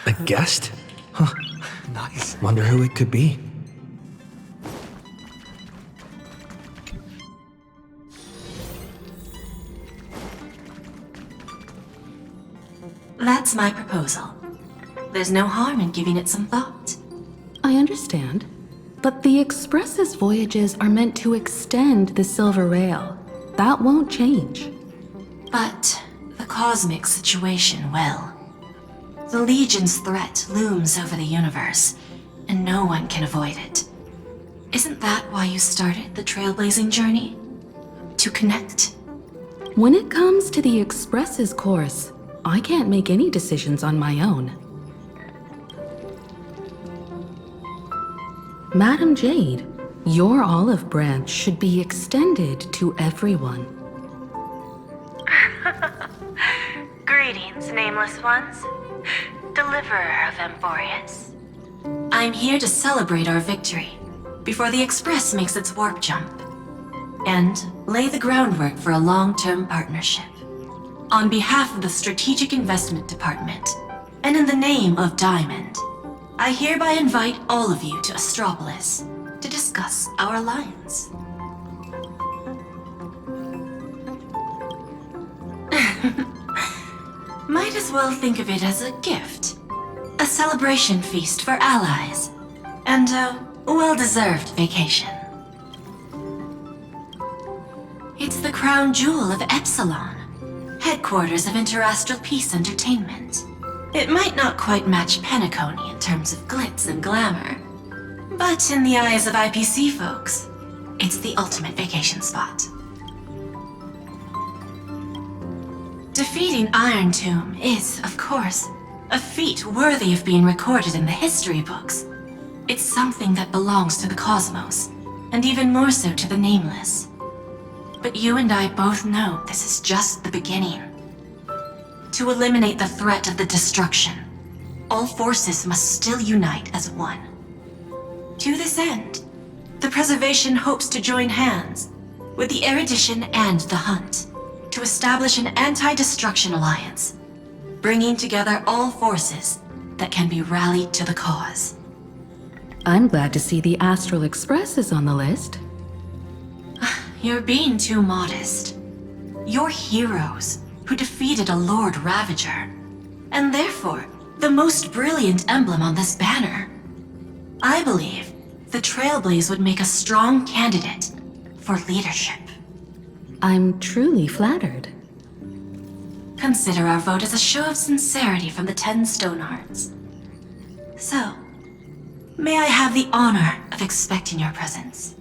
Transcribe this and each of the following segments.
A guest? Huh. Nice. Wonder who it could be. That's my proposal. There's no harm in giving it some thought. I understand. But the Express's voyages are meant to extend the Silver Rail. That won't change. But the cosmic situation will. The Legion's threat looms over the universe, and no one can avoid it. Isn't that why you started the trailblazing journey? To connect? When it comes to the Express's course, I can't make any decisions on my own. Madam Jade, your olive branch should be extended to everyone. Greetings, nameless ones. Deliverer of Emporius. I'm here to celebrate our victory before the Express makes its warp jump, and lay the groundwork for a long-term partnership. On behalf of the Strategic Investment Department, and in the name of Diamond, I hereby invite all of you to Astropolis to discuss our alliance. Might as well think of it as a gift. A celebration feast for allies, and a well-deserved vacation. It's the crown jewel of Epsilon, headquarters of Interastral Peace Entertainment. It might not quite match Penacony in terms of glitz and glamour, but in the eyes of IPC folks, it's the ultimate vacation spot. Defeating Iron Tomb is, of course, a feat worthy of being recorded in the history books. It's something that belongs to the cosmos, and even more so to the Nameless. But you and I both know this is just the beginning. To eliminate the threat of the destruction, all forces must still unite as one. To this end, the Preservation hopes to join hands with the Erudition and the Hunt to establish an anti-destruction alliance, bringing together all forces that can be rallied to the cause. I'm glad to see the Astral Express is on the list. You're being too modest. You're heroes who defeated a Lord Ravager, and therefore the most brilliant emblem on this banner. I believe the Trailblaze would make a strong candidate for leadership. I'm truly flattered. Consider our vote as a show of sincerity from the 10 Stonehearts. So, may I have the honor of expecting your presence?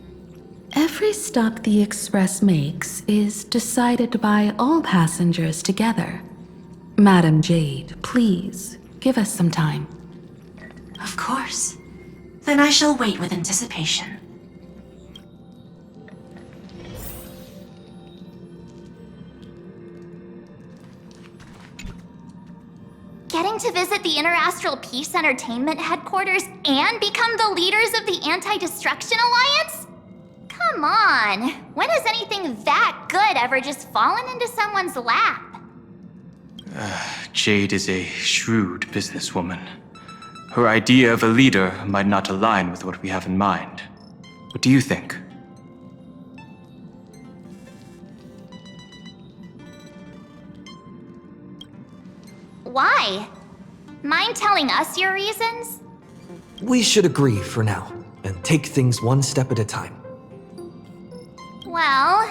Every stop the Express makes is decided by all passengers together. Madam Jade, please, give us some time. Of course. Then I shall wait with anticipation. Getting to visit the Interastral Peace Entertainment headquarters and become the leaders of the Anti-Destruction Alliance? Come on, when has anything that good ever just fallen into someone's lap? Jade is a shrewd businesswoman. Her idea of a leader might not align with what we have in mind. What do you think? Why? Mind telling us your reasons? We should agree for now, and take things one step at a time. Well,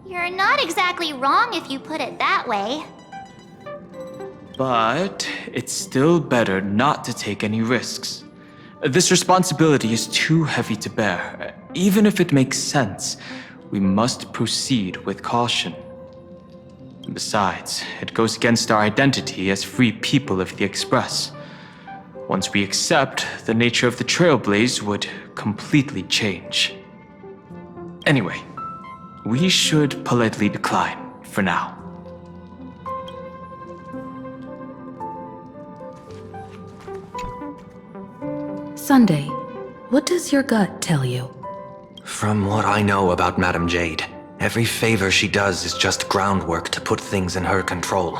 you're not exactly wrong if you put it that way. But it's still better not to take any risks. This responsibility is too heavy to bear. Even if it makes sense, we must proceed with caution. Besides, it goes against our identity as free people of the Express. Once we accept, the nature of the Trailblaze would completely change. Anyway, we should politely decline for now. Sunday, what does your gut tell you? From what I know about Madam Jade, every favor she does is just groundwork to put things in her control.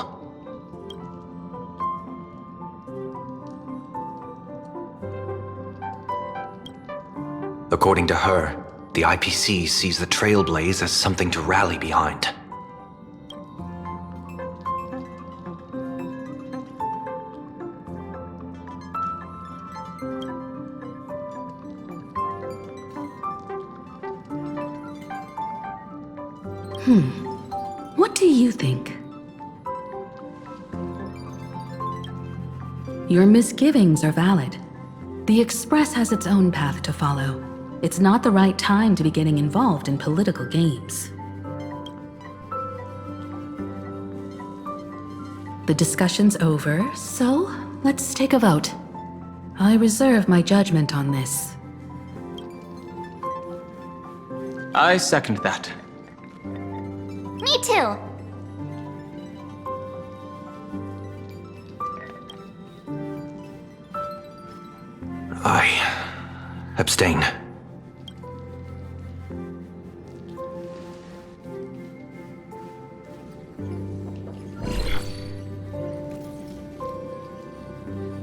According to her, the IPC sees the Trailblaze as something to rally behind. What do you think? Your misgivings are valid. The Express has its own path to follow. It's not the right time to be getting involved in political games. The discussion's over, so let's take a vote. I reserve my judgment on this. I second that. Me too. I abstain.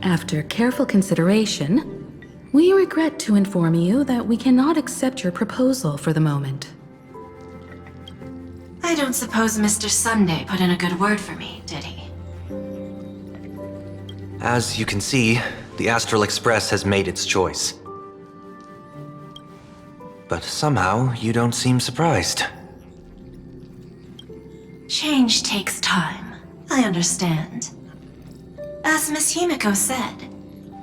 After careful consideration, we regret to inform you that we cannot accept your proposal for the moment. I don't suppose Mr. Sunday put in a good word for me, did he? As you can see, the Astral Express has made its choice. But somehow, you don't seem surprised. Change takes time. I understand. As Miss Himiko said,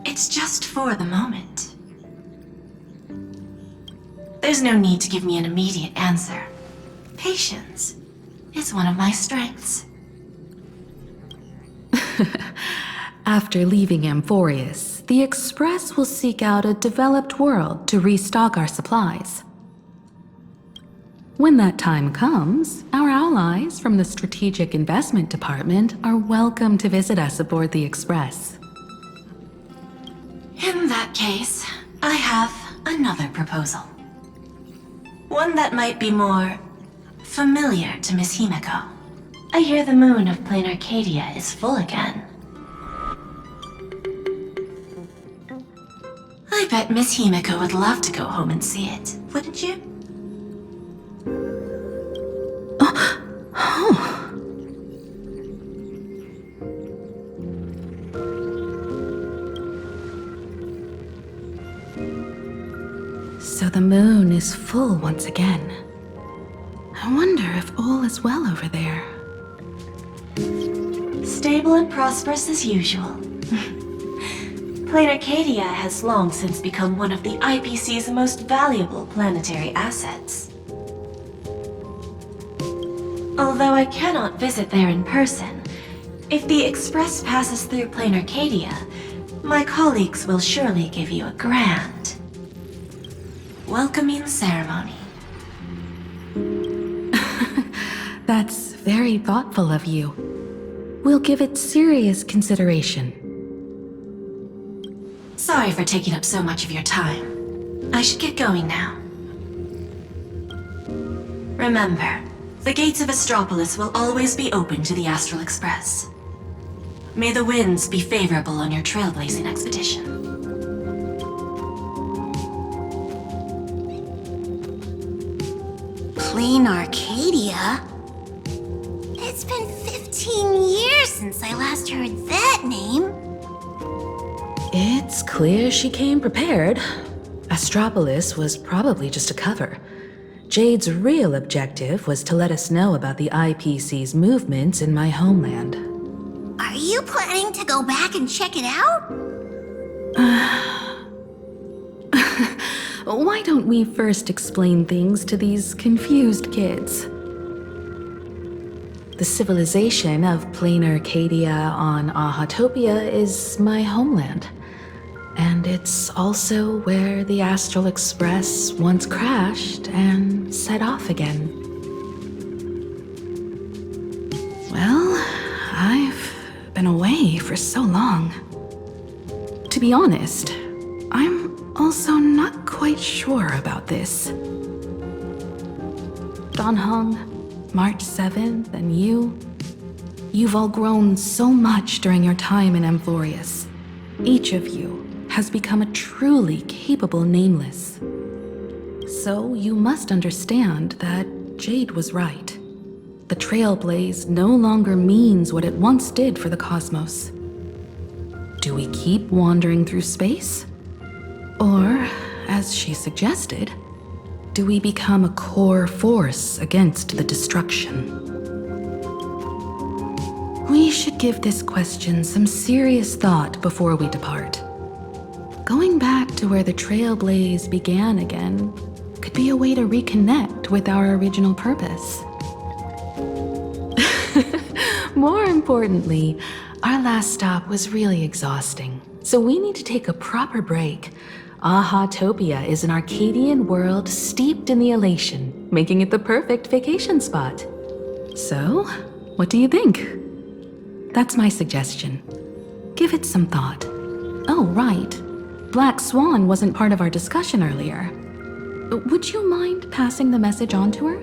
it's just for the moment. There's no need to give me an immediate answer. Patience is one of my strengths. After leaving Amphorius, the Express will seek out a developed world to restock our supplies. When that time comes, our allies from the Strategic Investment Department are welcome to visit us aboard the Express. In that case, I have another proposal. One that might be more familiar to Miss Himiko. I hear the moon of Plain Arcadia is full again. I bet Miss Himiko would love to go home and see it, wouldn't you? So the moon is full once again. I wonder if all is well over there. Stable and prosperous as usual. Plain Arcadia has long since become one of the IPC's most valuable planetary assets. Although I cannot visit there in person, if the Express passes through Plain Arcadia, my colleagues will surely give you a grand welcoming ceremony. That's very thoughtful of you. We'll give it serious consideration. Sorry for taking up so much of your time. I should get going now. Remember, the gates of Astropolis will always be open to the Astral Express. May the winds be favorable on your trailblazing expedition. Plain Arcadia? It's been 15 years since I last heard that name. It's clear she came prepared. Astropolis was probably just a cover. Jade's real objective was to let us know about the IPC's movements in my homeland. Are you planning to go back and check it out? Why don't we first explain things to these confused kids? The civilization of Plain Arcadia on Ahatopia is my homeland. And it's also where the Astral Express once crashed and set off again. Well, I've been away for so long. To be honest, I'm also not quite sure about this. Donhong, March 7th, and you've all grown so much during your time in Amphorius. Each of you has become a truly capable Nameless. So you must understand that Jade was right. The Trailblaze no longer means what it once did for the cosmos. Do we keep wandering through space? Or, as she suggested, do we become a core force against the destruction? We should give this question some serious thought before we depart. Going back to where the Trailblaze began again could be a way to reconnect with our original purpose. More importantly, our last stop was really exhausting, so we need to take a proper break. Ahatopia is an Arcadian world steeped in the elation, making it the perfect vacation spot. So, what do you think? That's my suggestion. Give it some thought. Oh, right. Black Swan wasn't part of our discussion earlier. Would you mind passing the message on to her?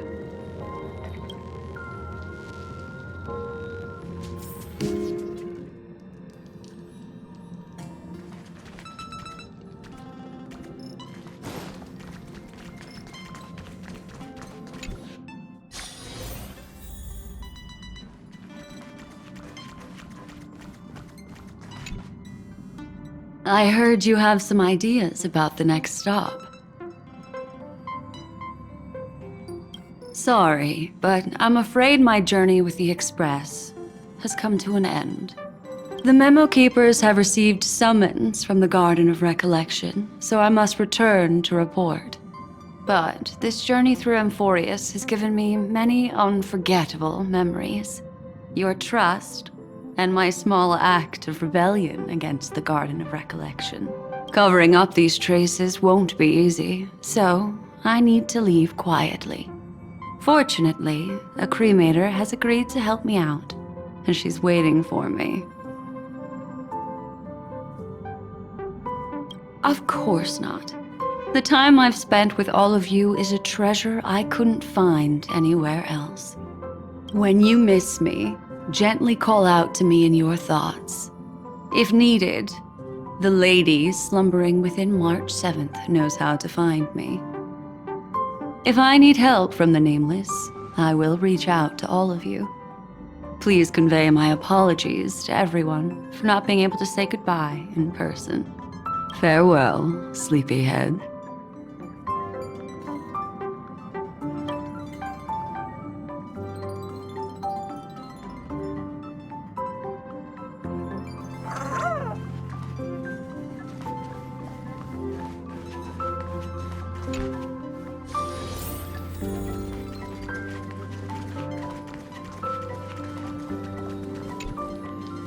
I heard you have some ideas about the next stop. Sorry, but I'm afraid my journey with the Express has come to an end. The Memo Keepers have received summons from the Garden of Recollection, so I must return to report. But this journey through Amphorius has given me many unforgettable memories. Your trust, and my small act of rebellion against the Garden of Recollection. Covering up these traces won't be easy, so I need to leave quietly. Fortunately, a cremator has agreed to help me out, and she's waiting for me. Of course not. The time I've spent with all of you is a treasure I couldn't find anywhere else. When you miss me, gently call out to me in your thoughts. If needed, the lady slumbering within March 7th knows how to find me. If I need help from the Nameless, I will reach out to all of you. Please convey my apologies to everyone for not being able to say goodbye in person. Farewell, sleepyhead.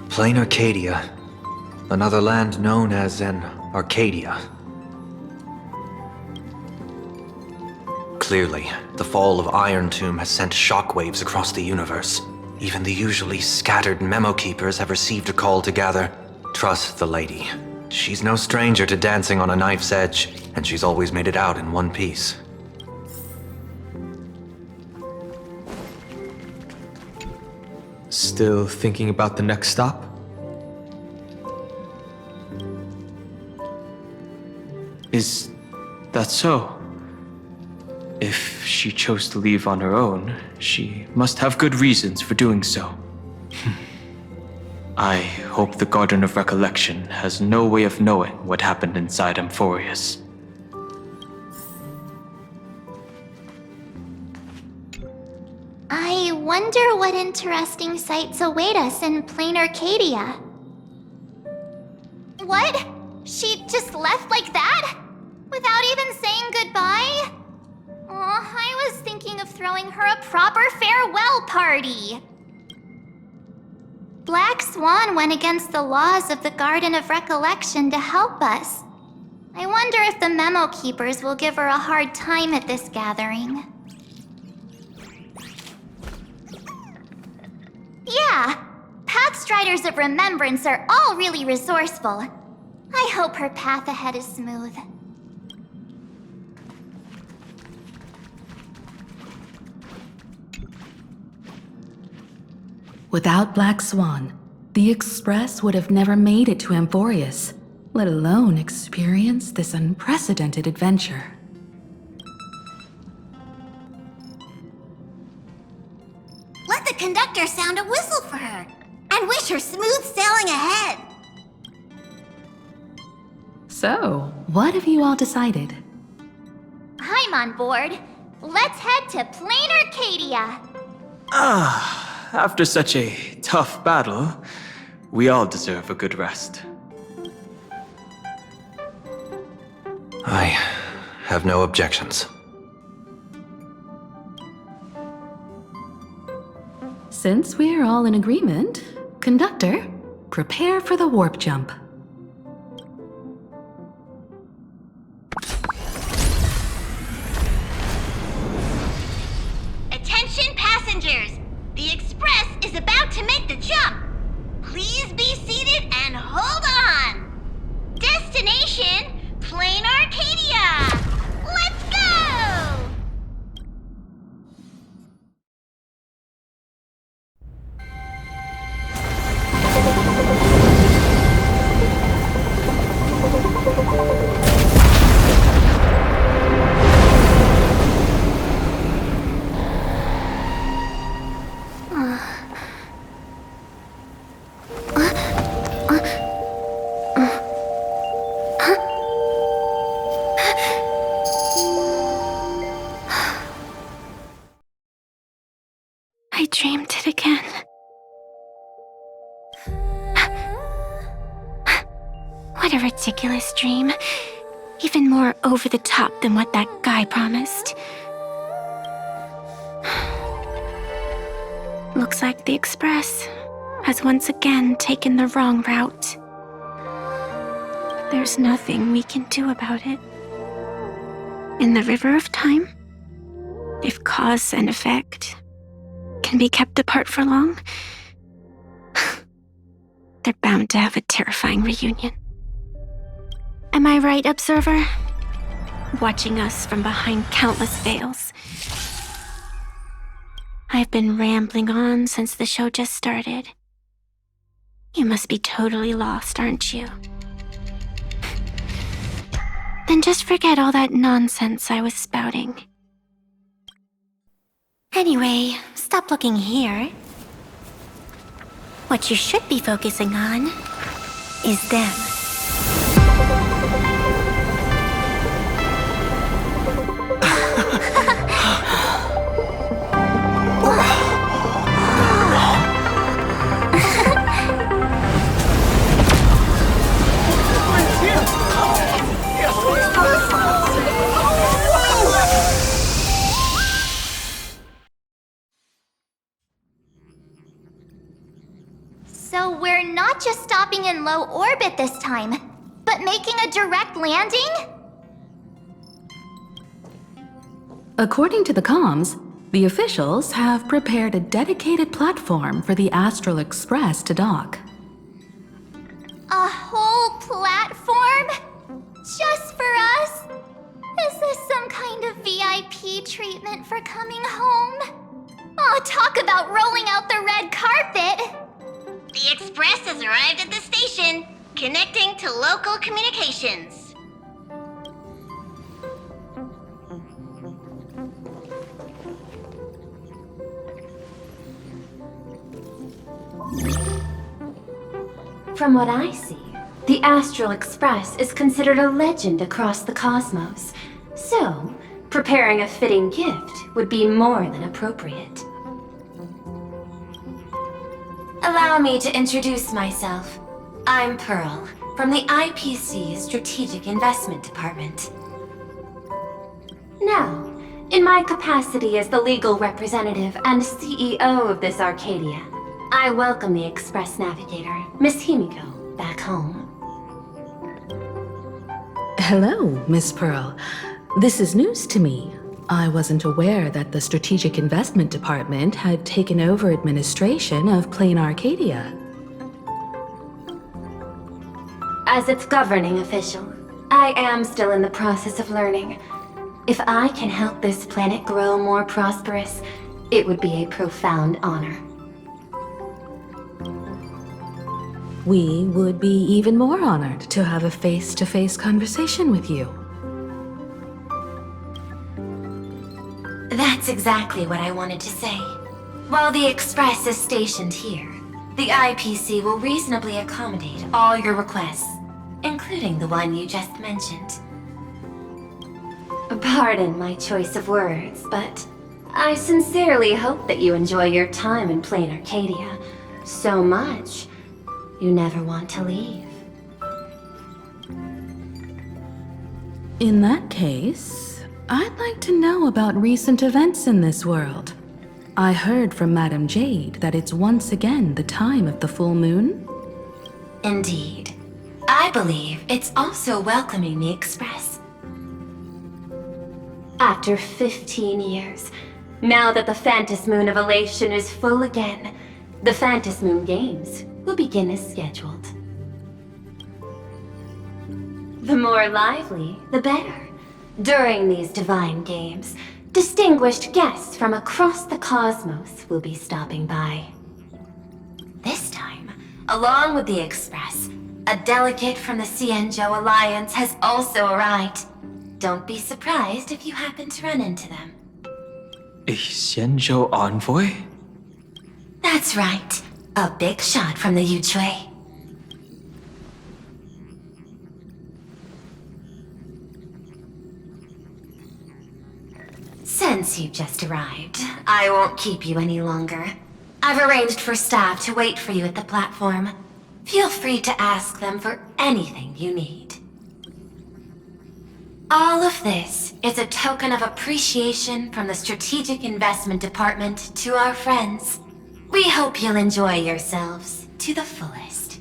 Plain Arcadia. Another land known as an Arcadia. Clearly, the fall of Iron Tomb has sent shockwaves across the universe. Even the usually scattered Memo Keepers have received a call to gather. Trust the lady. She's no stranger to dancing on a knife's edge, and she's always made it out in one piece. Still thinking about the next stop? Is that so? If she chose to leave on her own, she must have good reasons for doing so. I hope the Garden of Recollection has no way of knowing what happened inside Amphorius. I wonder what interesting sights await us in Plain Arcadia. What? She just left like that? Without even saying goodbye? Aw, I was thinking of throwing her a proper farewell party. Black Swan went against the laws of the Garden of Recollection to help us. I wonder if the Memo Keepers will give her a hard time at this gathering. Yeah, Pathstriders of Remembrance are all really resourceful. I hope her path ahead is smooth. Without Black Swan, the Express would have never made it to Amphorius, let alone experience this unprecedented adventure. down to whistle for her and wish her smooth sailing ahead. So, what have you all decided? I'm on board. Let's head to Plain Arcadia. After such a tough battle, we all deserve a good rest. I have no objections. Since we're all in agreement, Conductor, prepare for the warp jump. Attention passengers! The Express is about to make the jump. Please be seated and hold on. Destination, Plain Arcadia! Let's go! I dreamed it again. What a ridiculous dream. Even more over the top than what that guy promised. Looks like the Express has once again taken the wrong route. There's nothing we can do about it. In the river of time, if cause and effect can be kept apart for long, they're bound to have a terrifying reunion. Am I right, Observer? Watching us from behind countless veils. I've been rambling on since the show just started. You must be totally lost, aren't you? Then just forget all that nonsense I was spouting. Anyway, stop looking here. What you should be focusing on is them. So we're not just stopping in low orbit this time, but making a direct landing? According to the comms, the officials have prepared a dedicated platform for the Astral Express to dock. A whole platform? Just for us? Is this some kind of VIP treatment for coming home? Oh, talk about rolling out the red carpet! The Express has arrived at the station, connecting to local communications. From what I see, the Astral Express is considered a legend across the cosmos. So, preparing a fitting gift would be more than appropriate. Allow me to introduce myself. I'm Pearl, from the IPC Strategic Investment Department. Now, in my capacity as the legal representative and CEO of this Arcadia, I welcome the Express Navigator, Miss Himiko, back home. Hello, Miss Pearl. This is news to me. I wasn't aware that the Strategic Investment Department had taken over administration of Plain Arcadia. As its governing official, I am still in the process of learning. If I can help this planet grow more prosperous, it would be a profound honor. We would be even more honored to have a face-to-face conversation with you. That's exactly what I wanted to say. While the Express is stationed here, the IPC will reasonably accommodate all your requests, including the one you just mentioned. Pardon my choice of words, but I sincerely hope that you enjoy your time in Plain Arcadia so much you never want to leave. In that case, I'd like to know about recent events in this world. I heard from Madame Jade that it's once again the time of the full moon. Indeed. I believe it's also welcoming the Express. After 15 years, now that the Phantom Moon of Elation is full again, the Phantom Moon Games will begin as scheduled. The more lively, the better. During these divine games, distinguished guests from across the cosmos will be stopping by. This time, along with the Express, a delegate from the Xianzhou Alliance has also arrived. Don't be surprised if you happen to run into them. A Xianzhou envoy? That's right. A big shot from the Yuchui. Since you've just arrived, I won't keep you any longer. I've arranged for staff to wait for you at the platform. Feel free to ask them for anything you need. All of this is a token of appreciation from the Strategic Investment Department to our friends. We hope you'll enjoy yourselves to the fullest.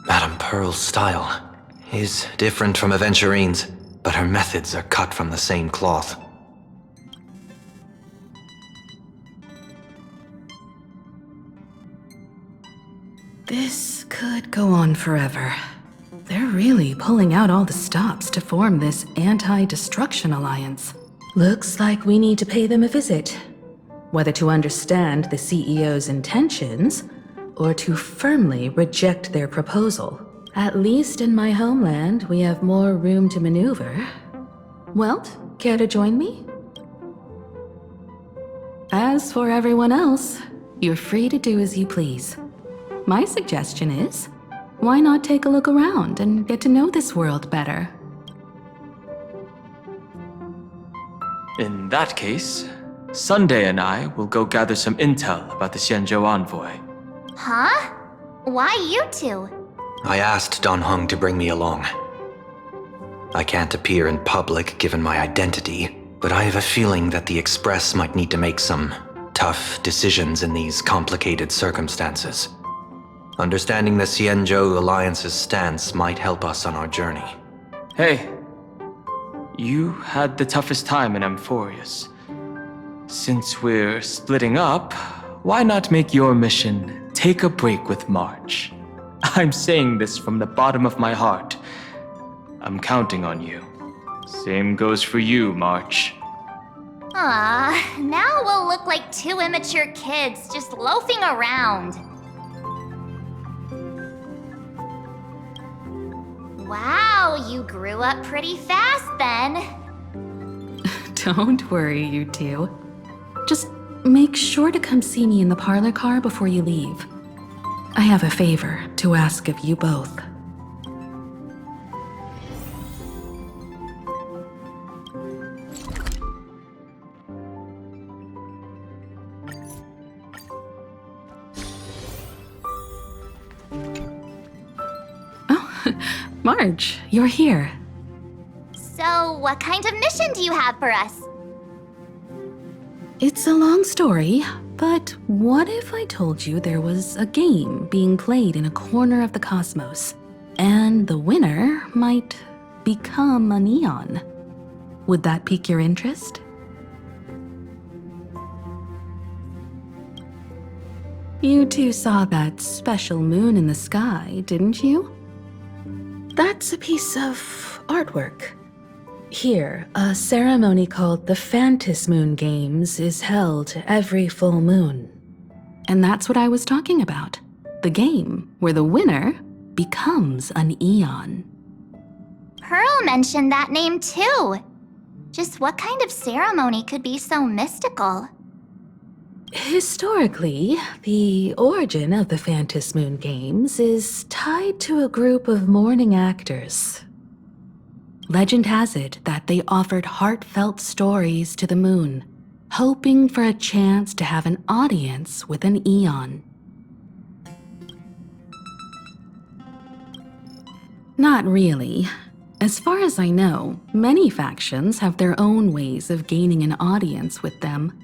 Madame Pearl's style is different from Aventurine's, but her methods are cut from the same cloth. This could go on forever. They're really pulling out all the stops to form this anti-destruction alliance. Looks like we need to pay them a visit. Whether to understand the CEO's intentions, or to firmly reject their proposal. At least in my homeland, we have more room to maneuver. Welt, care to join me? As for everyone else, you're free to do as you please. My suggestion is, why not take a look around and get to know this world better? In that case, Sunday and I will go gather some intel about the Xianzhou envoy. Huh? Why you two? I asked Don Hung to bring me along. I can't appear in public given my identity, but I have a feeling that the Express might need to make some tough decisions in these complicated circumstances. Understanding the Xianzhou Alliance's stance might help us on our journey. Hey, you had the toughest time in Amphorius. Since we're splitting up, why not make your mission take a break with March? I'm saying this from the bottom of my heart. I'm counting on you. Same goes for you, March. Ah, now we'll look like two immature kids just loafing around. Wow, you grew up pretty fast then. Don't worry, you two. Just make sure to come see me in the parlor car before you leave. I have a favor to ask of you both. Oh, Marge, you're here. So, what kind of mission do you have for us? It's a long story, but what if I told you there was a game being played in a corner of the cosmos, and the winner might become a neon? Would that pique your interest? You two saw that special moon in the sky, didn't you? That's a piece of artwork. Here, a ceremony called the Phantom Moon Games is held every full moon. And that's what I was talking about. The game where the winner becomes an Eon. Pearl mentioned that name too. Just what kind of ceremony could be so mystical? Historically, the origin of the Phantom Moon Games is tied to a group of mourning actors. Legend has it that they offered heartfelt stories to the moon, hoping for a chance to have an audience with an Eon. Not really. As far as I know, many factions have their own ways of gaining an audience with them.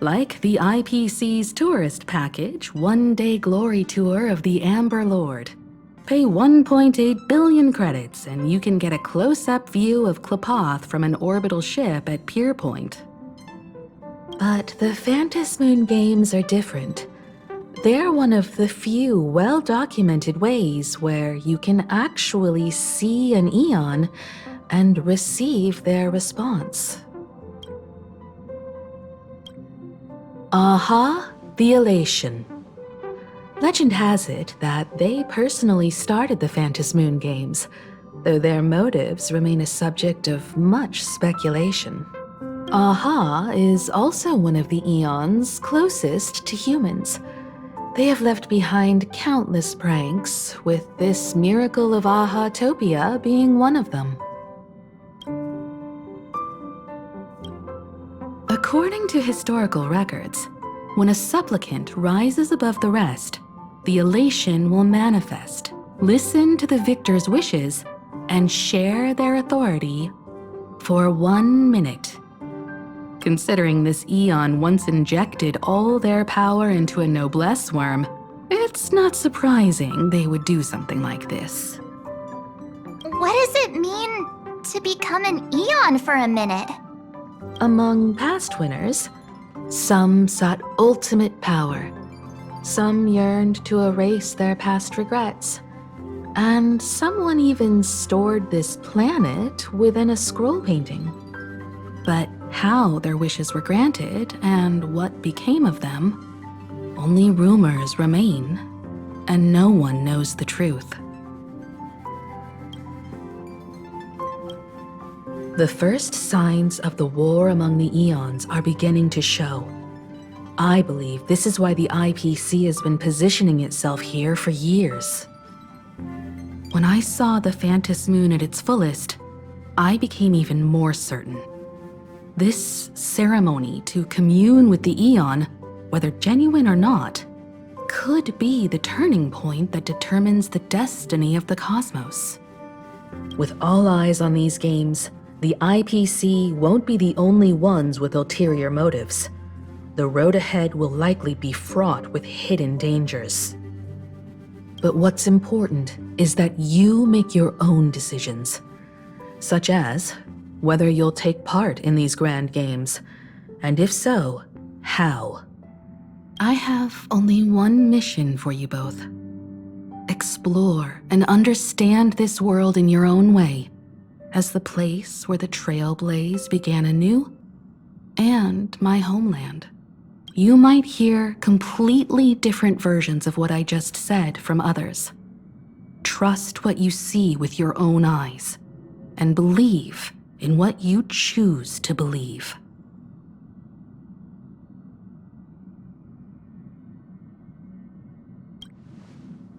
Like the IPC's tourist package, one-day glory tour of the Amber Lord. Pay 1.8 billion credits and you can get a close-up view of Klapoth from an orbital ship at Pier Point. But the Phantom Moon Games are different. They're one of the few well-documented ways where you can actually see an Eon and receive their response. Aha, the Elation. Legend has it that they personally started the Phantom Moon Games, though their motives remain a subject of much speculation. Aha is also one of the Eons closest to humans. They have left behind countless pranks, with this miracle of Aha-topia being one of them. According to historical records, when a supplicant rises above the rest, the elation will manifest, listen to the victor's wishes, and share their authority for 1 minute. Considering this Eon once injected all their power into a noblesse worm, it's not surprising they would do something like this. What does it mean to become an Eon for a minute? Among past winners, some sought ultimate power, some yearned to erase their past regrets, and someone even stored this planet within a scroll painting. But how their wishes were granted and what became of them, only rumors remain, and no one knows the truth. The first signs of the war among the Eons are beginning to show. I believe this is why the IPC has been positioning itself here for years. When I saw the Phantom Moon at its fullest, I became even more certain. This ceremony to commune with the Eon, whether genuine or not, could be the turning point that determines the destiny of the cosmos. With all eyes on these games, the IPC won't be the only ones with ulterior motives. The road ahead will likely be fraught with hidden dangers. But what's important is that you make your own decisions, such as whether you'll take part in these grand games, and if so, how. I have only one mission for you both. Explore and understand this world in your own way, as the place where the Trailblaze began anew, and my homeland. You might hear completely different versions of what I just said from others. Trust what you see with your own eyes, and believe in what you choose to believe.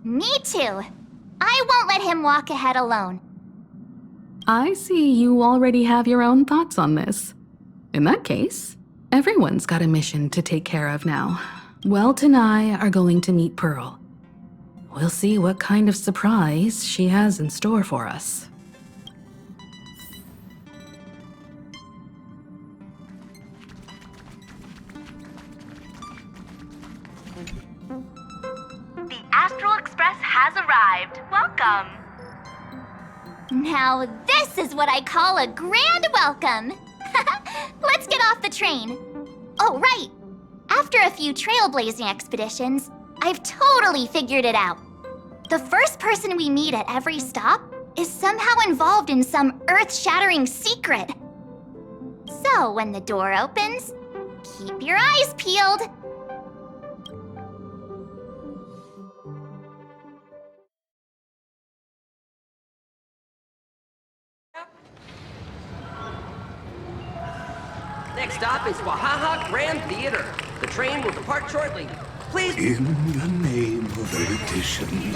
Me too. I won't let him walk ahead alone. I see you already have your own thoughts on this. In that case, everyone's got a mission to take care of now. Welt and I are going to meet Pearl. We'll see what kind of surprise she has in store for us. The Astral Express has arrived. Welcome. Now this is what I call a grand welcome. Let's get off the train. Oh, right. After a few trailblazing expeditions, I've totally figured it out. The first person we meet at every stop is somehow involved in some earth-shattering secret. So when the door opens, keep your eyes peeled. Next stop is Wahaha Grand Theater. The train will depart shortly. Please. In the name of erudition,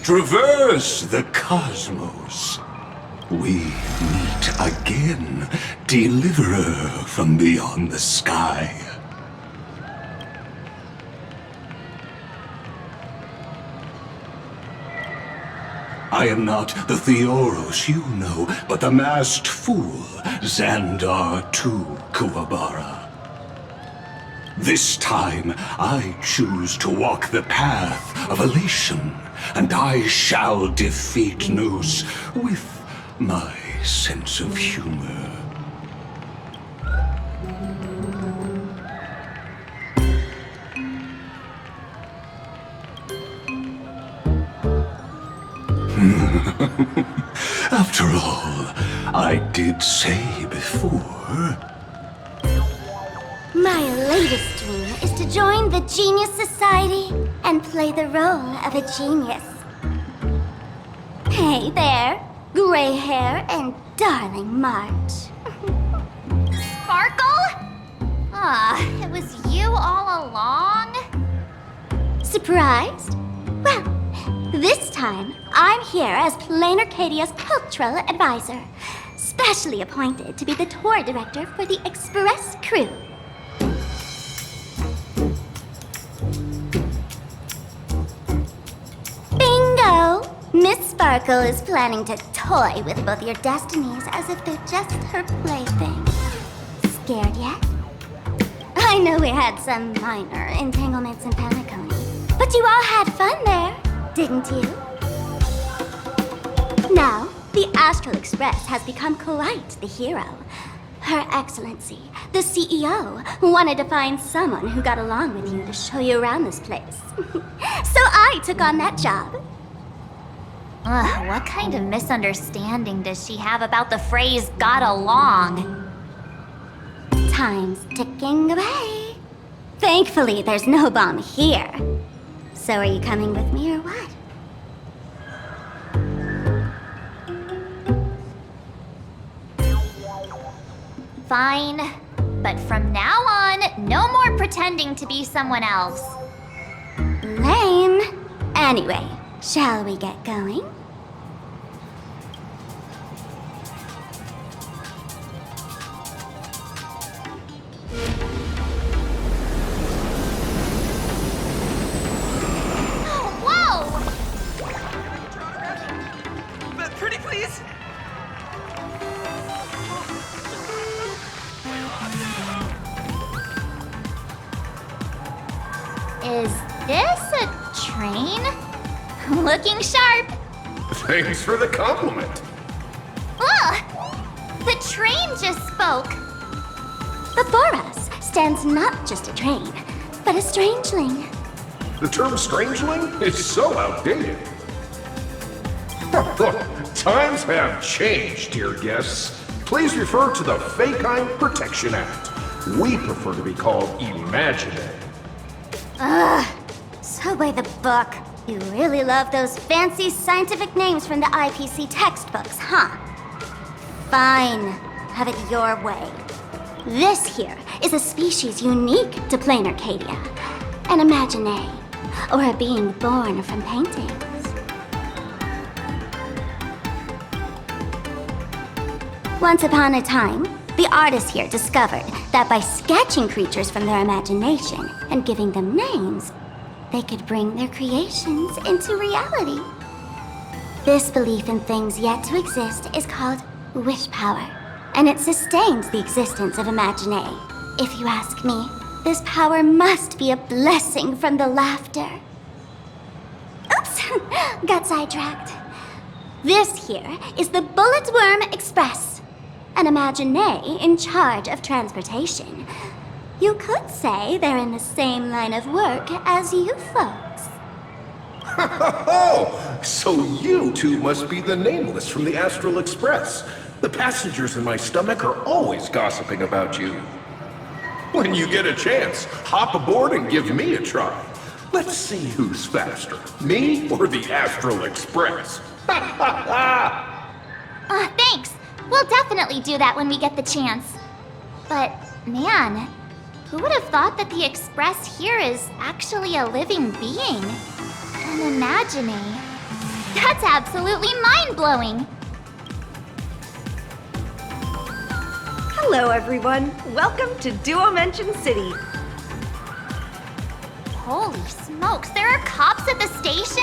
traverse the cosmos. We meet again, deliverer from beyond the sky. I am not the Theoros you know, but the masked fool, Xandar II Kuwabara. This time, I choose to walk the path of elation, and I shall defeat Nous with my sense of humor. After all, I did say before... My latest dream is to join the Genius Society and play the role of a genius. Hey there, gray hair and darling March. Sparkle? It was you all along? Surprised? Well, this time I'm here as Plain Arcadia's cultural advisor, specially appointed to be the tour director for the Express crew. Bingo! Miss Sparkle is planning to toy with both your destinies as if they're just her plaything. Scared yet? I know we had some minor entanglements and paniconi, but you all had fun there, didn't you? Now, the Astral Express has become quite the hero. Her Excellency, the CEO, wanted to find someone who got along with you to show you around this place. So I took on that job. What kind of misunderstanding does she have about the phrase got along? Time's ticking away. Thankfully, there's no bomb here. So are you coming with me or what? Fine. But from now on, no more pretending to be someone else. Lame. Anyway, shall we get going? Whoa! Pretty please? Is this a train? Looking sharp. Thanks for the compliment. Ugh! The train just spoke. Before us stands not just a train, but a strangeling. The term strangeling is so outdated. Look, times have changed, dear guests. Please refer to the Fekine Protection Act. We prefer to be called Imaginary. So by the book. You really love those fancy scientific names from the IPC textbooks, huh? Fine. Have it your way. This here is a species unique to Plain Arcadia. An Imaginary, or a being born from paintings. Once upon a time, the artists here discovered that by sketching creatures from their imagination and giving them names, they could bring their creations into reality. This belief in things yet to exist is called wish power, and it sustains the existence of Imaginary. If you ask me, this power must be a blessing from the laughter. Oops, got sidetracked. This here is the Bullet Worm Express, an Imaginary in charge of transportation. You could say they're in the same line of work as you folks. Oh, so you two must be the Nameless from the Astral Express. The passengers in my stomach are always gossiping about you. When you get a chance, hop aboard and give me a try. Let's see who's faster, me or the Astral Express. Thanks. We'll definitely do that when we get the chance. But Man, who would have thought that the Express here is actually a living being? An imagining. That's absolutely mind-blowing! Hello, everyone. Welcome to Duo-Mention City. Holy smokes, there are cops at the station?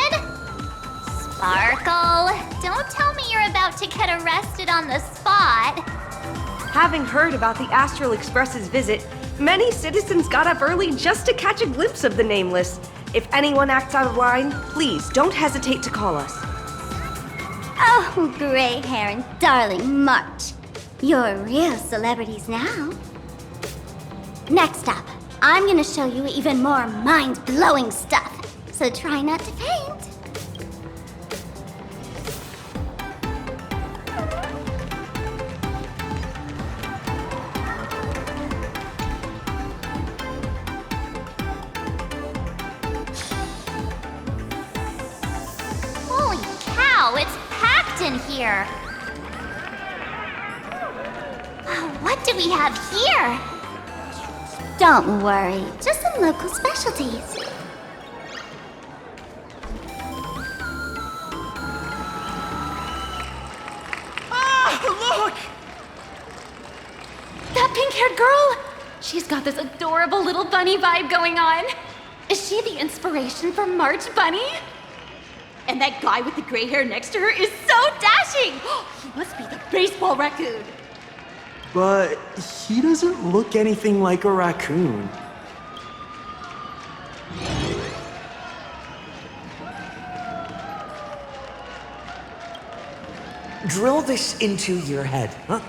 Sparkle, don't tell me you're about to get arrested on the spot. Having heard about the Astral Express's visit, many citizens got up early just to catch a glimpse of the Nameless. If anyone acts out of line, please don't hesitate to call us. Oh, gray hair and darling March. You're real celebrities now. Next up, I'm gonna show you even more mind-blowing stuff, so try not to faint. Holy cow, it's packed in here. What do we have here? Don't worry, just some local specialties. Look! That pink-haired girl? She's got this adorable little bunny vibe going on. Is she the inspiration for March Bunny? And that guy with the gray hair next to her is so dashing! He must be the baseball raccoon. But he doesn't look anything like a raccoon. Drill this into your head, huh?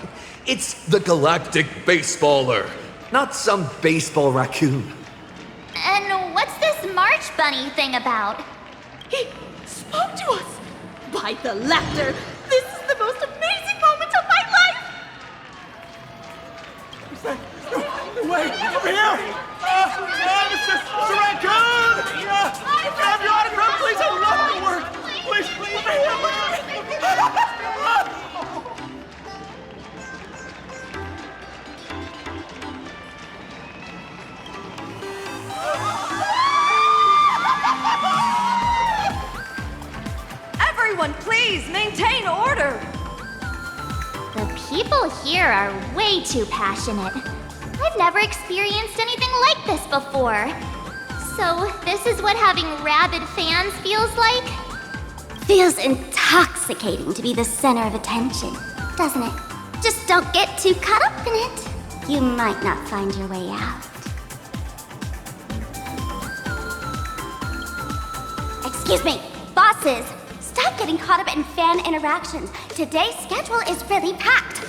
It's the Galactic Baseballer. Not some baseball raccoon. And what's this March Bunny thing about? He spoke to us! By the laughter, this is the most amazing moment of my life! Wait, over here! It's a raccoon! Can I have your autograph, please? I would love to work! Please, over here! Everyone, please maintain order. The people here are way too passionate. I've never experienced anything like this before. So, this is what having rabid fans feels like? Feels intoxicating to be the center of attention, doesn't it? Just don't get too caught up in it. You might not find your way out. Excuse me, bosses! Stop getting caught up in fan interactions. Today's schedule is really packed.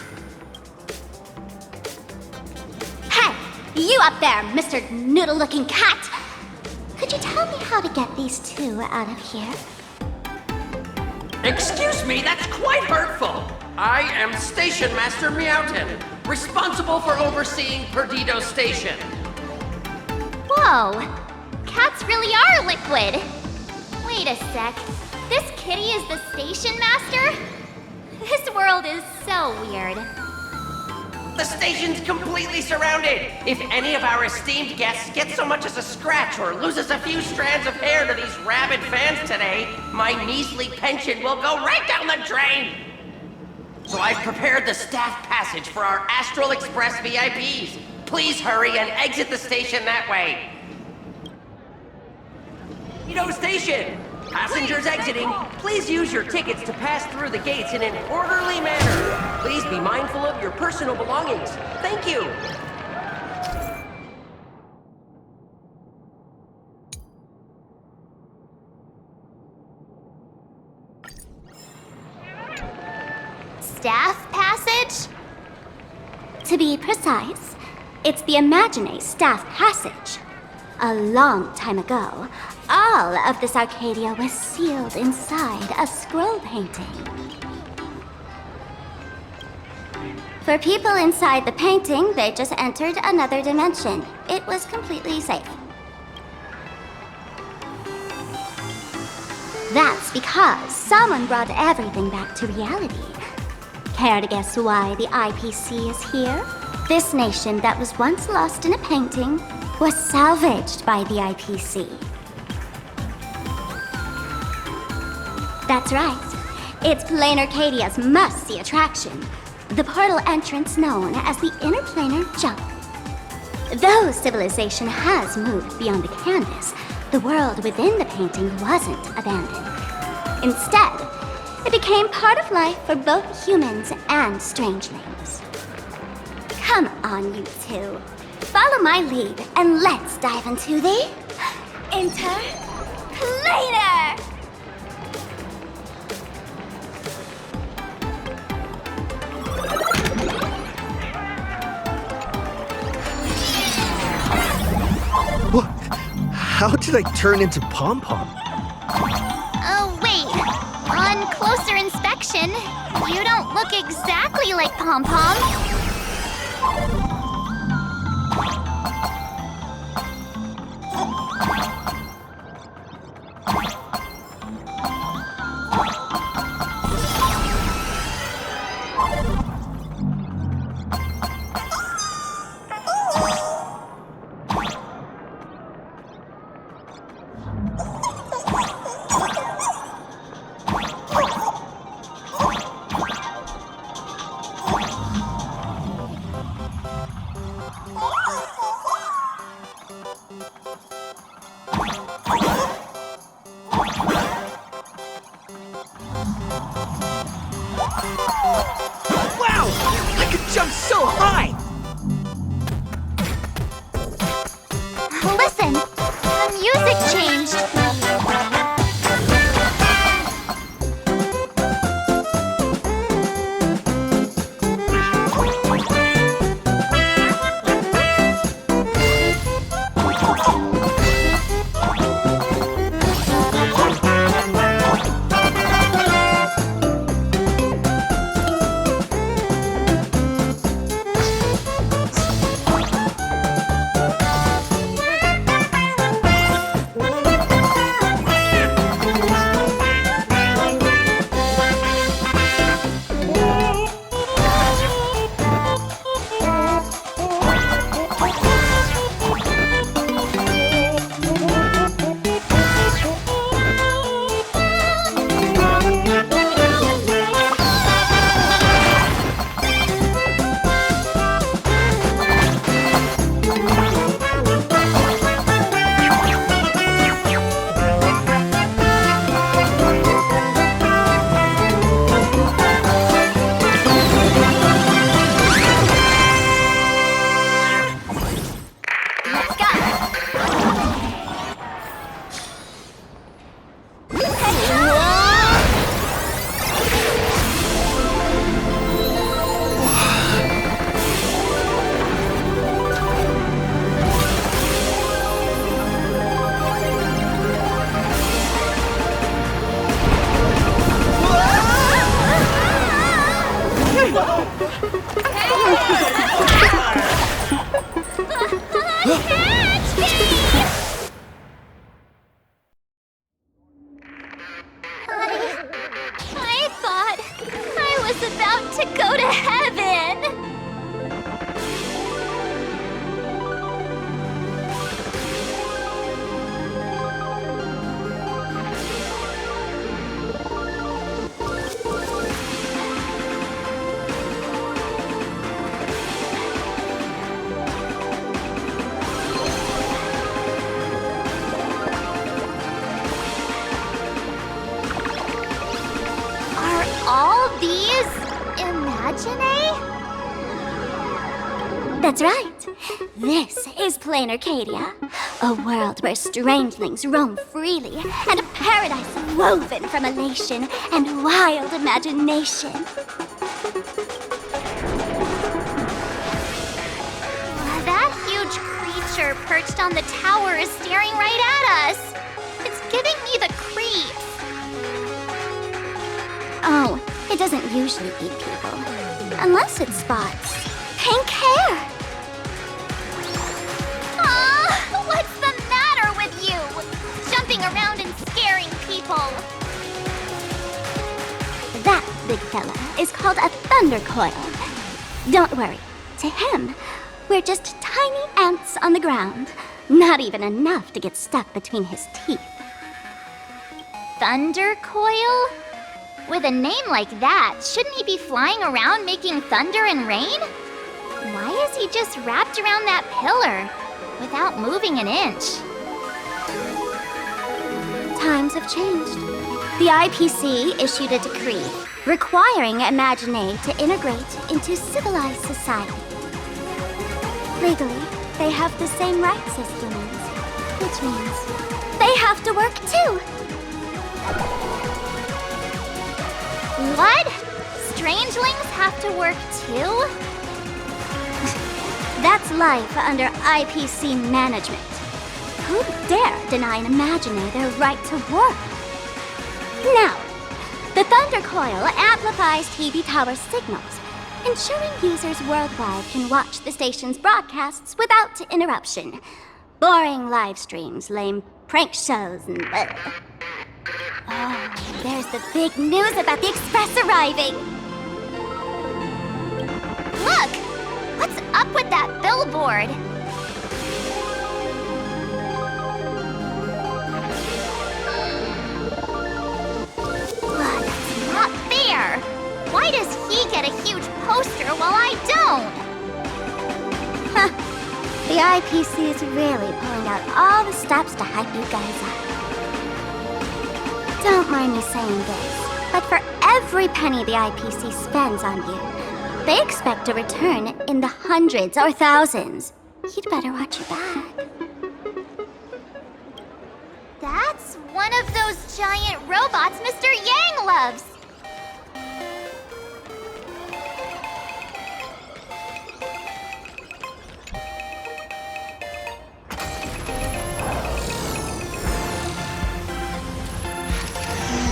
Hey, you up there, Mr. Noodle-looking cat! Could you tell me how to get these two out of here? Excuse me, that's quite hurtful. I am Station Master Meowton, responsible for overseeing Perdido Station. Whoa, cats really are liquid. Wait a sec, this kitty is the station master? This world is so weird. The station's completely surrounded. If any of our esteemed guests get so much as a scratch or loses a few strands of hair to these rabid fans today, my measly pension will go right down the drain. So I've prepared the staff passage for our Astral Express VIPs. Please hurry and exit the station that way. Perdido Station! Passengers exiting, please use your tickets to pass through the gates in an orderly manner. Please be mindful of your personal belongings. Thank you. Staff passage? To be precise, it's the Imagine Staff Passage. A long time ago, all of this Arcadia was sealed inside a scroll painting. For people inside the painting, they just entered another dimension. It was completely safe. That's because someone brought everything back to reality. Care to guess why the IPC is here? This nation that was once lost in a painting was salvaged by the IPC. That's right. It's Plain Arcadia's must-see attraction. The portal entrance known as the Interplanar Jump. Though civilization has moved beyond the canvas, the world within the painting wasn't abandoned. Instead, it became part of life for both humans and strangelings. Come on, you two. Follow my lead and let's dive into the Interplanar! What? How did I turn into Pom Pom? Oh, wait. On closer inspection, you don't look exactly like Pom Pom. Wow! I could jump so high! Listen, the music changed. I thought I was about to go to heaven. All these imagine? That's right. This is Plain Arcadia, a world where strangelings roam freely, and a paradise woven from elation and wild imagination. That huge creature perched on the tower is staring right at us. It's giving me the creeps. Oh, it doesn't usually eat people. Unless it spots pink hair. Aw, what's the matter with you? Jumping around and scaring people. That big fella is called a thunder coil. Don't worry. To him, we're just tiny ants on the ground. Not even enough to get stuck between his teeth. Thunder coil? With a name like that, shouldn't he be flying around making thunder and rain? Why is he just wrapped around that pillar without moving an inch? Times have changed. The IPC issued a decree requiring Imagine to integrate into civilized society. Legally, they have the same rights as humans, which means they have to work too. What? Strangelings have to work too? That's life under IPC management. Who dare deny an Imaginer their right to work? Now, the Thunder Coil amplifies TV tower signals, ensuring users worldwide can watch the station's broadcasts without interruption. Boring live streams, lame prank shows, and... Oh, there's the big news about the Express arriving! Look! What's up with that billboard? That's not fair! Why does he get a huge poster while I don't? Huh. The IPC is really pulling out all the stops to hype you guys up. Don't mind me saying this, but for every penny the IPC spends on you, they expect a return in the hundreds or thousands. You'd better watch your back. That's one of those giant robots Mr. Yang loves!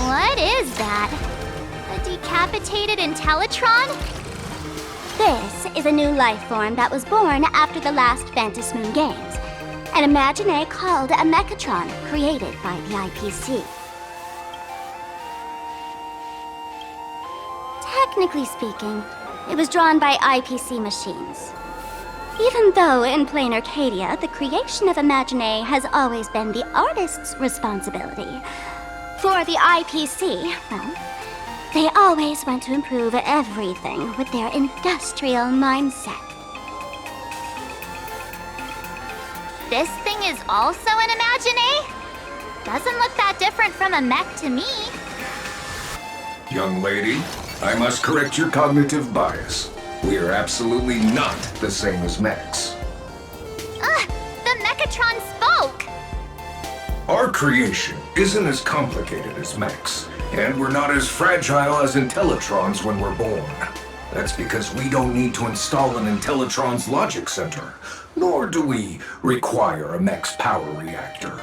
What is that? A decapitated Intellitron? This is a new life form that was born after the last Phantom Moon Games. An Imagine called a Mechatron, created by the IPC. Technically speaking, it was drawn by IPC machines. Even though in plain Arcadia, the creation of Imagine has always been the artist's responsibility. For the IPC, well, they always want to improve everything with their industrial mindset. This thing is also an Imagine? Doesn't look that different from a mech to me. Young lady, I must correct your cognitive bias. We are absolutely not the same as mechs. The Mechatron spoke! Our creation isn't as complicated as mechs, and we're not as fragile as Intellitrons when we're born. That's because we don't need to install an Intellitron's logic center, nor do we require a mech's power reactor.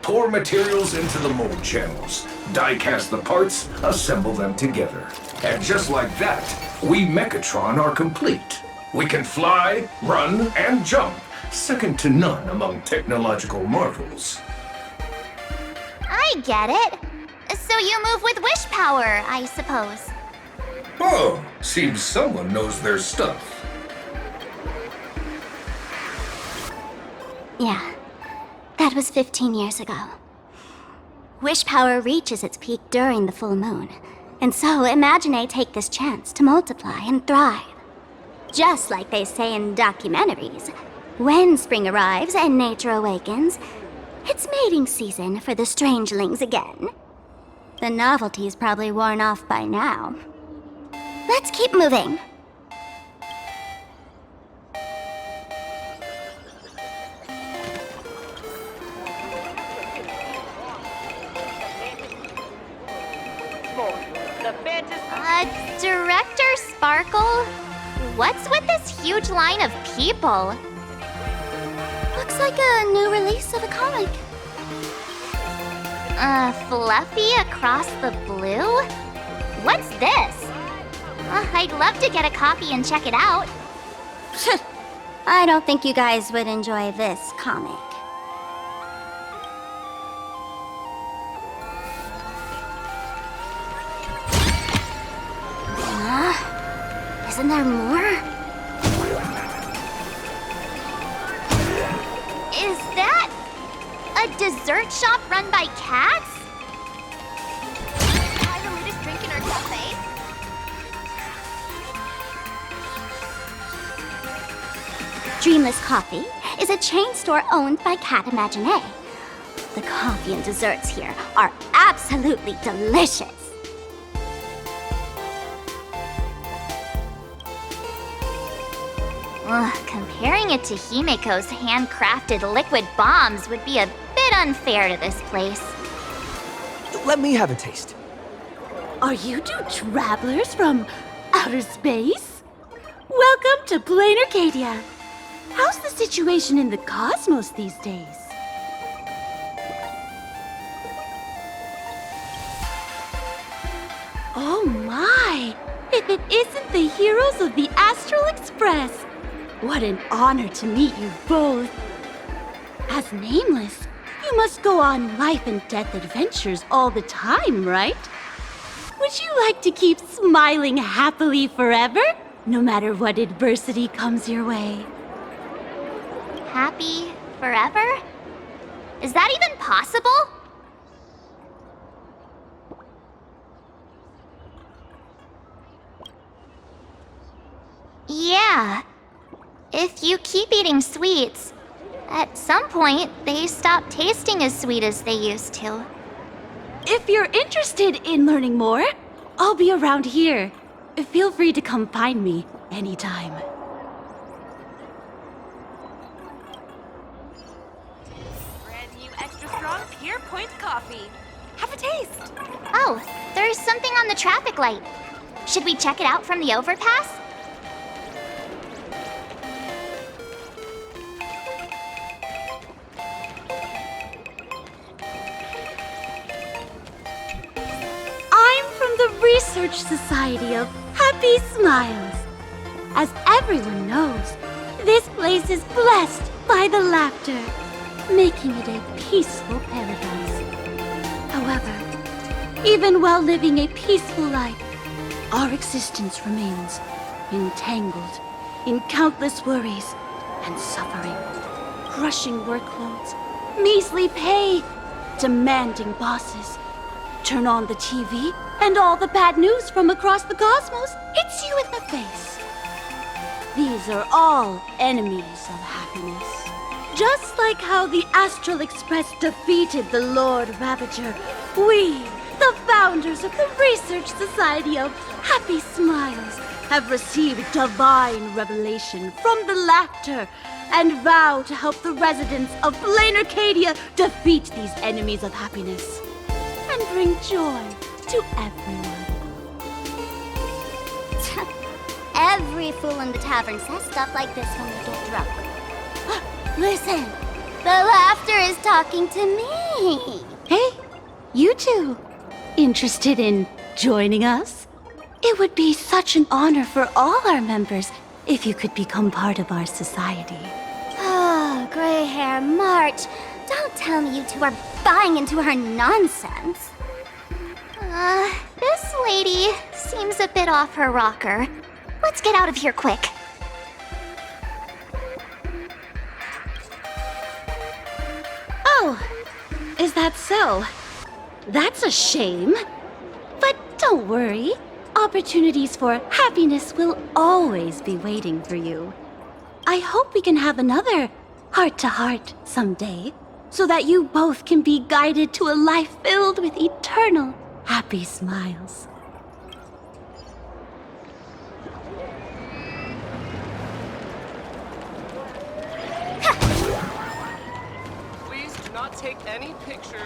Pour materials into the mold channels, die-cast the parts, assemble them together. And just like that, we Mechatron are complete. We can fly, run, and jump, second to none among technological marvels. I get it. So you move with wish power, I suppose. Oh, seems someone knows their stuff. Yeah, that was 15 years ago. Wish power reaches its peak during the full moon, and so Imagine take this chance to multiply and thrive. Just like they say in documentaries, when spring arrives and nature awakens, it's mating season for the strangelings again. The novelty's probably worn off by now. Let's keep moving. Director Sparkle? What's with this huge line of people? Looks like a new release of a comic. Fluffy across the blue? What's this? I'd love to get a copy and check it out. I don't think you guys would enjoy this comic. Isn't there more? Is that a dessert shop run by cats? Try the latest drink in our cafe? Dreamless Coffee is a chain store owned by Cat Imagine. The coffee and desserts here are absolutely delicious. Comparing it to Himiko's handcrafted liquid bombs would be a bit unfair to this place. Let me have a taste. Are you two travelers from outer space? Welcome to Plain Arcadia. How's the situation in the cosmos these days? Oh my! If it isn't the heroes of the Astral Express! What an honor to meet you both. As Nameless, you must go on life and death adventures all the time, right? Would you like to keep smiling happily forever, no matter what adversity comes your way? Happy forever? Is that even possible? Yeah. If you keep eating sweets, at some point they stop tasting as sweet as they used to. If you're interested in learning more, I'll be around here. Feel free to come find me anytime. Brand new extra strong Pure Point coffee. Have a taste. Oh, there's something on the traffic light. Should we check it out from the overpass? I'm from the Research Society of Happy Smiles. As everyone knows, this place is blessed by the laughter, making it a peaceful paradise. However, even while living a peaceful life, our existence remains entangled in countless worries and suffering, crushing workloads, measly pay, demanding bosses. Turn on the TV, and all the bad news from across the cosmos hits you in the face. These are all enemies of happiness. Just like how the Astral Express defeated the Lord Ravager, we, the founders of the Research Society of Happy Smiles, have received divine revelation from the laughter and vow to help the residents of Plain Arcadia defeat these enemies of happiness and bring joy to everyone. Every fool in the tavern says stuff like this when they get drunk. Listen, the laughter is talking to me. Hey, you two, interested in joining us? It would be such an honor for all our members if you could become part of our society. Oh, gray hair March, don't tell me you two are buying into her nonsense. This lady seems a bit off her rocker. Let's get out of here quick. Oh, is that so? That's a shame. But don't worry. Opportunities for happiness will always be waiting for you. I hope we can have another heart-to-heart someday, so that you both can be guided to a life filled with eternal happy smiles. Please do not take any pictures.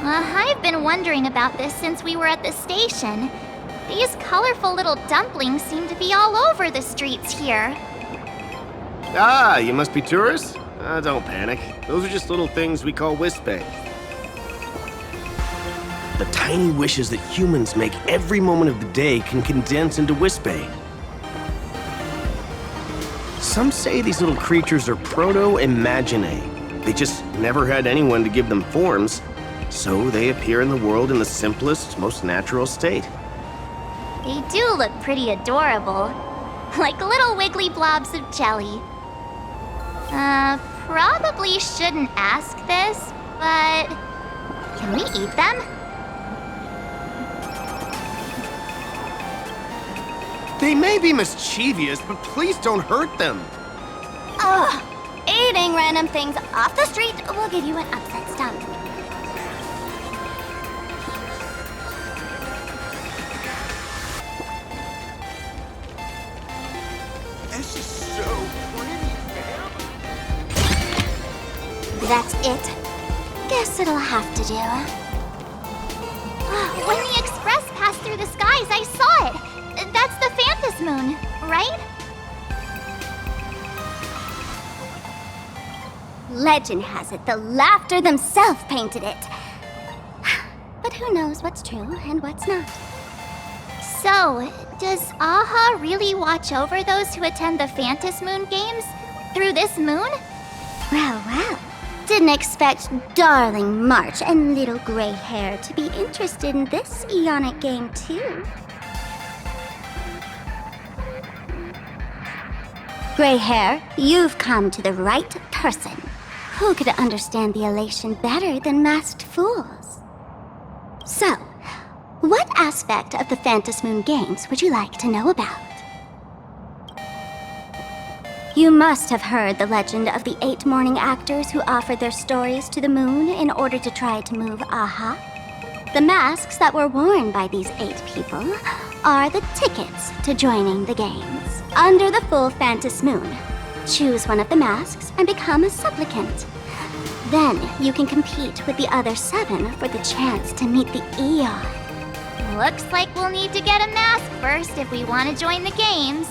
I've been wondering about this since we were at the station. These colorful little dumplings seem to be all over the streets here. Ah, you must be tourists? Don't panic. Those are just little things we call Wispay. The tiny wishes that humans make every moment of the day can condense into Wispay. Some say these little creatures are proto-imaginae. They just never had anyone to give them forms. So they appear in the world in the simplest, most natural state. They do look pretty adorable. Like little wiggly blobs of jelly. Probably shouldn't ask this, but... can we eat them? They may be mischievous, but please don't hurt them. Ugh! Eating random things off the street will give you an upset stomach. This is so pretty, ma'am. That's it. Guess it'll have to do. When the express passed through the skies, I saw it. That's the Phantom Moon, right? Legend has it the Laughter themselves painted it. But who knows what's true and what's not. So, does Aha really watch over those who attend the Phantom Moon games? Through this moon? Well, well. Didn't expect darling March and little gray hair to be interested in this Eonic game too. Gray hair, you've come to the right person. Who could understand the elation better than masked fools? So, what aspect of the Phantom Moon games would you like to know about? You must have heard the legend of the 8 morning actors who offered their stories to the moon in order to try to move Aha. The masks that were worn by these 8 people are the tickets to joining the games. Under the full Phantom Moon, choose one of the masks and become a supplicant. Then you can compete with the other 7 for the chance to meet the Eon. Looks like we'll need to get a mask first if we want to join the games.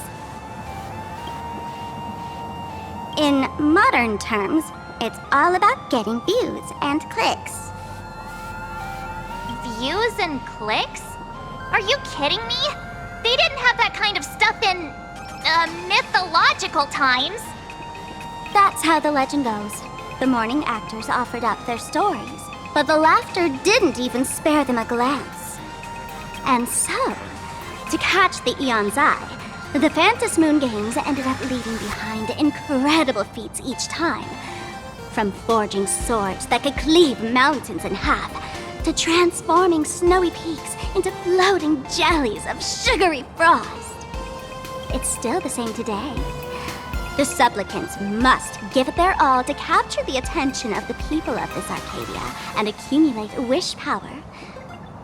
In modern terms, it's all about getting views and clicks. Views and clicks? Are you kidding me? They didn't have that kind of stuff in, mythological times. That's how the legend goes. The morning actors offered up their stories, but the Laughter didn't even spare them a glance. And so, to catch the Eon's eye, the Phantom Moon games ended up leaving behind incredible feats each time. From forging swords that could cleave mountains in half, to transforming snowy peaks into floating jellies of sugary frost. It's still the same today. The supplicants must give it their all to capture the attention of the people of this Arcadia and accumulate wish power.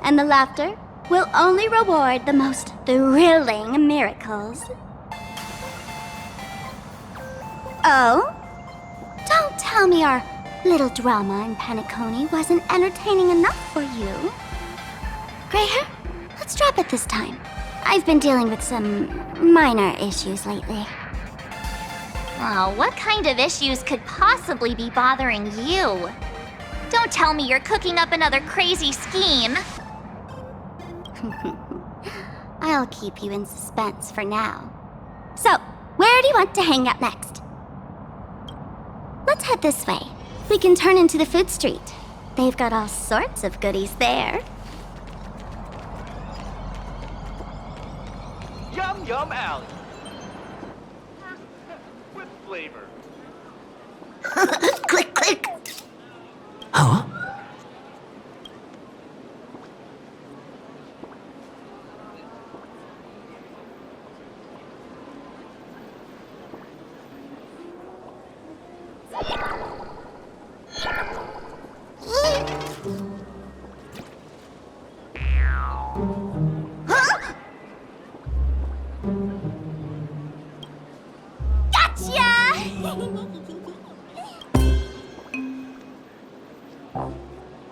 And the Laughter will only reward the most thrilling miracles. Oh? Don't tell me our little drama in Penacony wasn't entertaining enough for you. Gray hair, let's drop it this time. I've been dealing with some minor issues lately. Oh, what kind of issues could possibly be bothering you? Don't tell me you're cooking up another crazy scheme. I'll keep you in suspense for now. So, where do you want to hang out next? Let's head this way. We can turn into the food street. They've got all sorts of goodies there. Yum Yum Alley. With flavor. Click, click. Huh?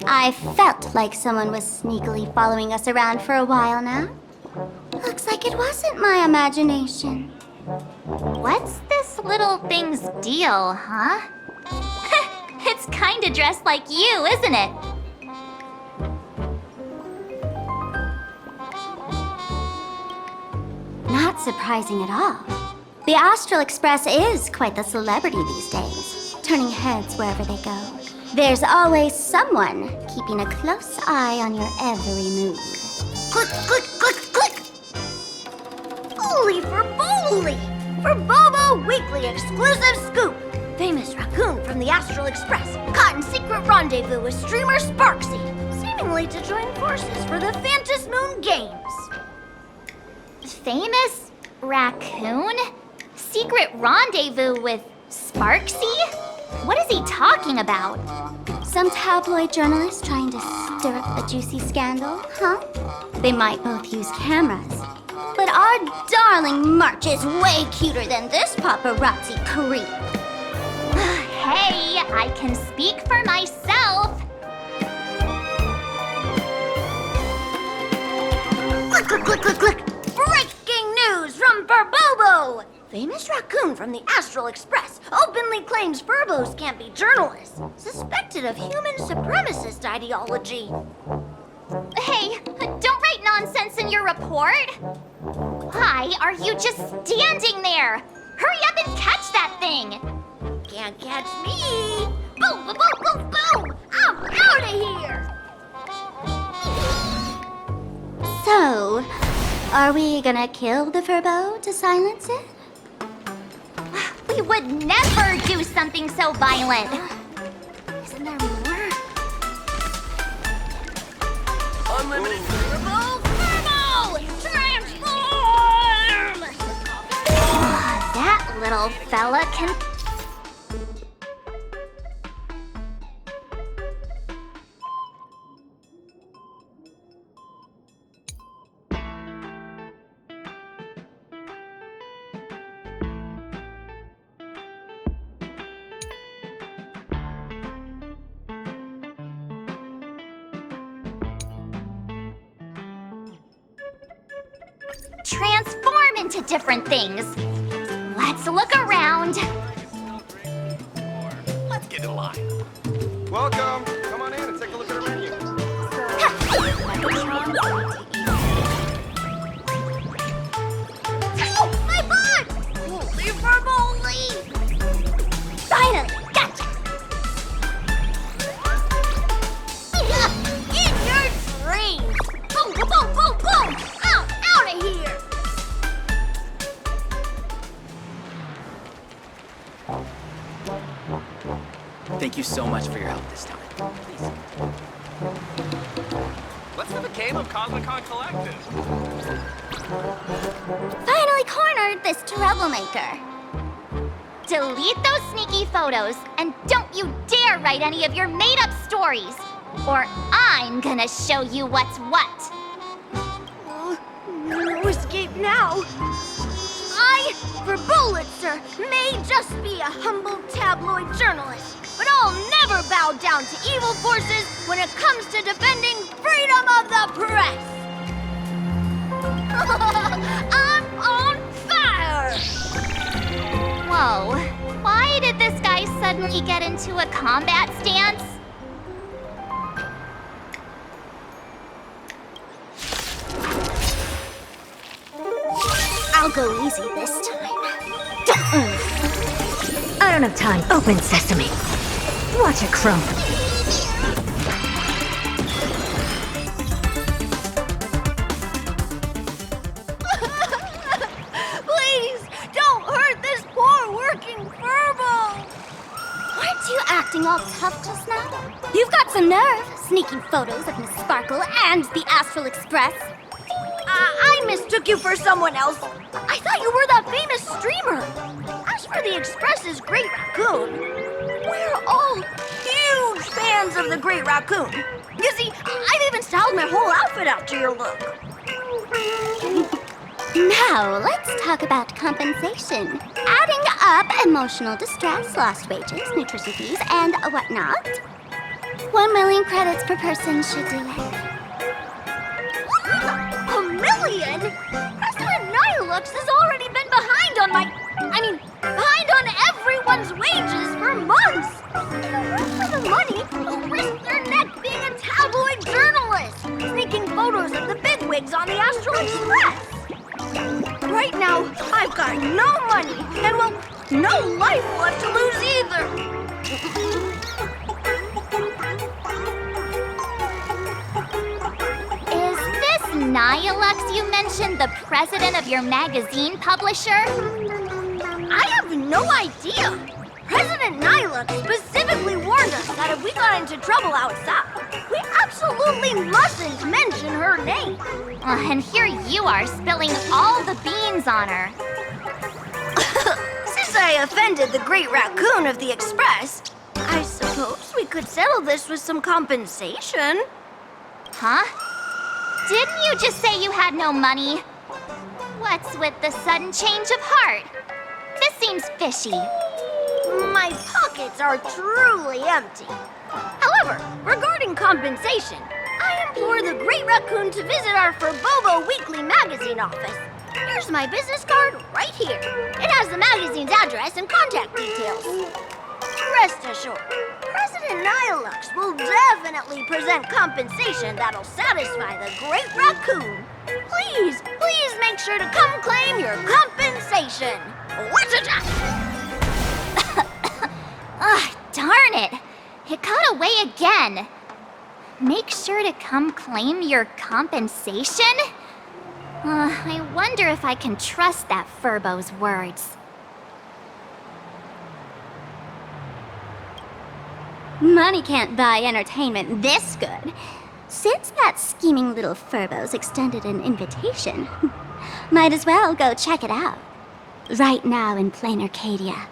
I felt like someone was sneakily following us around for a while now. Looks like it wasn't my imagination. What's this little thing's deal, huh? It's kinda dressed like you, isn't it? Not surprising at all. The Astral Express is quite the celebrity these days, turning heads wherever they go. There's always someone keeping a close eye on your every move. Click, click, click, click! Holy for Bowly! For Bobo Weekly exclusive scoop! Famous raccoon from the Astral Express caught in secret rendezvous with streamer Sparksy, seemingly to join forces for the Phantas Moon Games. Famous raccoon? Secret rendezvous with Sparksy? What is he talking about? Some tabloid journalist trying to stir up a juicy scandal, huh? They might both use cameras. But our darling March is way cuter than this paparazzi creep. Hey, I can speak for myself. Click, click, click, click, click! Breaking news from Furbobo! Famous raccoon from the Astral Express openly claims Furbos can't be journalists, suspected of human supremacist ideology. Hey, don't write nonsense in your report. Why are you just standing there? Hurry up and catch that thing. Can't catch me! Boom, boom, boom, boom, boom! I'm out of here! So, are we gonna kill the Furbo to silence it? We would never do something so violent. Isn't there more? Unlimited. Furbo! Transform! That little fella can... transform into different things. Let's look around. Let's get in line. Welcome. Come on in and take a look at our menu. Oh, my butt! Holy Furboly! Finally, gotcha! In your dreams! Boom, boom, boom, boom, boom! I'm out of here! Thank you so much for your help this time. Please. Let's have a game of Cosmicon Collective. Finally cornered this troublemaker. Delete those sneaky photos and don't you dare write any of your made-up stories, or I'm gonna show you what's what. No escape now. I, for Bullitzer, may just be a humble tabloid journalist, but I'll never bow down to evil forces when it comes to defending freedom of the press. I'm on fire! Whoa, why did this guy suddenly get into a combat stance? I'll go easy this time. Don't move. I don't have time. Open sesame. Watch it crumble. Please, don't hurt this poor working Furbo! Aren't you acting all tough just now? You've got some nerve, sneaking photos of Miss Sparkle and the Astral Express. I mistook you for someone else. I thought you were that famous streamer. As for the Express's Great Raccoon, we're all huge fans of the Great Raccoon. You see, I've even styled my whole outfit after your look. Now, let's talk about compensation. Adding up emotional distress, lost wages, nutrition fees, and whatnot. 1 million credits per person should do it. $1 million? President Nihilux has already been behind on everyone's wages for months. For the money, they'll risk their neck being a tabloid journalist, sneaking photos of the bigwigs on the Astral Express. Right now, I've got no money, and well, no life left to lose either. Nihilux you mentioned the president of your magazine publisher? I have no idea. President Nihilux specifically warned us that if we got into trouble outside, we absolutely mustn't mention her name. And here you are spilling all the beans on her. Since I offended the Great Raccoon of the Express, I suppose we could settle this with some compensation. Huh? Didn't you just say you had no money? What's with the sudden change of heart? This seems fishy. My pockets are truly empty. However, regarding compensation, I implore the Great Raccoon to visit our Furbobo Weekly magazine office. Here's my business card right here. It has the magazine's address and contact details. Rest assured, President Nihilux will definitely present compensation that'll satisfy the Great Raccoon. Please make sure to come claim your compensation. Ugh, darn it! It got away again. Make sure to come claim your compensation? I wonder if I can trust that Furbo's words. Money can't buy entertainment this good. Since that scheming little Furbo's extended an invitation, might as well go check it out. Right now in plain Arcadia,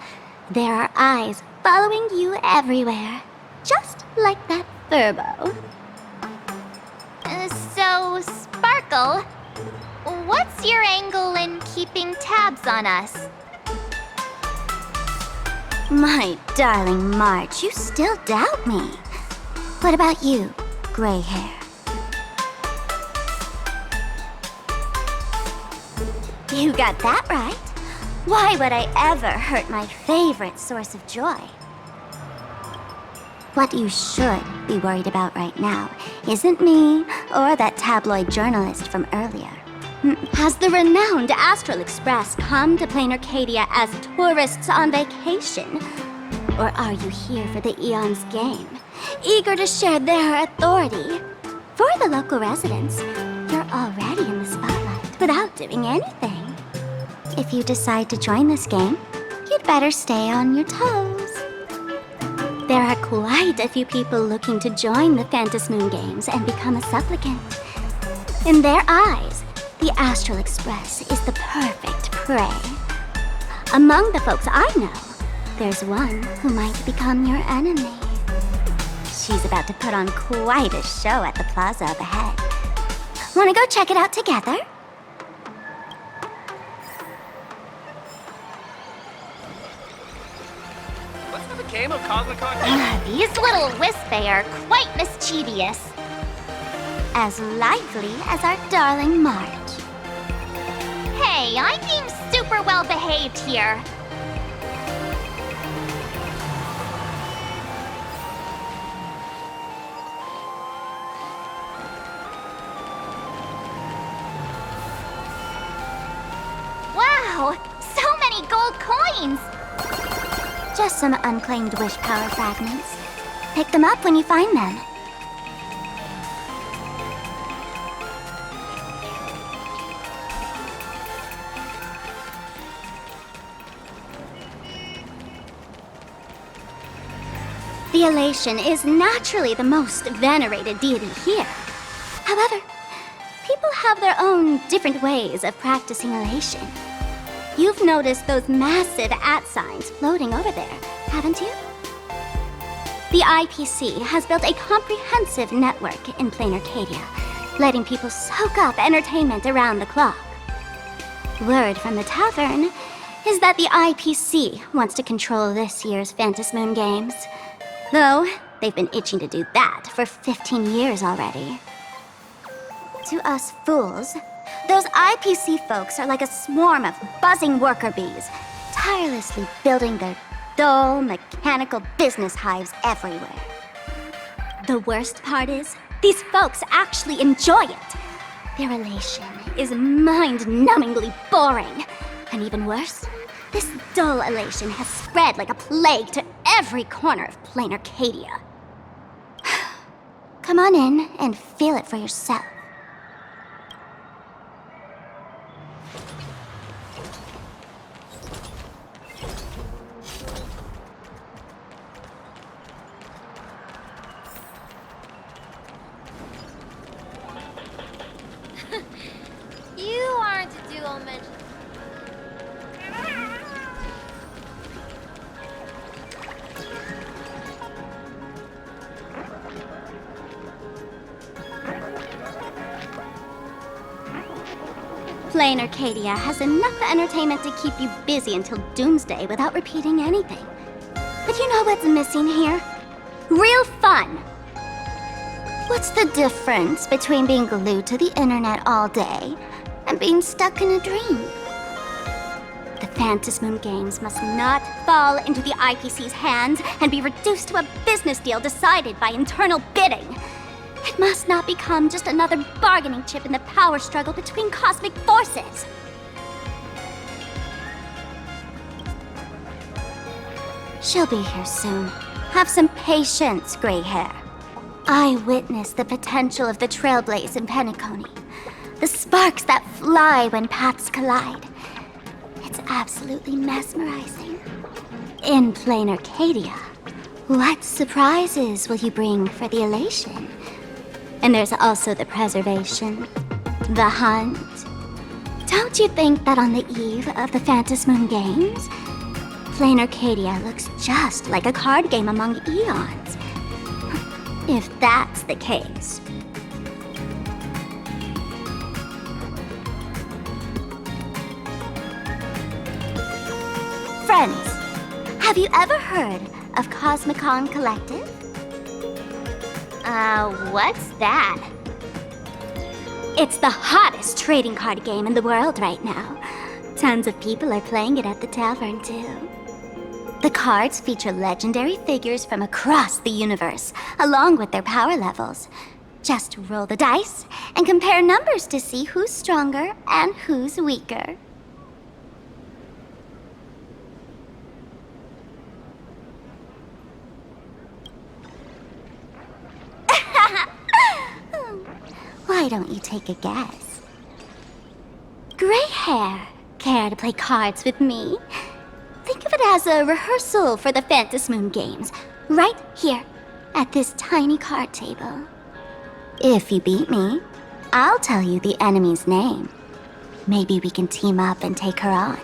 there are eyes following you everywhere, just like that Furbo. So, Sparkle, what's your angle in keeping tabs on us? My darling March, you still doubt me. What about you, gray hair? You got that right. Why would I ever hurt my favorite source of joy? What you should be worried about right now isn't me or that tabloid journalist from earlier. Has the renowned Astral Express come to plain Arcadia as tourists on vacation? Or are you here for the Eon's game, eager to share their authority? For the local residents, you're already in the spotlight without doing anything. If you decide to join this game, you'd better stay on your toes. There are quite a few people looking to join the Phantasmoon Games and become a supplicant. In their eyes, the Astral Express is the perfect prey. Among the folks I know, there's one who might become your enemy. She's about to put on quite a show at the plaza up ahead. Wanna go check it out together? Let's have a game of Cosmic These little Wispy are quite mischievous. As likely as our darling March. Hey, I'm being super well behaved here. Wow, so many gold coins! Just some unclaimed wish power fragments. Pick them up when you find them. The Elation is naturally the most venerated deity here. However, people have their own different ways of practicing Elation. You've noticed those massive @signs floating over there, haven't you? The IPC has built a comprehensive network in plain Arcadia, letting people soak up entertainment around the clock. Word from the tavern is that the IPC wants to control this year's Phantasmoon Games. Though, they've been itching to do that for 15 years already. To us fools, those IPC folks are like a swarm of buzzing worker bees, tirelessly building their dull, mechanical business hives everywhere. The worst part is, these folks actually enjoy it. Their elation is mind-numbingly boring. And even worse, this dull elation has spread like a plague to every corner of plain Arcadia. Come on in and feel it for yourself. Plain Arcadia has enough entertainment to keep you busy until doomsday without repeating anything. But you know what's missing here? Real fun! What's the difference between being glued to the internet all day and being stuck in a dream? The Phantasm Moon Games must not fall into the IPC's hands and be reduced to a business deal decided by internal bidding. It must not become just another bargaining chip in the power struggle between cosmic forces. She'll be here soon. Have some patience, gray hair. I witnessed the potential of the Trailblaze in Penacony. The sparks that fly when paths collide. It's absolutely mesmerizing. In Plain Arcadia, what surprises will you bring for the elation? And there's also the preservation, the hunt. Don't you think that on the eve of the Phantasm Moon Games, Plain Arcadia looks just like a card game among eons? If that's the case. Friends, have you ever heard of Cosmicon Collective? What's that? It's the hottest trading card game in the world right now. Tons of people are playing it at the tavern, too. The cards feature legendary figures from across the universe, along with their power levels. Just roll the dice and compare numbers to see who's stronger and who's weaker. Why don't you take a guess? Gray hair, care to play cards with me? Think of it as a rehearsal for the Phantasm Moon Games, right here, at this tiny card table. If you beat me, I'll tell you the enemy's name. Maybe we can team up and take her on.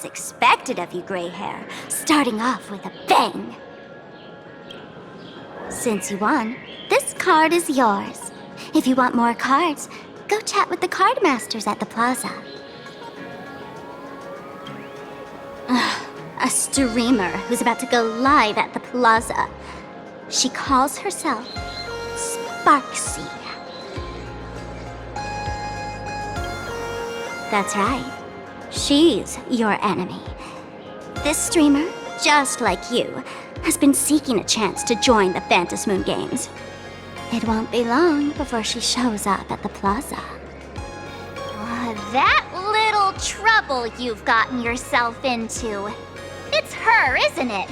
is expected of you, gray hair, starting off with a bang. Since you won, this card is yours. If you want more cards, go chat with the card masters at the plaza. A streamer who's about to go live at the plaza. She calls herself Sparksy. That's right. She's your enemy. This streamer, just like you, has been seeking a chance to join the Phantom Moon Games. It won't be long before she shows up at the plaza. That little trouble you've gotten yourself into. It's her, isn't it?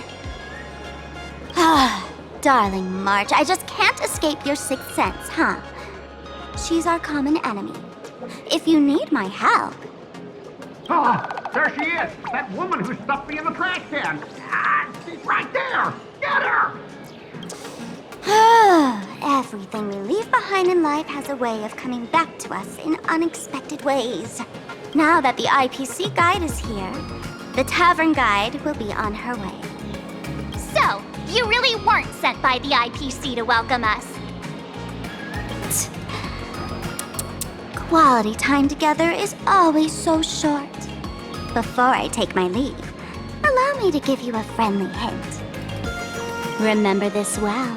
Ah, darling March, I just can't escape your sixth sense, huh? She's our common enemy. If you need my help... Oh, there she is! That woman who stuffed me in the trash can! Ah, she's right there! Get her! Everything we leave behind in life has a way of coming back to us in unexpected ways. Now that the IPC guide is here, the tavern guide will be on her way. So, you really weren't sent by the IPC to welcome us? Quality time together is always so short. Before I take my leave, allow me to give you a friendly hint. Remember this well.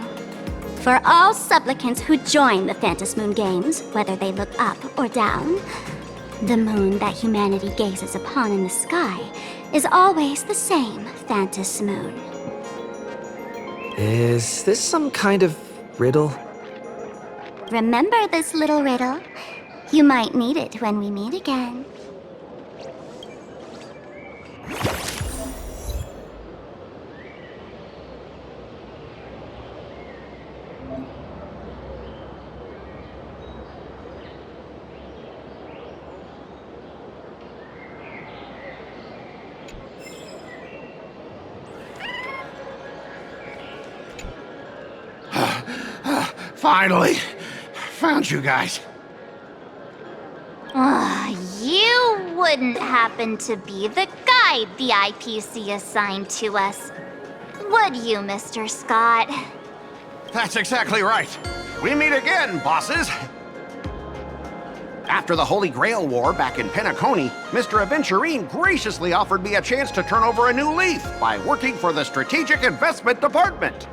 For all supplicants who join the Phantom Moon Games, whether they look up or down, the moon that humanity gazes upon in the sky is always the same Phantom Moon. Is this some kind of riddle? Remember this little riddle? You might need it when we meet again. Finally! Found you guys. You wouldn't happen to be the guide the IPC assigned to us, would you, Mr. Scott? That's exactly right. We meet again, bosses. After the Holy Grail War back in Penacony, Mr. Aventurine graciously offered me a chance to turn over a new leaf by working for the Strategic Investment Department.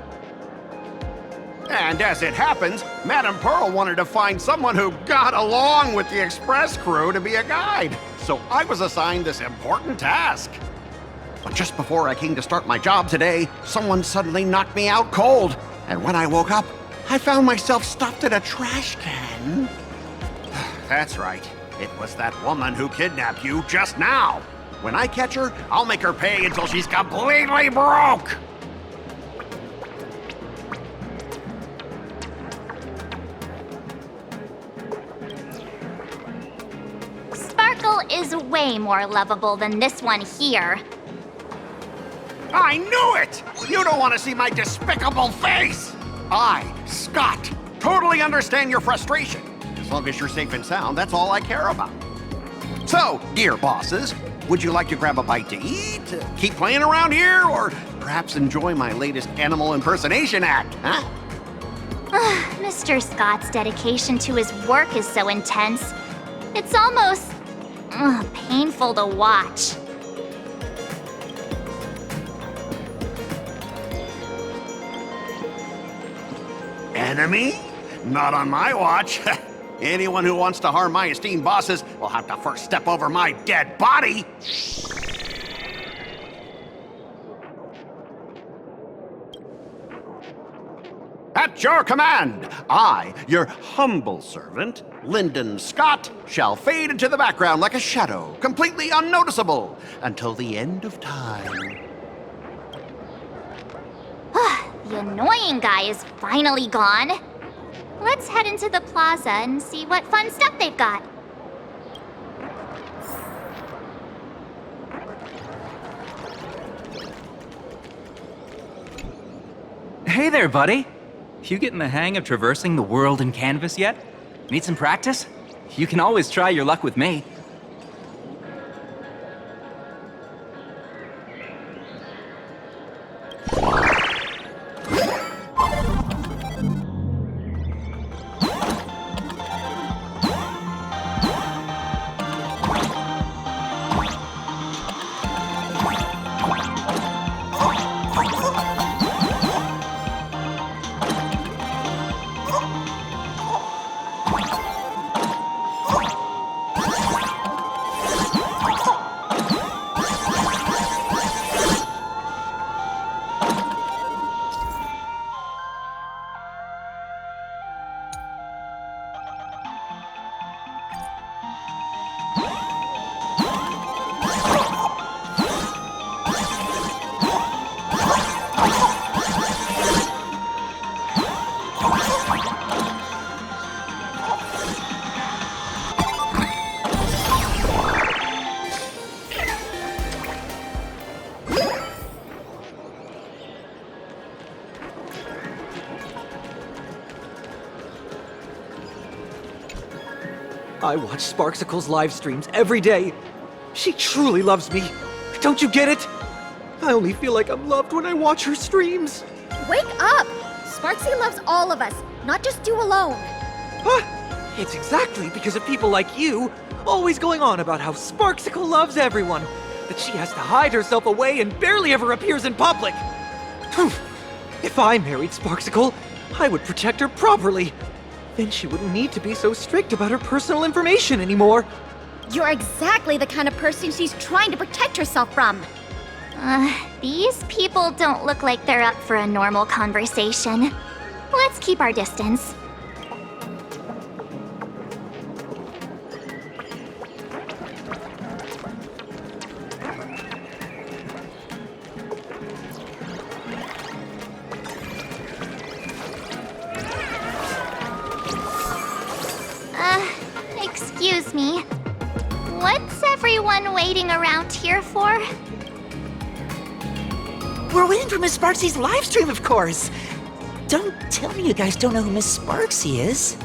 And as it happens, Madame Pearl wanted to find someone who got along with the Express crew to be a guide. So I was assigned this important task. But just before I came to start my job today, someone suddenly knocked me out cold. And when I woke up, I found myself stuffed in a trash can. That's right. It was that woman who kidnapped you just now. When I catch her, I'll make her pay until she's completely broke. Sparkle is way more lovable than this one here. I knew it! You don't want to see my despicable face! I, Scott, totally understand your frustration. As long as you're safe and sound, that's all I care about. So, dear bosses, would you like to grab a bite to eat, keep playing around here, or perhaps enjoy my latest animal impersonation act, huh? Mr. Scott's dedication to his work is so intense. It's almost painful to watch. Enemy? Not on my watch. Anyone who wants to harm my esteemed bosses will have to first step over my dead body. At your command, I, your humble servant, Lyndon Scott, shall fade into the background like a shadow, completely unnoticeable, until the end of time. The annoying guy is finally gone. Let's head into the plaza and see what fun stuff they've got. Hey there, buddy. You getting the hang of traversing the world in canvas yet? Need some practice? You can always try your luck with me. I watch Sparksicle's live streams every day. She truly loves me. Don't you get it? I only feel like I'm loved when I watch her streams. Wake up! Sparksy loves all of us, not just you alone. Huh? It's exactly because of people like you always going on about how Sparksicle loves everyone that she has to hide herself away and barely ever appears in public. If I married Sparksicle, I would protect her properly. Then she wouldn't need to be so strict about her personal information anymore. You're exactly the kind of person she's trying to protect herself from. These people don't look like they're up for a normal conversation. Let's keep our distance. Excuse me. What's everyone waiting around here for? We're waiting for Miss Sparksy's live stream, of course. Don't tell me you guys don't know who Miss Sparksy is.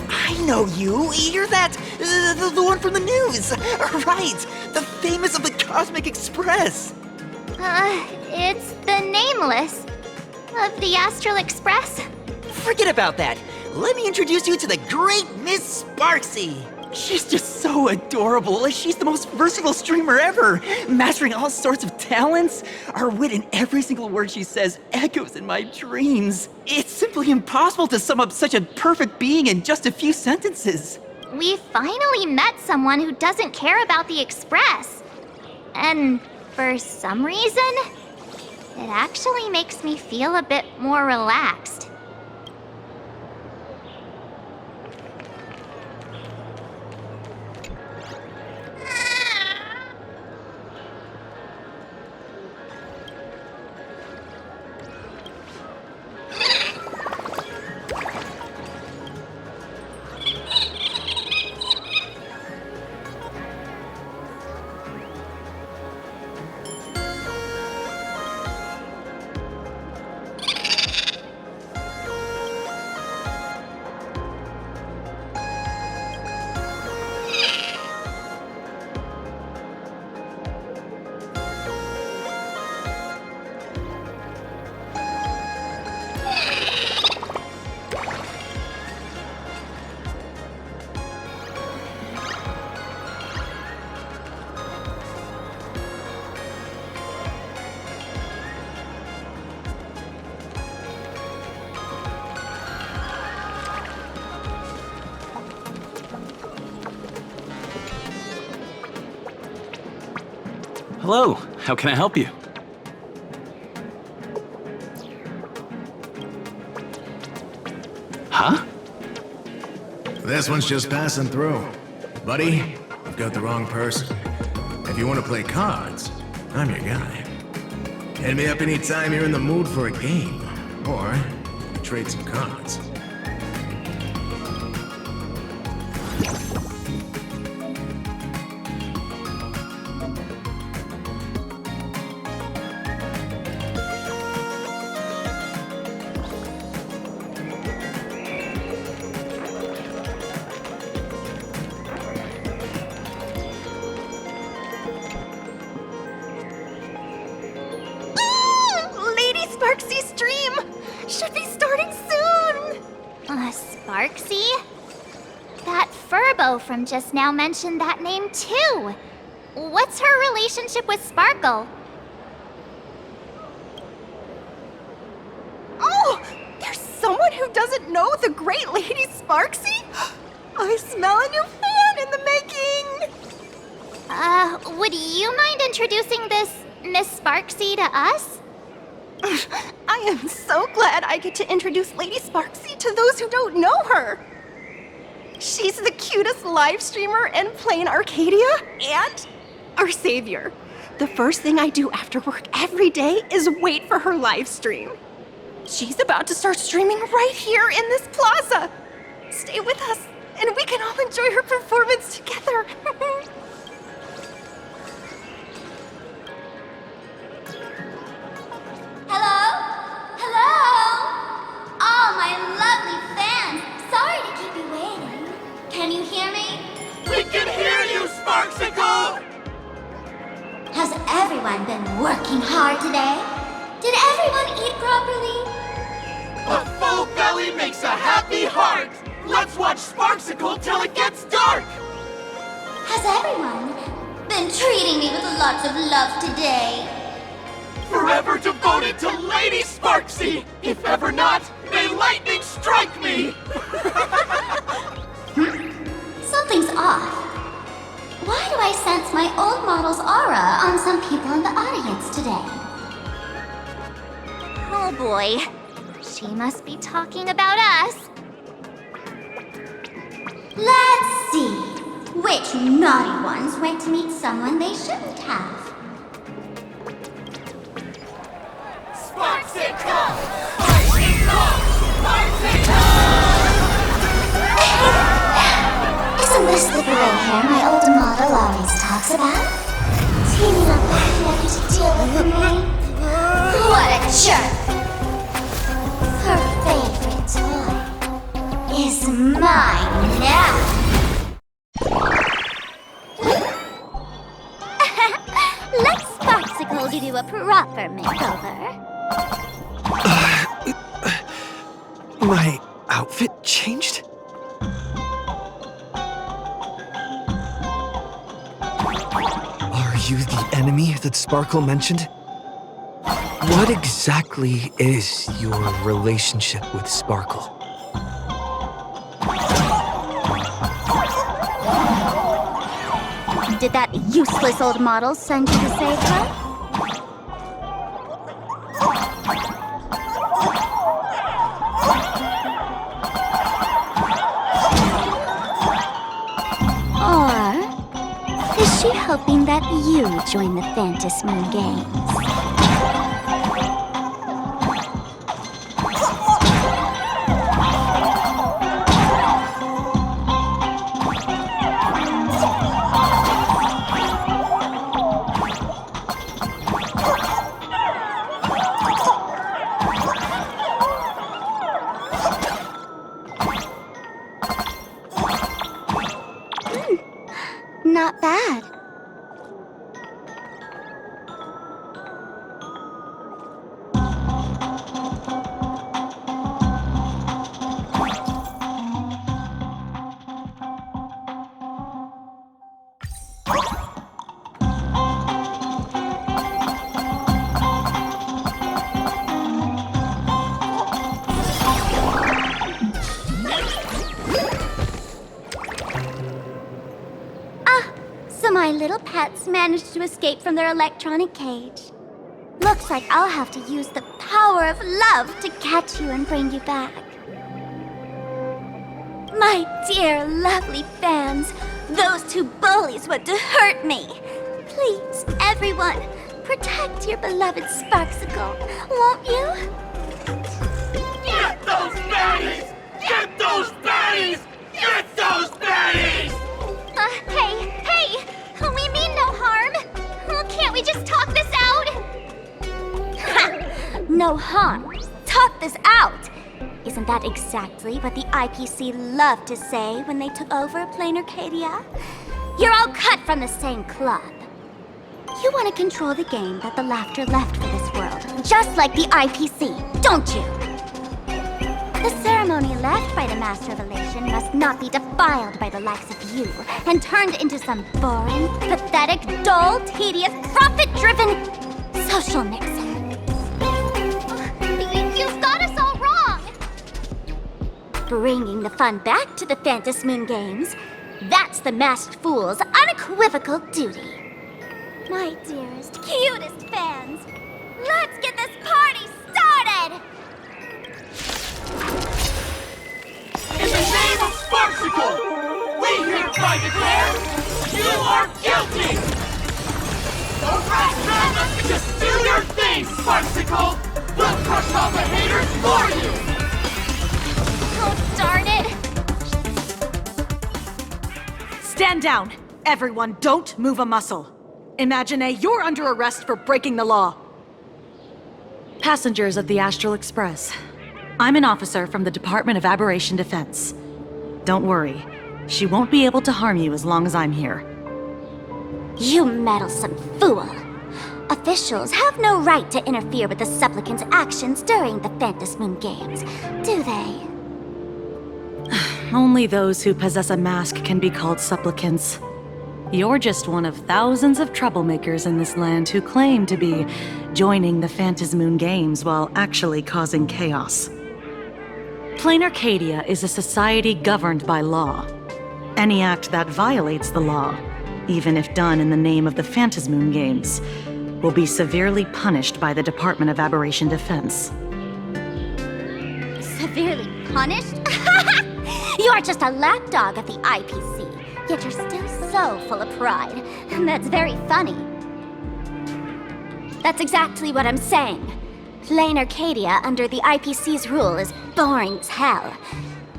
I know you. You're that, the one from the news. Right, the famous of the Cosmic Express. It's the Nameless of the Astral Express. Forget about that. Let me introduce you to the great Miss Sparksy. She's just so adorable. She's the most versatile streamer ever, mastering all sorts of talents. Her wit in every single word she says echoes in my dreams. It's simply impossible to sum up such a perfect being in just a few sentences. We finally met someone who doesn't care about the Express. And for some reason, it actually makes me feel a bit more relaxed. Hello, how can I help you? Huh? This one's just passing through. Buddy, I've got the wrong person. If you want to play cards, I'm your guy. Hit me up anytime you're in the mood for a game. Or, trade some cards. Sparksy stream should be starting soon! Sparksy? That Furbo from just now mentioned that name too. What's her relationship with Sparkle? Oh! There's someone who doesn't know the great Lady Sparksy? I smell a new fan in the making! Would you mind introducing this Miss Sparksy to us? I am so glad I get to introduce Lady Sparksy to those who don't know her. She's the cutest live streamer in plain Arcadia and our savior. The first thing I do after work every day is wait for her live stream. She's about to start streaming right here in this plaza. Stay with us and we can all enjoy her performance together. Hello? Hello? Oh, my lovely everyone been working hard today? Did everyone eat properly? A full belly makes a happy heart! Let's watch Sparksicle till it gets dark! Has everyone been treating me with lots of love today? Forever devoted to Lady Sparksy! If ever not, may lightning strike me! Something's off. Why do I sense my old model's aura on some people in the audience today? Oh boy. She must be talking about us. Let's see. Which naughty ones went to meet someone they shouldn't have? Sparksicle! Sparksicle! Sparksicle! Isn't this the gray hair my old model always talks about? Teaming up with Becky to deal with me? What a jerk! Her favorite toy is mine now! Let Sparksicle give you a proper makeover. My outfit changed? Are you the enemy that Sparkle mentioned? What exactly is your relationship with Sparkle? Did that useless old model send you to save her? Or is she hoping that you join the Phantasmoon Games? Not bad. So my little pets managed to escape from their electronic cage. Looks like I'll have to use the power of love to catch you and bring you back. My dear, lovely fans, those two bullies want to hurt me. Please, everyone, protect your beloved Sparksicle, won't you? Get those baddies! Get those baddies! Get those baddies! Hey! We mean no harm. Can't we just talk this out? No harm. Talk this out. Isn't that exactly what the IPC loved to say when they took over Plain Arcadia? You're all cut from the same cloth. You want to control the game that the Laughter left for this world, just like the IPC, don't you? The ceremony left by the Master of Elation must not be defiled by the likes of you and turned into some boring, pathetic, dull, tedious, profit-driven social mixer. You've got us all wrong! Bringing the fun back to the Phantasmoon Games, that's the Masked Fool's unequivocal duty. My dearest, cutest fans, let's get this party started! In the name of Sparksicle, we hereby declare you are guilty! The right time to do your thing, Sparksicle! We'll crush all the haters for you! Oh, darn it! Stand down! Everyone, don't move a muscle. Imagine you're under arrest for breaking the law. Passengers of the Astral Express. I'm an officer from the Department of Aberration Defense. Don't worry. She won't be able to harm you as long as I'm here. You meddlesome fool! Officials have no right to interfere with the supplicants' actions during the Phantasmoon Games, do they? Only those who possess a mask can be called supplicants. You're just one of thousands of troublemakers in this land who claim to be joining the Phantasmoon Games while actually causing chaos. Plain Arcadia is a society governed by law. Any act that violates the law, even if done in the name of the Phantasmoon Games, will be severely punished by the Department of Aberration Defense. Severely punished? You are just a lapdog of the IPC, yet you're still so full of pride. That's very funny. That's exactly what I'm saying. Plain Arcadia under the IPC's rule is boring as hell.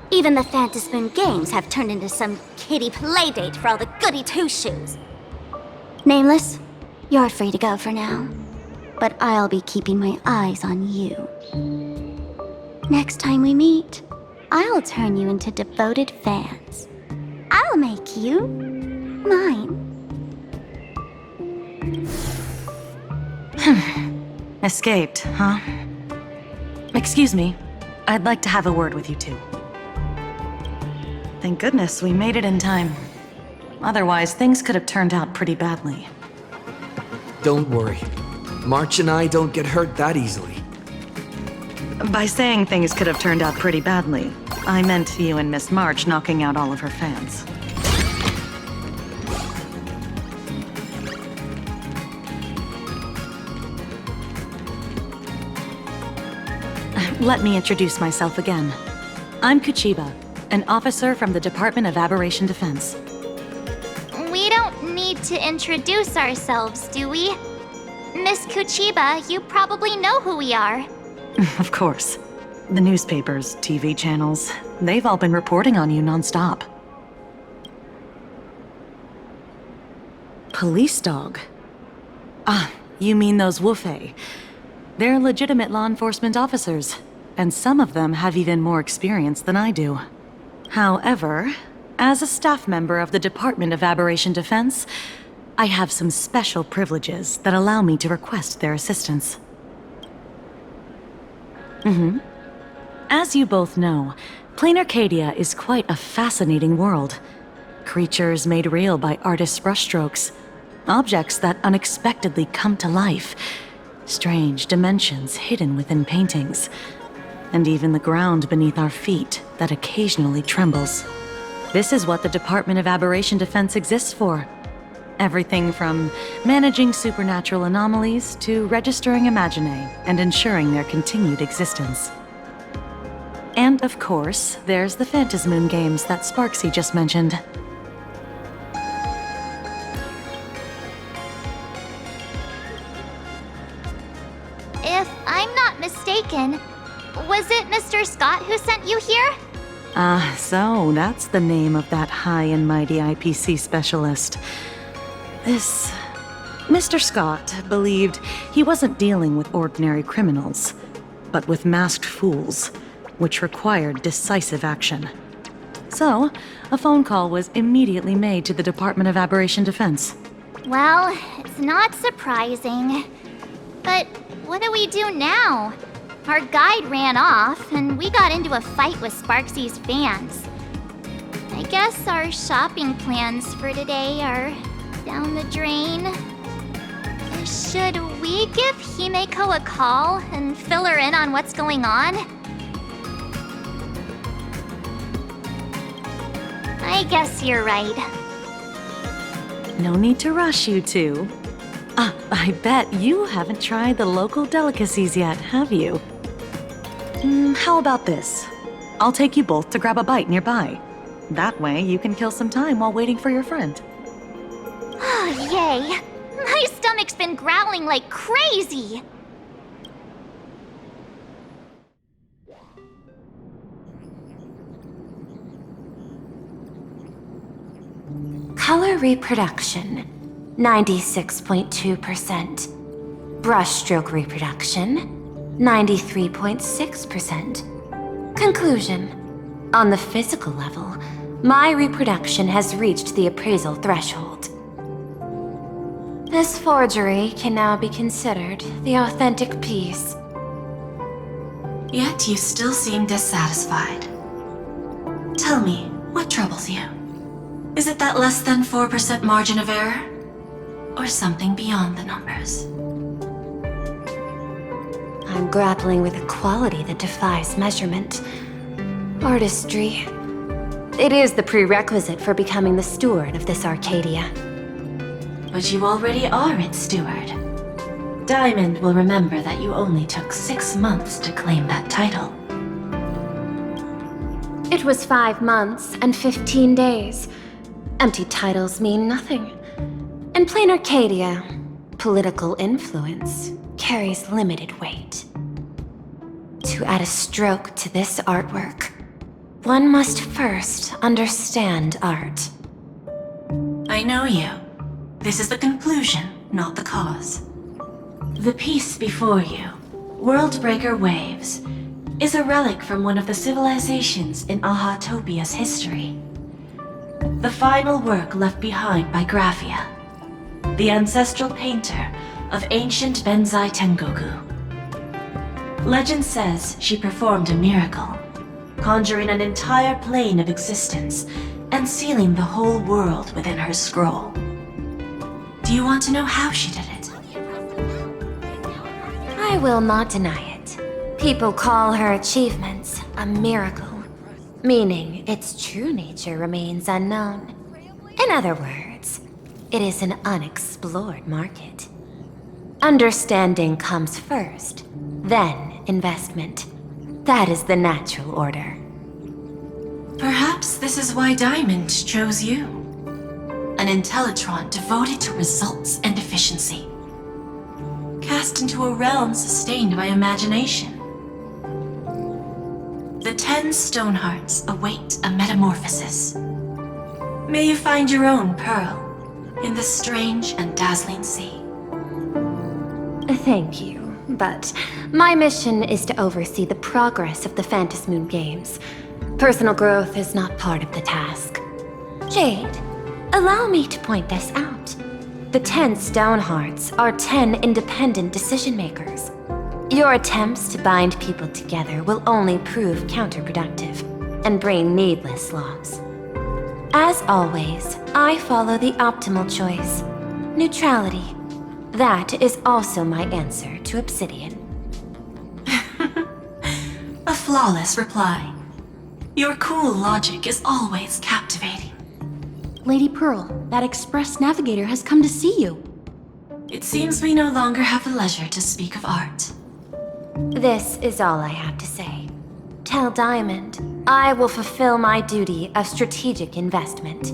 Even the Phantasmoon Games have turned into some kiddie playdate for all the goody two-shoes. Nameless, you're free to go for now. But I'll be keeping my eyes on you. Next time we meet, I'll turn you into devoted fans. I'll make you mine. Escaped, huh? Excuse me. I'd like to have a word with you two. Thank goodness we made it in time. Otherwise, things could have turned out pretty badly. Don't worry. March and I don't get hurt that easily. By saying things could have turned out pretty badly, I meant you and Miss March knocking out all of her fans. Let me introduce myself again. I'm Kuchiba, an officer from the Department of Aberration Defense. We don't need to introduce ourselves, do we? Miss Kuchiba, you probably know who we are. Of course. The newspapers, TV channels, they've all been reporting on you nonstop. Police dog? Ah, you mean those Wufei. They're legitimate law enforcement officers, and some of them have even more experience than I do. However, as a staff member of the Department of Aberration Defense, I have some special privileges that allow me to request their assistance. As you both know, Plain Arcadia is quite a fascinating world. Creatures made real by artists' brushstrokes, objects that unexpectedly come to life, strange dimensions hidden within paintings, and even the ground beneath our feet that occasionally trembles. This is what the Department of Aberration Defense exists for. Everything from managing supernatural anomalies to registering imaginae and ensuring their continued existence. And of course, there's the Phantasmoon Games that Sparksy just mentioned. If I'm not mistaken, was it Mr. Scott who sent you here? So that's the name of that high and mighty IPC specialist. This... Mr. Scott believed he wasn't dealing with ordinary criminals, but with masked fools, which required decisive action. So, a phone call was immediately made to the Department of Aberration Defense. Well, it's not surprising. But what do we do now? Our guide ran off, and we got into a fight with Sparksy's fans. I guess our shopping plans for today are down the drain. Should we give Himeko a call and fill her in on what's going on? I guess you're right. No need to rush, you two. I bet you haven't tried the local delicacies yet, have you? How about this? I'll take you both to grab a bite nearby. That way, you can kill some time while waiting for your friend. Oh, yay! My stomach's been growling like crazy! Color reproduction, 96.2%. Brushstroke reproduction, 93.6%. Conclusion. On the physical level, my reproduction has reached the appraisal threshold. This forgery can now be considered the authentic piece. Yet you still seem dissatisfied. Tell me, what troubles you? Is it that less than 4% margin of error? Or something beyond the numbers? I'm grappling with a quality that defies measurement. Artistry. It is the prerequisite for becoming the steward of this Arcadia. But you already are its steward. Diamond will remember that you only took 6 months to claim that title. It was 5 months and 15 days. Empty titles mean nothing. In plain Arcadia, political influence carries limited weight. To add a stroke to this artwork, one must first understand art. I know you. This is the conclusion, not the cause. The piece before you, Worldbreaker Waves, is a relic from one of the civilizations in Ahatopia's history. The final work left behind by Graphia, the ancestral painter of ancient Benzai Tengoku. Legend says she performed a miracle, conjuring an entire plane of existence and sealing the whole world within her scroll. Do you want to know how she did it? I will not deny it. People call her achievements a miracle, meaning its true nature remains unknown. In other words, it is an unexplored market. Understanding comes first, then investment. That is the natural order. Perhaps this is why Diamond chose you. An Intellitron devoted to results and efficiency. Cast into a realm sustained by imagination. The 10 Stonehearts await a metamorphosis. May you find your own pearl in this strange and dazzling sea. Thank you, but my mission is to oversee the progress of the Phantasmoon Games. Personal growth is not part of the task. Jade, allow me to point this out. The 10 Stonehearts are 10 independent decision-makers. Your attempts to bind people together will only prove counterproductive and bring needless loss. As always, I follow the optimal choice. Neutrality. That is also my answer to Obsidian. A flawless reply. Your cool logic is always captivating. Lady Pearl, that Express Navigator has come to see you. It seems we no longer have the leisure to speak of art. This is all I have to say. Tell Diamond, I will fulfill my duty of strategic investment.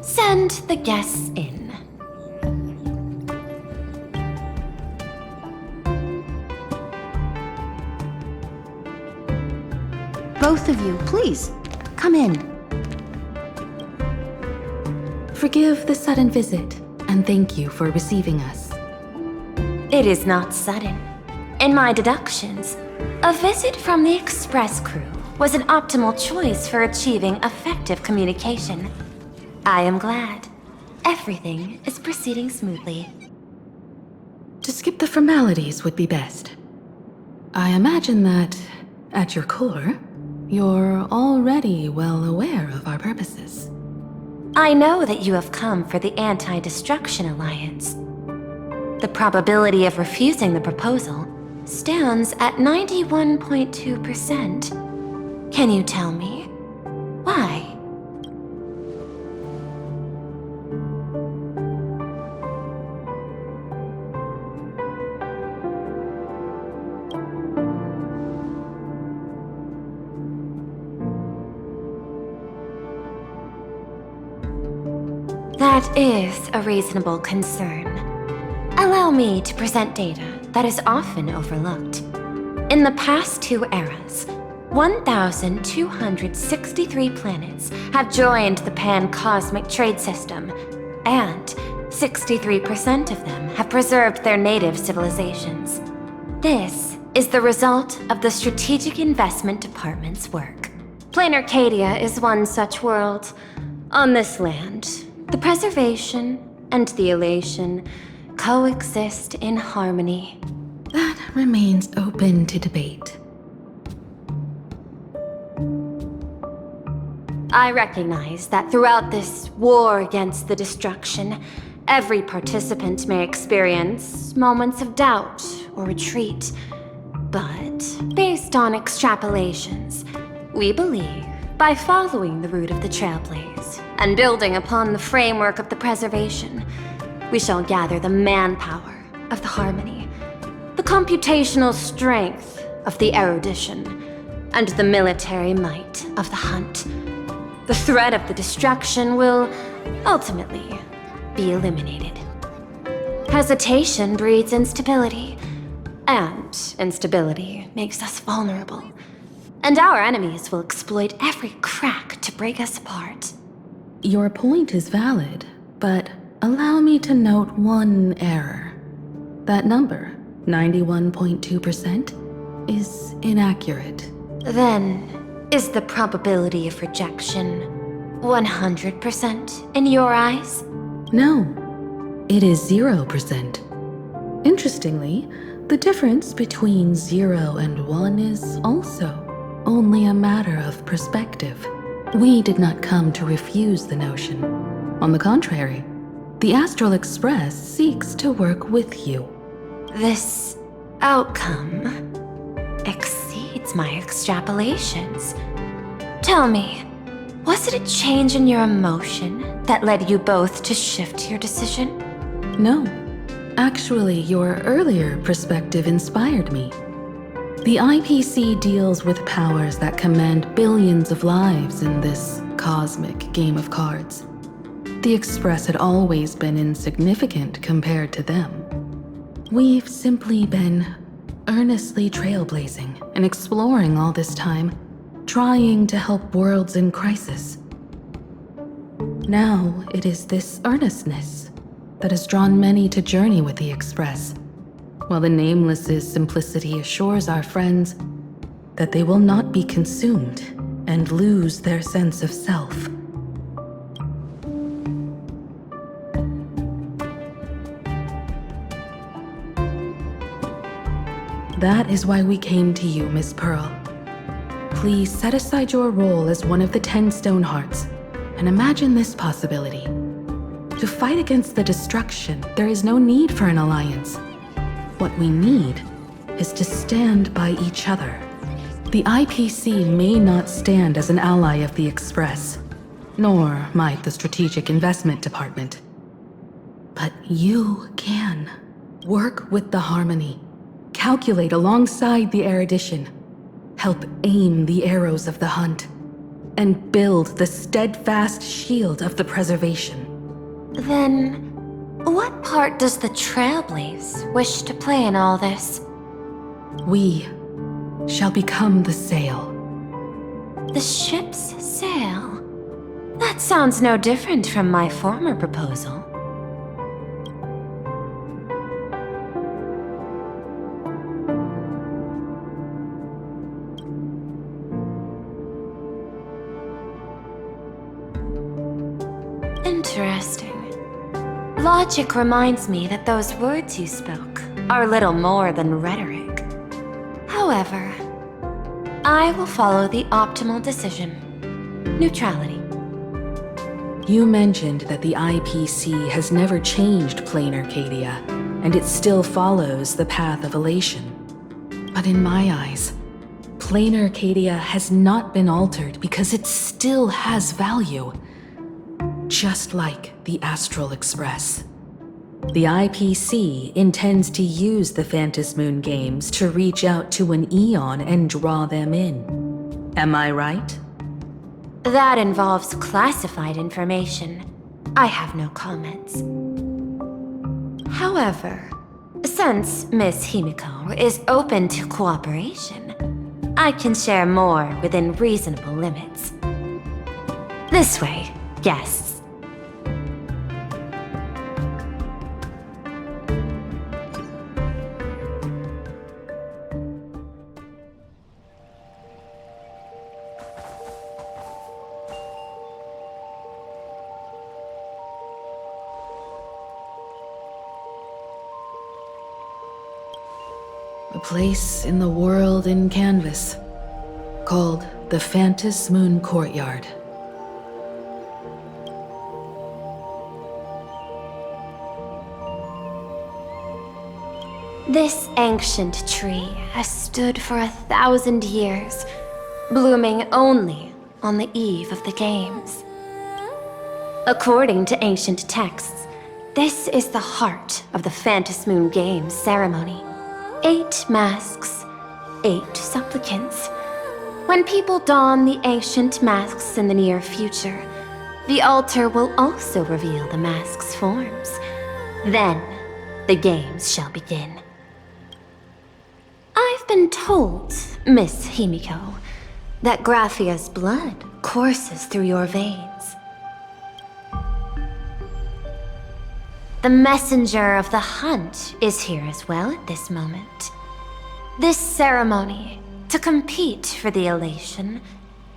Send the guests in. Both of you, please, come in. Forgive the sudden visit, and thank you for receiving us. It is not sudden. In my deductions, a visit from the Express crew was an optimal choice for achieving effective communication. I am glad. Everything is proceeding smoothly. To skip the formalities would be best. I imagine that, at your core, you're already well aware of our purposes. I know that you have come for the Anti-Destruction Alliance. The probability of refusing the proposal stands at 91.2%. Can you tell me why? That is a reasonable concern. Allow me to present data that is often overlooked. In the past 2 eras, 1,263 planets have joined the Pan-Cosmic Trade System, and 63% of them have preserved their native civilizations. This is the result of the Strategic Investment Department's work. Plain Arcadia is one such world. On this land, the preservation and the elation coexist in harmony. That remains open to debate. I recognize that throughout this war against the destruction, every participant may experience moments of doubt or retreat. But based on extrapolations, we believe by following the route of the Trailblaze and building upon the framework of the preservation, we shall gather the manpower of the harmony, the computational strength of the erudition, and the military might of the hunt. The threat of the destruction will ultimately be eliminated. Hesitation breeds instability, and instability makes us vulnerable. And our enemies will exploit every crack to break us apart. Your point is valid, but allow me to note one error. That number, 91.2%, is inaccurate. Then, is the probability of rejection 100% in your eyes? No, it is 0%. Interestingly, the difference between 0 and 1 is also only a matter of perspective. We did not come to refuse the notion. On the contrary, the Astral Express seeks to work with you. This outcome exceeds my extrapolations. Tell me, was it a change in your emotion that led you both to shift your decision? No. Actually, your earlier perspective inspired me. The IPC deals with powers that command billions of lives in this cosmic game of cards. The Express had always been insignificant compared to them. We've simply been earnestly trailblazing and exploring all this time, trying to help worlds in crisis. Now it is this earnestness that has drawn many to journey with the Express, while the Nameless's simplicity assures our friends that they will not be consumed and lose their sense of self. That is why we came to you, Miss Pearl. Please set aside your role as one of the 10 Stonehearts and imagine this possibility. To fight against the destruction, there is no need for an alliance. What we need is to stand by each other. The IPC may not stand as an ally of the Express, nor might the Strategic Investment Department. But you can. Work with the Harmony. Calculate alongside the erudition. Help aim the arrows of the hunt. And build the steadfast shield of the preservation. Then, what part does the Trailblaze wish to play in all this? We shall become the sail. The ship's sail? That sounds no different from my former proposal. Interesting. Logic reminds me that those words you spoke are little more than rhetoric. However, I will follow the optimal decision. Neutrality. You mentioned that the IPC has never changed Plain Arcadia, and it still follows the path of elation. But in my eyes, Plain Arcadia has not been altered because it still has value. Just like the Astral Express. The IPC intends to use the Phantasmoon Moon games to reach out to an Eon and draw them in. Am I right? That involves classified information. I have no comments. However, since Miss Himiko is open to cooperation, I can share more within reasonable limits. This way, guests. A place in the world in canvas, called the Phantom Moon Courtyard. This ancient tree has stood for 1,000 years, blooming only on the eve of the games. According to ancient texts, this is the heart of the Phantom Moon Games ceremony. 8 masks, 8 supplicants. When people don the ancient masks in the near future, the altar will also reveal the masks' forms. Then, the games shall begin. I've been told, Miss Himiko, that Graphia's blood courses through your veins. The messenger of the hunt is here as well at this moment. This ceremony, to compete for the elation,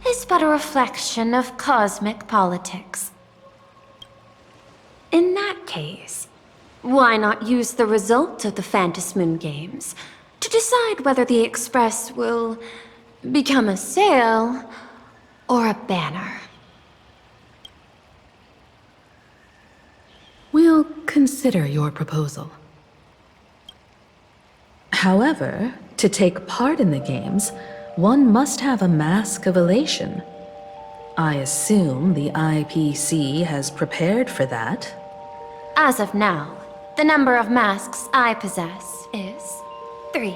is but a reflection of cosmic politics. In that case, why not use the result of the Phantom Moon Games to decide whether the Express will become a sail or a banner? We'll consider your proposal. However, to take part in the games, one must have a mask of elation. I assume the IPC has prepared for that. As of now, the number of masks I possess is 3.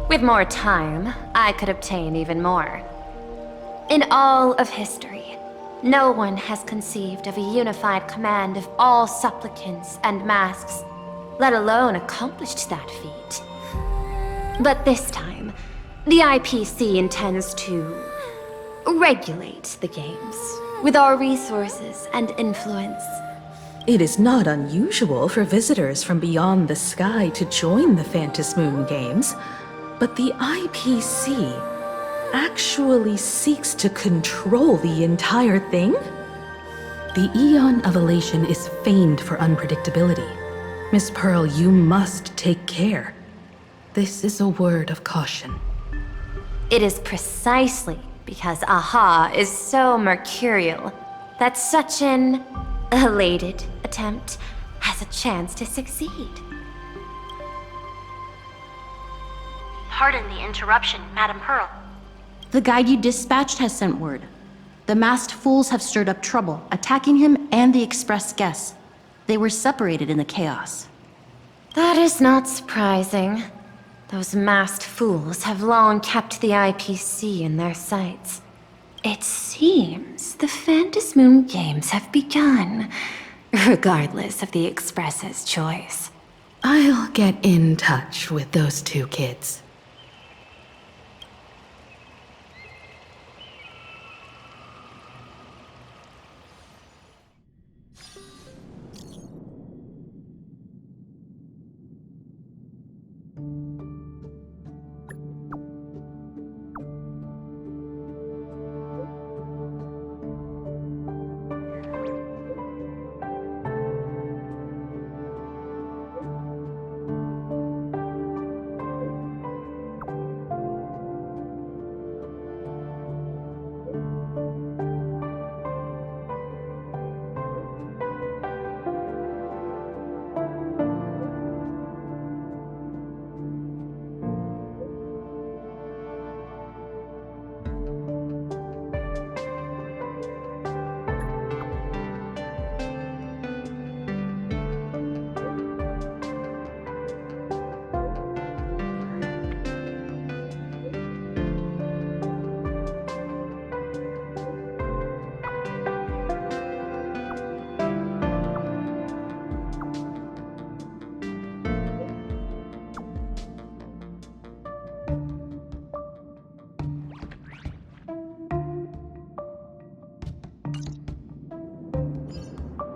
With more time, I could obtain even more. In all of history, no one has conceived of a unified command of all supplicants and masks, let alone accomplished that feat. But this time, the IPC intends to regulate the games with our resources and influence. It is not unusual for visitors from beyond the sky to join the Phantom Moon Games, but the IPC actually seeks to control the entire thing? The Eon of Elation is famed for unpredictability. Miss Pearl, you must take care. This is a word of caution. It is precisely because Aha is so mercurial that such an elated attempt has a chance to succeed. Pardon the interruption, Madam Pearl. The guide you dispatched has sent word. The masked fools have stirred up trouble, attacking him and the Express guests. They were separated in the chaos. That is not surprising. Those masked fools have long kept the IPC in their sights. It seems the Phantom Moon Games have begun, regardless of the Express's choice. I'll get in touch with those 2 kids.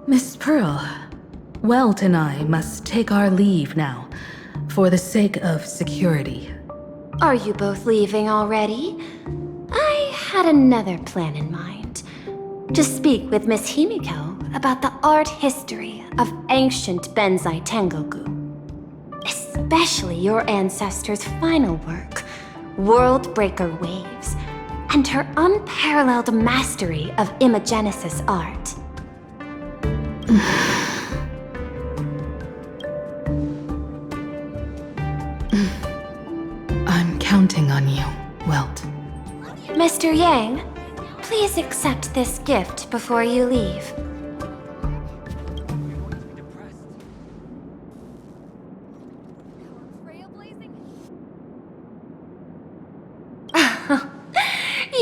Miss Pearl, Welt and I must take our leave now, for the sake of security. Are you both leaving already? I had another plan in mind. To speak with Miss Himiko about the art history of ancient Benzai Tengoku. especially your ancestors' final work, World Breaker Waves, and her unparalleled mastery of imagenesis art. I'm counting on you, Welt. Mr. Yang, please accept this gift before you leave.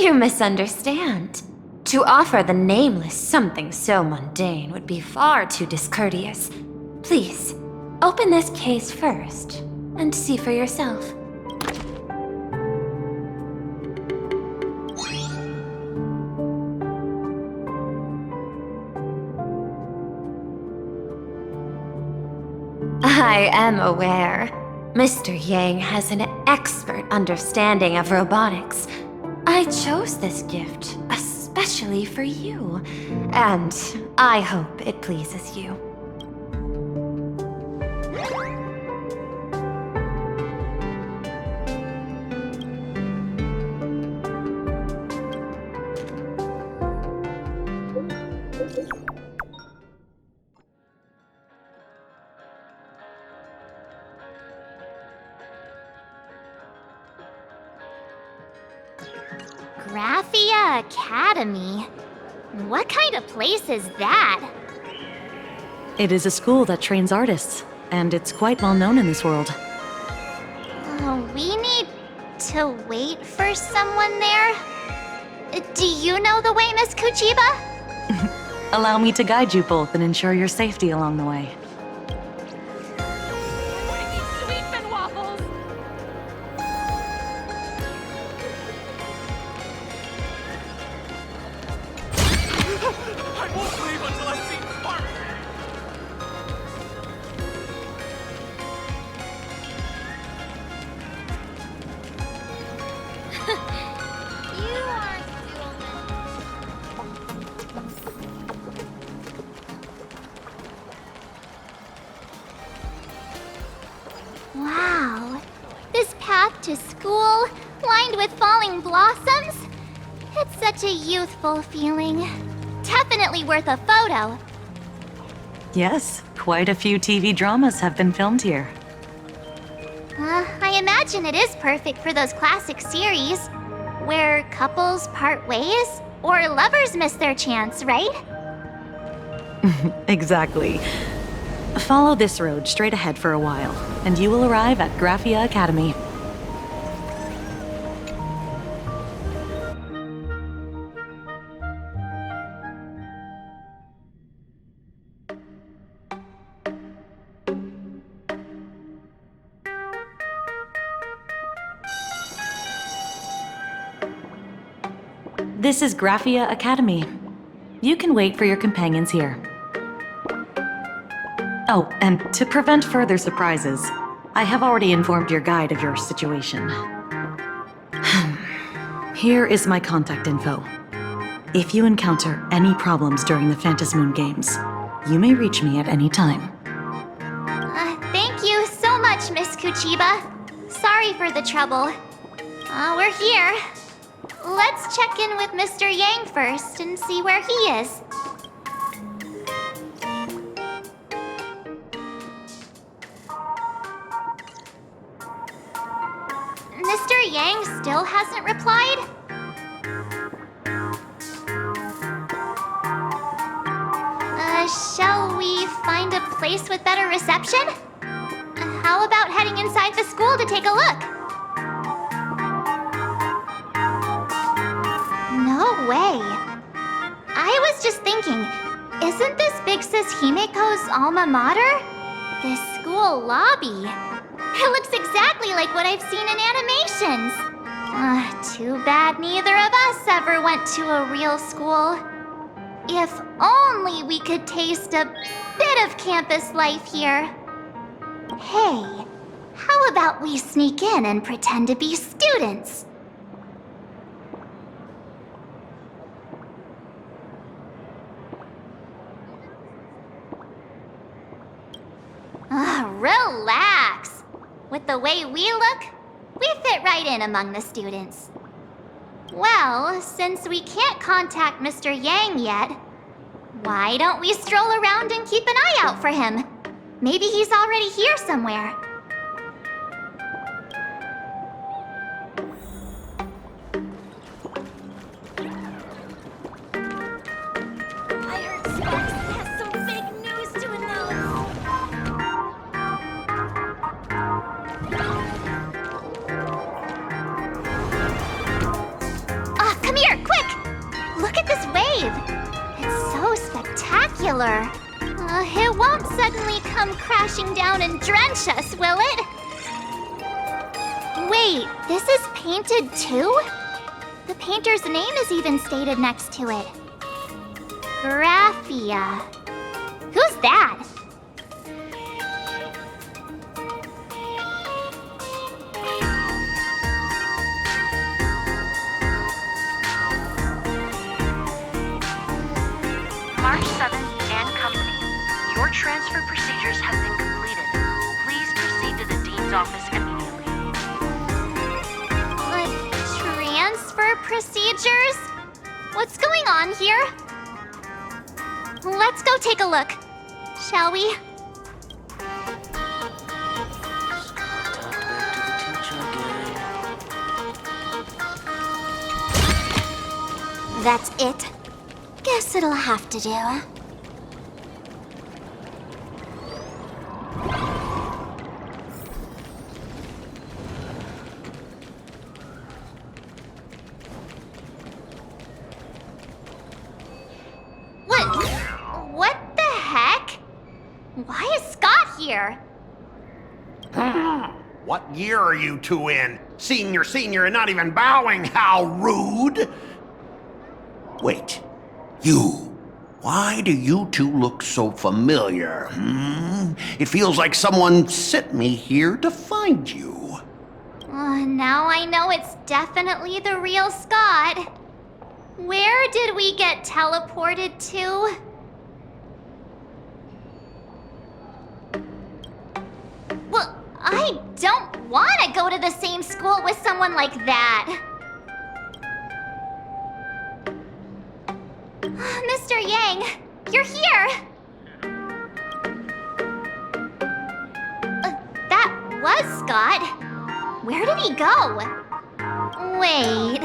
You misunderstand. To offer the Nameless something so mundane would be far too discourteous. Please, open this case first, and see for yourself. I am aware. Mr. Yang has an expert understanding of robotics. I chose this gift especially for you, and I hope it pleases you. Graphia Academy? What kind of place is that? It is a school that trains artists, and it's quite well known in this world. We need to wait for someone there? Do you know the way, Miss Kuchiba? Allow me to guide you both and ensure your safety along the way. Wow. This path to school, lined with falling blossoms? It's such a youthful feeling. Definitely worth a photo. Yes, quite a few TV dramas have been filmed here. I imagine it is perfect for those classic series, where couples part ways, or lovers miss their chance, right? Exactly. Follow this road straight ahead for a while, and you will arrive at Graphia Academy. This is Graphia Academy. You can wait for your companions here. Oh, and to prevent further surprises, I have already informed your guide of your situation. Here is my contact info. If you encounter any problems during the Phantasmoon Games, you may reach me at any time. Thank you so much, Miss Kuchiba. Sorry for the trouble. We're here. Let's check in with Mr. Yang first and see where he is. Mr. Yang still hasn't replied? Shall we find a place with better reception? How about heading inside the school to take a look? No way. I was just thinking, isn't this Big Sis Himeko's alma mater? This school lobby. It looks exactly like what I've seen in animations. Too bad neither of us ever went to a real school. If only we could taste a bit of campus life here. Hey, how about we sneak in and pretend to be students? Relax. With the way we look, we fit right in among the students. Well, since we can't contact Mr. Yang yet, why don't we stroll around and keep an eye out for him? Maybe he's already here somewhere. I heard Sparksy has some big news to announce. Come here, quick! Look at this wave! It's so spectacular. It won't suddenly come crashing down and drench us, will it? Wait, this is painted too? The painter's name is even stated next to it. Graphia. Who's that? March 7th and Company. Your transfer procedures have been completed. Please proceed to the Dean's office immediately. Transfer procedures? What's going on here? Let's go take a look, shall we? That's it. Guess it'll have to do. What the heck? Why is Scott here? What year are you two in? Senior, and not even bowing. How rude! Wait, you. Why do you two look so familiar? It feels like someone sent me here to find you. Now I know it's definitely the real Scott. Where did we get teleported to? Well, I don't want to go to the same school with someone like that. Mr. Yang, you're here. That was Scott. Where did he go? Wait.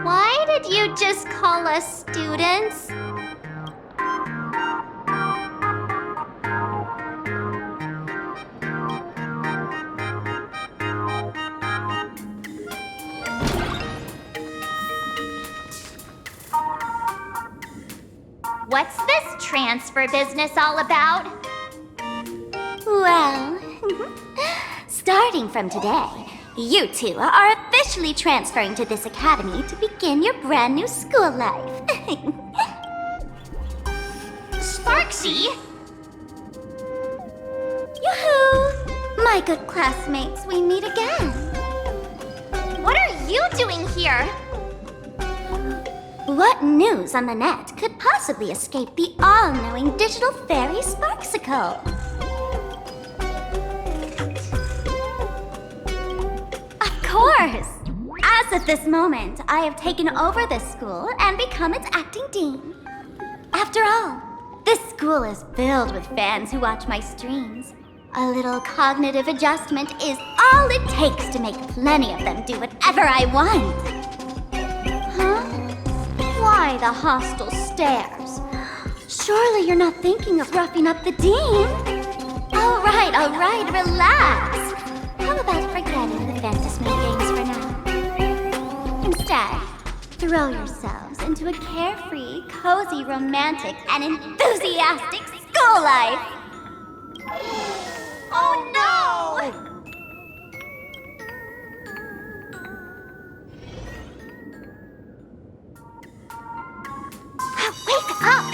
Why did you just call us students? What's this transfer business all about? Well, starting from today, you two are officially transferring to this academy to begin your brand new school life. Sparksy? Yoo-hoo! My good classmates, we meet again. What are you doing here? What news on the net could possibly escape the all-knowing digital fairy Sparksicle? Of course! As of this moment, I have taken over this school and become its acting dean. After all, this school is filled with fans who watch my streams. A little cognitive adjustment is all it takes to make plenty of them do whatever I want. Why the hostile stares? Surely you're not thinking of roughing up the dean? All right, relax. How about forgetting the fantasy games for now? Instead, throw yourselves into a carefree, cozy, romantic, and enthusiastic school life. Oh no! Wake up!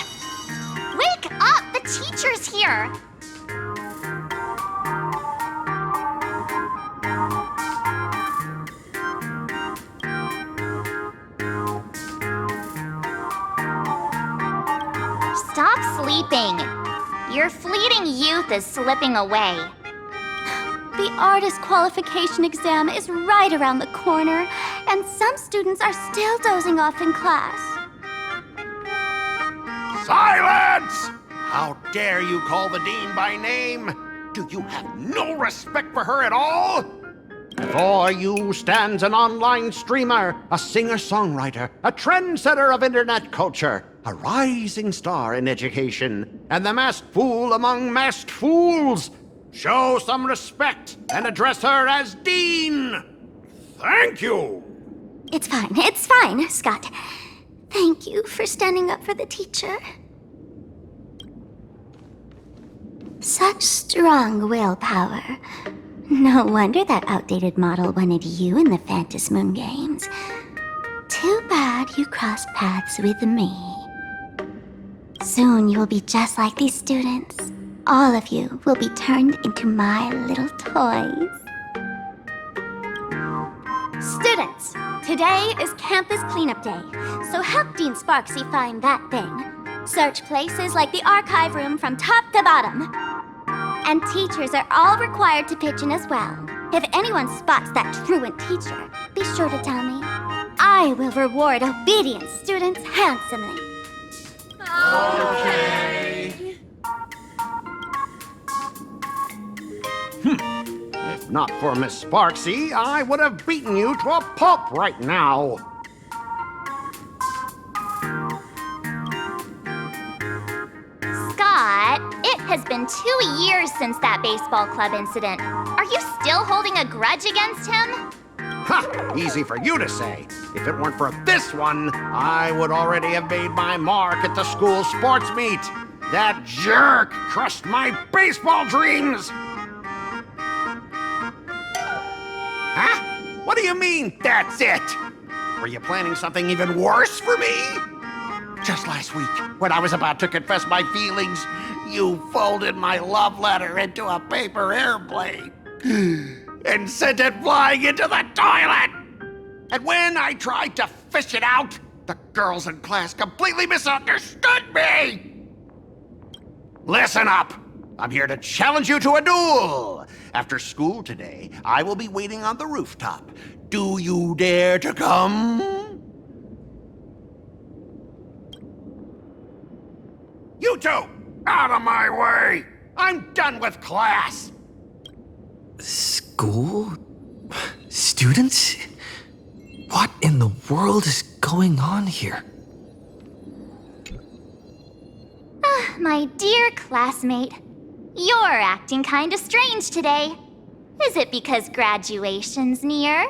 Wake up! The teacher's here! Stop sleeping. Your fleeting youth is slipping away. The artist qualification exam is right around the corner, and some students are still dozing off in class. Silence! How dare you call the dean by name? Do you have no respect for her at all? Before you stands an online streamer, a singer-songwriter, a trendsetter of internet culture, a rising star in education, and the masked fool among masked fools. Show some respect and address her as Dean. Thank you. It's fine, Scott. Thank you for standing up for the teacher. Such strong willpower. No wonder that outdated model wanted you in the Phantasmoon games. Too bad you crossed paths with me. Soon you will be just like these students. All of you will be turned into my little toys. Students, today is campus cleanup day, so help Dean Sparksy find that thing. Search places like the archive room from top to bottom. And teachers are all required to pitch in as well. If anyone spots that truant teacher, be sure to tell me. I will reward obedient students handsomely. Okay. If not for Miss Sparksy, I would have beaten you to a pulp right now. Scott, it has been 2 years since that baseball club incident. Are you still holding a grudge against him? Ha! Easy for you to say. If it weren't for this one, I would already have made my mark at the school sports meet. That jerk crushed my baseball dreams! Huh? What do you mean, that's it? Were you planning something even worse for me? Just last week, when I was about to confess my feelings, you folded my love letter into a paper airplane and sent it flying into the toilet! And when I tried to fish it out, the girls in class completely misunderstood me! Listen up! I'm here to challenge you to a duel! After school today, I will be waiting on the rooftop. Do you dare to come? You two! Out of my way! I'm done with class! School? Students? What in the world is going on here? My dear classmate, you're acting kinda strange today. Is it because graduation's near?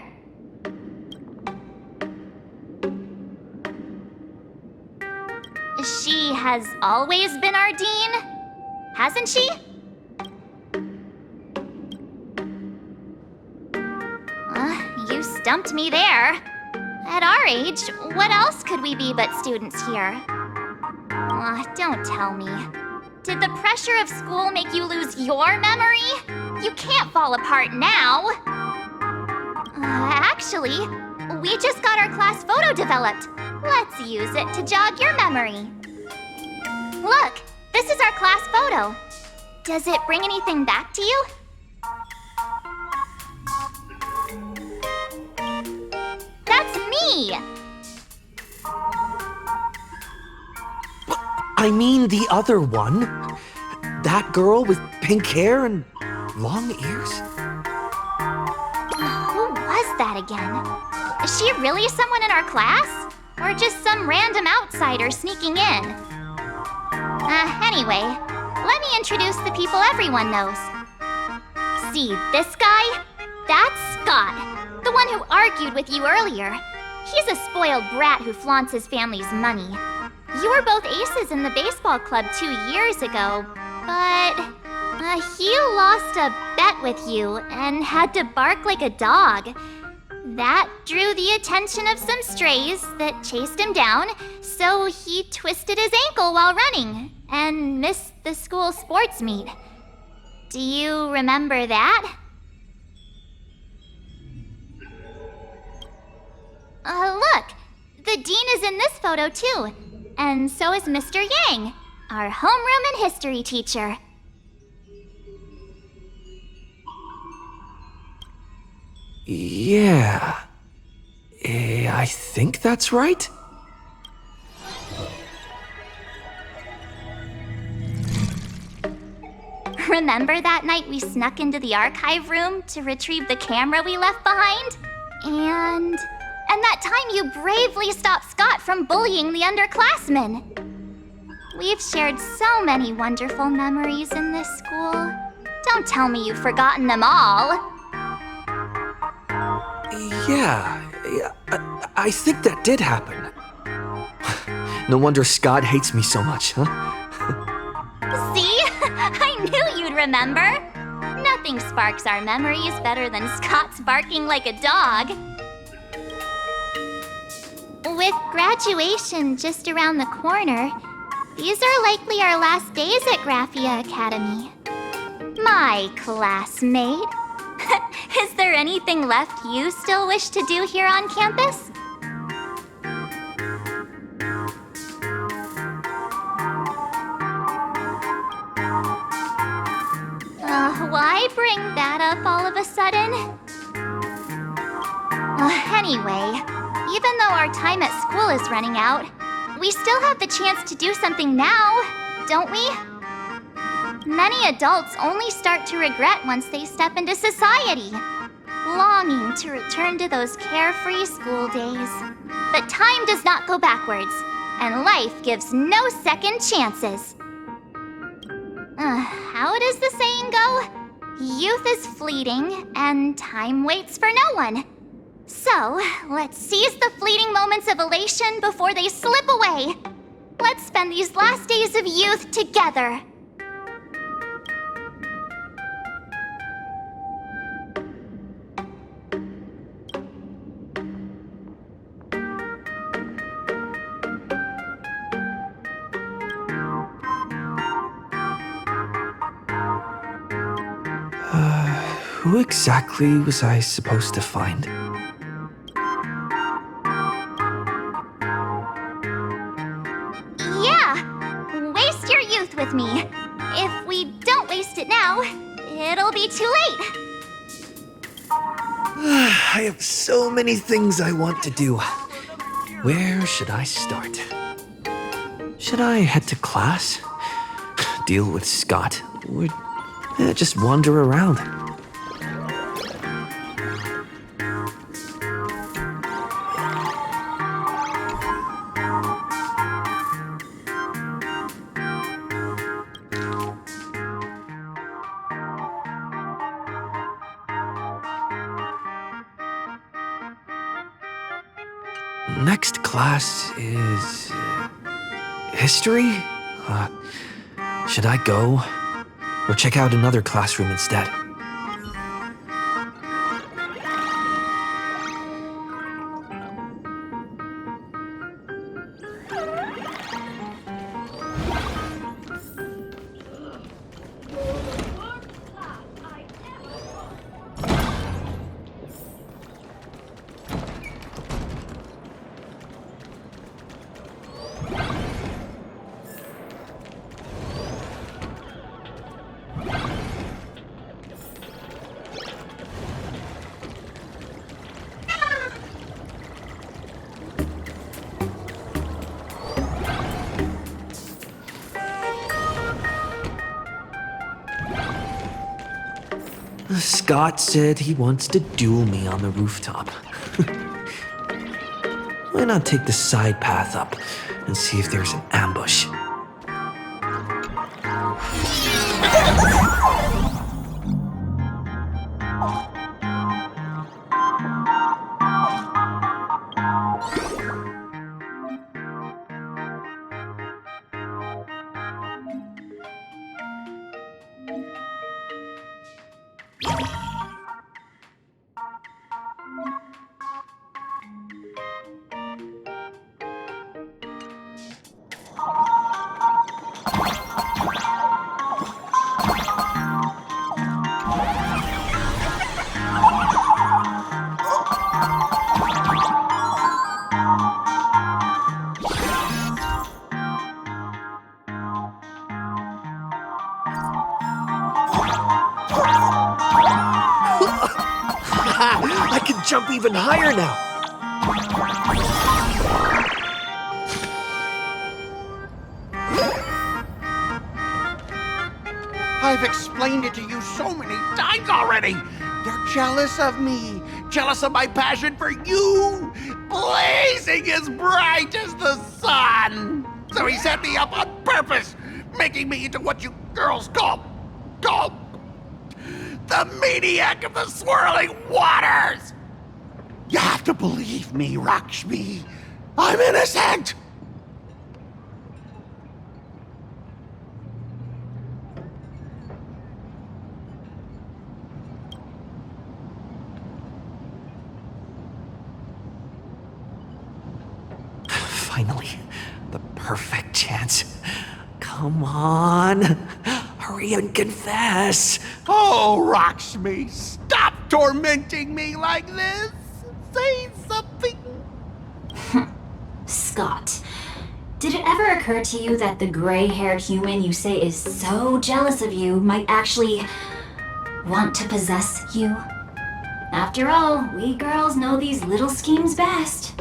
She has always been our dean, hasn't she? You stumped me there. At our age, what else could we be but students here? Don't tell me. Did the pressure of school make you lose your memory? You can't fall apart now. Actually, we just got our class photo developed. Let's use it to jog your memory. Look, this is our class photo. Does it bring anything back to you? That's me! I mean the other one. That girl with pink hair and long ears? Who was that again? Is she really someone in our class? Or just some random outsider sneaking in? Anyway, let me introduce the people everyone knows. See this guy? That's Scott, the one who argued with you earlier. He's a spoiled brat who flaunts his family's money. You were both aces in the baseball club 2 years ago, but he lost a bet with you and had to bark like a dog. That drew the attention of some strays that chased him down, so he twisted his ankle while running and missed the school sports meet. Do you remember that? Look, the dean is in this photo too, and so is Mr. Yang, our homeroom and history teacher. Yeah. I think that's right. Remember that night we snuck into the archive room to retrieve the camera we left behind? And that time you bravely stopped Scott from bullying the underclassmen. We've shared so many wonderful memories in this school. Don't tell me you've forgotten them all. Yeah, I think that did happen. No wonder Scott hates me so much, huh? See? I knew you'd remember. Nothing sparks our memories better than Scott's barking like a dog. With graduation just around the corner, these are likely our last days at Graphia Academy. My classmate. Is there anything left you still wish to do here on campus? Why bring that up all of a sudden? Anyway, even though our time at school is running out, we still have the chance to do something now, don't we? Many adults only start to regret once they step into society, longing to return to those carefree school days. But time does not go backwards, and life gives no second chances. How does the saying go? Youth is fleeting, and time waits for no one. So, let's seize the fleeting moments of elation before they slip away. Let's spend these last days of youth together. Who exactly was I supposed to find? Yeah! Waste your youth with me. If we don't waste it now, it'll be too late. I have so many things I want to do. Where should I start? Should I head to class? Deal with Scott? Or just wander around? Next class is... history? Should I go? Or check out another classroom instead? Scott said he wants to duel me on the rooftop. Why not take the side path up and see if there's an ambush? jump even higher now. I've explained it to you so many times already. They're jealous of me, jealous of my passion for you, blazing as bright as the sun. So he set me up on purpose, making me into what you girls call the maniac of the swirling waters. You have to believe me, Rakshmi. I'm innocent. Finally, the perfect chance. Come on, hurry and confess. Oh, Rakshmi, stop tormenting me like this. Say something. Scott, did it ever occur to you that the gray-haired human you say is so jealous of you might actually want to possess you? After all, we girls know these little schemes best.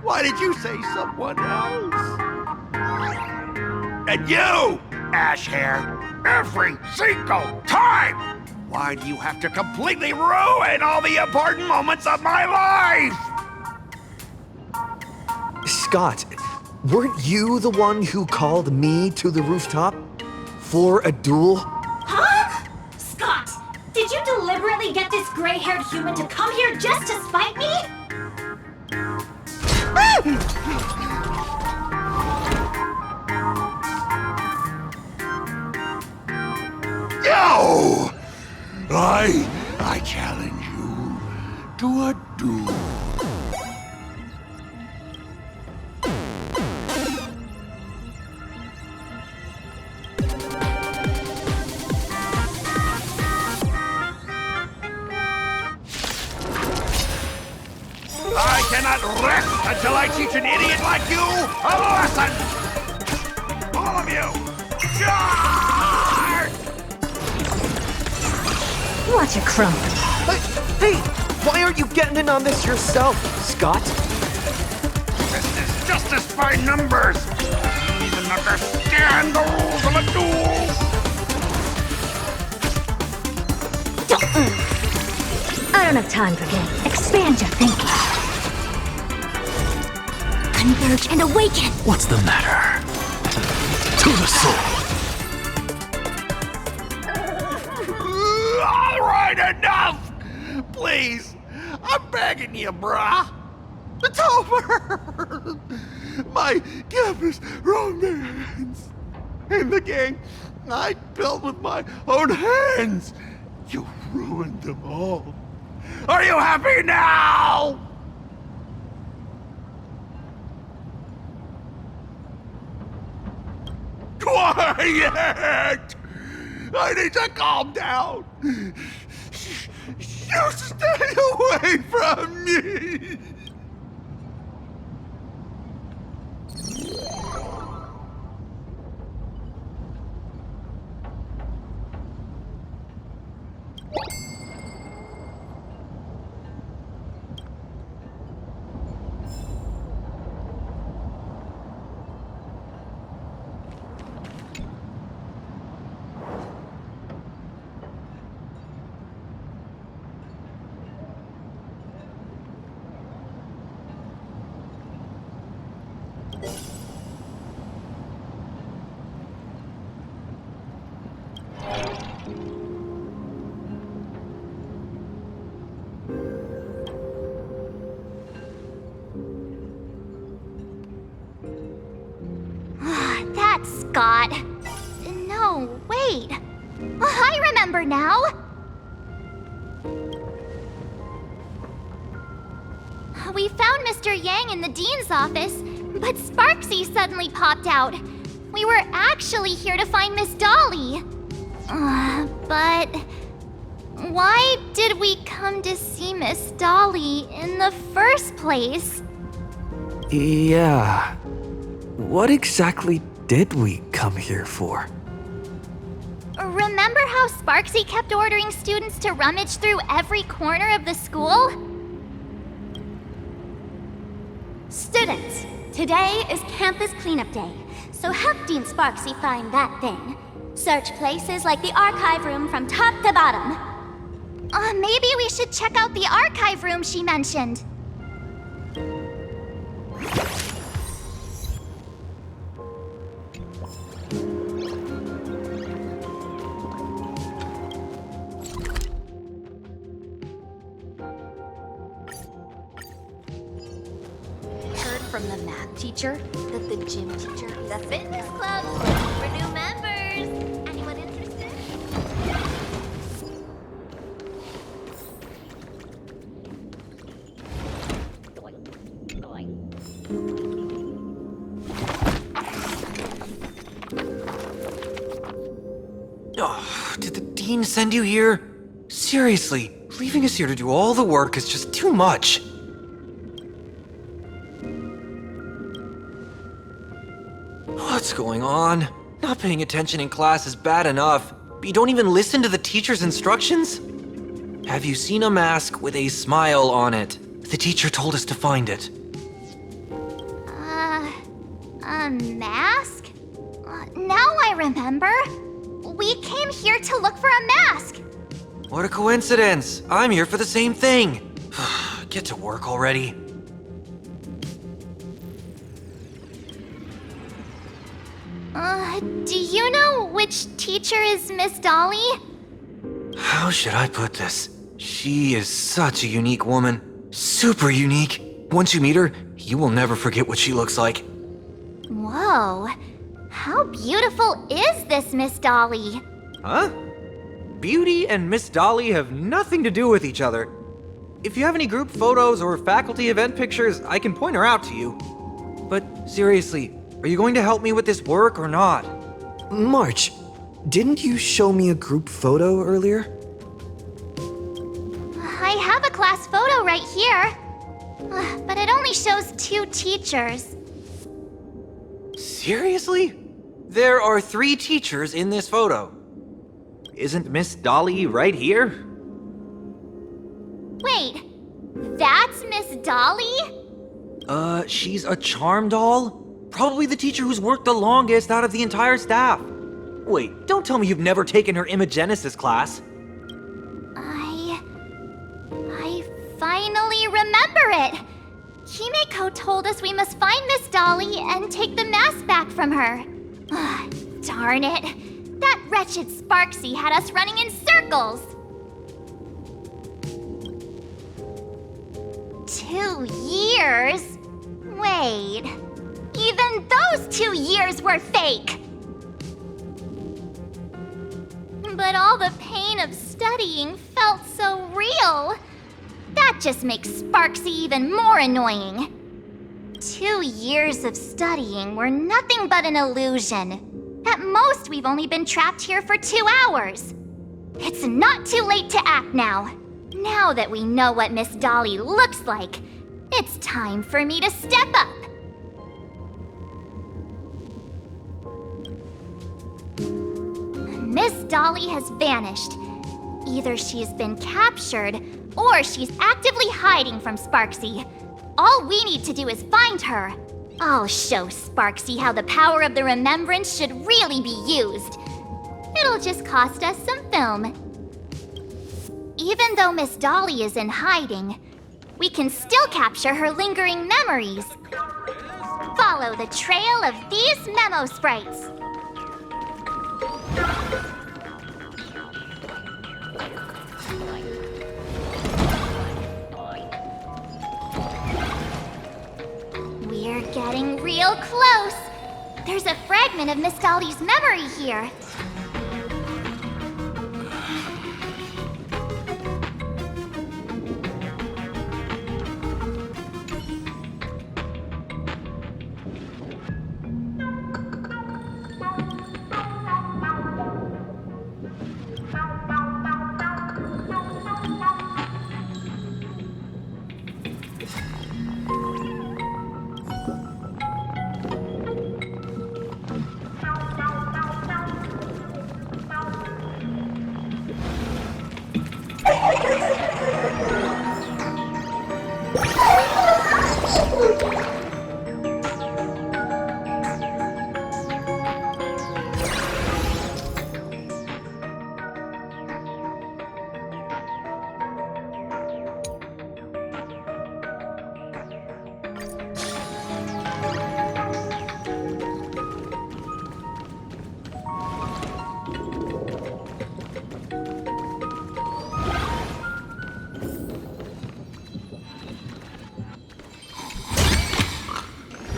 Why did you say someone else? And you, Ash Hair, every single time! Why do you have to completely ruin all the important moments of my life? Scott, weren't you the one who called me to the rooftop for a duel? Huh? Scott, did you deliberately get this gray-haired human to come here just to spite me? No! I challenge you to a duel. I cannot rest until I teach an idiot like you a lesson! All of you! Charge! Watch it crumble. Hey, why aren't you getting in on this yourself, Scott? This is justice by numbers! You don't even understand the rules of a duel! I don't have time for games. Expand your thinking. Converge and awaken! What's the matter? To the soul! All right, enough! Please, I'm begging you, brah. It's over! My campus romance and the gang I built with my own hands. You ruined them all. Are you happy now? Quiet! I need to calm down. You stay away from me. That's Scott. No, wait. I remember now. We found Mr. Yang in the dean's office, but Sparksy suddenly popped out. We were actually here to find Miss Dolly. But Why did we come to see Miss Dolly in the first place? Yeah. What exactly did we come here for? Remember how Sparksy kept ordering students to rummage through every corner of the school? Students, today is campus cleanup day, so help Dean Sparksy find that thing. Search places like the archive room from top to bottom. Maybe we should check out the archive room she mentioned. Heard from the math teacher that the gym teacher is The fitness club for new members. Anyone interested? Oh, did the dean send you here? Seriously, leaving us here to do all the work is just too much. What's going on? Not paying attention in class is bad enough, but you don't even listen to the teacher's instructions? Have you seen a mask with a smile on it? The teacher told us to find it. A mask? Now I remember. We came here to look for a mask. What a coincidence! I'm here for the same thing! Get to work already. Do you know which teacher is Miss Dolly? How should I put this? She is such a unique woman. Super unique. Once you meet her, you will never forget what she looks like. Whoa. How beautiful is this Miss Dolly? Huh? Beauty and Miss Dolly have nothing to do with each other. If you have any group photos or faculty event pictures, I can point her out to you. But seriously, are you going to help me with this work or not? March, didn't you show me a group photo earlier? I have a class photo right here. But it only shows 2 teachers. Seriously? There are 3 teachers in this photo. Isn't Miss Dolly right here? Wait, that's Miss Dolly? She's a charm doll? Probably the teacher who's worked the longest out of the entire staff. Wait, don't tell me you've never taken her Imagenesis class. I finally remember it. Himeko told us we must find Miss Dolly and take the mask back from her. Darn it. That wretched Sparksy had us running in circles. 2 years? Wait. Even those 2 years were fake! But all the pain of studying felt so real. That just makes Sparksy even more annoying. 2 years of studying were nothing but an illusion. At most, we've only been trapped here for 2 hours. It's not too late to act now. Now that we know what Miss Dolly looks like, it's time for me to step up. Miss Dolly has vanished. Either she's been captured, or she's actively hiding from Sparksy. All we need to do is find her. I'll show Sparksy how the power of the remembrance should really be used. It'll just cost us some film. Even though Miss Dolly is in hiding, we can still capture her lingering memories. Follow the trail of these memo sprites. We're getting real close. There's a fragment of Miss Dolly's memory here.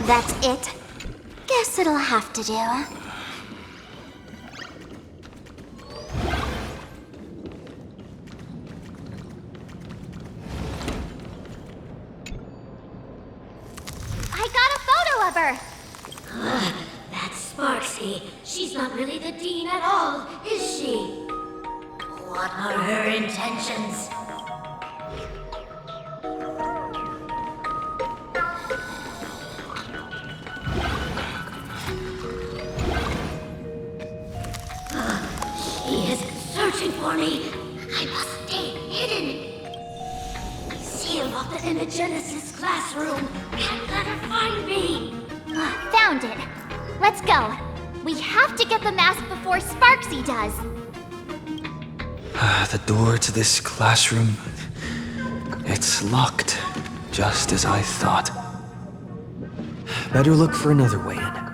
That's it. Guess it'll have to do. I got a photo of her! That's Sparksy. She's not really the dean at all, is she? What are her intentions? She is searching for me. I must stay hidden. Seal off the Imagenesis classroom. Can't let her find me. Found it. Let's go. We have to get the mask before Sparksy does. The door to this classroom... it's locked, just as I thought. Better look for another way in.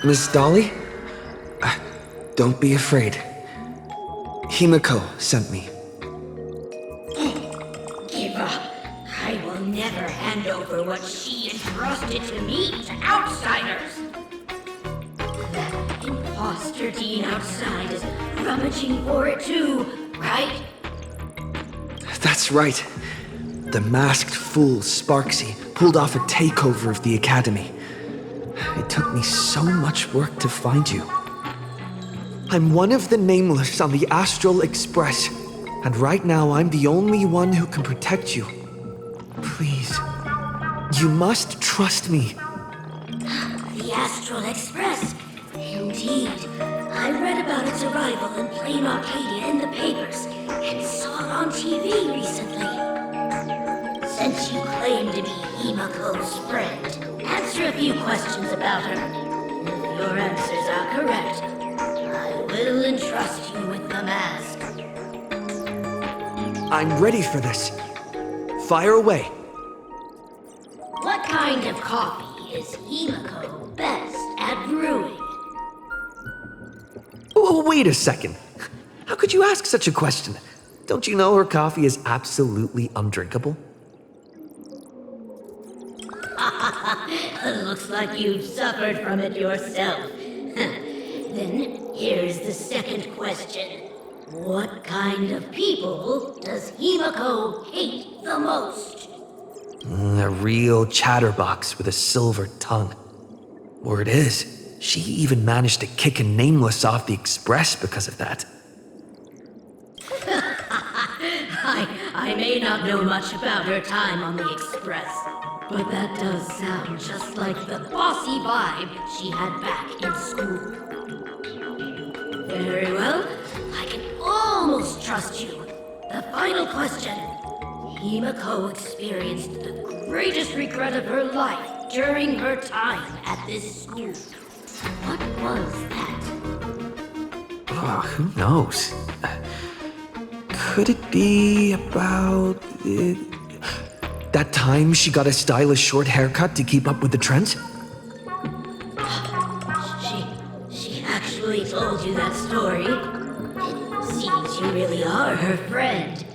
Miss Dolly? Don't be afraid. Himiko sent me. Give up. I will never hand over what she entrusted to me to outsiders. That imposter dean outside is rummaging for it too, right? That's right. The masked fool Sparksy pulled off a takeover of the academy. It took me so much work to find you. I'm one of the Nameless on the Astral Express, and right now I'm the only one who can protect you. Please, you must trust me. The Astral Express? Indeed. I read about its arrival in Plain Arcadia in the papers, and saw it on TV recently. Since you claim to be Himiko's friend, answer a few questions about her. If your answers are correct, I will entrust you with the mask. I'm ready for this. Fire away. What kind of coffee is Himiko best at brewing? Oh, wait a second. How could you ask such a question? Don't you know her coffee is absolutely undrinkable? Looks like you've suffered from it yourself. Then here's the second question. What kind of people does Himiko hate the most? A real chatterbox with a silver tongue. Word is, she even managed to kick a Nameless off the Express because of that. I may not know much about her time on the Express, but that does sound just like the bossy vibe she had back in school. Very well, I can almost trust you. The final question. Himiko experienced the greatest regret of her life during her time at this school. What was that? Who knows? Could it be about that time she got a stylish short haircut to keep up with the trends? She actually told you that story. It seems you really are her friend.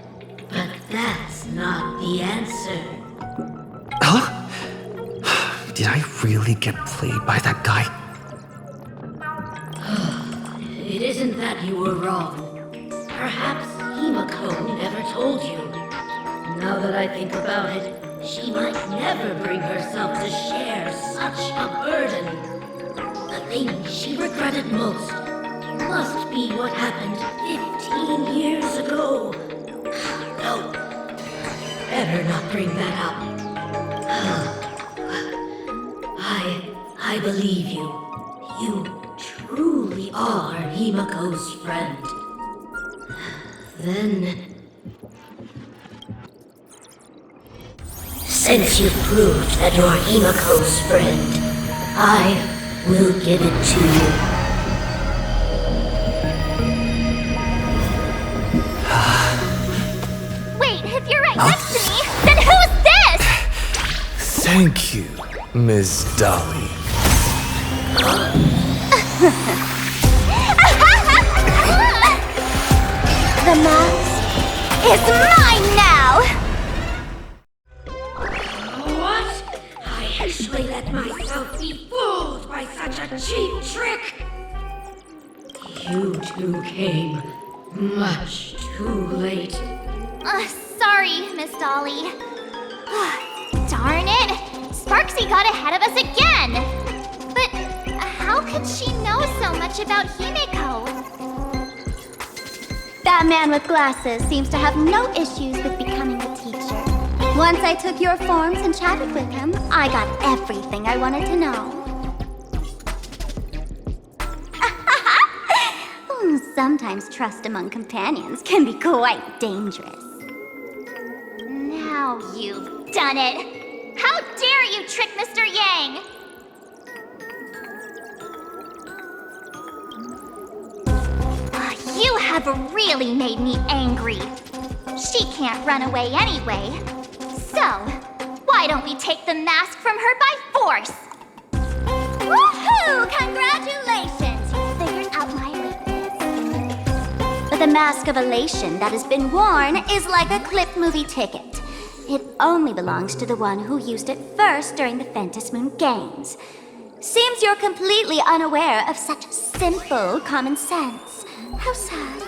But that's not the answer. Huh? Did I really get played by that guy? It isn't that you were wrong. Perhaps Himiko never told you. Now that I think about it, she might never bring herself to share such a burden. The thing she regretted most must be what happened 15 years ago. No, better not bring that up. I believe you. You truly are Himiko's friend. Then, since you've proved that you're Himiko's friend, I will give it to you. Wait, if you're right next to me, then who's this? Thank you, Ms. Dolly. The mask is mine now! What? I actually let myself be fooled by such a cheap trick! You two came much too late. Sorry, Miss Dolly. Darn it! Sparksy got ahead of us again! But how could she know so much about Himiko? That man with glasses seems to have no issues with becoming a teacher. Once I took your forms and chatted with him, I got everything I wanted to know. Sometimes trust among companions can be quite dangerous. Now you've done it! How dare you trick Mr. Yang! You have really made me angry. She can't run away anyway. So, why don't we take the mask from her by force? Woohoo! Congratulations! You figured out my weakness. But the mask of elation that has been worn is like a clip movie ticket. It only belongs to the one who used it first during the Ventus Moon Games. Seems you're completely unaware of such simple common sense. How sad.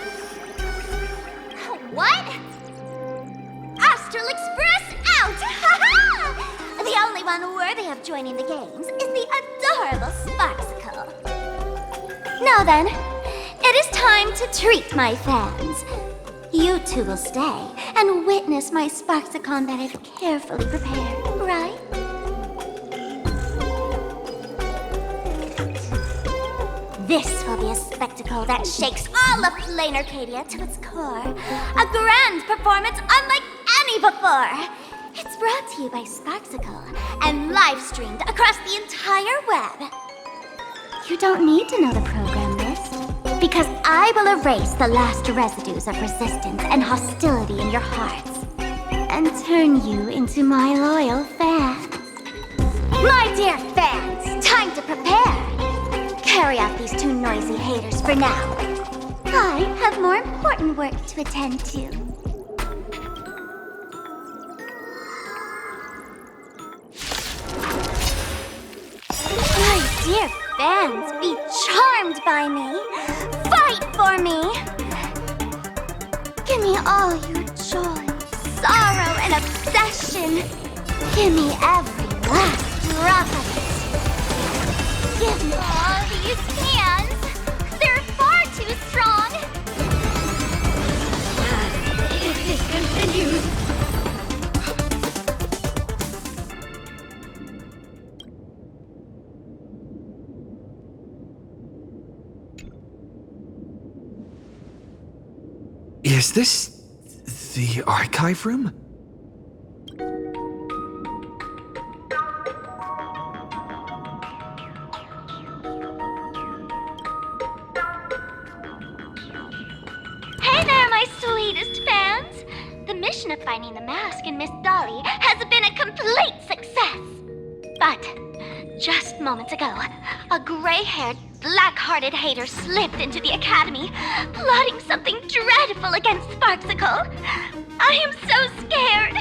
What? Astral Express out! The only one worthy of joining the games is the adorable Sparksicle. Now then, it is time to treat my fans. You two will stay and witness my Sparksicon that I've carefully prepared, right? This will be a spectacle that shakes all of Plain Arcadia to its core. A grand performance unlike any before. It's brought to you by Sparksicle and live streamed across the entire web. You don't need to know the program list, because I will erase the last residues of resistance and hostility in your hearts and turn you into my loyal fans. My dear fans, time to prepare. Carry off these two noisy haters for now. I have more important work to attend to. My dear fans, be charmed by me. Fight for me. Give me all your joy, sorrow, and obsession. Give me every last drop of it. Give me all these hands! They're far too strong! If this continues... Is this the archive room? my sweetest fans. The mission of finding the mask and Miss Dolly has been a complete success. But just moments ago, a gray-haired, black-hearted hater slipped into the academy, plotting something dreadful against Sparksicle. I am so scared.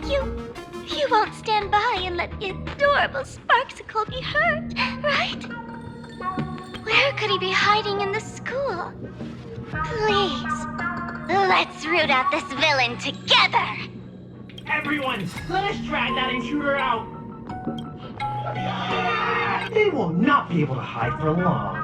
You won't stand by and let the adorable Sparksicle be hurt, right? Where could he be hiding in the school? Please, let's root out this villain together! Everyone, let us drag that intruder out! They will not be able to hide for long.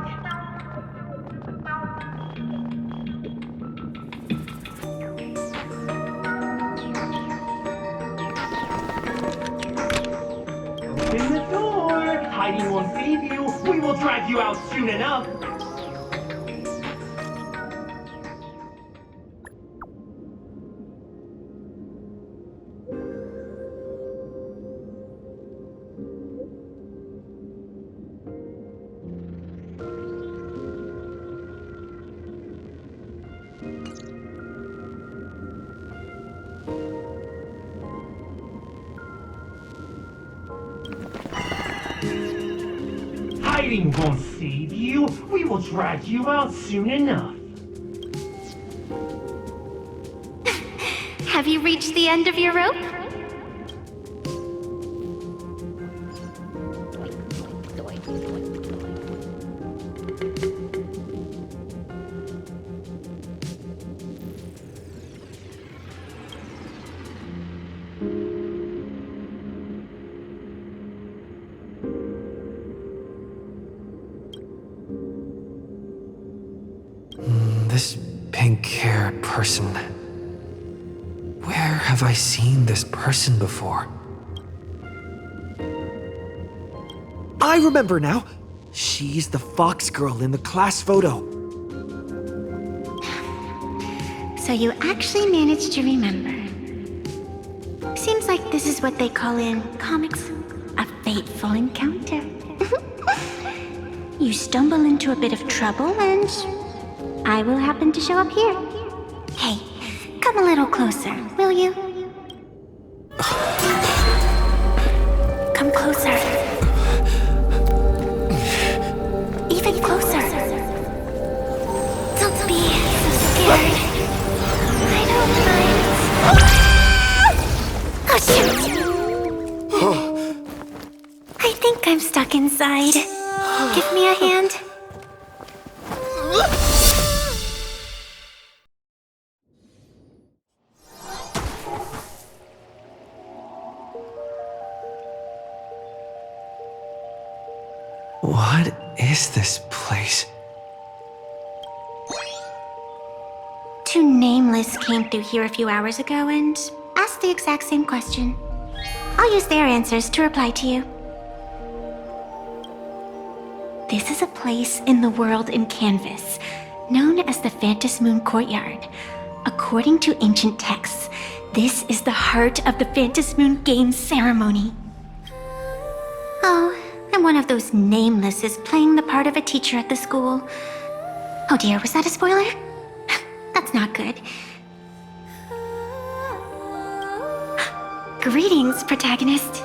Open the door! Hiding won't save you! We will drag you out soon enough! Hiding won't save you. We will drag you out soon enough. Have you reached the end of your rope? This pink-haired person. Where have I seen this person before? I remember now! She's the fox girl in the class photo. So you actually managed to remember. Seems like this is what they call in comics a fateful encounter. You stumble into a bit of trouble and I will happen to show up here. Hey, come a little closer, will you? Come closer. Even closer. Don't be so scared. I don't mind. Oh, shoot. I think I'm stuck inside. Give me a hand. What is this place? Two Nameless came through here a few hours ago and asked the exact same question. I'll use their answers to reply to you. This is a place in the world in Canvas, known as the Phantom Moon Courtyard. According to ancient texts, this is the heart of the Phantom Moon Games ceremony. Oh, and one of those Nameless is playing the part of a teacher at the school. Oh dear, was that a spoiler? That's not good. Greetings, protagonist.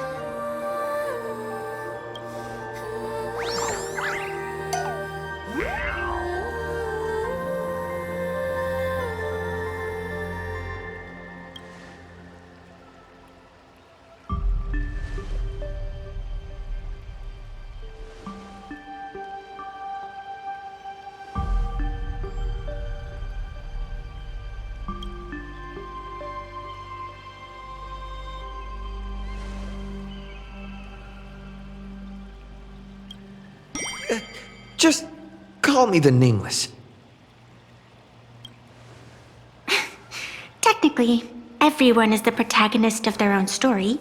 Just call me the Nameless. Technically, everyone is the protagonist of their own story.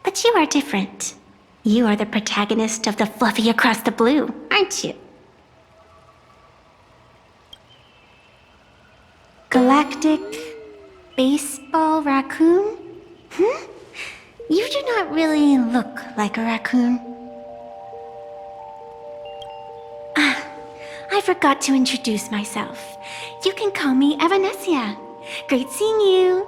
But you are different. You are the protagonist of the Fluffy Across the Blue, aren't you? Galactic Baseball Raccoon? You do not really look like a raccoon. I forgot forgot to introduce myself. You can call me Evanesia. Great seeing you.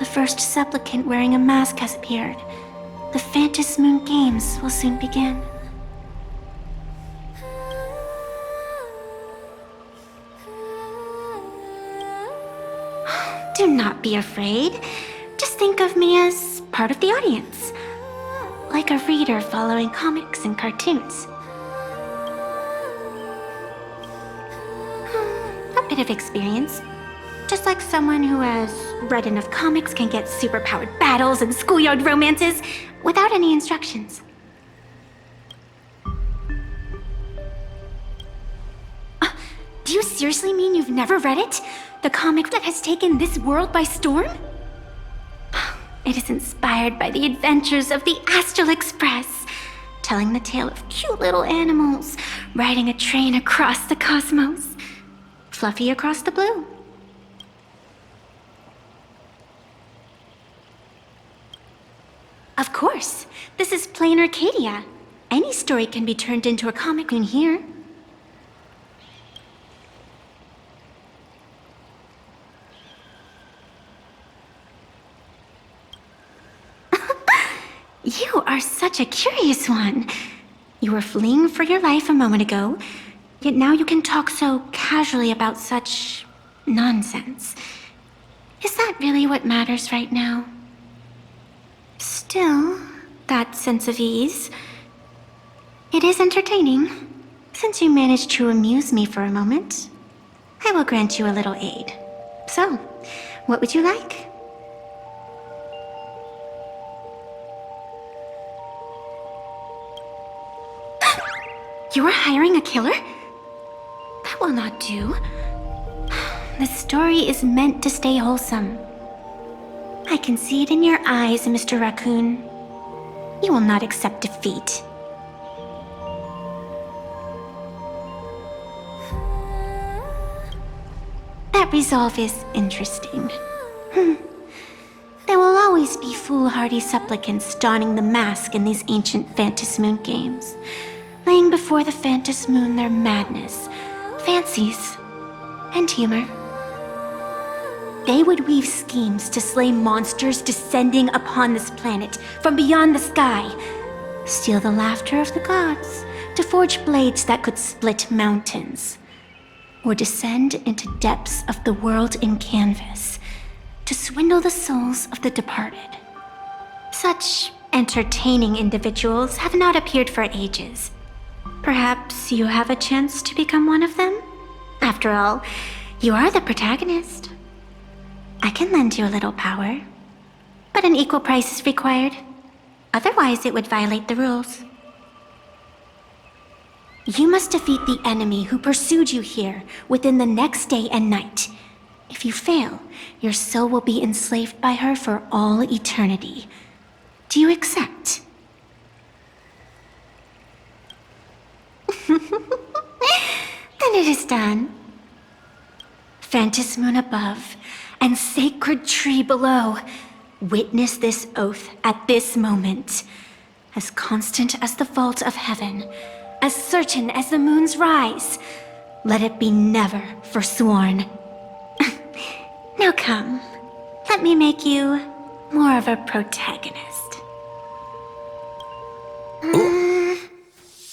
The first supplicant wearing a mask has appeared. The Phantom Moon Games will soon begin. Do not be afraid. Just think of me as part of the audience. Like a reader following comics and cartoons. A bit of experience. Just like someone who has read enough comics can get superpowered battles and schoolyard romances without any instructions. Do you seriously mean you've never read it? The comic that has taken this world by storm? It is inspired by the adventures of the Astral Express, telling the tale of cute little animals riding a train across the cosmos, fluffy across the blue. Of course, this is plain Arcadia. Any story can be turned into a comic in here. You are such a curious one. You were fleeing for your life a moment ago, yet now you can talk so casually about such nonsense. Is that really what matters right now? Still, that sense of ease. It is entertaining. Since you managed to amuse me for a moment, I will grant you a little aid. So, what would you like? You are hiring a killer? That will not do. The story is meant to stay wholesome. I can see it in your eyes, Mr. Raccoon. You will not accept defeat. That resolve is interesting. There will always be foolhardy supplicants donning the mask in these ancient Phantom Moon games, laying before the Phantom Moon their madness, fancies, and humor. They would weave schemes to slay monsters descending upon this planet from beyond the sky, steal the laughter of the gods to forge blades that could split mountains, or descend into depths of the world in canvas to swindle the souls of the departed. Such entertaining individuals have not appeared for ages. Perhaps you have a chance to become one of them? After all, you are the protagonist. I can lend you a little power, but an equal price is required. Otherwise, it would violate the rules. You must defeat the enemy who pursued you here within the next day and night. If you fail, your soul will be enslaved by her for all eternity. Do you accept? Then it is done. Phantom Moon above and sacred tree below, witness this oath at this moment. As constant as the vault of heaven, as certain as the moon's rise, let it be never forsworn. Now come, let me make you more of a protagonist.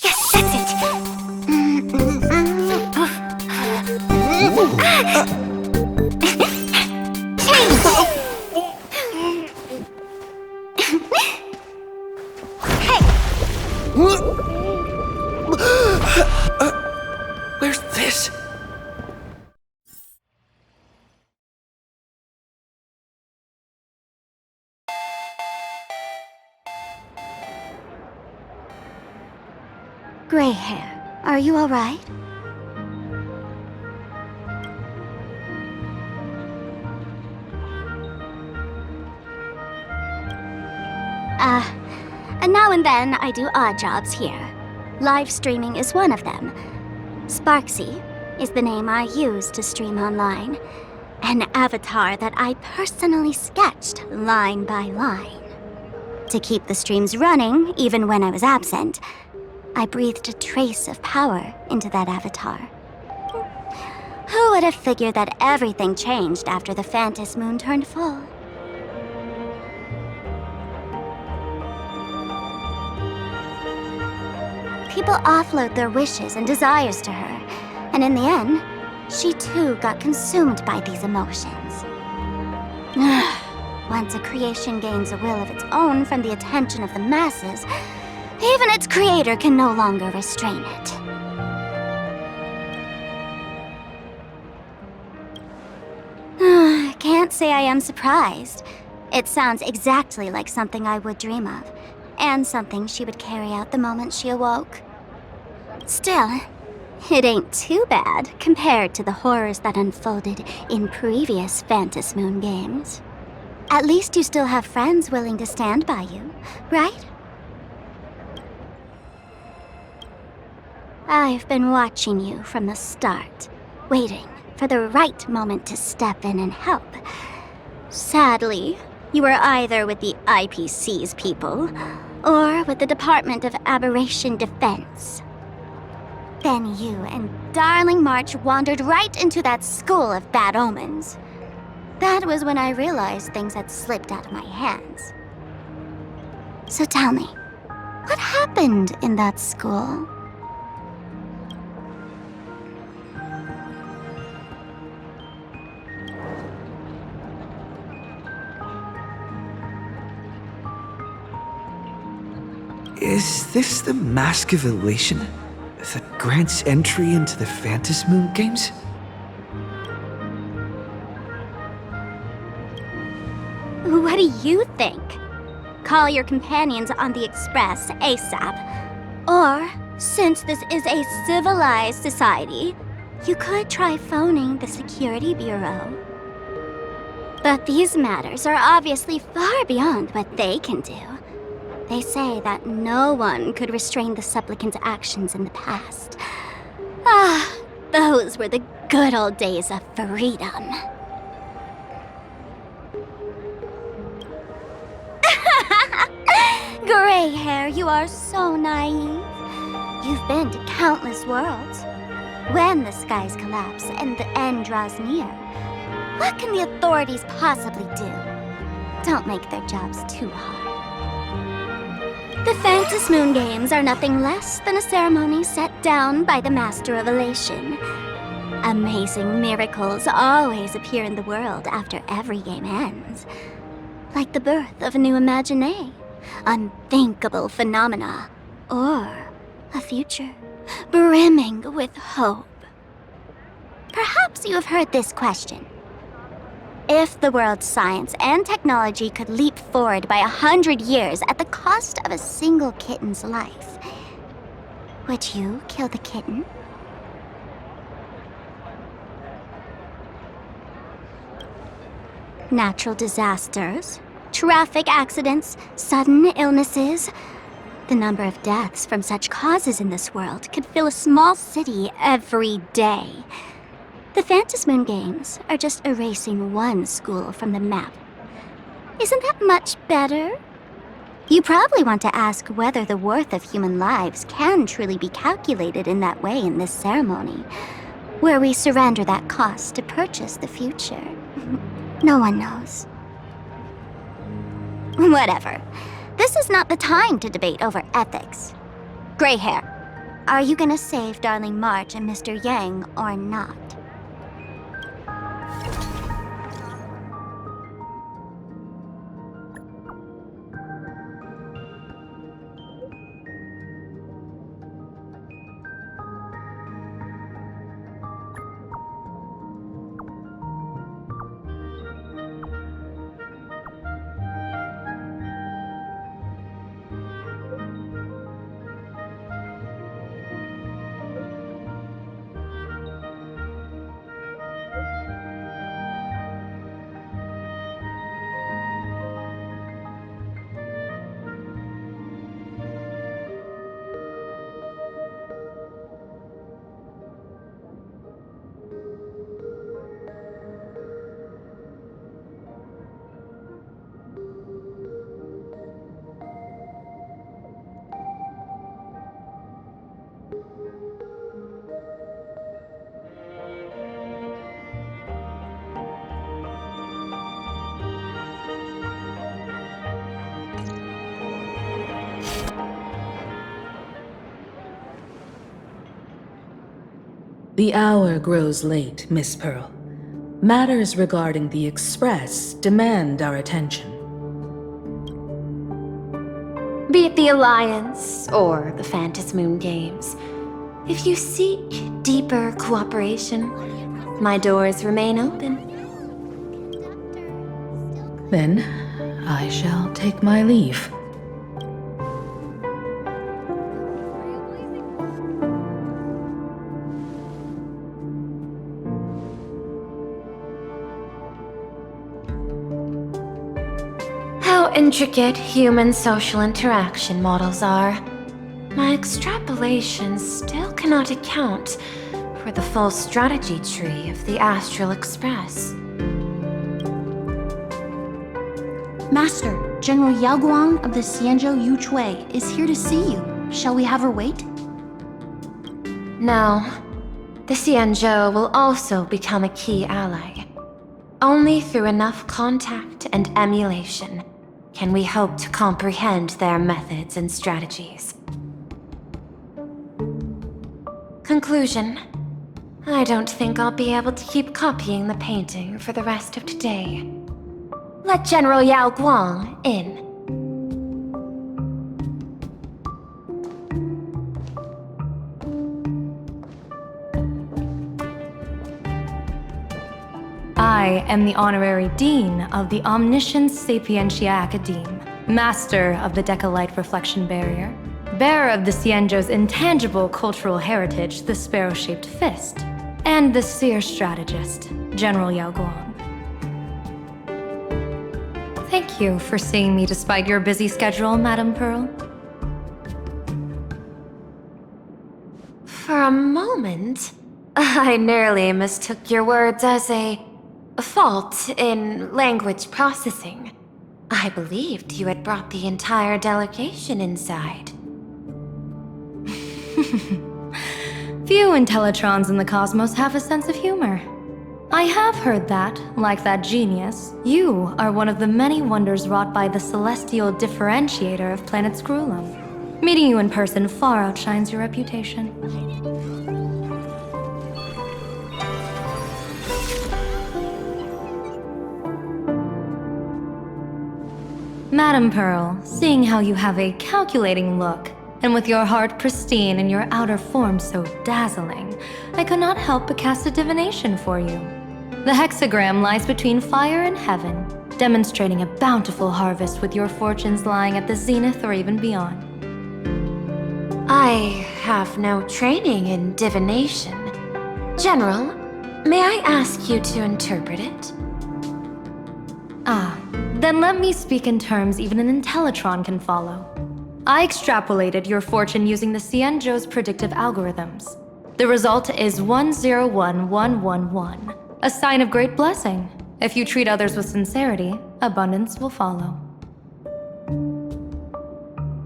Yes, that's it. Where's this? Gray hair, are you all right? Now and then I do odd jobs here. Live streaming is one of them. Sparksy is the name I use to stream online. An avatar that I personally sketched line by line. To keep the streams running, even when I was absent, I breathed a trace of power into that avatar. Who would have figured that everything changed after the Phantom Moon turned full? People offload their wishes and desires to her, and in the end, she too got consumed by these emotions. Once a creation gains a will of its own from the attention of the masses, even its creator can no longer restrain it. Can't say I am surprised. It sounds exactly like something I would dream of, and something she would carry out the moment she awoke. Still, it ain't too bad compared to the horrors that unfolded in previous Phantom Moon games. At least you still have friends willing to stand by you, right? I've been watching you from the start, waiting for the right moment to step in and help. Sadly, you were either with the IPC's people, or with the Department of Aberration Defense. Then you and Darling March wandered right into that school of bad omens. That was when I realized things had slipped out of my hands. So tell me, what happened in that school? Is this the Mask of Elation that grants entry into the Phantom Moon games? What do you think? Call your companions on the Express ASAP. Or, since this is a civilized society, you could try phoning the Security Bureau. But these matters are obviously far beyond what they can do. They say that no one could restrain the supplicant's actions in the past. Ah, those were the good old days of freedom. Gray hair, you are so naive. You've been to countless worlds. When the skies collapse and the end draws near, what can the authorities possibly do? Don't make their jobs too hard. The Phantom Moon games are nothing less than a ceremony set down by the Master of Elation. Amazing miracles always appear in the world after every game ends. Like the birth of a new imaginé, unthinkable phenomena, or a future brimming with hope. Perhaps you have heard this question. If the world's science and technology could leap forward by 100 years at the cost of a single kitten's life, would you kill the kitten? Natural disasters, traffic accidents, sudden illnesses. The number of deaths from such causes in this world could fill a small city every day. The Phantom Moon games are just erasing one school from the map. Isn't that much better? You probably want to ask whether the worth of human lives can truly be calculated in that way in this ceremony, where we surrender that cost to purchase the future. No one knows. Whatever. This is not the time to debate over ethics. Gray hair, are you gonna save Darling March and Mr. Yang or not? The hour grows late, Miss Pearl. Matters regarding the Express demand our attention. Be it the Alliance or the Phantasmoon Games, if you seek deeper cooperation, my doors remain open. Then, I shall take my leave. How intricate human social interaction models are. My extrapolations still cannot account for the full strategy tree of the Astral Express. Master, General Yao Guang of the Xianzhou Yuchui is here to see you. Shall we have her wait? No. The Xianzhou will also become a key ally. Only through enough contact and emulation can we hope to comprehend their methods and strategies. Conclusion. I don't think I'll be able to keep copying the painting for the rest of today. Let General Yao Guang in. I am the Honorary Dean of the Omniscience Sapientia Academe, Master of the Decalite Reflection Barrier, bearer of the Xianzhou's intangible cultural heritage, the Sparrow-Shaped Fist, and the Seer Strategist, General Yao Guang. Thank you for seeing me despite your busy schedule, Madame Pearl. For a moment, I nearly mistook your words as a fault in language processing. I believed you had brought the entire delegation inside. Few Intellitrons in the cosmos have a sense of humor. I have heard that, like that genius, you are one of the many wonders wrought by the celestial differentiator of planet Scrulum. Meeting you in person far outshines your reputation. Madame Pearl, seeing how you have a calculating look, and with your heart pristine and your outer form so dazzling, I could not help but cast a divination for you. The hexagram lies between fire and heaven, demonstrating a bountiful harvest with your fortunes lying at the zenith or even beyond. I have no training in divination. General, may I ask you to interpret it? Ah, then let me speak in terms even an Intellitron can follow. I extrapolated your fortune using the Xianzhou's predictive algorithms. The result is 101111, a sign of great blessing. If you treat others with sincerity, abundance will follow.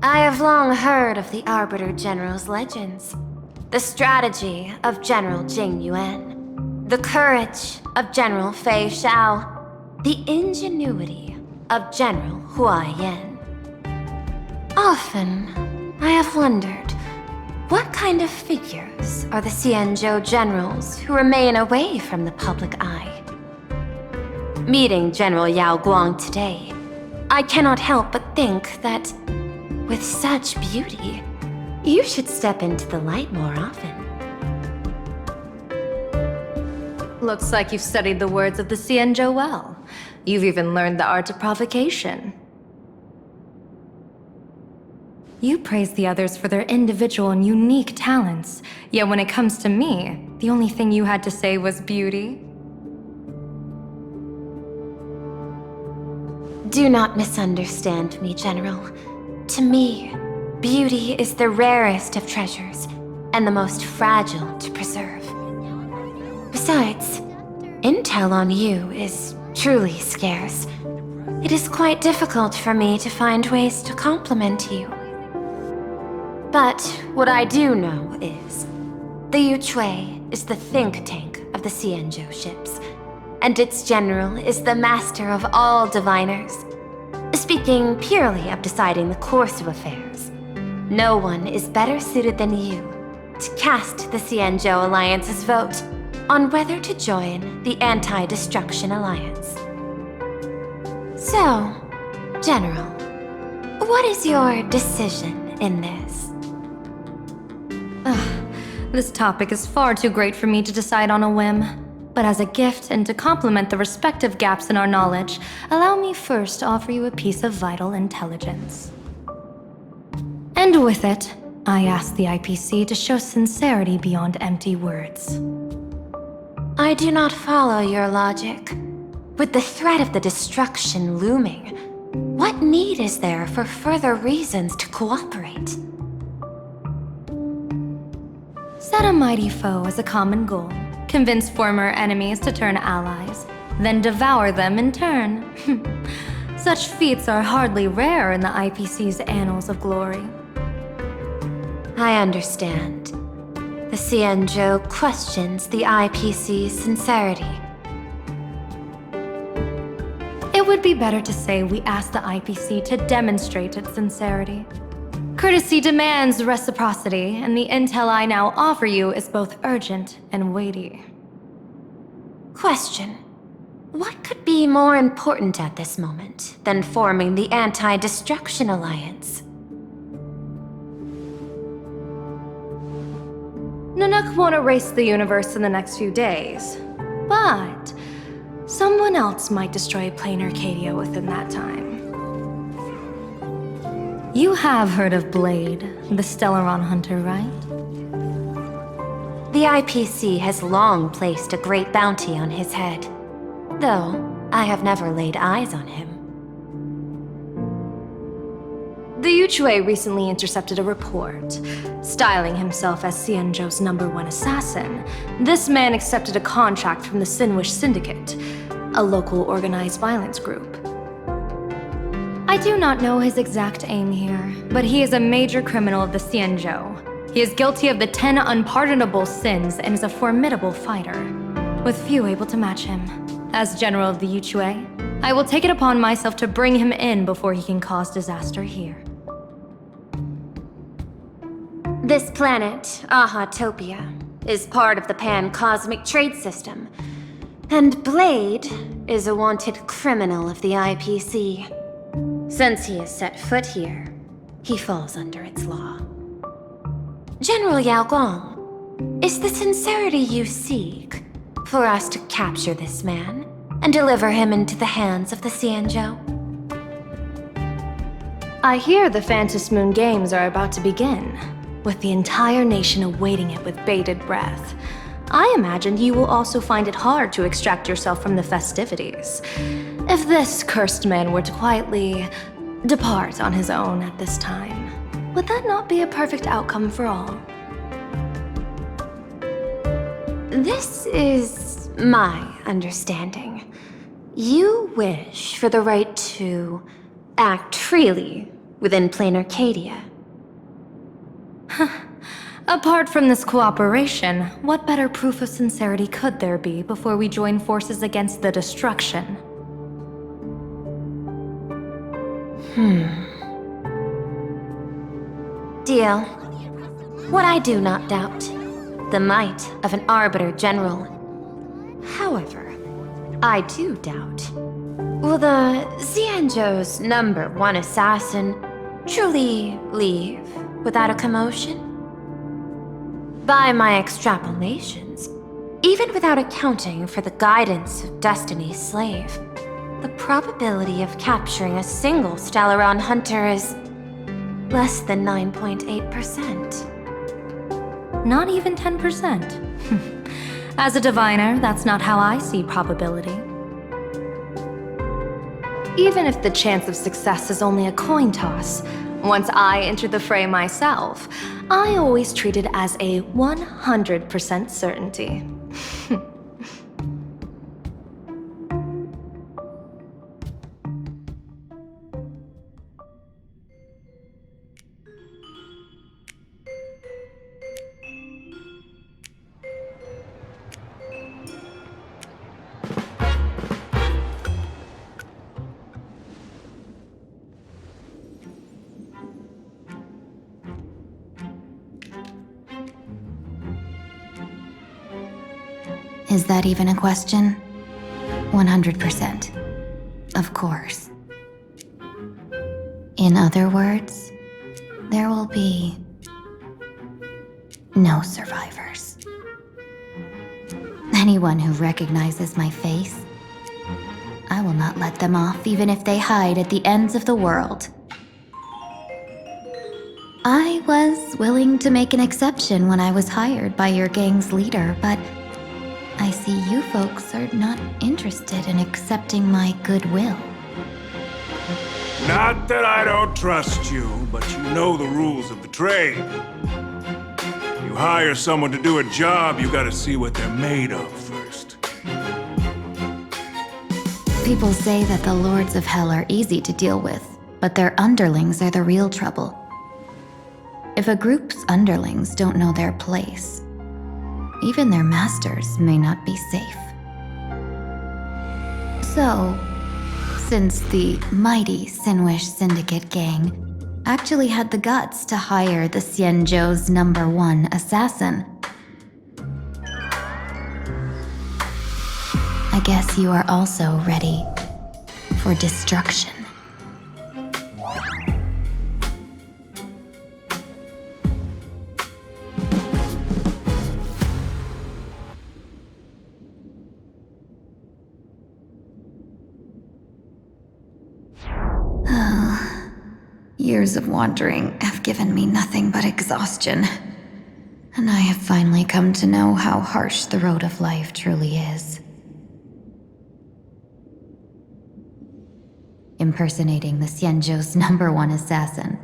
I have long heard of the Arbiter General's legends. The strategy of General Jing Yuan. The courage of General Fei Xiao. The ingenuity of General Hua Yan. Often, I have wondered, what kind of figures are the Xianzhou generals who remain away from the public eye? Meeting General Yao Guang today, I cannot help but think that, with such beauty, you should step into the light more often. Looks like you've studied the words of the Xianzhou well. You've even learned the art of provocation. You praise the others for their individual and unique talents, yet when it comes to me, the only thing you had to say was beauty. Do not misunderstand me, General. To me, beauty is the rarest of treasures, and the most fragile to preserve. Besides, intel on you is truly scarce. It is quite difficult for me to find ways to compliment you. But what I do know is, the Yuchue is the think tank of the Xianzhou ships, and its general is the master of all diviners. Speaking purely of deciding the course of affairs, no one is better suited than you to cast the Xianzhou Alliance's vote on whether to join the Anti-Destruction Alliance. So, General, what is your decision in this? This topic is far too great for me to decide on a whim. But as a gift and to complement the respective gaps in our knowledge, allow me first to offer you a piece of vital intelligence. And with it, I ask the IPC to show sincerity beyond empty words. I do not follow your logic. With the threat of the destruction looming, what need is there for further reasons to cooperate? Set a mighty foe as a common goal, convince former enemies to turn allies, then devour them in turn. Such feats are hardly rare in the IPC's annals of glory. I understand. The Xianzhou questions the IPC's sincerity. It would be better to say we ask the IPC to demonstrate its sincerity. Courtesy demands reciprocity, and the intel I now offer you is both urgent and weighty. Question. What could be more important at this moment than forming the Anti-Destruction Alliance? Nanook won't erase the universe in the next few days, but someone else might destroy plain Arcadia within that time. You have heard of Blade, the Stellaron hunter, right? The IPC has long placed a great bounty on his head, though I have never laid eyes on him. The Yuchue recently intercepted a report. Styling himself as Xianzhou's #1 assassin, this man accepted a contract from the Sinwish Syndicate, a local organized violence group. I do not know his exact aim here, but he is a major criminal of the Xianzhou. He is guilty of the 10 unpardonable sins and is a formidable fighter, with few able to match him. As General of the Yuchue, I will take it upon myself to bring him in before he can cause disaster here. This planet, Ahatopia, is part of the pan-cosmic trade system, and Blade is a wanted criminal of the IPC. Since he has set foot here, he falls under its law. General Yao Guang, is the sincerity you seek for us to capture this man and deliver him into the hands of the Xianzhou? I hear the Phantom Moon Games are about to begin, with the entire nation awaiting it with bated breath. I imagine you will also find it hard to extract yourself from the festivities. If this cursed man were to quietly depart on his own at this time, would that not be a perfect outcome for all? This is my understanding. You wish for the right to act freely within plain Arcadia. Apart from this cooperation, what better proof of sincerity could there be before we join forces against the destruction? Deal. What I do not doubt, the might of an Arbiter General. However, I do doubt, will the Xianzhou's #1 assassin truly leave without a commotion? By my extrapolations, even without accounting for the guidance of Destiny's slave, the probability of capturing a single Stellaron hunter is less than 9.8%. Not even 10%. As a diviner, that's not how I see probability. Even if the chance of success is only a coin toss, once I enter the fray myself, I always treat it as a 100% certainty. Is that even a question? 100%. Of course. In other words, there will be no survivors. Anyone who recognizes my face, I will not let them off even if they hide at the ends of the world. I was willing to make an exception when I was hired by your gang's leader, but I see you folks are not interested in accepting my goodwill. Not that I don't trust you, but you know the rules of the trade. You hire someone to do a job, you gotta see what they're made of first. People say that the Lords of Hell are easy to deal with, but their underlings are the real trouble. If a group's underlings don't know their place, even their masters may not be safe. So, since the mighty Sinwish Syndicate gang actually had the guts to hire the Xianzhou's #1 assassin, I guess you are also ready for destruction. Years of wandering have given me nothing but exhaustion, and I have finally come to know how harsh the road of life truly is. Impersonating the Xianzhou's #1 assassin,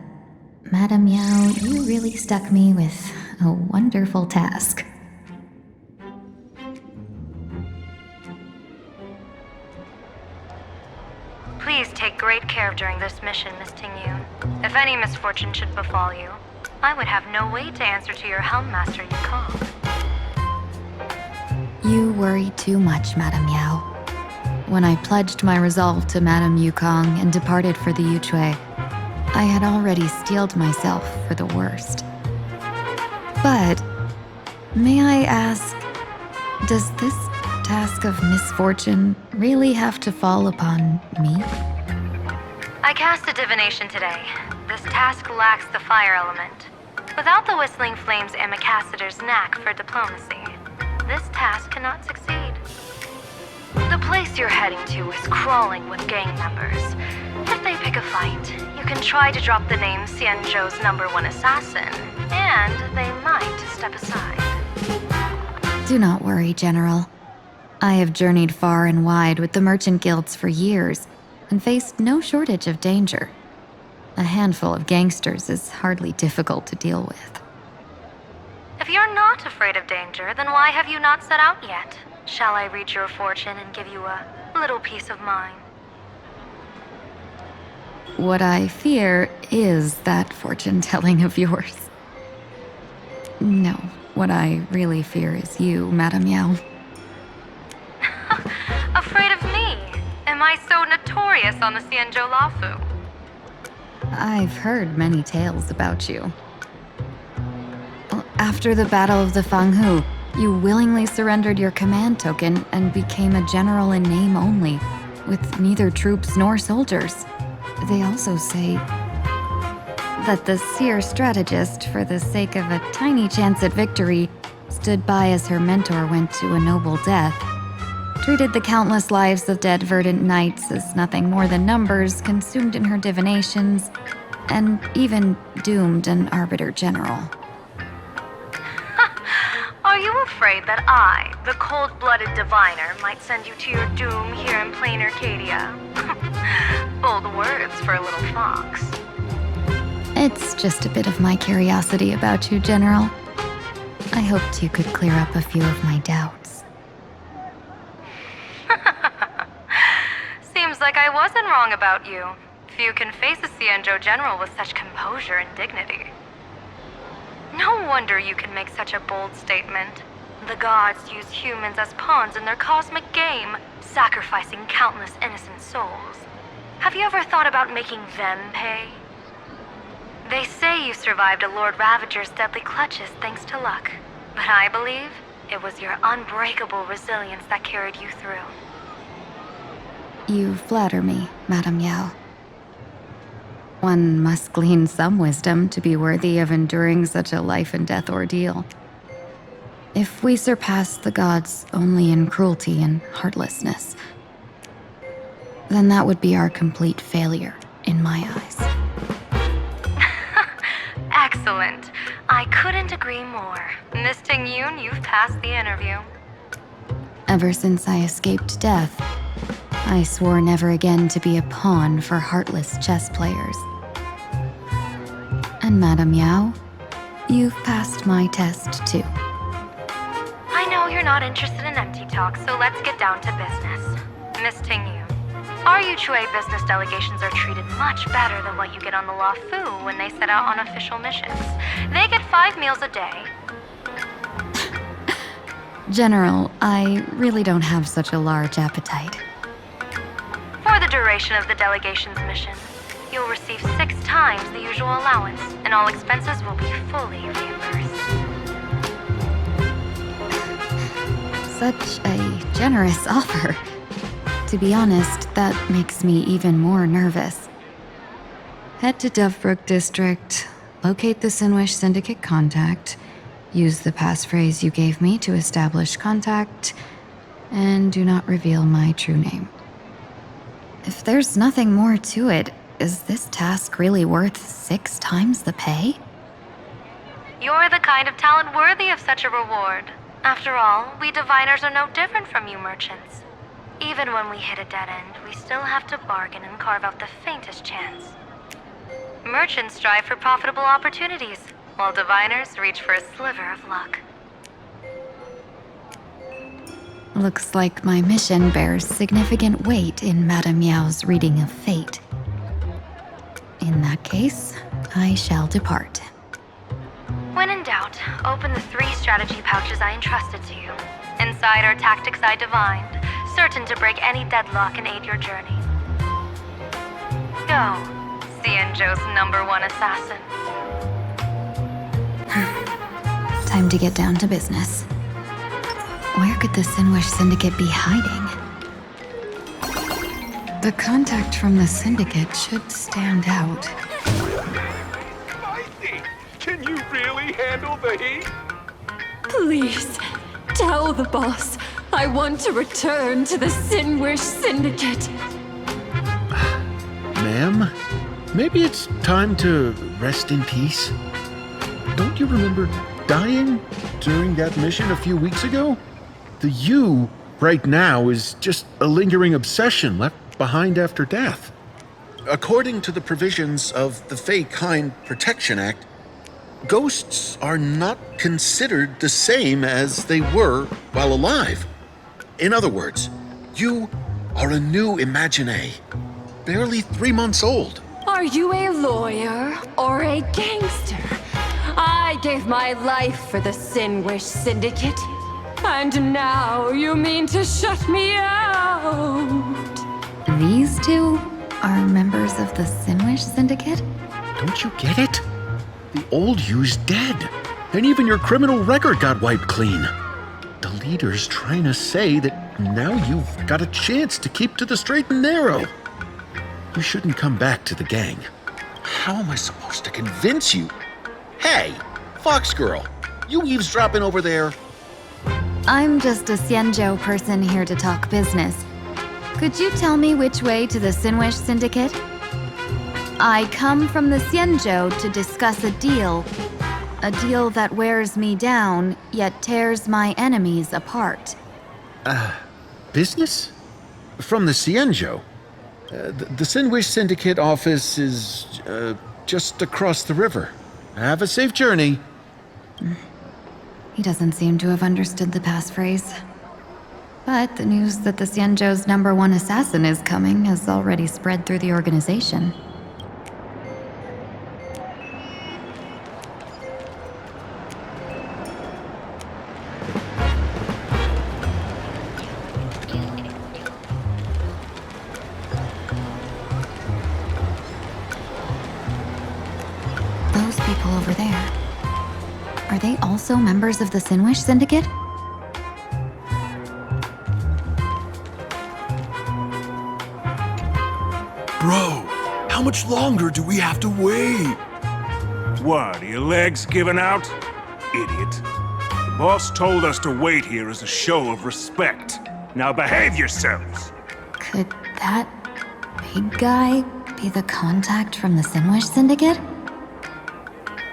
Madame Yao, you really stuck me with a wonderful task. Please take great care during this mission, Miss Tingyun. If any misfortune should befall you, I would have no way to answer to your Helmmaster Yukong. You worry too much, Madame Yao. When I pledged my resolve to Madame Yukong and departed for the Yuchui, I had already steeled myself for the worst. But, may I ask, does this task of misfortune really have to fall upon me? I cast a divination today. This task lacks the fire element. Without the Whistling Flames Ambassador's knack for diplomacy, this task cannot succeed. The place you're heading to is crawling with gang members. If they pick a fight, you can try to drop the name Xianzhou's #1 assassin, and they might step aside. Do not worry, General. I have journeyed far and wide with the merchant guilds for years and faced no shortage of danger. A handful of gangsters is hardly difficult to deal with. If you're not afraid of danger, then why have you not set out yet? Shall I read your fortune and give you a little peace of mind? What I fear is that fortune-telling of yours. No, what I really fear is you, Madame Yao. Afraid of me? Am I so notorious on the Xianzhou Lafu? I've heard many tales about you. After the Battle of the Fanghu, you willingly surrendered your command token and became a general in name only, with neither troops nor soldiers. They also say that the seer strategist, for the sake of a tiny chance at victory, stood by as her mentor went to a noble death, treated the countless lives of dead verdant knights as nothing more than numbers consumed in her divinations, and even doomed an arbiter general. Are you afraid that I, the cold-blooded diviner, might send you to your doom here in plain Arcadia? Bold words for a little fox. It's just a bit of my curiosity about you, General. I hoped you could clear up a few of my doubts. Seems like I wasn't wrong about you. Few can face a Xianzhou general with such composure and dignity. No wonder you can make such a bold statement. The gods use humans as pawns in their cosmic game, sacrificing countless innocent souls. Have you ever thought about making them pay? They say you survived a Lord Ravager's deadly clutches thanks to luck, but I believe It was your unbreakable resilience that carried you through. You flatter me, Madame Yao. One must glean some wisdom to be worthy of enduring such a life and death ordeal. If we surpass the gods only in cruelty and heartlessness, then that would be our complete failure in my eyes. Excellent. I couldn't agree more. Miss Ting-Yoon, you've passed the interview. Ever since I escaped death, I swore never again to be a pawn for heartless chess players. And Madame Yao, you've passed my test too. I know you're not interested in empty talk, so let's get down to business. Miss Ting-Yoon, our Yuchue business delegations are treated much better than what you get on the La Fu when they set out on official missions. They get 5 meals a day. General, I really don't have such a large appetite. For the duration of the delegation's mission, you'll receive 6 times the usual allowance, and all expenses will be fully reimbursed. Such a generous offer. To be honest, that makes me even more nervous. Head to Dovebrook District, locate the Sinwish Syndicate contact, use the passphrase you gave me to establish contact, and do not reveal my true name. If there's nothing more to it, is this task really worth 6 times the pay? You're the kind of talent worthy of such a reward. After all, we diviners are no different from you merchants. Even when we hit a dead end, we still have to bargain and carve out the faintest chance. Merchants strive for profitable opportunities, while diviners reach for a sliver of luck. Looks like my mission bears significant weight in Madame Yao's reading of fate. In that case, I shall depart. When in doubt, open the 3 strategy pouches I entrusted to you. Inside are tactics I divined, certain to break any deadlock and aid your journey. Go, Xianzhou's #1 assassin. Time to get down to business. Where could the Sinwish Syndicate be hiding? The contact from the Syndicate should stand out. Can you really handle the heat? Please, tell the boss I want to return to the Sinwish Syndicate. Ma'am, maybe it's time to rest in peace. Don't you remember dying during that mission a few weeks ago? The you right now is just a lingering obsession left behind after death. According to the provisions of the Fey Kind Protection Act, ghosts are not considered the same as they were while alive. In other words, you are a new Imagine, barely 3 months old. Are you a lawyer or a gangster? I gave my life for the Sinwish Syndicate, and now you mean to shut me out? These two are members of the Sinwish Syndicate? Don't you get it? The old you's dead, and even your criminal record got wiped clean. The leader's trying to say that now you've got a chance to keep to the straight and narrow. You shouldn't come back to the gang. How am I supposed to convince you? Hey, Fox Girl, you eavesdropping over there? I'm just a Xianzhou person here to talk business. Could you tell me which way to the Sinwish Syndicate? I come from the Xianzhou to discuss a deal that wears me down, yet tears my enemies apart. Business? From the Xianzhou? The Sinwish Syndicate office is just across the river. Have a safe journey. He doesn't seem to have understood the passphrase. But the news that the Xianzhou's #1 assassin is coming has already spread through the organization. Those people over there, are they also members of the Sinwish Syndicate? Bro, how much longer do we have to wait? What, are your legs giving out? Idiot. The boss told us to wait here as a show of respect. Now behave yourselves! Could that big guy be the contact from the Sinwish Syndicate?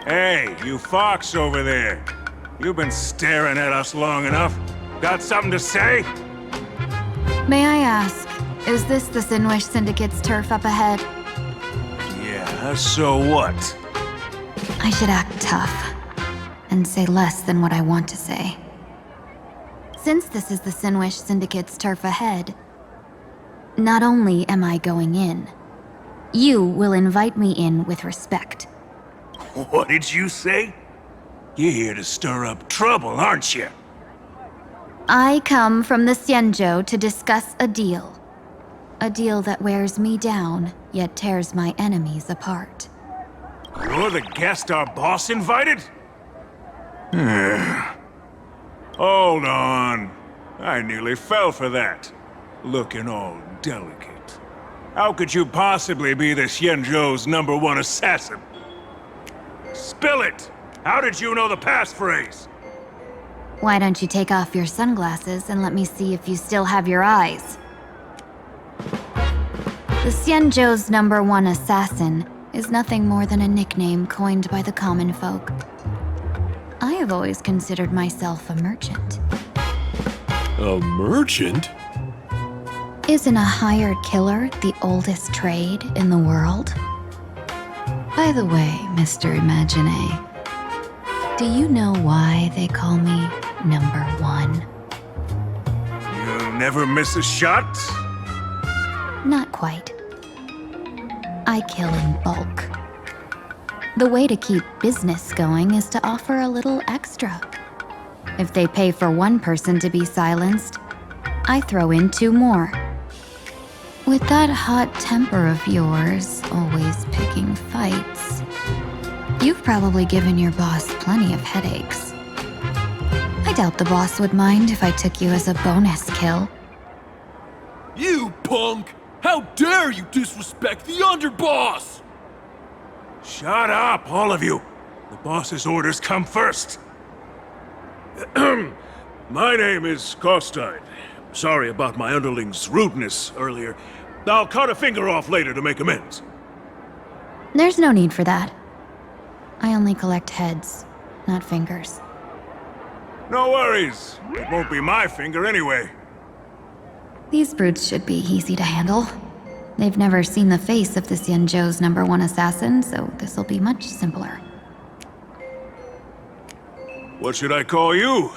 Hey, you fox over there. You've been staring at us long enough. Got something to say? May I ask, is this the Sinwish Syndicate's turf up ahead? Yeah, so what? I should act tough and say less than what I want to say. Since this is the Sinwish Syndicate's turf ahead, not only am I going in, you will invite me in with respect. What did you say? You're here to stir up trouble, aren't you? I come from the Xianzhou to discuss a deal. A deal that wears me down, yet tears my enemies apart. You're the guest our boss invited? Hold on. I nearly fell for that. Looking all delicate. How could you possibly be the Xianzhou's #1 assassin? Spill it! How did you know the passphrase? Why don't you take off your sunglasses and let me see if you still have your eyes? The Xianzhou's #1 assassin is nothing more than a nickname coined by the common folk. I have always considered myself a merchant. A merchant? Isn't a hired killer the oldest trade in the world? By the way, Mr. Imagine, do you know why they call me #1? You never miss a shot? Not quite. I kill in bulk. The way to keep business going is to offer a little extra. If they pay for one person to be silenced, I throw in 2 more. With that hot temper of yours, always picking fights, you've probably given your boss plenty of headaches. I doubt the boss would mind if I took you as a bonus kill. You punk! How dare you disrespect the underboss! Shut up, all of you! The boss's orders come first. My name is Kostine. Sorry about my underling's rudeness earlier. I'll cut a finger off later to make amends. There's no need for that. I only collect heads, not fingers. No worries. It won't be my finger anyway. These brutes should be easy to handle. They've never seen the face of the Xianzhou's #1 assassin, so this'll be much simpler. What should I call you?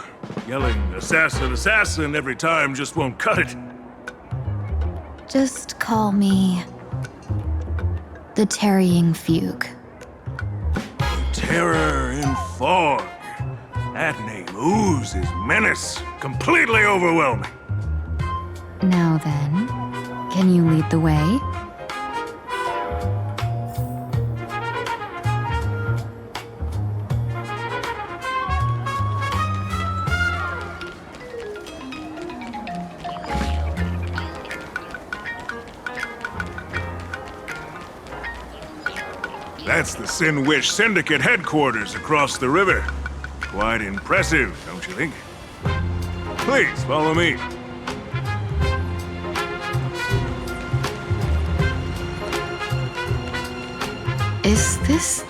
Yelling assassin, assassin every time just won't cut it. Just call me the Tarrying Fugue. Terror in fog. That name oozes menace. Completely overwhelming. Now then, can you lead the way? That's the Sinwish Syndicate headquarters across the river. Quite impressive, don't you think? Please, follow me. Is this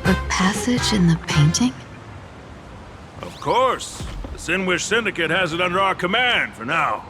the passage in the painting? Of course. The Sinwish Syndicate has it under our command for now.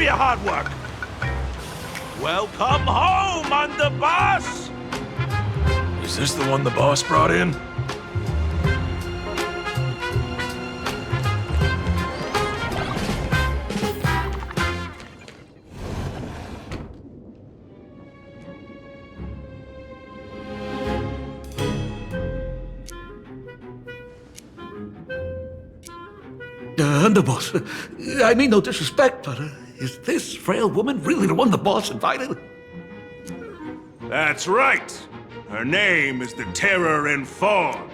your hard work. Welcome home, Underboss! Is this the one the boss brought in? Underboss, I mean no disrespect, but is this frail woman really the one the boss invited? That's right. Her name is the Terror in Fog.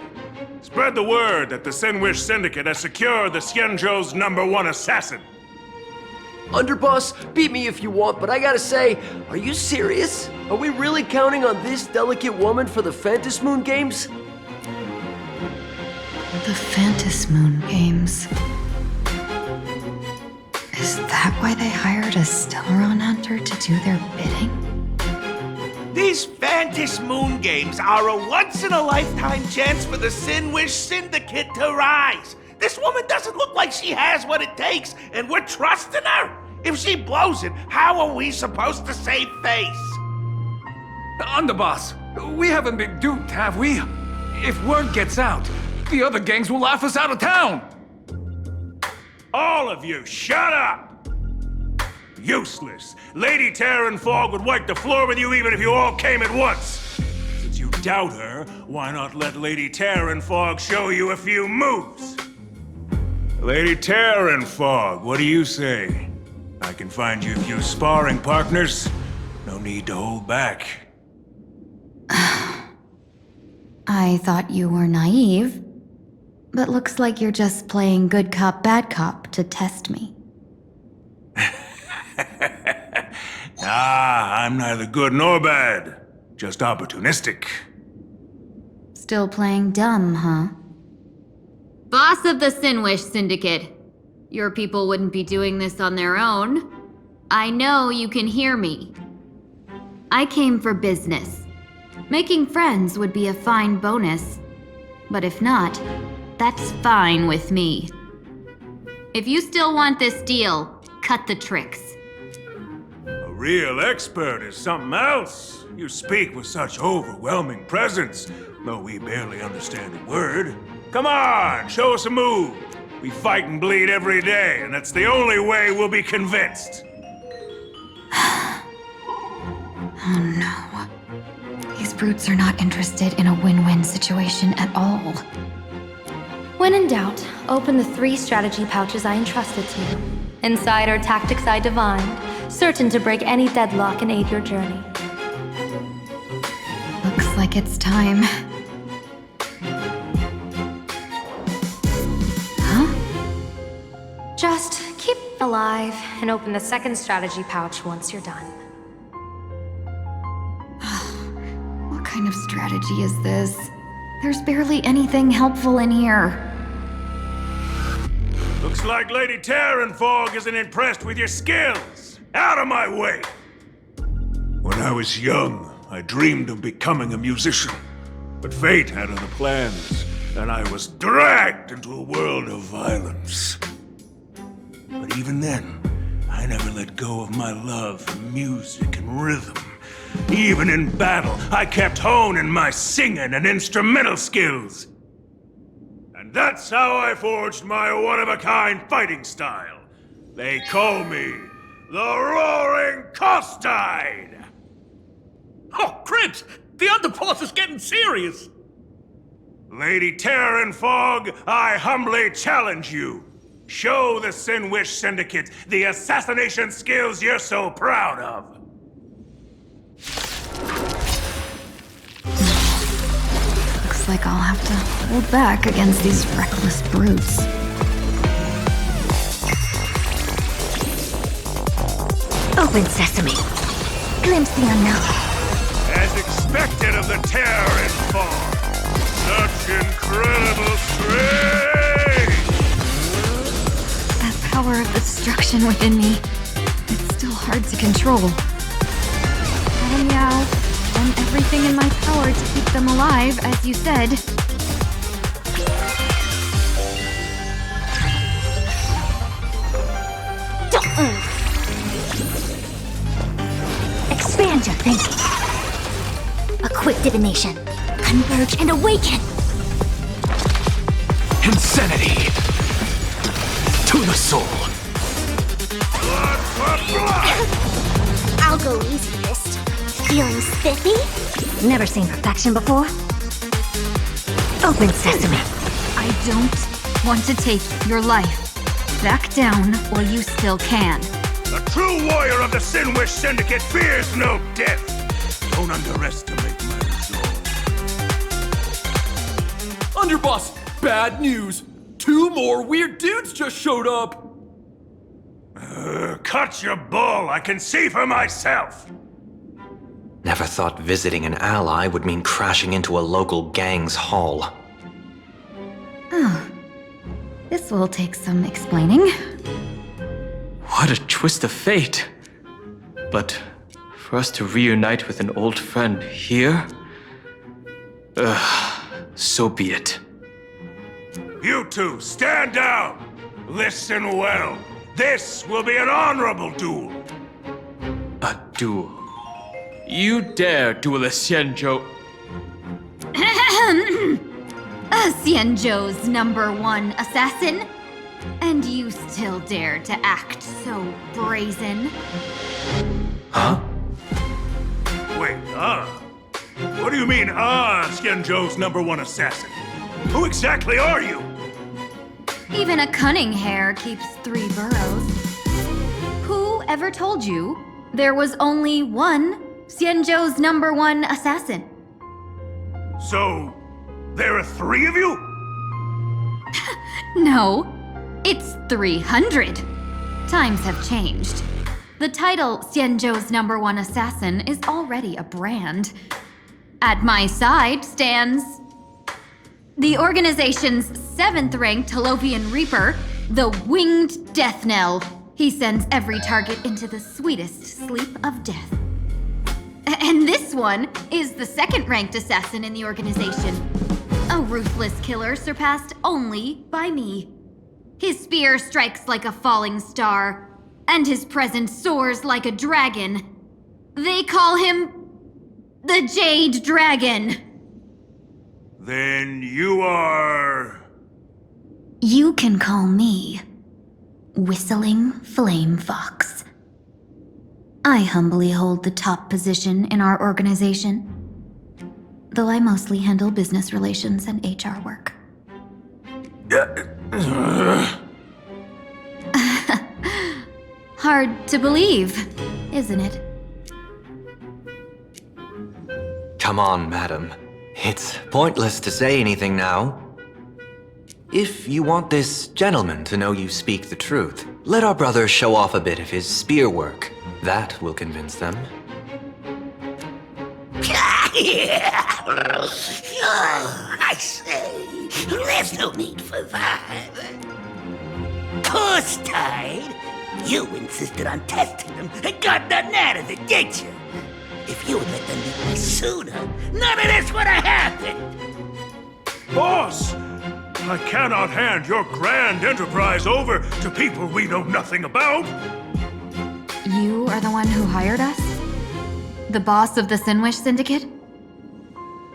Spread the word that the Sinwish Syndicate has secured the Xianzhou's #1 assassin. Underboss, beat me if you want, but I gotta say, are you serious? Are we really counting on this delicate woman for the Phantasmoon Games? The Phantasmoon Games. Is that why they hired a Stellaron hunter to do their bidding? These Phantasmoon Games are a once-in-a-lifetime chance for the Sinwish Syndicate to rise. This woman doesn't look like she has what it takes, and we're trusting her. If she blows it, how are we supposed to save face? Underboss, we haven't been duped, have we? If word gets out, the other gangs will laugh us out of town. All of you, shut up! Useless. Lady Terran Fog would wipe the floor with you even if you all came at once. Since you doubt her, why not let Lady Terran Fog show you a few moves? Lady Terran Fog, what do you say? I can find you a few sparring partners. No need to hold back. I thought you were naive, but looks like you're just playing good cop, bad cop to test me. I'm neither good nor bad. Just opportunistic. Still playing dumb, huh? Boss of the Sinwish Syndicate. Your people wouldn't be doing this on their own. I know you can hear me. I came for business. Making friends would be a fine bonus. But if not, that's fine with me. If you still want this deal, cut the tricks. A real expert is something else. You speak with such overwhelming presence, though we barely understand a word. Come on, show us a move. We fight and bleed every day, and that's the only way we'll be convinced. Oh no. These brutes are not interested in a win-win situation at all. When in doubt, open the 3 strategy pouches I entrusted to you. Inside are tactics I divined, certain to break any deadlock and aid your journey. Looks like it's time. Huh? Just keep alive and open the 2nd strategy pouch once you're done. What kind of strategy is this? There's barely anything helpful in here. Looks like Lady Terran Fog isn't impressed with your skills. Out of my way! When I was young, I dreamed of becoming a musician. But fate had other plans, and I was dragged into a world of violence. But even then, I never let go of my love for music and rhythm. Even in battle, I kept honing my singing and instrumental skills. And that's how I forged my one-of-a-kind fighting style. They call me the Roaring Costide! Oh, Cribs! The Underboss is getting serious! Lady Terran Fog, I humbly challenge you. Show the Sinwish Syndicate the assassination skills you're so proud of. Looks like I'll have to hold back against these reckless brutes. Open sesame. Glimpse the unknown. As expected of the Terran Fog. Such incredible strength! That power of destruction within me, it's still hard to control. Oh yeah, done everything in my power to keep them alive, as you said. Quick divination. Converge and awaken. Insanity! To the soul! I'll go easy, Fist. Feeling spiffy? Never seen perfection before. Open sesame. I don't want to take your life. Back down while you still can. The true warrior of the Sinwish Syndicate fears no death. Don't underestimate my resolve. Underboss, bad news. 2 more weird dudes just showed up. Cut your bull. I can see for myself. Never thought visiting an ally would mean crashing into a local gang's hall. Oh. This will take some explaining. What a twist of fate. But for us to reunite with an old friend here? So be it. You two, stand down. Listen well. This will be an honorable duel. A duel? You dare duel a Xianzhou? Xianzhou's #1 assassin? And you still dare to act so brazen? Huh? Wait, What do you mean, Xianzhou's #1 assassin? Who exactly are you? Even a cunning hare keeps 3 burrows. Who ever told you there was only one Xianzhou's #1 assassin? So, there are 3 of you? No, it's 300. Times have changed. The title Xianzhou's #1 assassin is already a brand. At my side stands the organization's 7th-ranked Talovian Reaper, the Winged Death Knell. He sends every target into the sweetest sleep of death. And this one is the 2nd-ranked assassin in the organization. A ruthless killer surpassed only by me. His spear strikes like a falling star, and his presence soars like a dragon. They call him the Jade Dragon. Then you are... You can call me Whistling Flame Fox. I humbly hold the top position in our organization, though I mostly handle business relations and HR work. Hard to believe, isn't it? Come on, madam. It's pointless to say anything now. If you want this gentleman to know you speak the truth, let our brother show off a bit of his spear work. That will convince them. I say, there's no need for that. Toss-tied? You insisted on testing them and got nothing out of it, did you? If you had let them meet me sooner, none of this would have happened! Boss! I cannot hand your grand enterprise over to people we know nothing about! You are the one who hired us? The boss of the Sinwish Syndicate?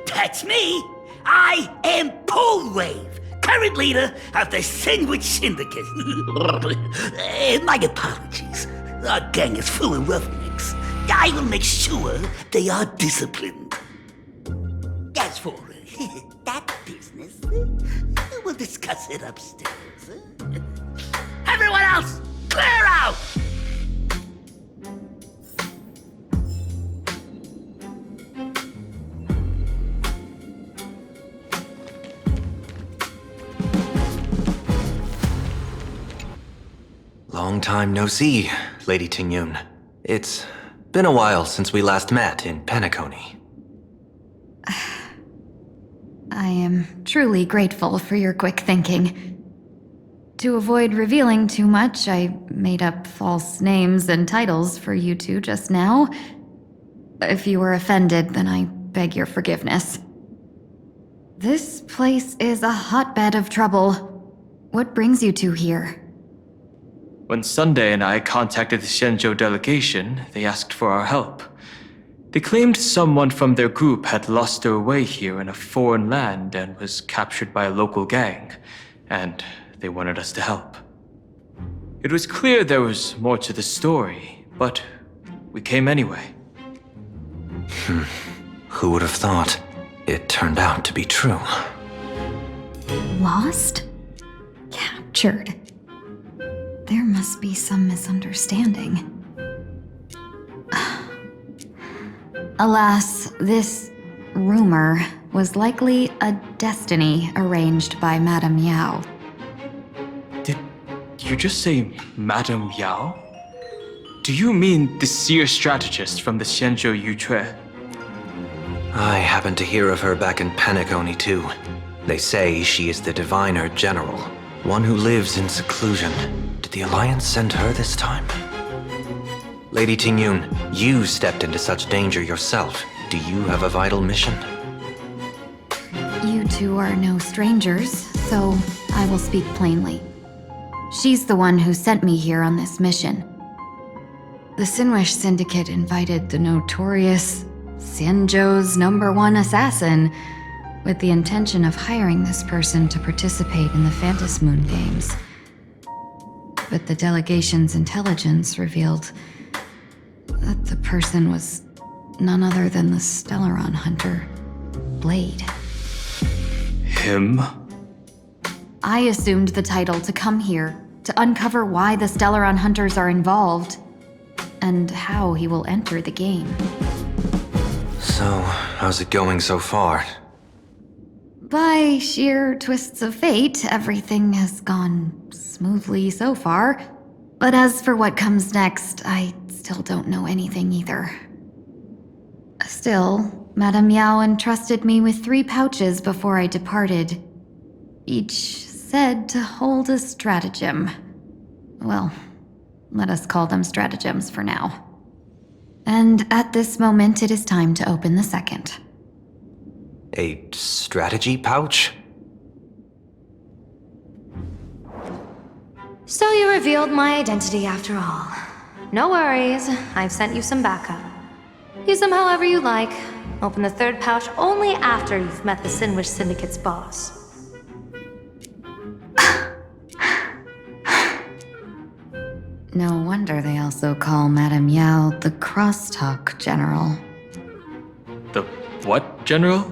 That's me! I am Polewave, current leader of the Sinwish Syndicate. My apologies. Our gang is full of roughnecks. I will make sure they are disciplined. As for that business, we'll discuss it upstairs. Everyone else, clear out! Long time no see, Lady Tingyun. It's been a while since we last met in Penacony. I am truly grateful for your quick thinking. To avoid revealing too much, I made up false names and titles for you two just now. If you were offended, then I beg your forgiveness. This place is a hotbed of trouble. What brings you two here? When Sunday and I contacted the Xianzhou delegation, they asked for our help. They claimed someone from their group had lost their way here in a foreign land and was captured by a local gang, and they wanted us to help. It was clear there was more to the story, but we came anyway. Who would have thought? It turned out to be true. Lost? Captured. There must be some misunderstanding. Alas, this rumor was likely a destiny arranged by Madame Yao. Did you just say Madame Yao? Do you mean the seer strategist from the Xianzhou Yucue? I happened to hear of her back in Penacony too. They say she is the diviner general, one who lives in seclusion. Did the Alliance send her this time? Lady Tingyun, you stepped into such danger yourself. Do you have a vital mission? You two are no strangers, so I will speak plainly. She's the one who sent me here on this mission. The Sinwish Syndicate invited the notorious Xianzhou's #1 assassin with the intention of hiring this person to participate in the Phantom Moon Games. But the delegation's intelligence revealed that the person was none other than the Stellaron hunter, Blade. Him? I assumed the title to come here to uncover why the Stellaron hunters are involved and how he will enter the game. So, how's it going so far? By sheer twists of fate, everything has gone smoothly so far. But as for what comes next, I still don't know anything either. Still, Madame Yao entrusted me with 3 pouches before I departed. Each said to hold a stratagem. Well, let us call them stratagems for now. And at this moment, it is time to open the second. A strategy pouch? So you revealed my identity after all. No worries, I've sent you some backup. Use them however you like. Open the 3rd pouch only after you've met the Sinwish Syndicate's boss. No wonder they also call Madame Yao the Crosstalk General. The what, General?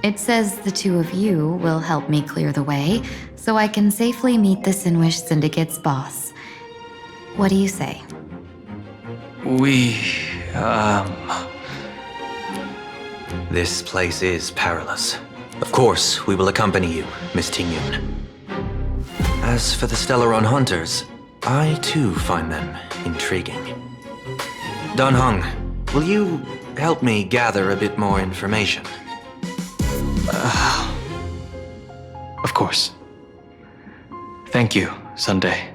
It says the 2 of you will help me clear the way, so I can safely meet the Sinwish Syndicate's boss. What do you say? This place is perilous. Of course, we will accompany you, Miss Tingyun. As for the Stellaron hunters, I too find them intriguing. Dan Heng, will you help me gather a bit more information? Of course. Thank you, Sunday.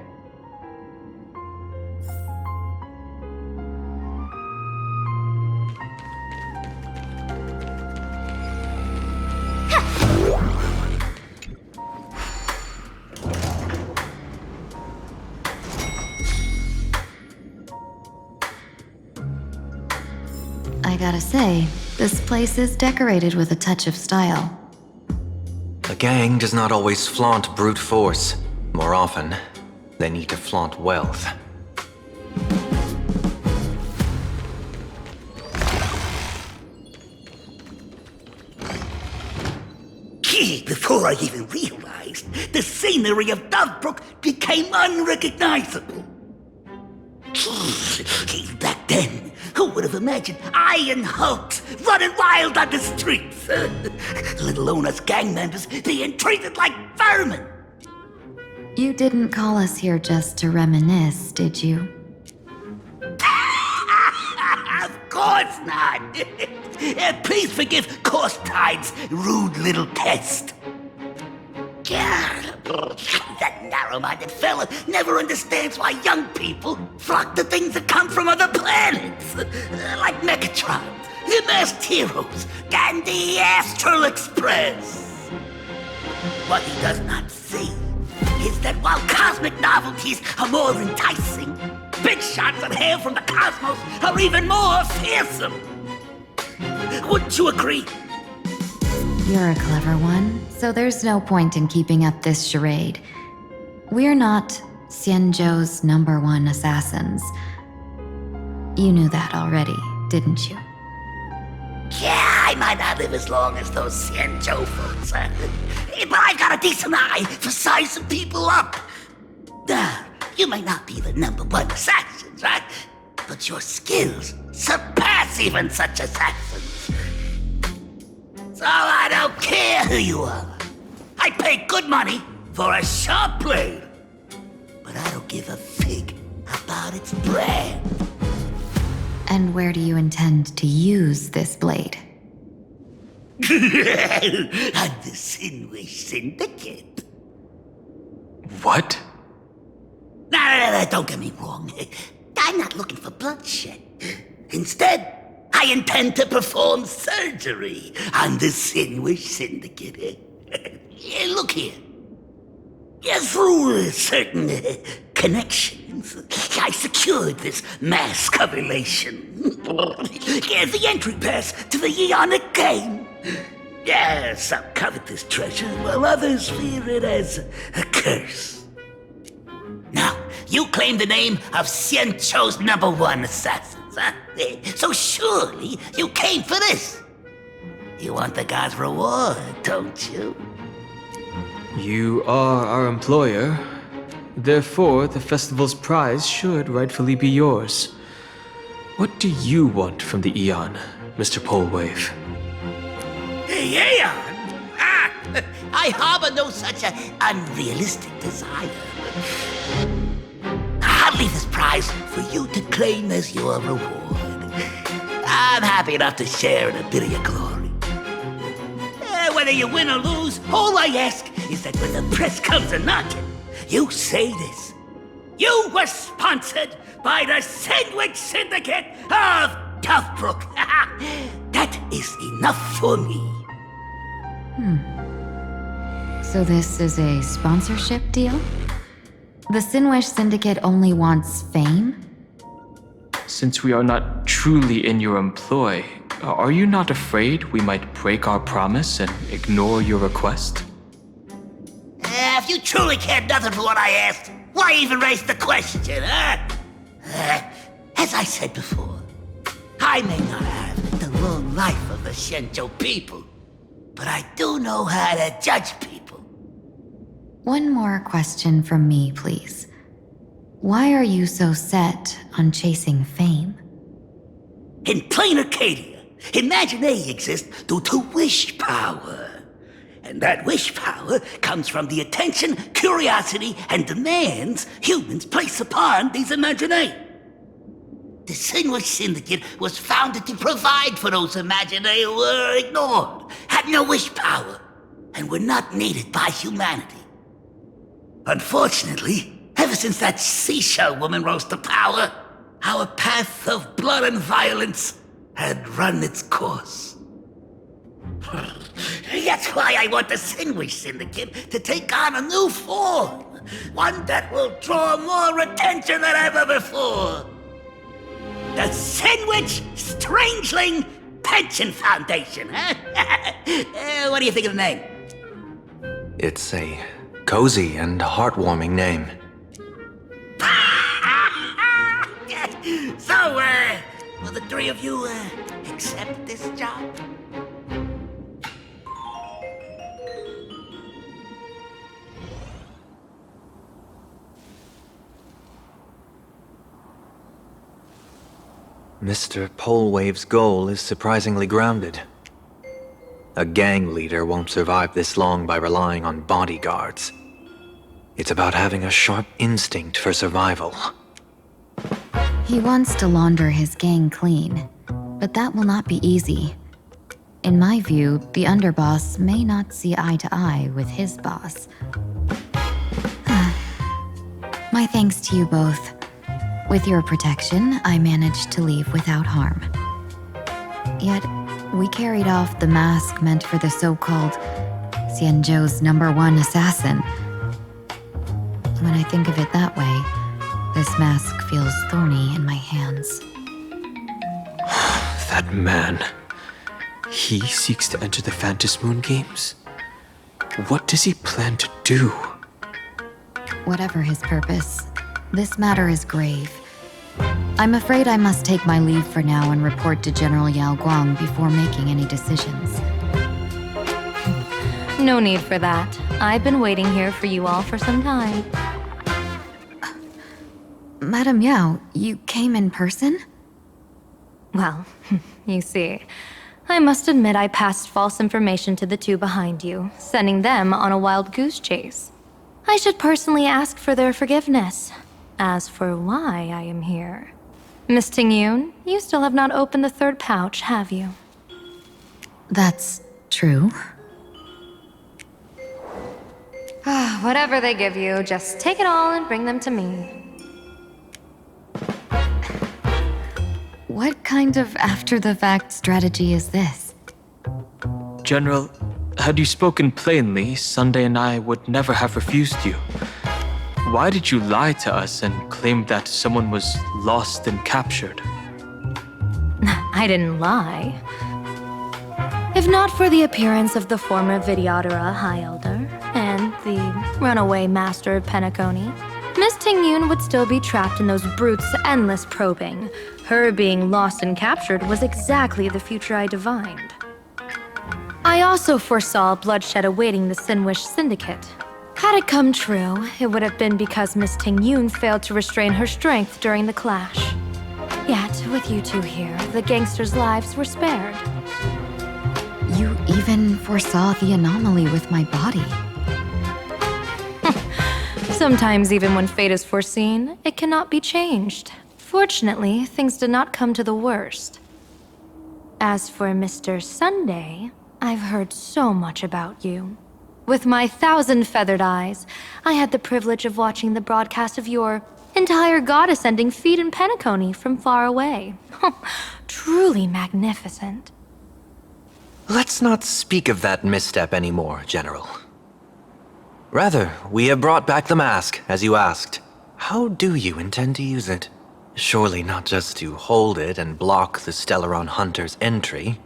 I gotta say, this place is decorated with a touch of style. A gang does not always flaunt brute force. More often, they need to flaunt wealth. Before I even realized, the scenery of Dovebrook became unrecognizable. Back then, who would have imagined Iron Hulks running wild on the streets? Let alone us gang members being treated like vermin. You didn't call us here just to reminisce, did you? Of course not. Please forgive Corstide's rude little test. That narrow-minded fella never understands why young people flock to things that come from other planets. Like Mechatrons, the Masked Heroes, and the Astral Express. What he does not see is that while cosmic novelties are more enticing, spit shots that hail from the cosmos are even more fearsome. Wouldn't you agree? You're a clever one, so there's no point in keeping up this charade. We're not Xianzhou's #1 assassins. You knew that already, didn't you? Yeah, I might not live as long as those Xianzhou folks, but I've got a decent eye for sizing people up. You may not be the #1 assassins, right? But your skills surpass even such assassins. So I don't care who you are. I pay good money for a sharp blade, but I don't give a fig about its brand. And where do you intend to use this blade? On the Sinwish Syndicate. What? No, don't get me wrong. I'm not looking for bloodshed. Instead, I intend to perform surgery on the Sinwish Syndicate. Look here. Through certain connections, I secured this mass correlation. The entry pass to the Eonic game. Some covet this treasure, while others fear it as a curse. Now, you claim the name of Xianzhou's #1 assassins, huh? So surely you came for this. You want the god's reward, don't you? You are our employer. Therefore, the festival's prize should rightfully be yours. What do you want from the Eon, Mr. Polewave? Aeon? I harbor no such unrealistic desire. I'll leave this prize for you to claim as your reward. I'm happy enough to share in a bit of your glory. Whether you win or lose, all I ask is that when the press comes a-knocking, you say this. You were sponsored by the Sandwich Syndicate of Toughbrook. That is enough for me. So this is a sponsorship deal? The Sinwish Syndicate only wants fame? Since we are not truly in your employ, are you not afraid we might break our promise and ignore your request? If you truly cared nothing for what I asked, why even raise the question, huh? As I said before, I may not have the long life of the Xianzhou people, but I do know how to judge people. One more question from me, please. Why are you so set on chasing fame? In plain Arcadia, Imagination exists due to wish power. And that wish power comes from the attention, curiosity, and demands humans place upon these imaginae. The Sinwish Syndicate was founded to provide for those imaginae who were ignored, had no wish power, and were not needed by humanity. Unfortunately, ever since that seashell woman rose to power, our path of blood and violence had run its course. That's why I want the Sinwish Syndicate to take on a new form. One that will draw more attention than ever before. The Sinwich Strangeling Pension Foundation, huh? What do you think of the name? It's a cozy and heartwarming name. So, will the three of you, accept this job? Mr. Polewave's goal is surprisingly grounded. A gang leader won't survive this long by relying on bodyguards. It's about having a sharp instinct for survival. He wants to launder his gang clean, but that will not be easy. In my view, the underboss may not see eye to eye with his boss. My thanks to you both. With your protection, I managed to leave without harm. Yet, we carried off the mask meant for the so-called Xianzhou's #1 assassin. When I think of it that way, This mask feels thorny in my hands. That man. He seeks to enter the Phantom Moon Games? What does he plan to do? Whatever his purpose, this matter is grave. I'm afraid I must take my leave for now and report to General Yao Guang before making any decisions. No need for that. I've been waiting here for you all for some time. Madam Yao, you came in person? Well, you see, I must admit I passed false information to the two behind you, sending them on a wild goose chase. I should personally ask for their forgiveness. As for why I am here, Miss Tingyun, you still have not opened the third pouch, have you? That's true. Whatever they give you, just take it all and bring them to me. What kind of after-the-fact strategy is this? General, had you spoken plainly, Sunday and I would never have refused you. Why did you lie to us and claim that someone was lost and captured? I didn't lie. If not for the appearance of the former Vidyadhara High Elder and the runaway Master of Penacony, Miss Tingyun would still be trapped in those brutes' endless probing. Her being lost and captured was exactly the future I divined. I also foresaw bloodshed awaiting the Sinwish Syndicate. Had it come true, it would have been because Miss Tingyun failed to restrain her strength during the clash. Yet, with you two here, the gangsters' lives were spared. You even foresaw the anomaly with my body. Sometimes even when fate is foreseen, it cannot be changed. Fortunately, things did not come to the worst. As for Mr. Sunday, I've heard so much about you. With my 1,000 feathered eyes, I had the privilege of watching the broadcast of your entire goddess-ending feat in Penacony from far away. Truly magnificent. Let's not speak of that misstep anymore, General. Rather, we have brought back the mask, as you asked. How do you intend to use it? Surely not just to hold it and block the Stellaron Hunter's entry.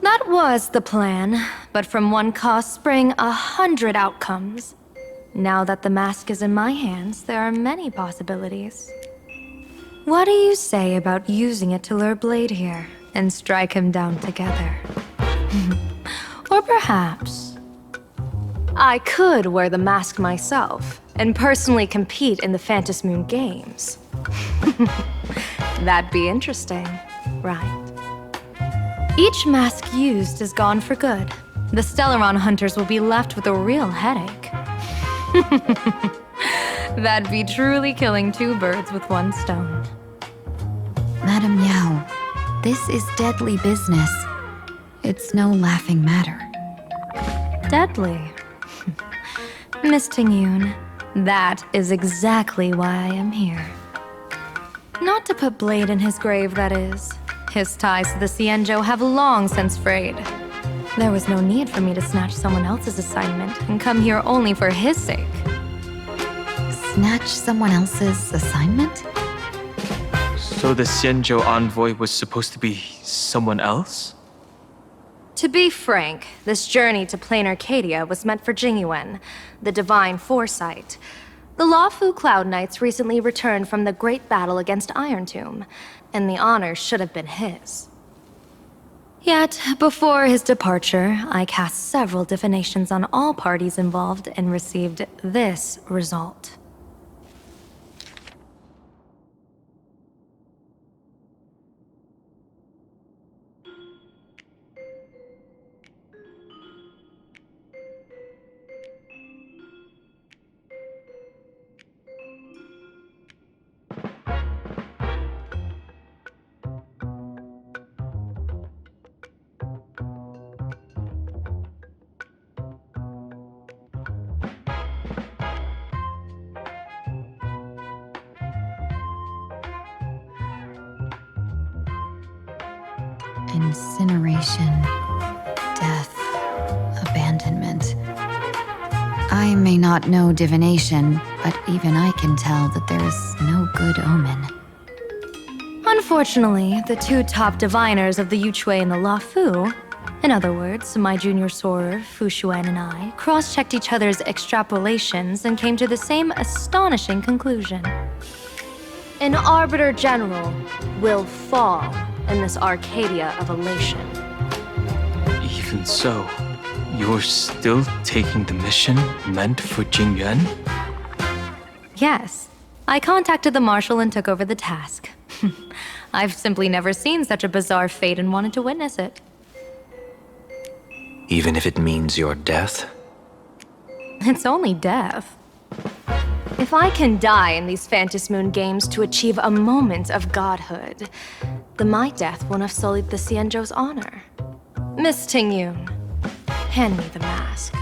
That was the plan, but from one cause sprang 100 outcomes. Now that the mask is in my hands, there are many possibilities. What do you say about using it to lure Blade here and strike him down together? Or perhaps I could wear the mask myself and personally compete in the Phantom Moon Games. That'd be interesting, right? Each mask used is gone for good. The Stellaron hunters will be left with a real headache. That'd be truly killing two birds with one stone. Madam Yao, this is deadly business. It's no laughing matter. Deadly? Miss Tingyun, that is exactly why I am here. Not to put Blade in his grave, that is. His ties to the Xianzhou have long since frayed. There was no need for me to snatch someone else's assignment and come here only for his sake. Snatch someone else's assignment? So the Xianzhou envoy was supposed to be someone else? To be frank, this journey to Plain Arcadia was meant for Jingyuan, the divine foresight. The Lawfu Cloud Knights recently returned from the great battle against Iron Tomb, and the honor should have been his. Yet, before his departure, I cast several divinations on all parties involved and received this result. Incineration, death, abandonment. I may not know divination, but even I can tell that there is no good omen. Unfortunately, the two top diviners of the Yuchui and the Lafu, in other words, my junior soror, Fu Xuan, and I, cross-checked each other's extrapolations and came to the same astonishing conclusion. An Arbiter General will fall in this Arcadia of elation. Even so, you're still taking the mission meant for Jingyuan? Yes, I contacted the Marshal and took over the task. I've simply never seen such a bizarre fate and wanted to witness it. Even if it means your death? It's only death. If I can die in these Phantom Moon games to achieve a moment of godhood, then my death won't have sullied the Xianzhou's honor. Miss Tingyun, hand me the mask.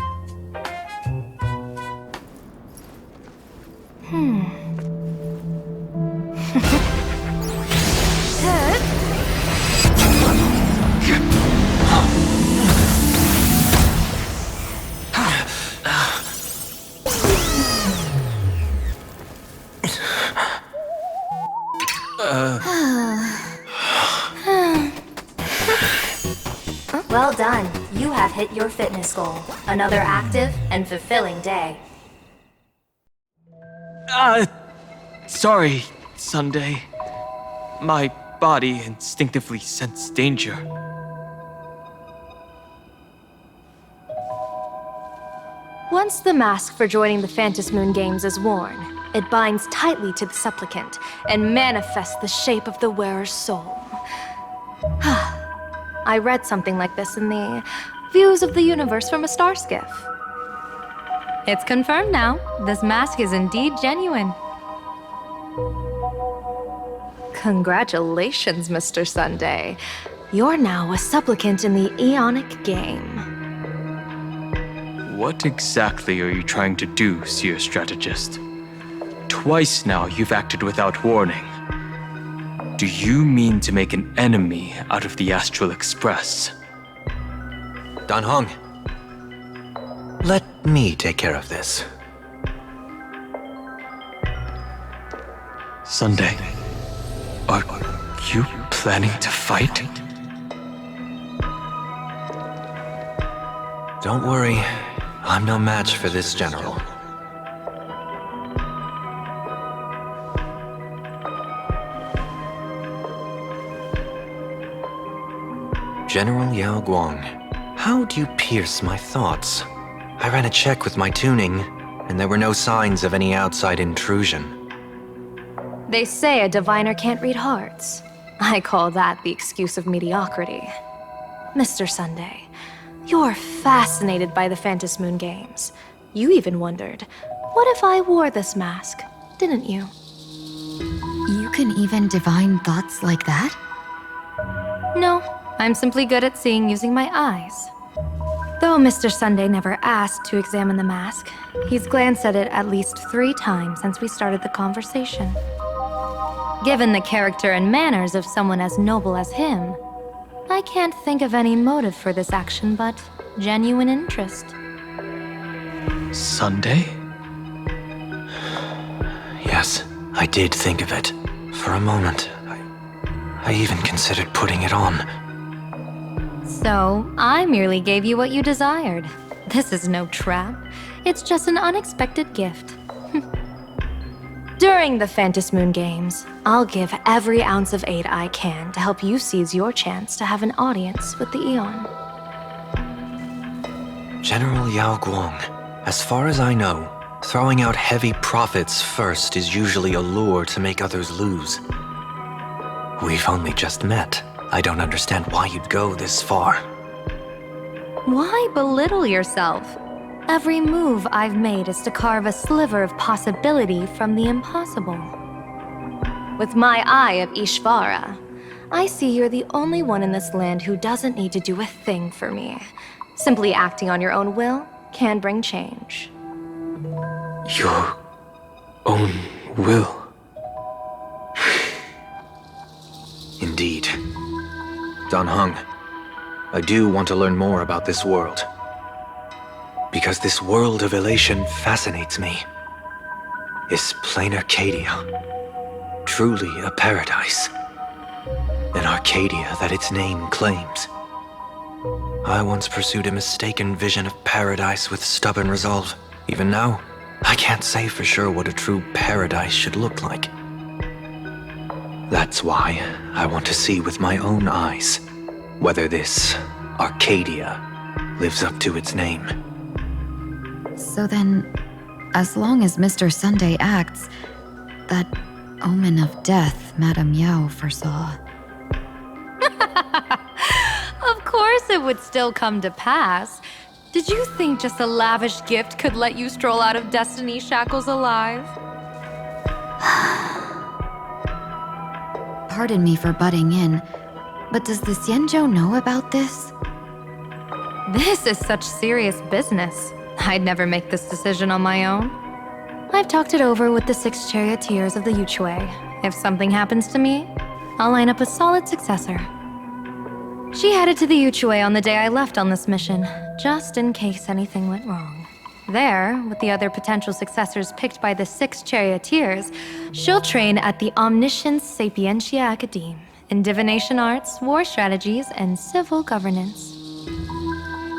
Well done. You have hit your fitness goal. Another active and fulfilling day. Sorry, Sunday. My body instinctively sensed danger. Once the mask for joining the Phantom Moon games is worn, it binds tightly to the supplicant and manifests the shape of the wearer's soul. I read something like this in the Views of the Universe from a Star Skiff. It's confirmed now. This mask is indeed genuine. Congratulations, Mr. Sunday. You're now a supplicant in the Aeonic game. What exactly are you trying to do, Seer Strategist? Twice now you've acted without warning. Do you mean to make an enemy out of the Astral Express? Dan Heng, let me take care of this. Sunday, are you planning to fight? Don't worry, I'm no match for this general. General Yao Guang, how do you pierce my thoughts? I ran a check with my tuning, and there were no signs of any outside intrusion. They say a diviner can't read hearts. I call that the excuse of mediocrity. Mr. Sunday, you're fascinated by the Phantom Moon games. You even wondered, what if I wore this mask, didn't you? You can even divine thoughts like that? No, I'm simply good at seeing using my eyes. Though Mr. Sunday never asked to examine the mask, he's glanced at it at least 3 times since we started the conversation. Given the character and manners of someone as noble as him, I can't think of any motive for this action but genuine interest. Sunday? Yes, I did think of it. For a moment, I even considered putting it on. So, I merely gave you what you desired. This is no trap. It's just an unexpected gift. During the Phantom Moon games, I'll give every ounce of aid I can to help you seize your chance to have an audience with the Eon. General Yao Guang, as far as I know, throwing out heavy profits first is usually a lure to make others lose. We've only just met. I don't understand why you'd go this far. Why belittle yourself? Every move I've made is to carve a sliver of possibility from the impossible. With my eye of Ishvara, I see you're the only one in this land who doesn't need to do a thing for me. Simply acting on your own will can bring change. Your own will? Indeed. Dan Heng, I do want to learn more about this world. because this world of elation fascinates me. Is plain Arcadia truly a paradise? An Arcadia that its name claims. I once pursued a mistaken vision of paradise with stubborn resolve. Even now, I can't say for sure what a true paradise should look like. That's why I want to see with my own eyes whether this Arcadia lives up to its name. So then, as long as Mr. Sunday acts, that omen of death Madame Yao foresaw. Of course it would still come to pass. Did you think just a lavish gift could let you stroll out of Destiny's shackles alive? Pardon me for butting in, but does the Xianzhou know about this? This is such serious business. I'd never make this decision on my own. I've talked it over with the 6 charioteers of the Yuchue. If something happens to me, I'll line up a solid successor. She headed to the Yuchue on the day I left on this mission, just in case anything went wrong. There, with the other potential successors picked by the 6 charioteers, she'll train at the Omniscience Sapientia Academe in divination arts, war strategies, and civil governance.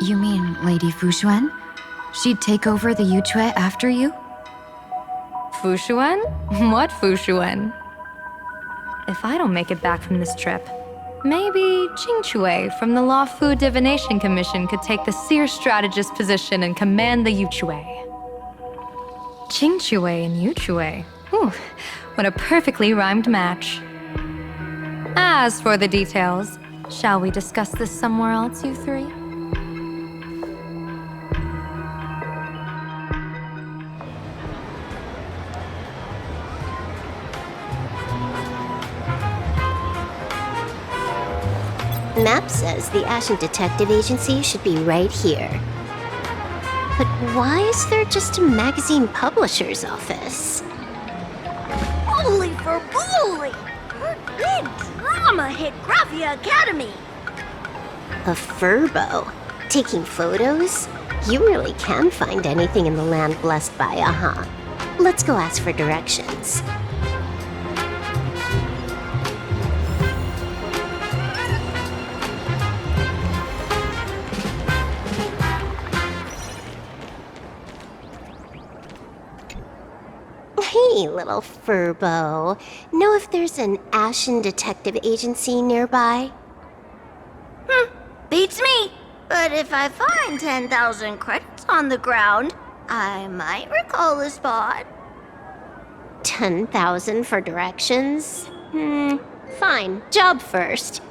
You mean Lady Fushuan? She'd take over the Yuchue after you? Fushuan? What Fushuan? If I don't make it back from this trip, maybe Qingchue from the Law Fu Divination Commission could take the seer strategist position and command the Yuchue. Qingchue and Yuchue. Whew, what a perfectly rhymed match. As for the details, shall we discuss this somewhere else, you three? Map says the Ashen Detective Agency should be right here. But why is there just a magazine publisher's office? Holy for bully! Big drama hit Graphia Academy! A furbo? Taking photos? You really can find anything in the land blessed by Aha. Let's go ask for directions. Hey, little furbo. Know if there's an Ashen Detective Agency nearby? Beats me! But if I find 10,000 credits on the ground, I might recall the spot. 10,000 for directions? Fine. Job first.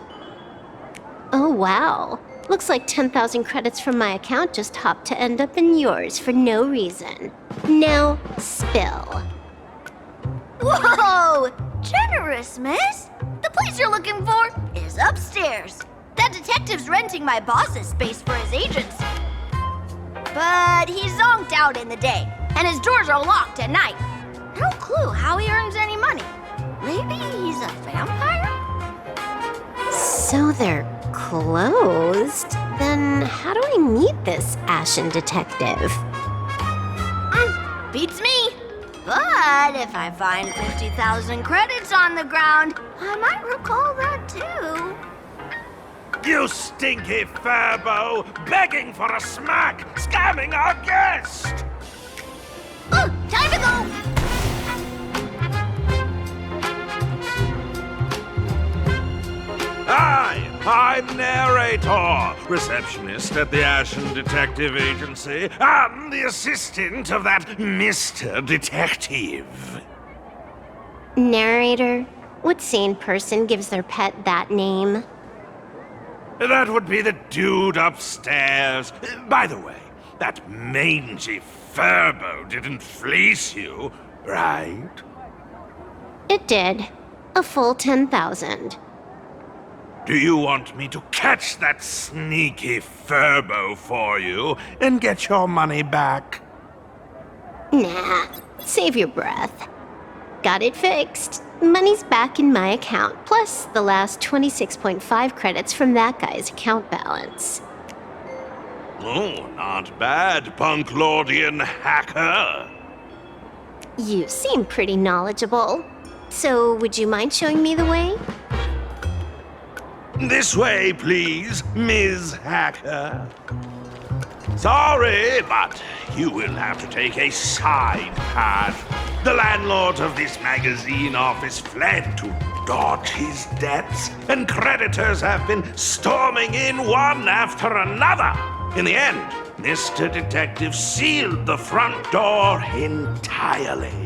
Oh, wow. Looks like 10,000 credits from my account just hopped to end up in yours for no reason. Now, spill. Whoa! Generous, miss! The place you're looking for is upstairs. That detective's renting my boss's space for his agency. But he's zonked out in the day, and his doors are locked at night. No clue how he earns any money. Maybe he's a vampire? So they're closed? Then how do I meet this Ashen Detective? Beats me! But if I find 50,000 credits on the ground, I might recall that too. You stinky furbo! Begging for a smack! Scamming our guest! Time to go! I'm narrator, receptionist at the Ashen Detective Agency. I'm the assistant of that Mr. Detective. Narrator? What sane person gives their pet that name? That would be the dude upstairs. By the way, that mangy furbo didn't fleece you, right? It did. A full 10,000. Do you want me to catch that sneaky furbo for you and get your money back? Nah, save your breath. Got it fixed. Money's back in my account, plus the last 26.5 credits from that guy's account balance. Oh, not bad, Punklordian hacker. You seem pretty knowledgeable. So, would you mind showing me the way? This way, please, Ms. Hacker. Sorry, but you will have to take a side path. The landlord of this magazine office fled to dodge his debts, and creditors have been storming in one after another. In the end, Mr. Detective sealed the front door entirely.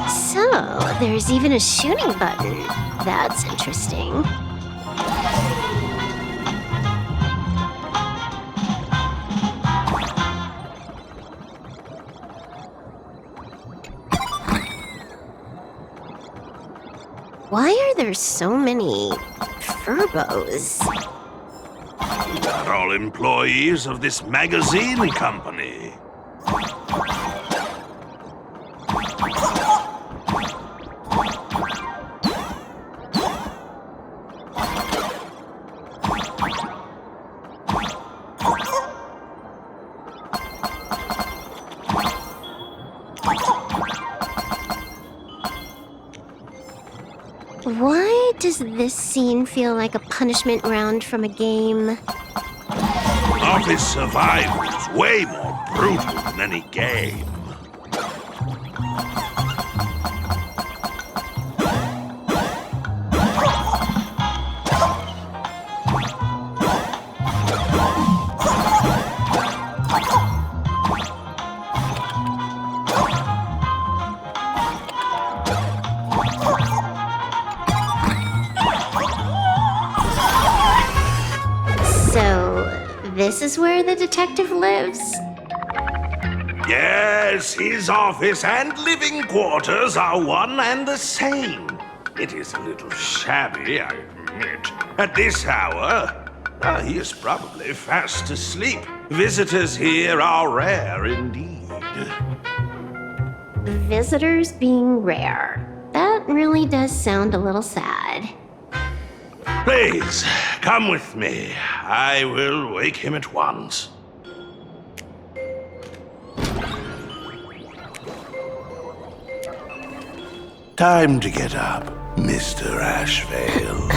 So, there's even a shooting button. That's interesting. Why are there so many furbos? They're all employees of this magazine company. Why does this scene feel like a punishment round from a game? Office survival is way more brutal than any game. This is where the detective lives? Yes, his office and living quarters are one and the same. It is a little shabby, I admit. At this hour, he is probably fast asleep. Visitors here are rare indeed. Visitors being rare. That really does sound a little sad. Please, come with me. I will wake him at once. Time to get up, Mr. Ashvale.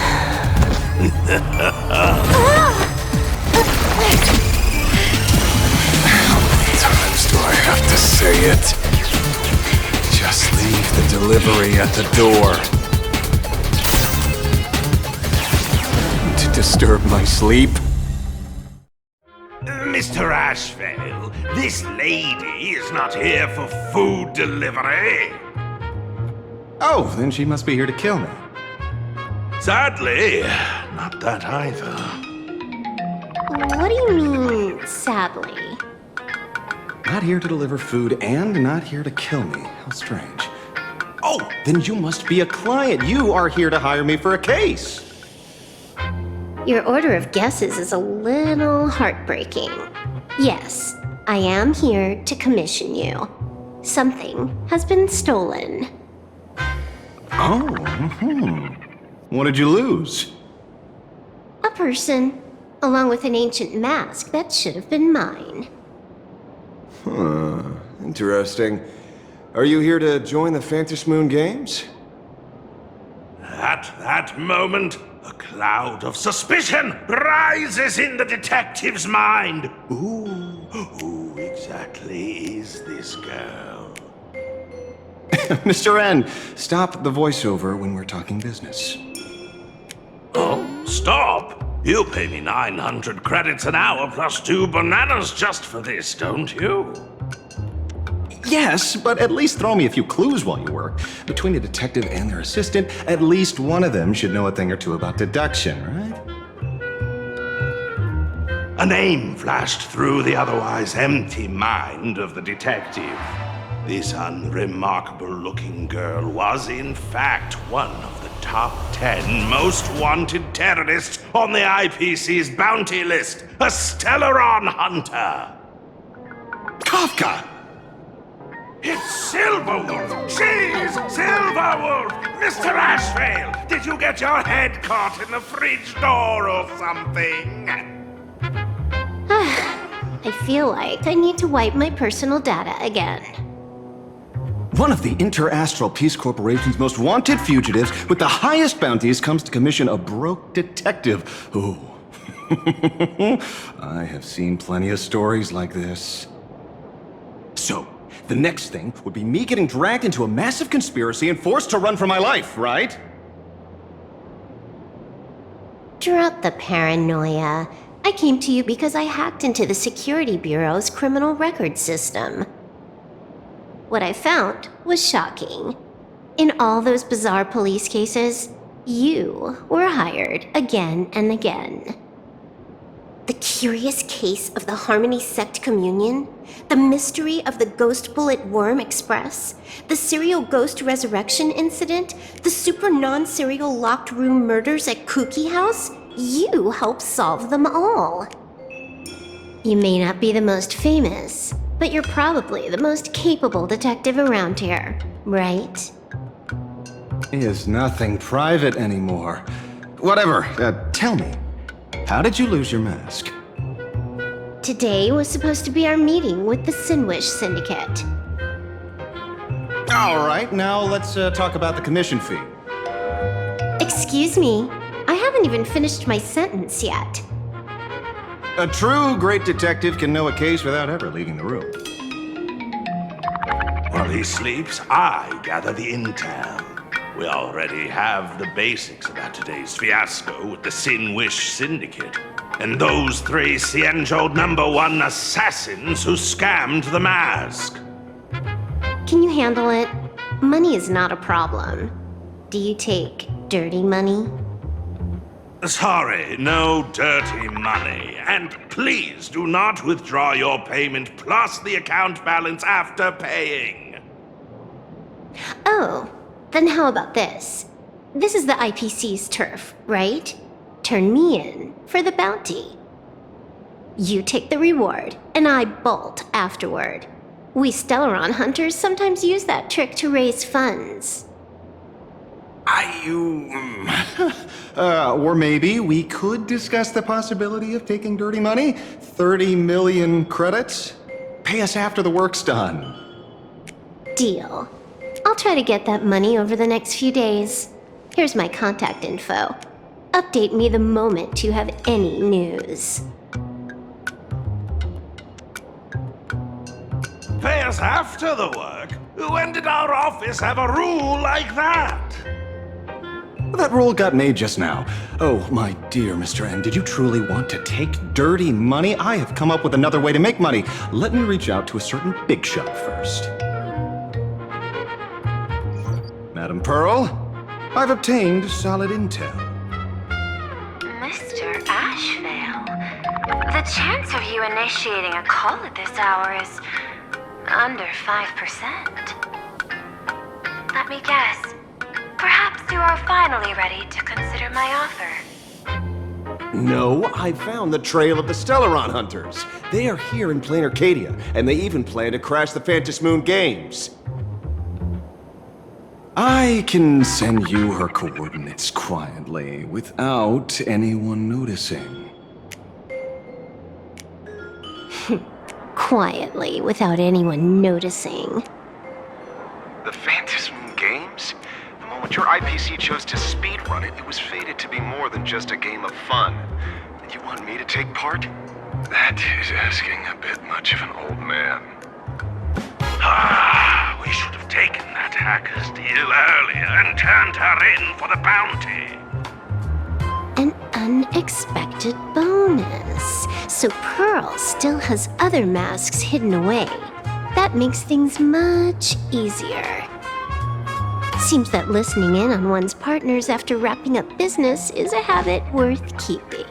How many times do I have to say it? Just leave the delivery at the door. To disturb my sleep? Mr. Ashvale, this lady is not here for food delivery. Oh, then she must be here to kill me. Sadly, not that either. What do you mean, sadly? Not here to deliver food and not here to kill me. How strange. Oh, then you must be a client. You are here to hire me for a case. Your order of guesses is a little heartbreaking. Yes, I am here to commission you. Something has been stolen. Oh, What did you lose? A person, along with an ancient mask that should have been mine. Interesting. Are you here to join the Fantasy Moon Games? At that moment, a cloud of suspicion rises in the detective's mind. Who exactly is this girl? Mr. N, stop the voiceover when we're talking business. Oh, stop! You pay me 900 credits an hour plus 2 bananas just for this, don't you? Yes, but at least throw me a few clues while you work. Between a detective and their assistant, at least one of them should know a thing or two about deduction, right? A name flashed through the otherwise empty mind of the detective. This unremarkable-looking girl was, in fact, one of the top 10 most wanted terrorists on the IPC's bounty list, a Stellaron hunter. Kafka! It's Silverwolf! She's Silverwolf! Mr. Ashvale, did you get your head caught in the fridge door or something? I feel like I need to wipe my personal data again. One of the Interastral Peace Corporation's most wanted fugitives with the highest bounties comes to commission a broke detective. Ooh. I have seen plenty of stories like this. So, the next thing would be me getting dragged into a massive conspiracy and forced to run for my life, right? Drop the paranoia. I came to you because I hacked into the Security Bureau's criminal record system. What I found was shocking. In all those bizarre police cases, you were hired again and again. The curious case of the Harmony Sect Communion, the mystery of the Ghost Bullet Worm Express, the serial ghost resurrection incident, the super non-serial locked room murders at Kooky House, you helped solve them all. You may not be the most famous, but you're probably the most capable detective around here, right? Is nothing private anymore. Whatever, tell me, how did you lose your mask? Today was supposed to be our meeting with the Sinwish Syndicate. All right, now let's talk about the commission fee. Excuse me, I haven't even finished my sentence yet. A true great detective can know a case without ever leaving the room. While he sleeps, I gather the intel. We already have the basics about today's fiasco with the Sinwish Syndicate, and those 3 Cienjo #1 assassins who scammed the mask. Can you handle it? Money is not a problem. Do you take dirty money? Sorry, no dirty money. And please do not withdraw your payment plus the account balance after paying. Oh, then how about this? This is the IPC's turf, right? Turn me in for the bounty. You take the reward, and I bolt afterward. We Stellaron hunters sometimes use that trick to raise funds. Or maybe we could discuss the possibility of taking dirty money? 30 million credits? Pay us after the work's done. Deal. I'll try to get that money over the next few days. Here's my contact info. Update me the moment you have any news. Pay us after the work? When did our office have a rule like that? That rule got made just now. Oh, my dear Mr. N, did you truly want to take dirty money? I have come up with another way to make money. Let me reach out to a certain big shot first. Madam Pearl, I've obtained solid intel. Mr. Ashvale, the chance of you initiating a call at this hour is under 5%. Let me guess. Perhaps you are finally ready to consider my offer. No, I found the trail of the Stellaron hunters. They are here in plain Arcadia, and they even plan to crash the Phantom Moon Games. I can send you her coordinates quietly, without anyone noticing. Quietly, without anyone noticing. The Phantom Moon Games? The moment your IPC chose to speedrun it, it was fated to be more than just a game of fun. And you want me to take part? That is asking a bit much of an old man. We should have taken that hacker's deal earlier and turned her in for the bounty. An unexpected bonus. So Pearl still has other masks hidden away. That makes things much easier. Seems that listening in on one's partners after wrapping up business is a habit worth keeping.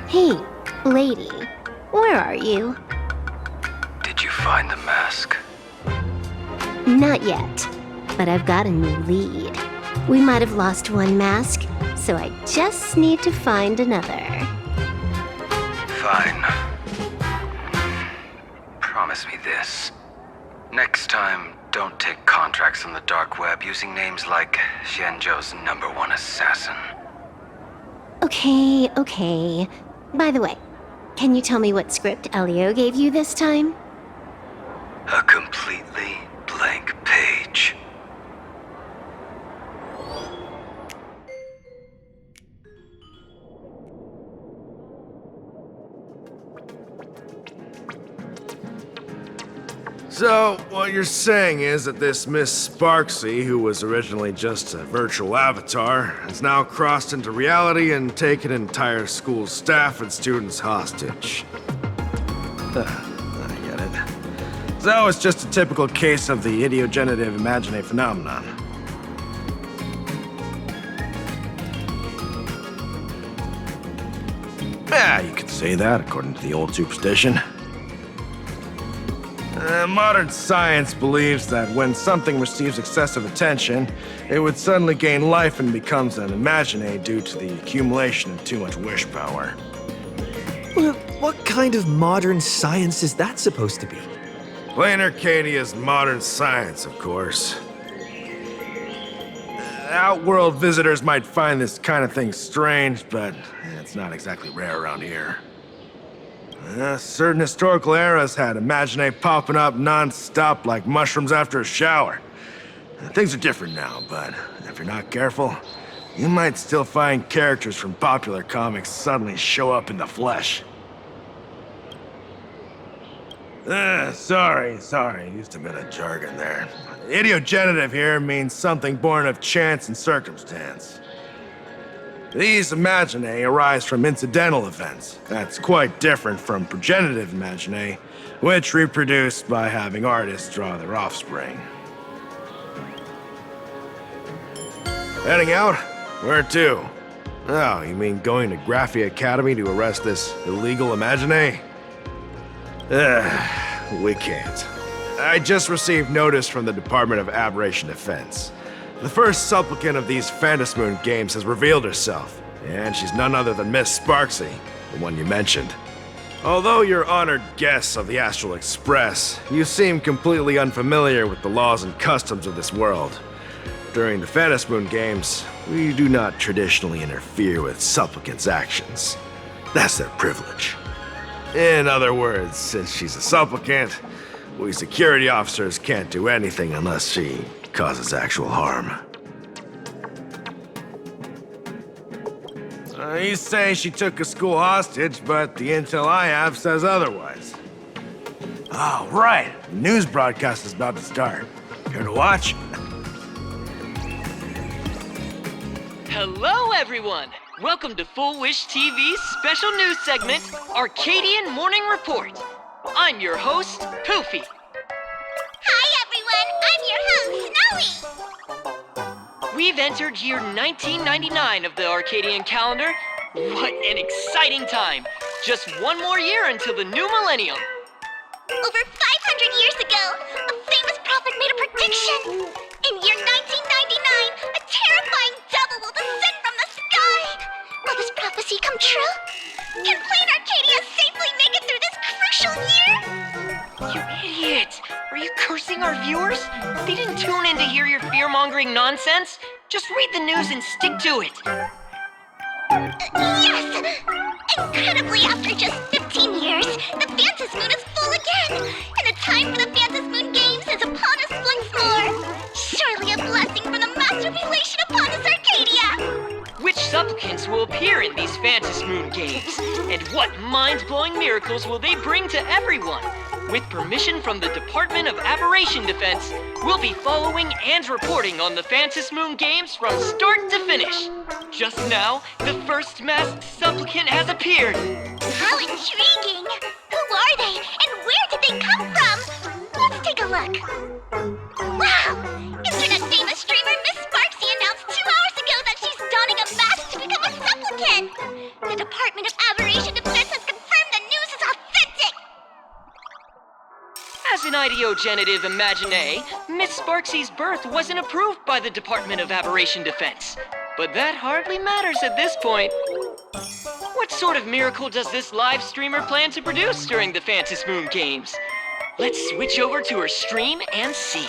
Hey, lady, where are you? Did you find the mask? Not yet, but I've got a new lead. We might have lost one mask, so I just need to find another. Fine. Promise me this. Next time, don't take contracts on the dark web using names like Xianzhou's #1 assassin. Okay. By the way, can you tell me what script Elio gave you this time? A completely blank page. So, what you're saying is that this Miss Sparksy, who was originally just a virtual avatar, has now crossed into reality and taken entire school staff and students hostage. I get it. So, it's just a typical case of the idiogenerative imagine phenomenon. Yeah, you could say that according to the old superstition. Modern science believes that when something receives excessive attention, it would suddenly gain life and becomes an imagine due to the accumulation of too much wish power. Well, what kind of modern science is that supposed to be? Plain Arcadia's modern science, of course. Outworld visitors might find this kind of thing strange, but it's not exactly rare around here. Certain historical eras had imagine popping up non-stop like mushrooms after a shower. Things are different now, but if you're not careful, you might still find characters from popular comics suddenly show up in the flesh. Sorry, used a bit of jargon there. Idiogenerative here means something born of chance and circumstance. These imagine arise from incidental events. That's quite different from progenitive imagine, which reproduce by having artists draw their offspring. Heading out? Where to? Oh, you mean going to Graphia Academy to arrest this illegal imagine? We can't. I just received notice from the Department of Aberration Defense. The first supplicant of these Phantasmoon games has revealed herself, and she's none other than Miss Sparksy, the one you mentioned. Although you're honored guests of the Astral Express, you seem completely unfamiliar with the laws and customs of this world. During the Phantasmoon games, we do not traditionally interfere with supplicants' actions. That's their privilege. In other words, since she's a supplicant, we security officers can't do anything unless she causes actual harm. You say she took a school hostage, but the intel I have says otherwise. Oh, right. The news broadcast is about to start. Care to watch? Hello, everyone! Welcome to Full Wish TV's special news segment, Arcadian Morning Report. I'm your host, Poofy. Hi, everyone! I'm your host, Snowy! We've entered year 1999 of the Arcadian calendar. What an exciting time! Just one more year until the new millennium. Over 500 years ago, a famous prophet made a prediction. In year 1999, a terrifying devil will descend from the sky. Will this prophecy come true? Can Plain Arcadia safely make it through this crucial year? You idiot! Are you cursing our viewers? They didn't tune in to hear your fear-mongering nonsense. Just read the news and stick to it. Yes! Incredibly, after just 15 years, the Phantasmoon is full again, and the time for the Phantasmoon Games is upon us once more. Surely a blessing from the Master Relation upon us, Arcadia! Which supplicants will appear in these Phantasmoon games? And what mind-blowing miracles will they bring to everyone? With permission from the Department of Aberration Defense, we'll be following and reporting on the Phantasmoon games from start to finish. Just now, the first masked supplicant has appeared. How intriguing! Who are they, and where did they come from? Let's take a look. Wow! Internet famous streamer Miss Sparksy announced 2 hours ago that she's donning a mask to become a supplicant. The Department of Aberration Defense has confirmed the news is authentic. As an Ideogenitive Imagine, Miss Sparksy's birth wasn't approved by the Department of Aberration Defense. But that hardly matters at this point. What sort of miracle does this live streamer plan to produce during the Phantom Moon Games? Let's switch over to her stream and see.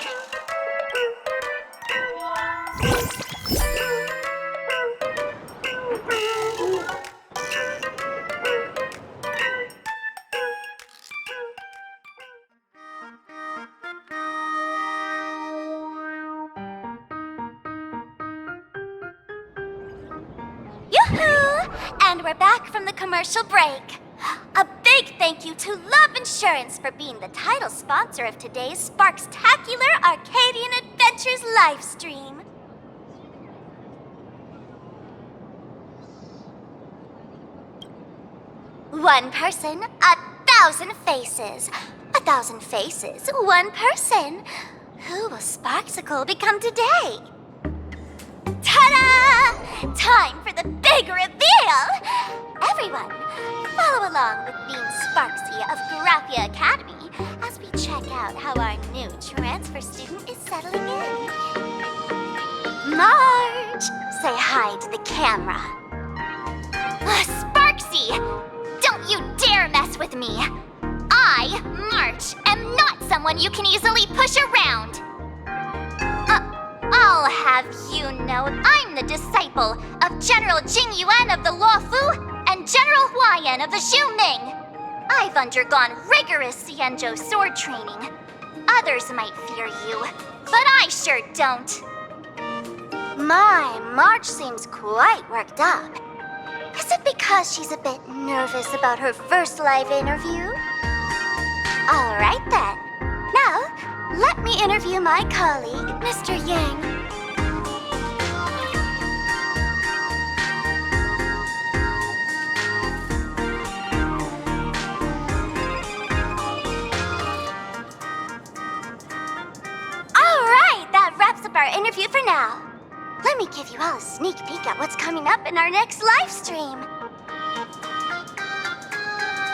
Yoo-hoo! And we're back from the commercial break. A big thank you to Love Insurance for being the title sponsor of today's Sparkstacular Arcadian Adventures live stream. One person, 1,000 faces. 1,000 faces, one person. Who will Sparksicle become today? Ta-da! Time for the big reveal! Everyone, follow along with Bean Sparksy of Graphia Academy as we check out how our new transfer student is settling in. Marge, say hi to the camera. Sparksy, don't you dare mess with me. I, March, am not someone you can easily push around. I'll have you know I'm the disciple of General Jing Yuan of the Luofu and General Huayan of the Xiuming. I've undergone rigorous Xianzhou sword training. Others might fear you, but I sure don't. My March seems quite worked up. Is it because she's a bit nervous about her first live interview? All right then. Now, let me interview my colleague, Mr. Yang. All right, that wraps up our interview for now. Let me give you all a sneak peek at what's coming up in our next live stream.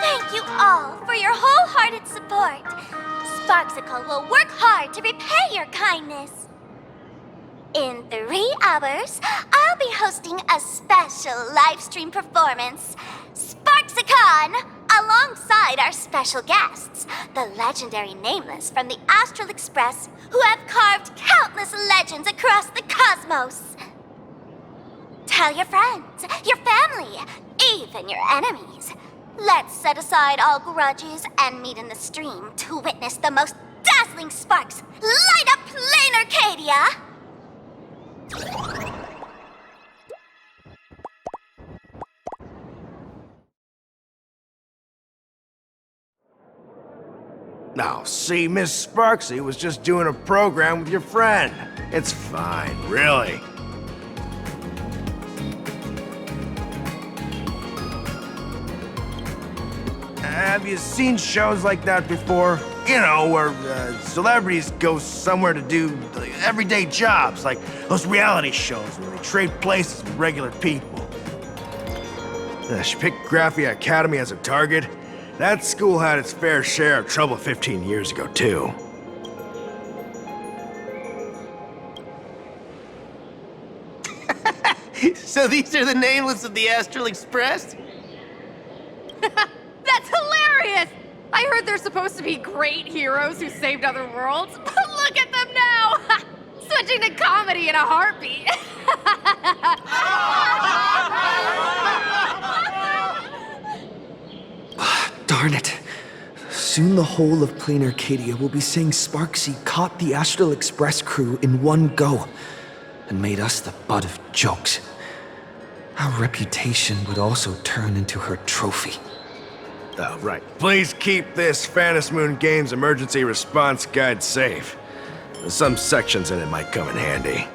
Thank you all for your wholehearted support. Sparksicle will work hard to repay your kindness. In 3 hours, I'll be hosting a special live stream performance, Sparksicon, alongside our special guests, the legendary Nameless from the Astral Express, who have carved countless legends across the cosmos. Tell your friends, your family, even your enemies. Let's set aside all grudges and meet in the stream to witness the most dazzling sparks light up Plain Arcadia! Now, see, Miss Sparksy was just doing a program with your friend. It's fine, really. Have you seen shows like that before? You know, where celebrities go somewhere to do everyday jobs, like those reality shows where they trade places with regular people. She picked Graphia Academy as a target. That school had its fair share of trouble 15 years ago, too. So these are the Nameless of the Astral Express? That's hilarious! I heard they're supposed to be great heroes who saved other worlds, but look at them now! Switching to comedy in a heartbeat. Darn it. Soon the whole of Plain Arcadia will be saying Sparksy caught the Astral Express crew in one go and made us the butt of jokes. Our reputation would also turn into her trophy. Oh, right. Please keep this Phantom Moon Games emergency response guide safe. Some sections in it might come in handy.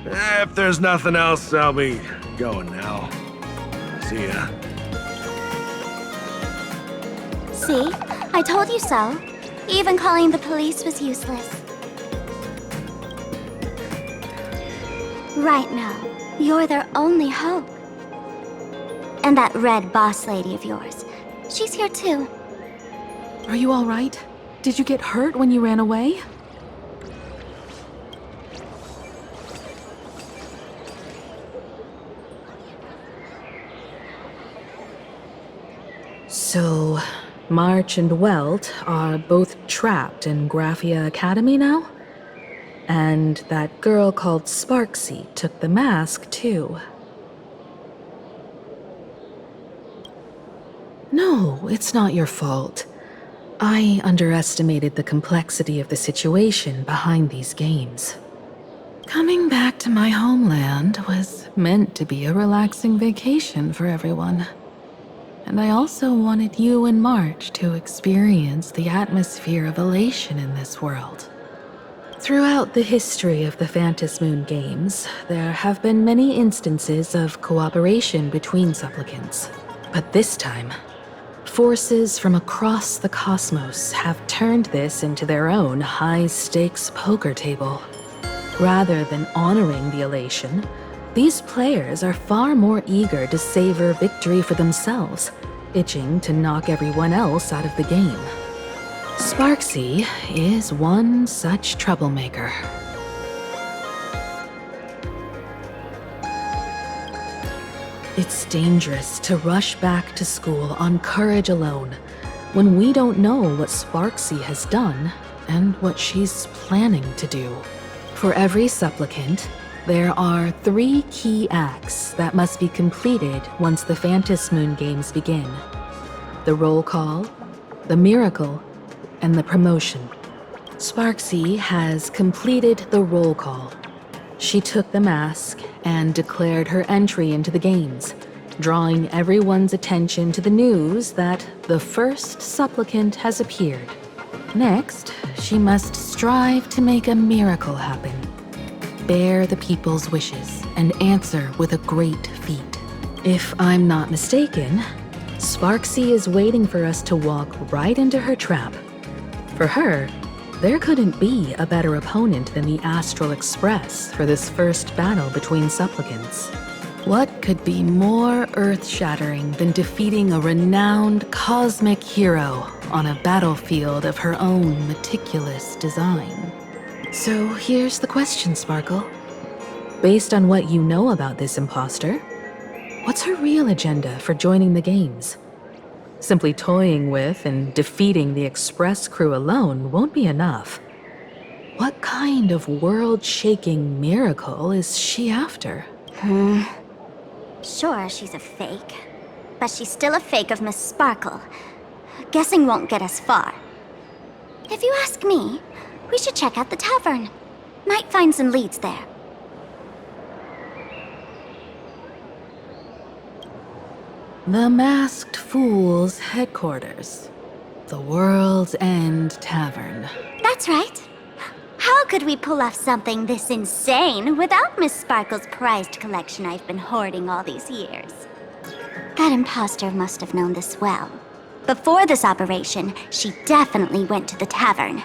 If there's nothing else, I'll be going now. See ya. See? I told you so. Even calling the police was useless. Right now, you're their only hope. And that red boss lady of yours. She's here too. Are you all right? Did you get hurt when you ran away? So, March and Welt are both trapped in Graphia Academy now? And that girl called Sparksy took the mask, too. No, it's not your fault. I underestimated the complexity of the situation behind these games. Coming back to my homeland was meant to be a relaxing vacation for everyone. And I also wanted you and March to experience the atmosphere of elation in this world. Throughout the history of the Phantasmoon games, there have been many instances of cooperation between supplicants. But this time, forces from across the cosmos have turned this into their own high-stakes poker table. Rather than honoring the elation, these players are far more eager to savor victory for themselves, itching to knock everyone else out of the game. Sparksy is one such troublemaker. It's dangerous to rush back to school on courage alone, when we don't know what Sparksy has done and what she's planning to do. For every supplicant, there are 3 key acts that must be completed once the Phantasmoon games begin. The roll call, the miracle, and the promotion. Sparksy has completed the roll call. She took the mask and declared her entry into the games, drawing everyone's attention to the news that the first supplicant has appeared. Next, she must strive to make a miracle happen. Bear the people's wishes and answer with a great feat. If I'm not mistaken, Sparksy is waiting for us to walk right into her trap. For her, there couldn't be a better opponent than the Astral Express for this first battle between supplicants. What could be more earth-shattering than defeating a renowned cosmic hero on a battlefield of her own meticulous design? So here's the question, Sparkle. Based on what you know about this imposter, what's her real agenda for joining the games? Simply toying with and defeating the Express crew alone won't be enough. What kind of world-shaking miracle is she after? Sure, she's a fake. But she's still a fake of Miss Sparkle. Guessing won't get us far. If you ask me, we should check out the tavern. Might find some leads there. The Masked Fool's headquarters. The World's End Tavern. That's right. How could we pull off something this insane without Miss Sparkle's prized collection I've been hoarding all these years? That imposter must have known this well. Before this operation, she definitely went to the tavern,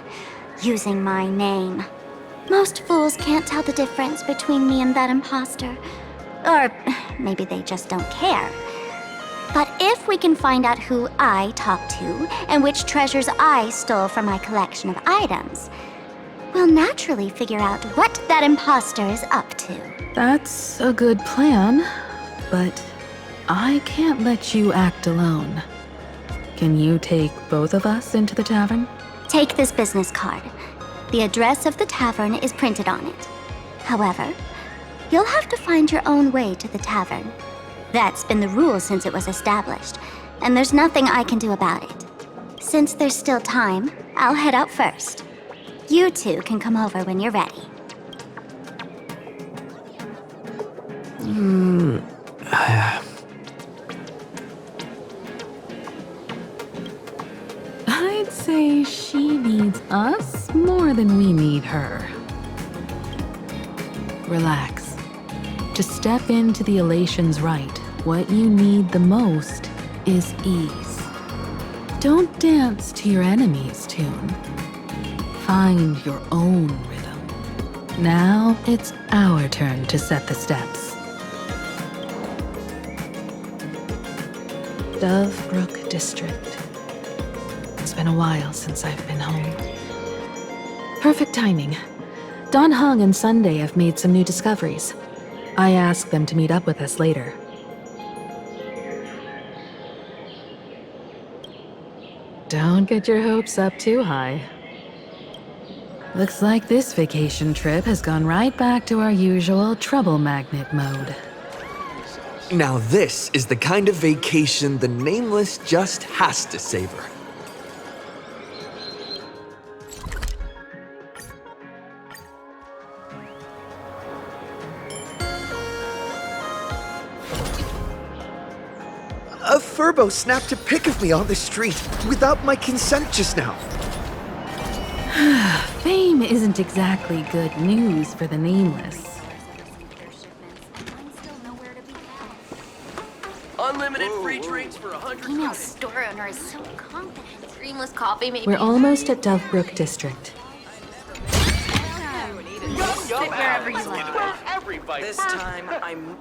using my name. Most fools can't tell the difference between me and that imposter. Or maybe they just don't care. But if we can find out who I talked to and which treasures I stole from my collection of items, we'll naturally figure out what that imposter is up to. That's a good plan, but I can't let you act alone. Can you take both of us into the tavern? Take this business card. The address of the tavern is printed on it. However, you'll have to find your own way to the tavern. That's been the rule since it was established, and there's nothing I can do about it. Since there's still time, I'll head out first. You two can come over when you're ready. I'd say she needs us more than we need her. Relax. To step into the Elation's right, what you need the most is ease. Don't dance to your enemy's tune. Find your own rhythm. Now it's our turn to set the steps. Dovebrook District. It's been a while since I've been home. Perfect timing. Don Hung and Sunday have made some new discoveries. I asked them to meet up with us later. Don't get your hopes up too high. Looks like this vacation trip has gone right back to our usual trouble magnet mode. Now this is the kind of vacation the Nameless just has to savor. A Furbo snapped a pic of me on the street without my consent just now. Fame isn't exactly good news for the Nameless. Unlimited free drinks for 100 Female credits. store owner is so confident. Creamless coffee, maybe. We're almost at Dovebrook District. Sit wherever you like. This time, I'm...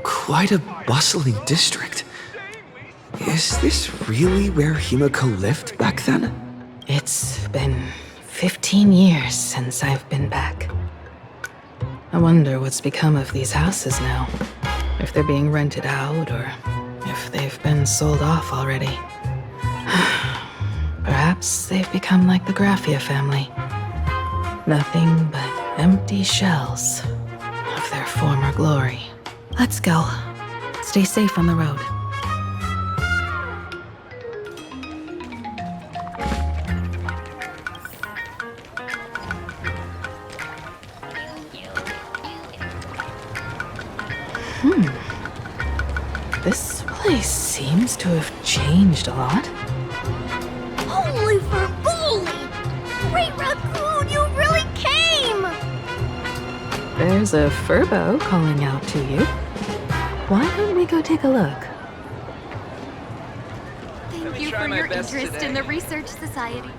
Quite a bustling district. Is this really where Himiko lived back then? It's been 15 years since I've been back. I wonder what's become of these houses now. If they're being rented out or if they've been sold off already. Perhaps they've become like the Graffia family. Nothing but empty shells of their former glory. Let's go. Stay safe on the road. This place seems to have changed a lot. Holy Verboli! Great Raccoon, you really came! There's a Furbo calling out to you. Why don't we go take a look? Thank you for your interest in the Research Society.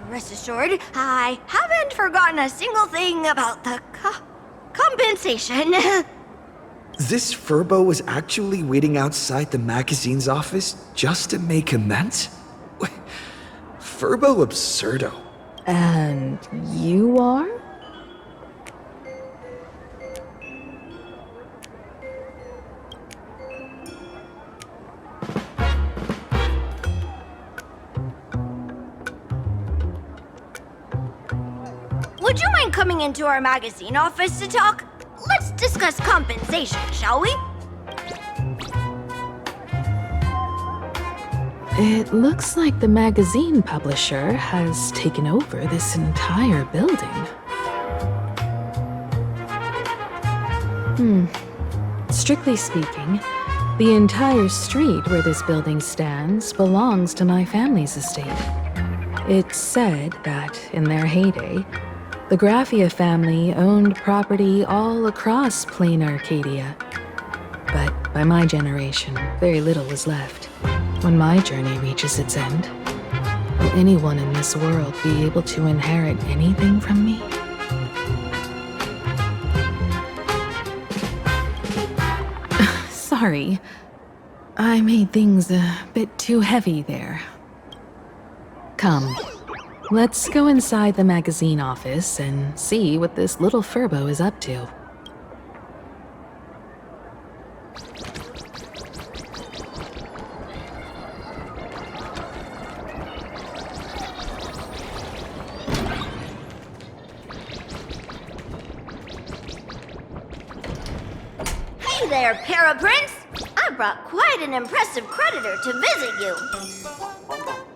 Rest assured, I haven't forgotten a single thing about the compensation. This Furbo was actually waiting outside the magazine's office just to make amends? Furbo absurdo. And you are? Would you mind coming into our magazine office to talk? Let's discuss compensation, shall we? It looks like the magazine publisher has taken over this entire building. Strictly speaking, the entire street where this building stands belongs to my family's estate. It's said that, in their heyday, the Graffia family owned property all across plain Arcadia. But by my generation, very little was left. When my journey reaches its end, will anyone in this world be able to inherit anything from me? Sorry, I made things a bit too heavy there. Come. Let's go inside the magazine office and see what this little Furbo is up to. Hey there, Paraprince! I brought quite an impressive creditor to visit you.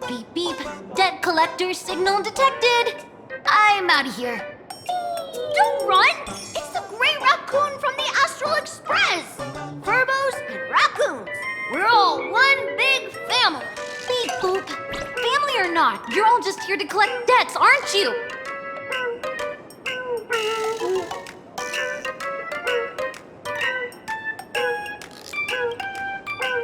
Beep beep, debt collector signal detected. I'm out of here. Don't run! It's the Great Raccoon from the Astral Express! Furbos and raccoons, we're all one big family. Beep boop. or not? You're all just here to collect debts, aren't you?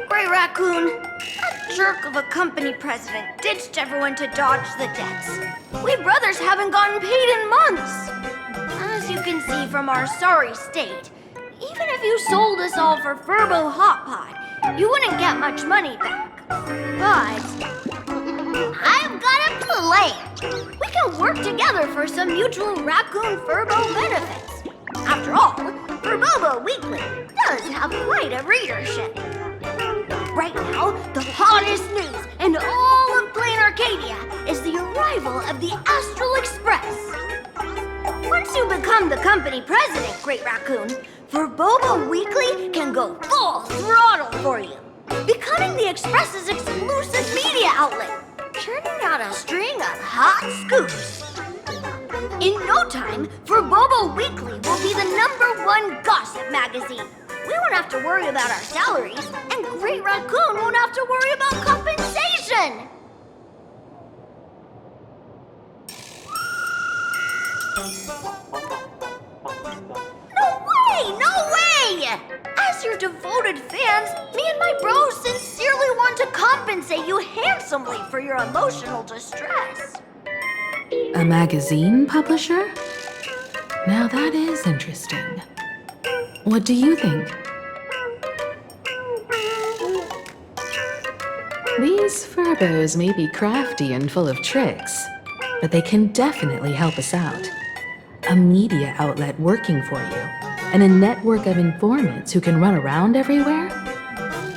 Gray Raccoon, that jerk of a company president ditched everyone to dodge the debts. We brothers haven't gotten paid in months. As you can see from our sorry state, even if you sold us all for Furbo Hot Pot, you wouldn't get much money back. But I've got a plan. We can work together for some mutual Raccoon Furbo benefits. After all, Furbobo Weekly does have quite a readership. Right now, the hottest news in all of Plain Arcadia is the arrival of the Astral Express. Once you become the company president, Great Raccoon, Furbobo Weekly can go full throttle for you, becoming the Express's exclusive media outlet, churning out a string of hot scoops. In no time, Furbobo Weekly will be the #1 gossip magazine. We won't have to worry about our salaries, and Great Raccoon won't have to worry about compensation! No way! As your devoted fans, me and my bros sincerely want to compensate you handsomely for your emotional distress. A magazine publisher? Now that is interesting. What do you think? These Furbos may be crafty and full of tricks, but they can definitely help us out. A media outlet working for you, and a network of informants who can run around everywhere?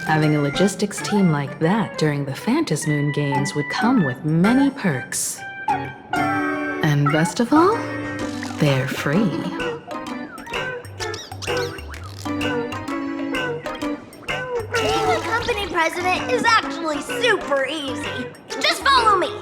Having a logistics team like that during the Phantasmoon Games would come with many perks. And best of all, they're free. Being a company president is actually super easy. Just follow me.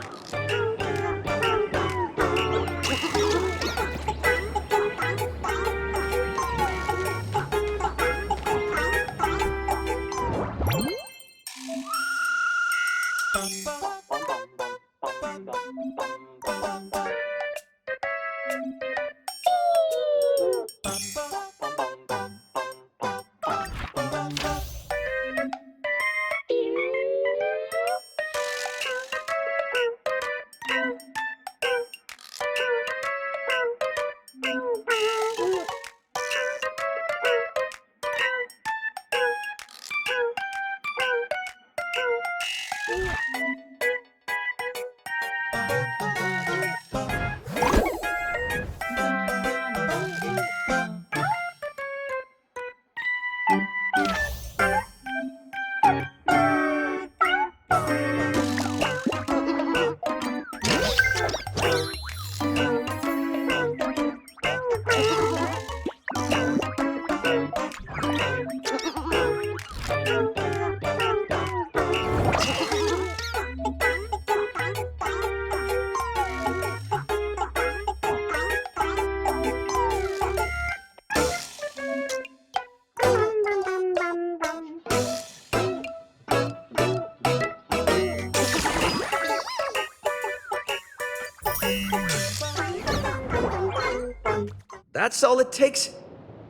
That's all it takes?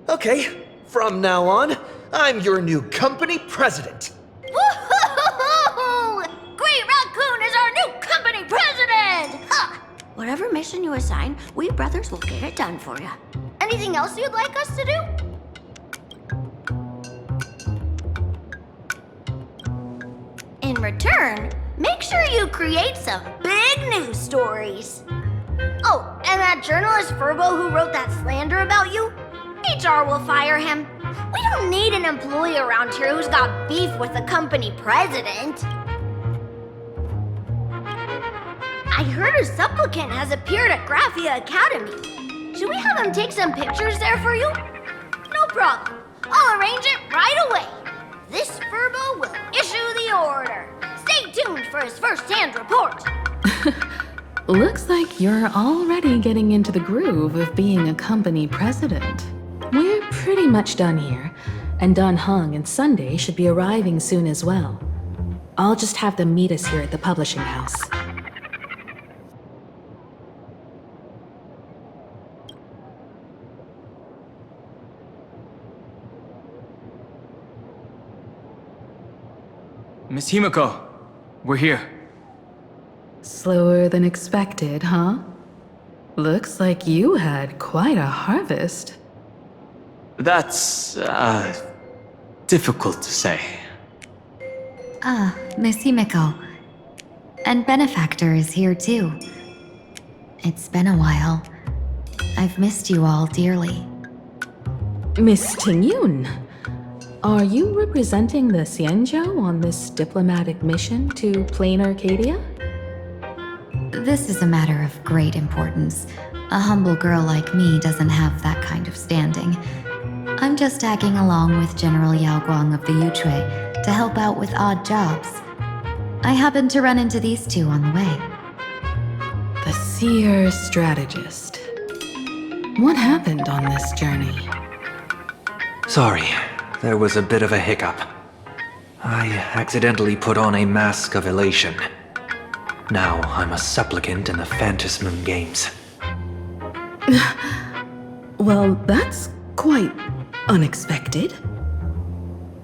Okay, from now on, I'm your new company president. Woo-hoo-hoo-hoo! Great Raccoon is our new company president! Ha! Whatever mission you assign, we brothers will get it done for you. Anything else you'd like us to do? In return, make sure you create some big news stories. Oh, and that journalist Furbo who wrote that slander about you? HR will fire him. We don't need an employee around here who's got beef with the company president. I heard a supplicant has appeared at Graphia Academy. Should we have him take some pictures there for you? No problem. I'll arrange it right away. This Furbo will issue the order. Stay tuned for his first-hand report. Looks like you're already getting into the groove of being a company president. We're pretty much done here, and Dun Hung and Sunday should be arriving soon as well. I'll just have them meet us here at the publishing house. Miss Himiko, we're here. Slower than expected, huh? Looks like you had quite a harvest. That's, difficult to say. Ah, Miss Himiko. And Benefactor is here too. It's been a while. I've missed you all dearly. Miss Tingyun, are you representing the Xianzhou on this diplomatic mission to Plain Arcadia? This is a matter of great importance. A humble girl like me doesn't have that kind of standing. I'm just tagging along with General Yao Guang of the Yuchui to help out with odd jobs. I happened to run into these two on the way. The seer strategist. What happened on this journey? Sorry, there was a bit of a hiccup. I accidentally put on a mask of elation. Now I'm a supplicant in the Phantasmoon Games. Well, that's quite unexpected.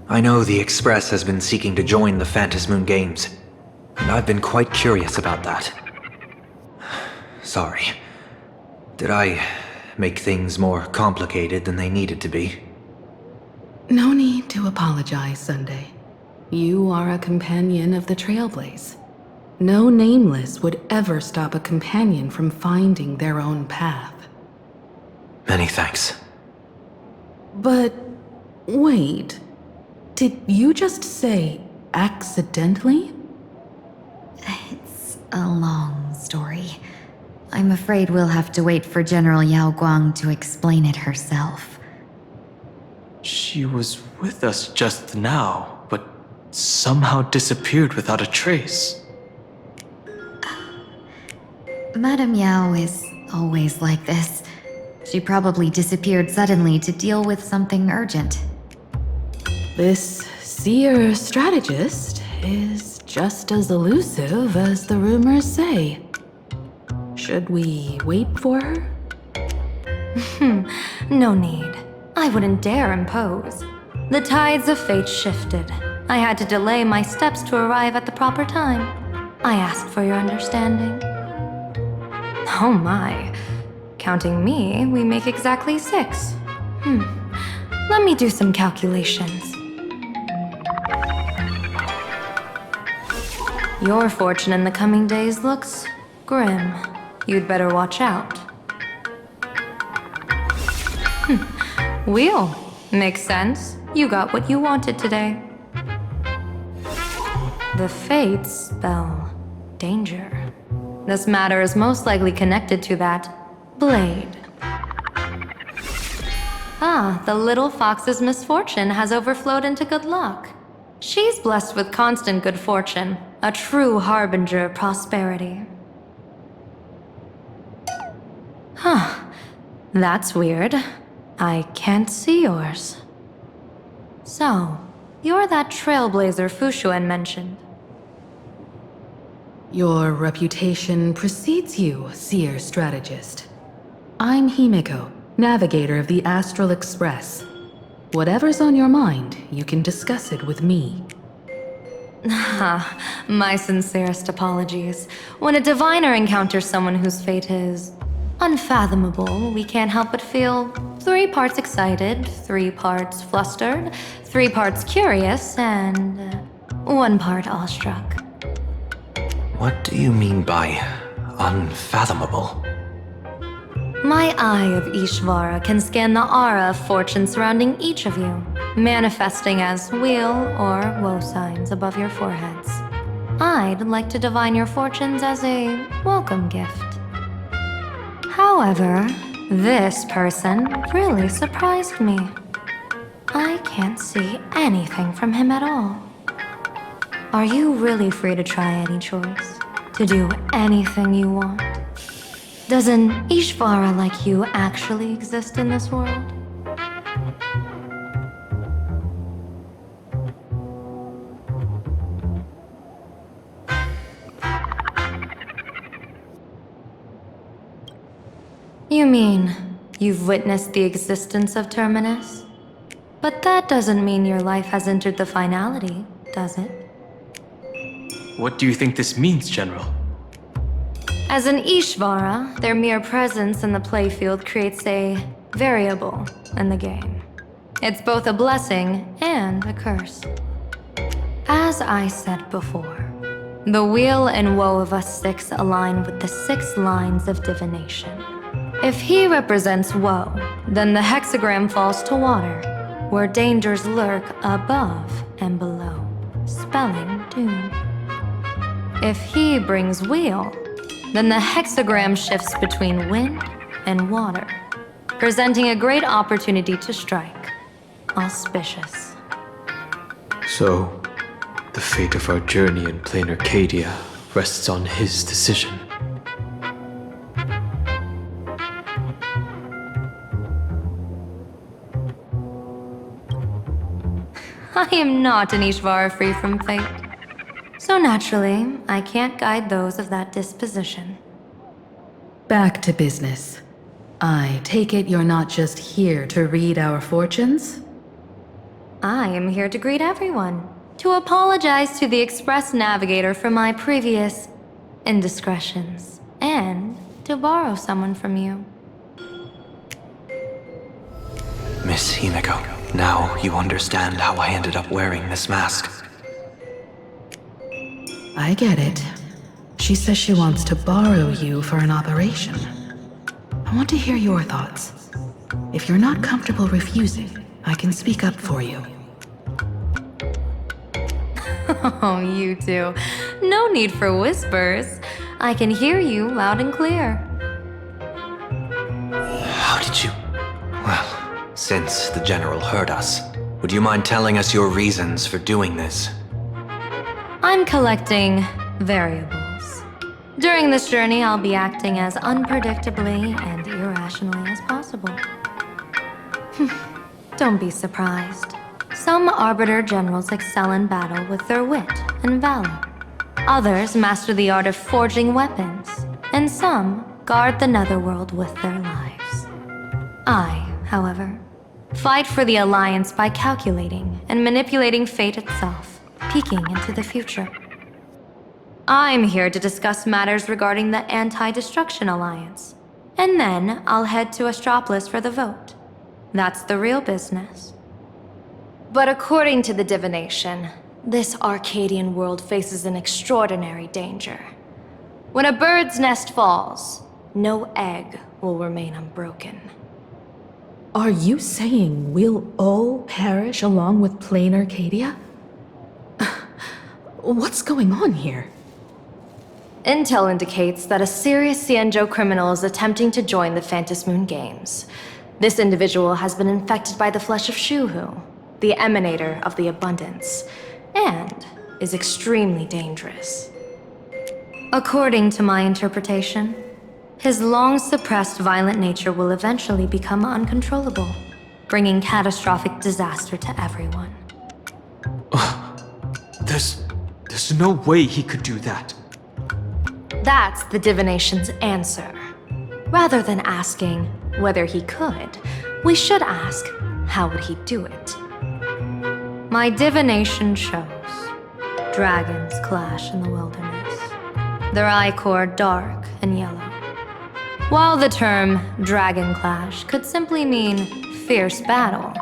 I know the Express has been seeking to join the Phantasmoon Games, and I've been quite curious about that. Sorry. Did I make things more complicated than they needed to be? No need to apologize, Sunday. You are a companion of the Trailblaze. No nameless would ever stop a companion from finding their own path. Many thanks. But wait, did you just say accidentally? It's a long story. I'm afraid we'll have to wait for General Yao Guang to explain it herself. She was with us just now, but somehow disappeared without a trace. Madame Yao is always like this. She probably disappeared suddenly to deal with something urgent. This seer strategist is just as elusive as the rumors say. Should we wait for her? No need. I wouldn't dare impose. The tides of fate shifted. I had to delay my steps to arrive at the proper time. I asked for your understanding. Oh my. Counting me, we make exactly 6. Let me do some calculations. Your fortune in the coming days looks grim. You'd better watch out. Wheel. Makes sense. You got what you wanted today. The Fates spell danger. This matter is most likely connected to that blade. Ah, the little fox's misfortune has overflowed into good luck. She's blessed with constant good fortune, a true harbinger of prosperity. Huh. That's weird. I can't see yours. So, you're that trailblazer Fushuen mentioned. Your reputation precedes you, seer strategist. I'm Himiko, navigator of the Astral Express. Whatever's on your mind, you can discuss it with me. My sincerest apologies. When a diviner encounters someone whose fate is unfathomable, we can't help but feel 3 parts excited, 3 parts flustered, 3 parts curious, and 1 part awestruck. What do you mean by unfathomable? My eye of Ishvara can scan the aura of fortune surrounding each of you, manifesting as weal or woe signs above your foreheads. I'd like to divine your fortunes as a welcome gift. However, this person really surprised me. I can't see anything from him at all. Are you really free to try any choice? To do anything you want? Does an Ishvara like you actually exist in this world? You mean you've witnessed the existence of Terminus? But that doesn't mean your life has entered the finality, does it? What do you think this means, General? As an Ishvara, their mere presence in the playfield creates a variable in the game. It's both a blessing and a curse. As I said before, the weal and woe of us six align with the 6 lines of divination. If he represents woe, then the hexagram falls to water, where dangers lurk above and below, spelling doom. If he brings weal, then the hexagram shifts between wind and water, presenting a great opportunity to strike. Auspicious. So, the fate of our journey in plain Arcadia rests on his decision. I am not an Ishvara free from fate. So naturally, I can't guide those of that disposition. Back to business. I take it you're not just here to read our fortunes? I am here to greet everyone, to apologize to the Express Navigator for my previous indiscretions, and to borrow someone from you. Miss Himeko, now you understand how I ended up wearing this mask. I get it. She says she wants to borrow you for an operation. I want to hear your thoughts. If you're not comfortable refusing, I can speak up for you. Oh, you two. No need for whispers. I can hear you loud and clear. How did you... Well, since the General heard us, would you mind telling us your reasons for doing this? I'm collecting variables. During this journey, I'll be acting as unpredictably and irrationally as possible. Don't be surprised. Some Arbiter Generals excel in battle with their wit and valor. Others master the art of forging weapons, and some guard the netherworld with their lives. I, however, fight for the Alliance by calculating and manipulating fate itself, peeking into the future. I'm here to discuss matters regarding the Anti-Destruction Alliance, and then I'll head to Astropolis for the vote. That's the real business. But according to the divination, this Arcadian world faces an extraordinary danger. When a bird's nest falls, no egg will remain unbroken. Are you saying we'll all perish along with plain Arcadia? What's going on here? Intel indicates that a serious Xianzhou criminal is attempting to join the Phantom Moon Games. This individual has been infected by the flesh of Shuhu, the emanator of the abundance, and is extremely dangerous. According to my interpretation, his long-suppressed violent nature will eventually become uncontrollable, bringing catastrophic disaster to everyone. There's no way he could do that. That's the divination's answer. Rather than asking whether he could, we should ask, how would he do it? My divination shows dragons clash in the wilderness, their ichor dark and yellow. While the term dragon clash could simply mean fierce battle,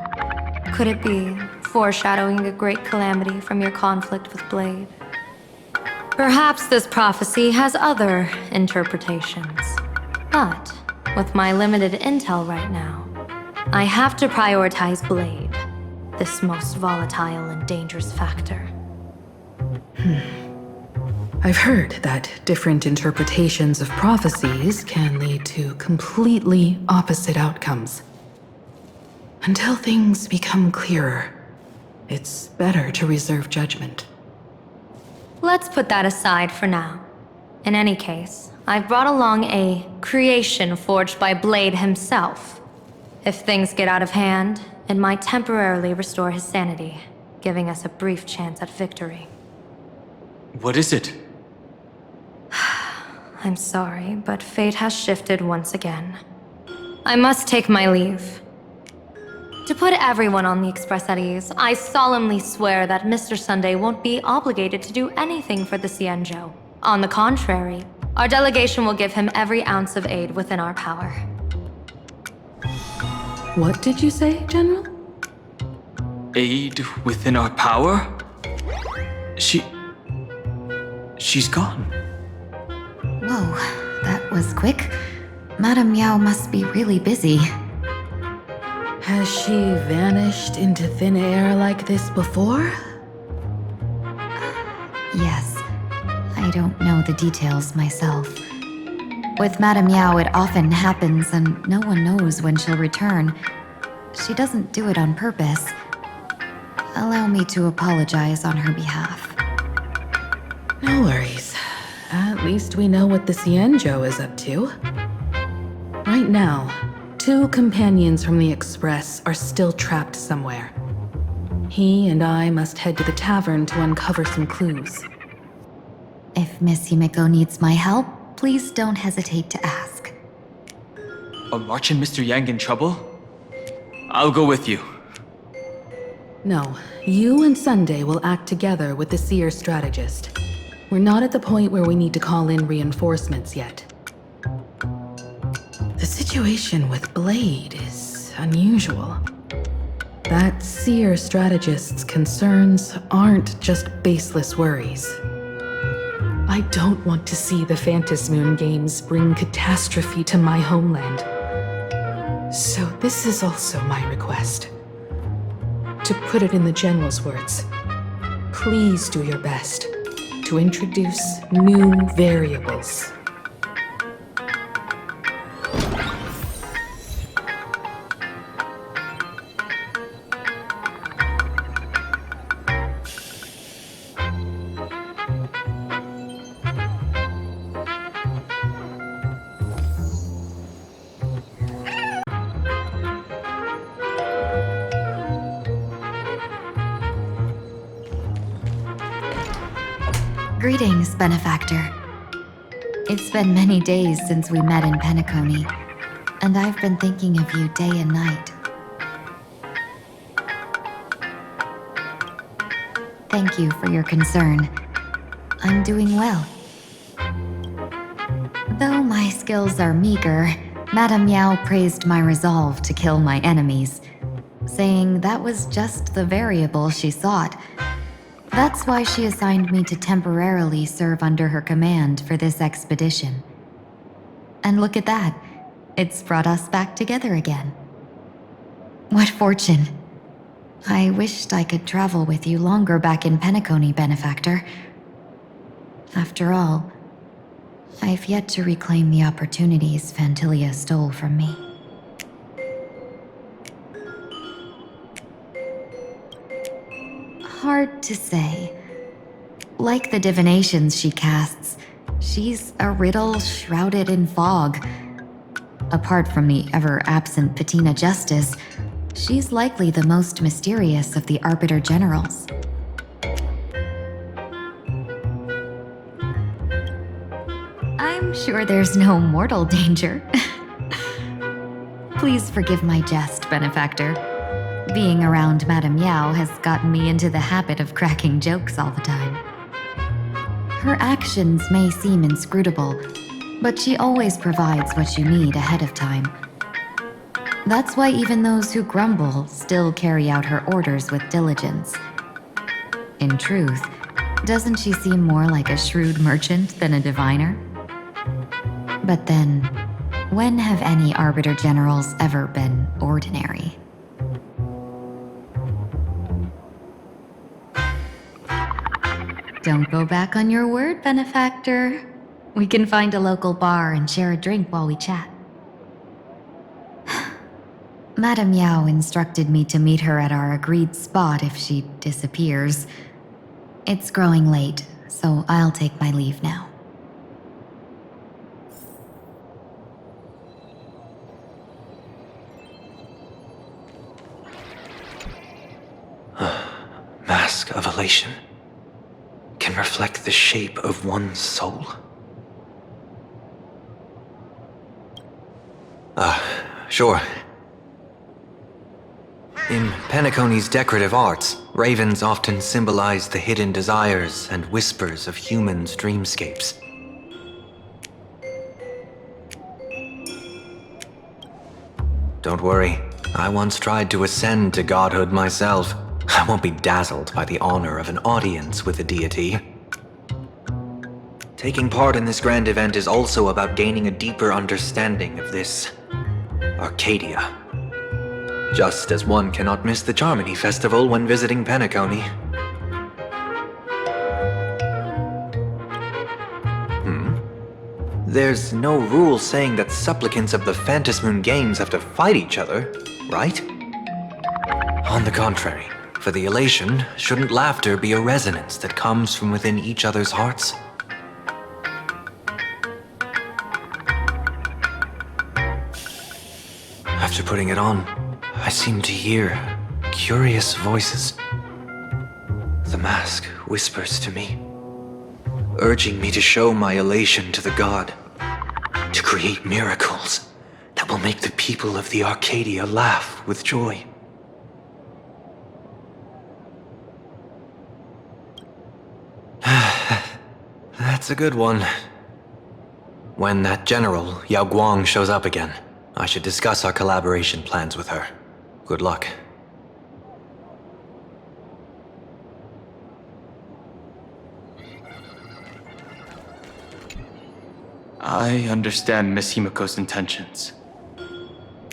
could it be foreshadowing a great calamity from your conflict with Blade? Perhaps this prophecy has other interpretations, but with my limited intel right now, I have to prioritize Blade, this most volatile and dangerous factor. I've heard that different interpretations of prophecies can lead to completely opposite outcomes. Until things become clearer, it's better to reserve judgment. Let's put that aside for now. In any case, I've brought along a creation forged by Blade himself. If things get out of hand, it might temporarily restore his sanity, giving us a brief chance at victory. What is it? I'm sorry, but fate has shifted once again. I must take my leave. To put everyone on the Express at ease, I solemnly swear that Mr. Sunday won't be obligated to do anything for the Cienjo. On the contrary, our delegation will give him every ounce of aid within our power. What did you say, General? Aid within our power? She's gone. Whoa, that was quick. Madame Yao must be really busy. Has she vanished into thin air like this before? Yes. I don't know the details myself. With Madame Yao, it often happens and no one knows when she'll return. She doesn't do it on purpose. Allow me to apologize on her behalf. No worries. At least we know what the Cienjo is up to. Right now, 2 companions from the Express are still trapped somewhere. He and I must head to the tavern to uncover some clues. If Miss Himeko needs my help, please don't hesitate to ask. Are March and Mr. Yang in trouble? I'll go with you. No, you and Sunday will act together with the Seer strategist. We're not at the point where we need to call in reinforcements yet. The situation with Blade is unusual. That Seer strategist's concerns aren't just baseless worries. I don't want to see the Phantasmoon games bring catastrophe to my homeland. So this is also my request. To put it in the General's words, please do your best to introduce new variables. Greetings, Benefactor. It's been many days since we met in Penacony, and I've been thinking of you day and night. Thank you for your concern. I'm doing well. Though my skills are meager, Madame Yao praised my resolve to kill my enemies, saying that was just the variable she sought. That's why she assigned me to temporarily serve under her command for this expedition. And look at that. It's brought us back together again. What fortune. I wished I could travel with you longer back in Penacony, Benefactor. After all, I've yet to reclaim the opportunities Phantilia stole from me. Hard to say. Like the divinations she casts, she's a riddle shrouded in fog. Apart from the ever-absent Patina Justice, she's likely the most mysterious of the Arbiter Generals. I'm sure there's no mortal danger. Please forgive my jest, Benefactor. Being around Madame Yao has gotten me into the habit of cracking jokes all the time. Her actions may seem inscrutable, but she always provides what you need ahead of time. That's why even those who grumble still carry out her orders with diligence. In truth, doesn't she seem more like a shrewd merchant than a diviner? But then, when have any Arbiter Generals ever been ordinary? Don't go back on your word, Benefactor. We can find a local bar and share a drink while we chat. Madame Yao instructed me to meet her at our agreed spot if she disappears. It's growing late, so I'll take my leave now. Mask of elation can reflect the shape of one's soul. Sure. In Penacony's decorative arts, ravens often symbolize the hidden desires and whispers of humans' dreamscapes. Don't worry, I once tried to ascend to godhood myself. I won't be dazzled by the honor of an audience with a deity. Taking part in this grand event is also about gaining a deeper understanding of this Arcadia. Just as one cannot miss the Charmony Festival when visiting Penacony. There's no rule saying that supplicants of the Phantasmoon Games have to fight each other, right? On the contrary, for the elation, shouldn't laughter be a resonance that comes from within each other's hearts? After putting it on, I seem to hear curious voices. The mask whispers to me, urging me to show my elation to the god, to create miracles that will make the people of the Arcadia laugh with joy. That's a good one. When that general, Yao Guang, shows up again, I should discuss our collaboration plans with her. Good luck. I understand Miss Himiko's intentions.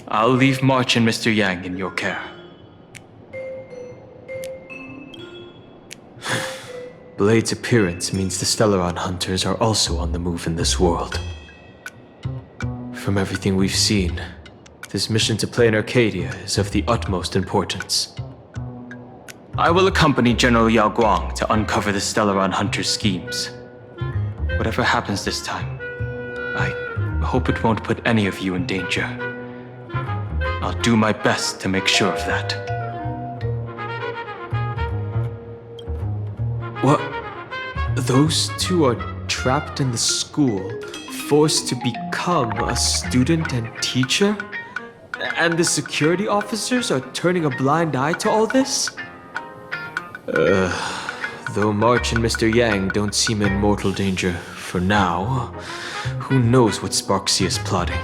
I'll leave March and Mr. Yang in your care. Blade's appearance means the Stellaron hunters are also on the move in this world. From everything we've seen, this mission to play in Arcadia is of the utmost importance. I will accompany General Yao Guang to uncover the Stellaron hunters' schemes. Whatever happens this time, I hope it won't put any of you in danger. I'll do my best to make sure of that. What? Those two are trapped in the school, forced to become a student and teacher? And the security officers are turning a blind eye to all this? Though March and Mr. Yang don't seem in mortal danger for now, who knows what Sparksea is plotting.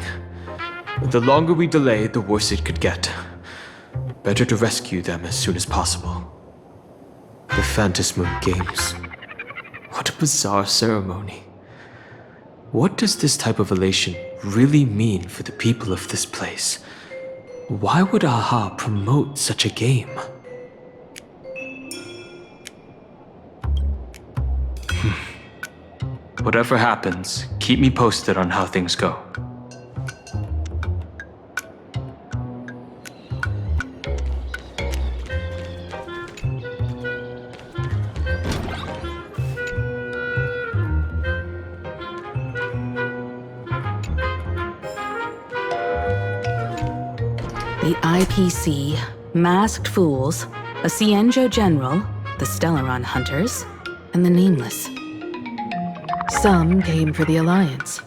The longer we delay, the worse it could get. Better to rescue them as soon as possible. The Phantasmoon Games. What a bizarre ceremony. What does this type of elation really mean for the people of this place? Why would AHA promote such a game? Whatever happens, keep me posted on how things go. The IPC, Masked Fools, a Cienjo General, the Stellaron Hunters, and the Nameless. Some came for the Alliance.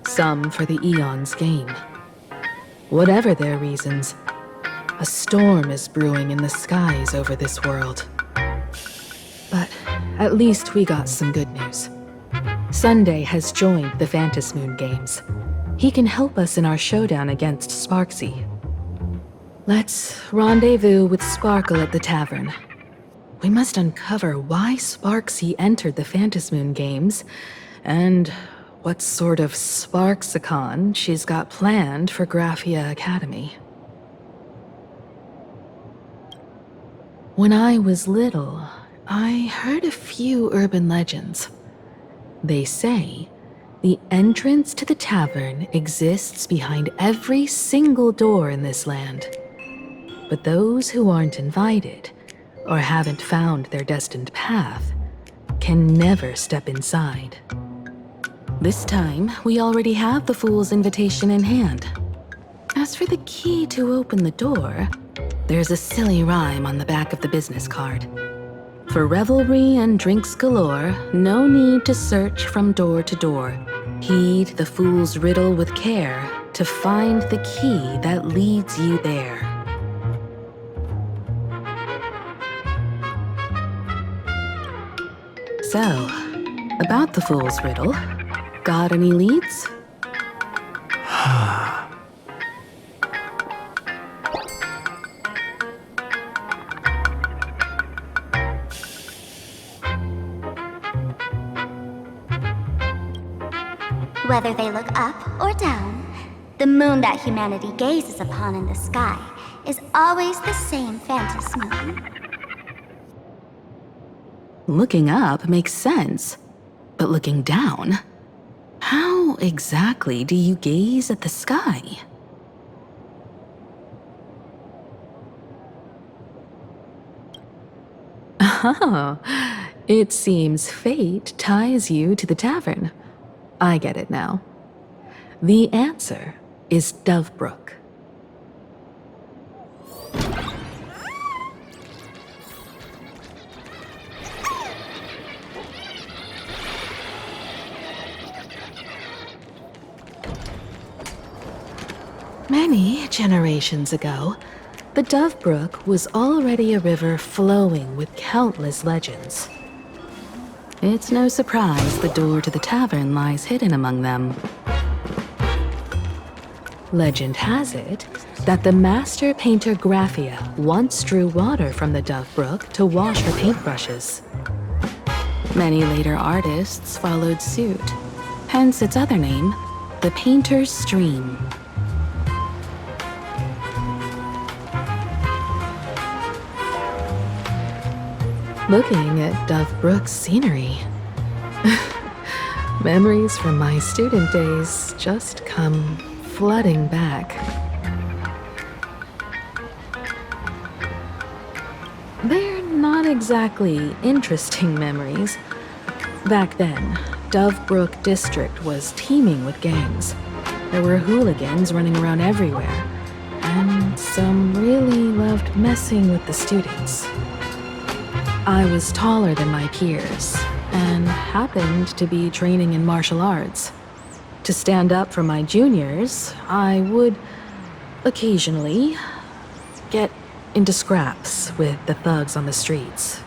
Some for the Eon's game. Whatever their reasons, a storm is brewing in the skies over this world. But at least we got some good news. Sunday has joined the Phantasmoon Games. He can help us in our showdown against Sparksea. Let's rendezvous with Sparkle at the tavern. We must uncover why Sparksea entered the Phantasmoon Games, and what sort of Sparksicon she's got planned for Graphia Academy. When I was little, I heard a few urban legends. They say the entrance to the tavern exists behind every single door in this land. But those who aren't invited, or haven't found their destined path, can never step inside. This time, we already have the Fool's invitation in hand. As for the key to open the door, there's a silly rhyme on the back of the business card. For revelry and drinks galore, no need to search from door to door. Heed the Fool's riddle with care to find the key that leads you there. So, about the fool's riddle, got any leads? Whether they look up or down, the moon that humanity gazes upon in the sky is always the same Phantom moon. Looking up makes sense, but looking down? How exactly do you gaze at the sky? Oh, it seems fate ties you to the tavern. I get it now. The answer is Dovebrook. Many generations ago, the Dovebrook was already a river flowing with countless legends. It's no surprise the door to the tavern lies hidden among them. Legend has it that the master painter Graphia once drew water from the Dovebrook to wash her paintbrushes. Many later artists followed suit, hence its other name, the Painter's Stream. Looking at Dovebrook's scenery. Memories from my student days just come flooding back. They're not exactly interesting memories. Back then, Dovebrook District was teeming with gangs. There were hooligans running around everywhere, and some really loved messing with the students. I was taller than my peers, and happened to be training in martial arts. To stand up for my juniors, I would occasionally get into scraps with the thugs on the streets.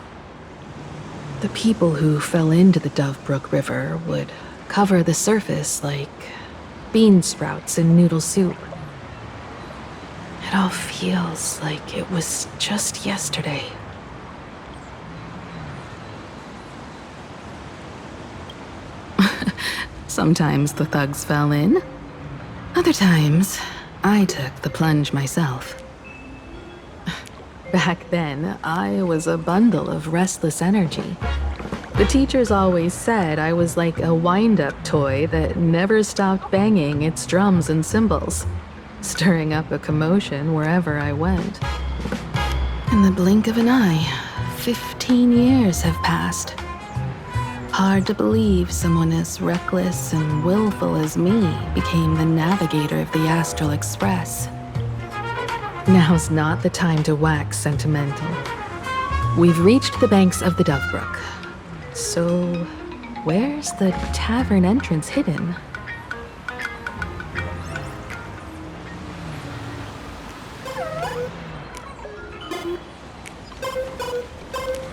The people who fell into the Dovebrook River would cover the surface like bean sprouts in noodle soup. It all feels like it was just yesterday. Sometimes the thugs fell in. Other times, I took the plunge myself. Back then, I was a bundle of restless energy. The teachers always said I was like a wind-up toy that never stopped banging its drums and cymbals, stirring up a commotion wherever I went. In the blink of an eye, 15 years have passed. Hard to believe someone as reckless and willful as me became the navigator of the Astral Express. Now's not the time to wax sentimental. We've reached the banks of the Dovebrook. So, where's the tavern entrance hidden?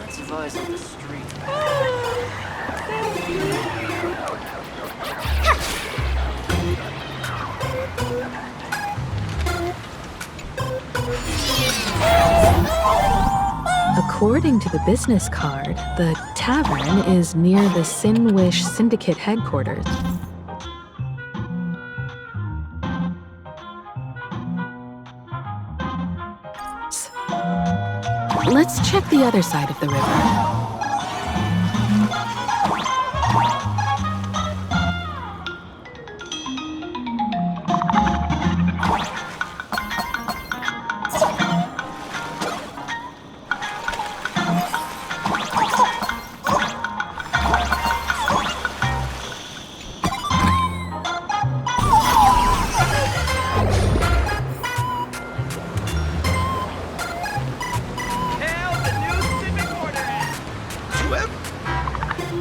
Lots of eyes on the street. According to the business card, the tavern is near the Sinwish Syndicate headquarters. Let's check the other side of the river.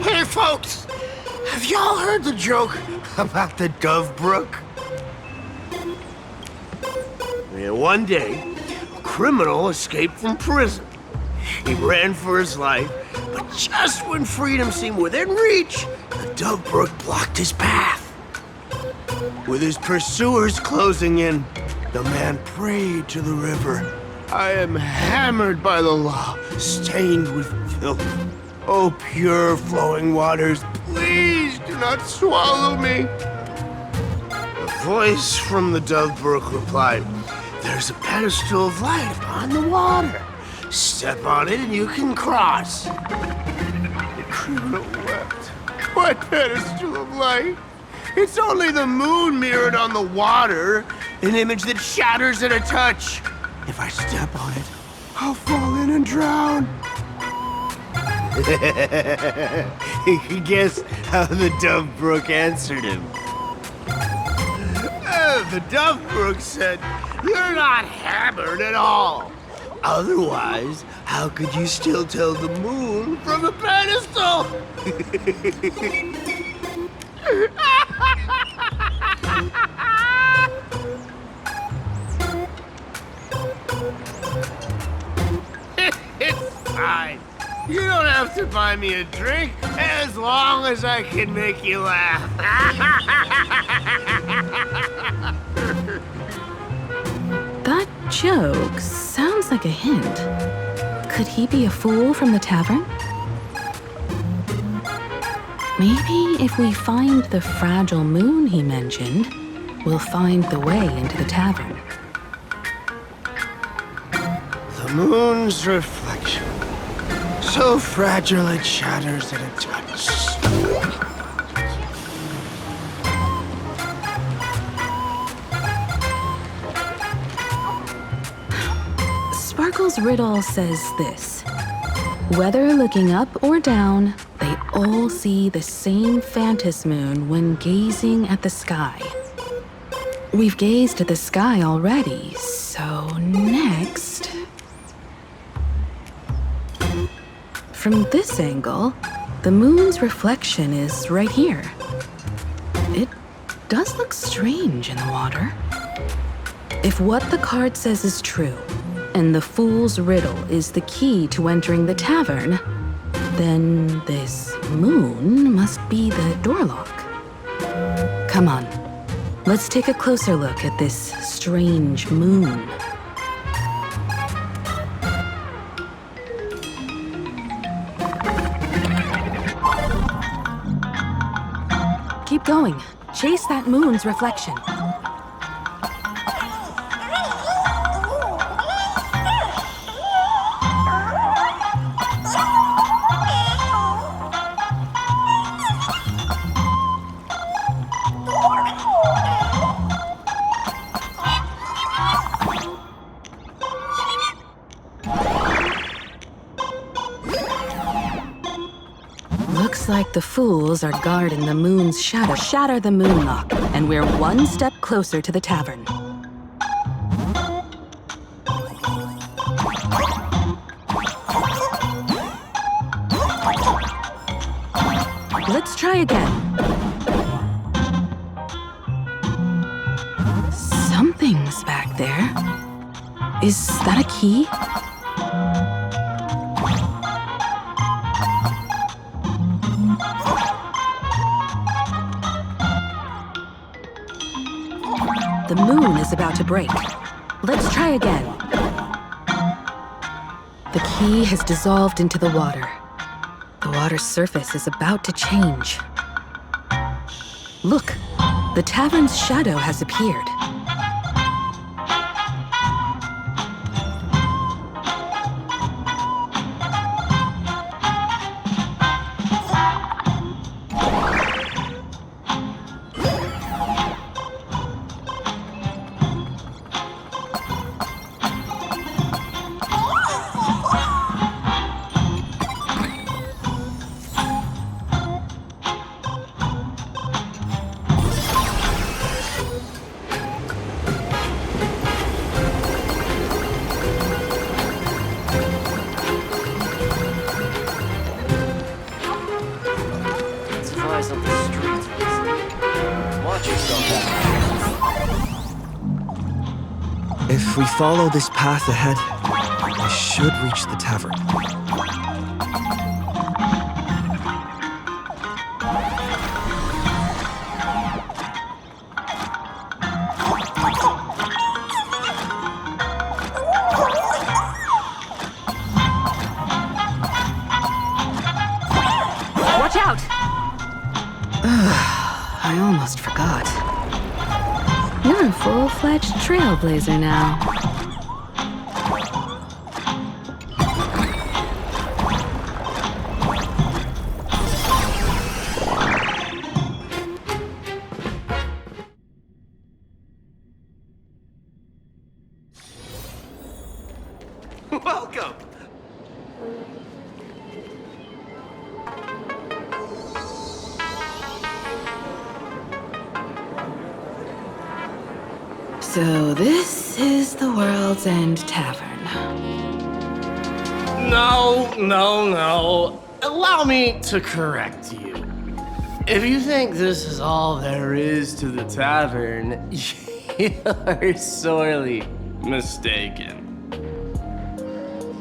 Hey, folks! Have y'all heard the joke about the Dovebrook? Yeah, one day, a criminal escaped from prison. He ran for his life, but just when freedom seemed within reach, the Dove Brook blocked his path. With his pursuers closing in, the man prayed to the river. I am hammered by the law, stained with filth. Oh, pure flowing waters, please do not swallow me. A voice from the Dove Brook replied, there's a pedestal of light upon the water. Step on it and you can cross. The criminal wept. What pedestal of light? It's only the moon mirrored on the water, an image that shatters at a touch. If I step on it, I'll fall in and drown. Guess how the Dove Brook answered him. The Dove Brook said, you're not hammered at all. Otherwise, how could you still tell the moon from the pedestal? It's fine. You don't have to buy me a drink as long as I can make you laugh. That joke sounds like a hint. Could he be a fool from the tavern? Maybe if we find the fragile moon he mentioned, we'll find the way into the tavern. The moon's reflection. So fragile it shatters at a touch. Sparkle's riddle says this. Whether looking up or down, they all see the same phantom moon when gazing at the sky. We've gazed at the sky already, so next... From this angle, the moon's reflection is right here. It does look strange in the water. If what the card says is true, and the fool's riddle is the key to entering the tavern, then this moon must be the door lock. Come on, let's take a closer look at this strange moon. Keep going. Chase that moon's reflection. Looks like the fools are guarding the moon's shadow. Shatter the moon lock, and we're one step closer to the tavern. Let's try again. Something's back there. Is that a key? The moon is about to break. Let's try again. The key has dissolved into the water. The water's surface is about to change. Look, the tavern's shadow has appeared. If we follow this path ahead, should reach the tavern. Watch out! I almost forgot. You're a full-fledged trailblazer now. Welcome! So this is the World's End Tavern. No. Allow me to correct you. If you think this is all there is to the tavern, you're sorely mistaken.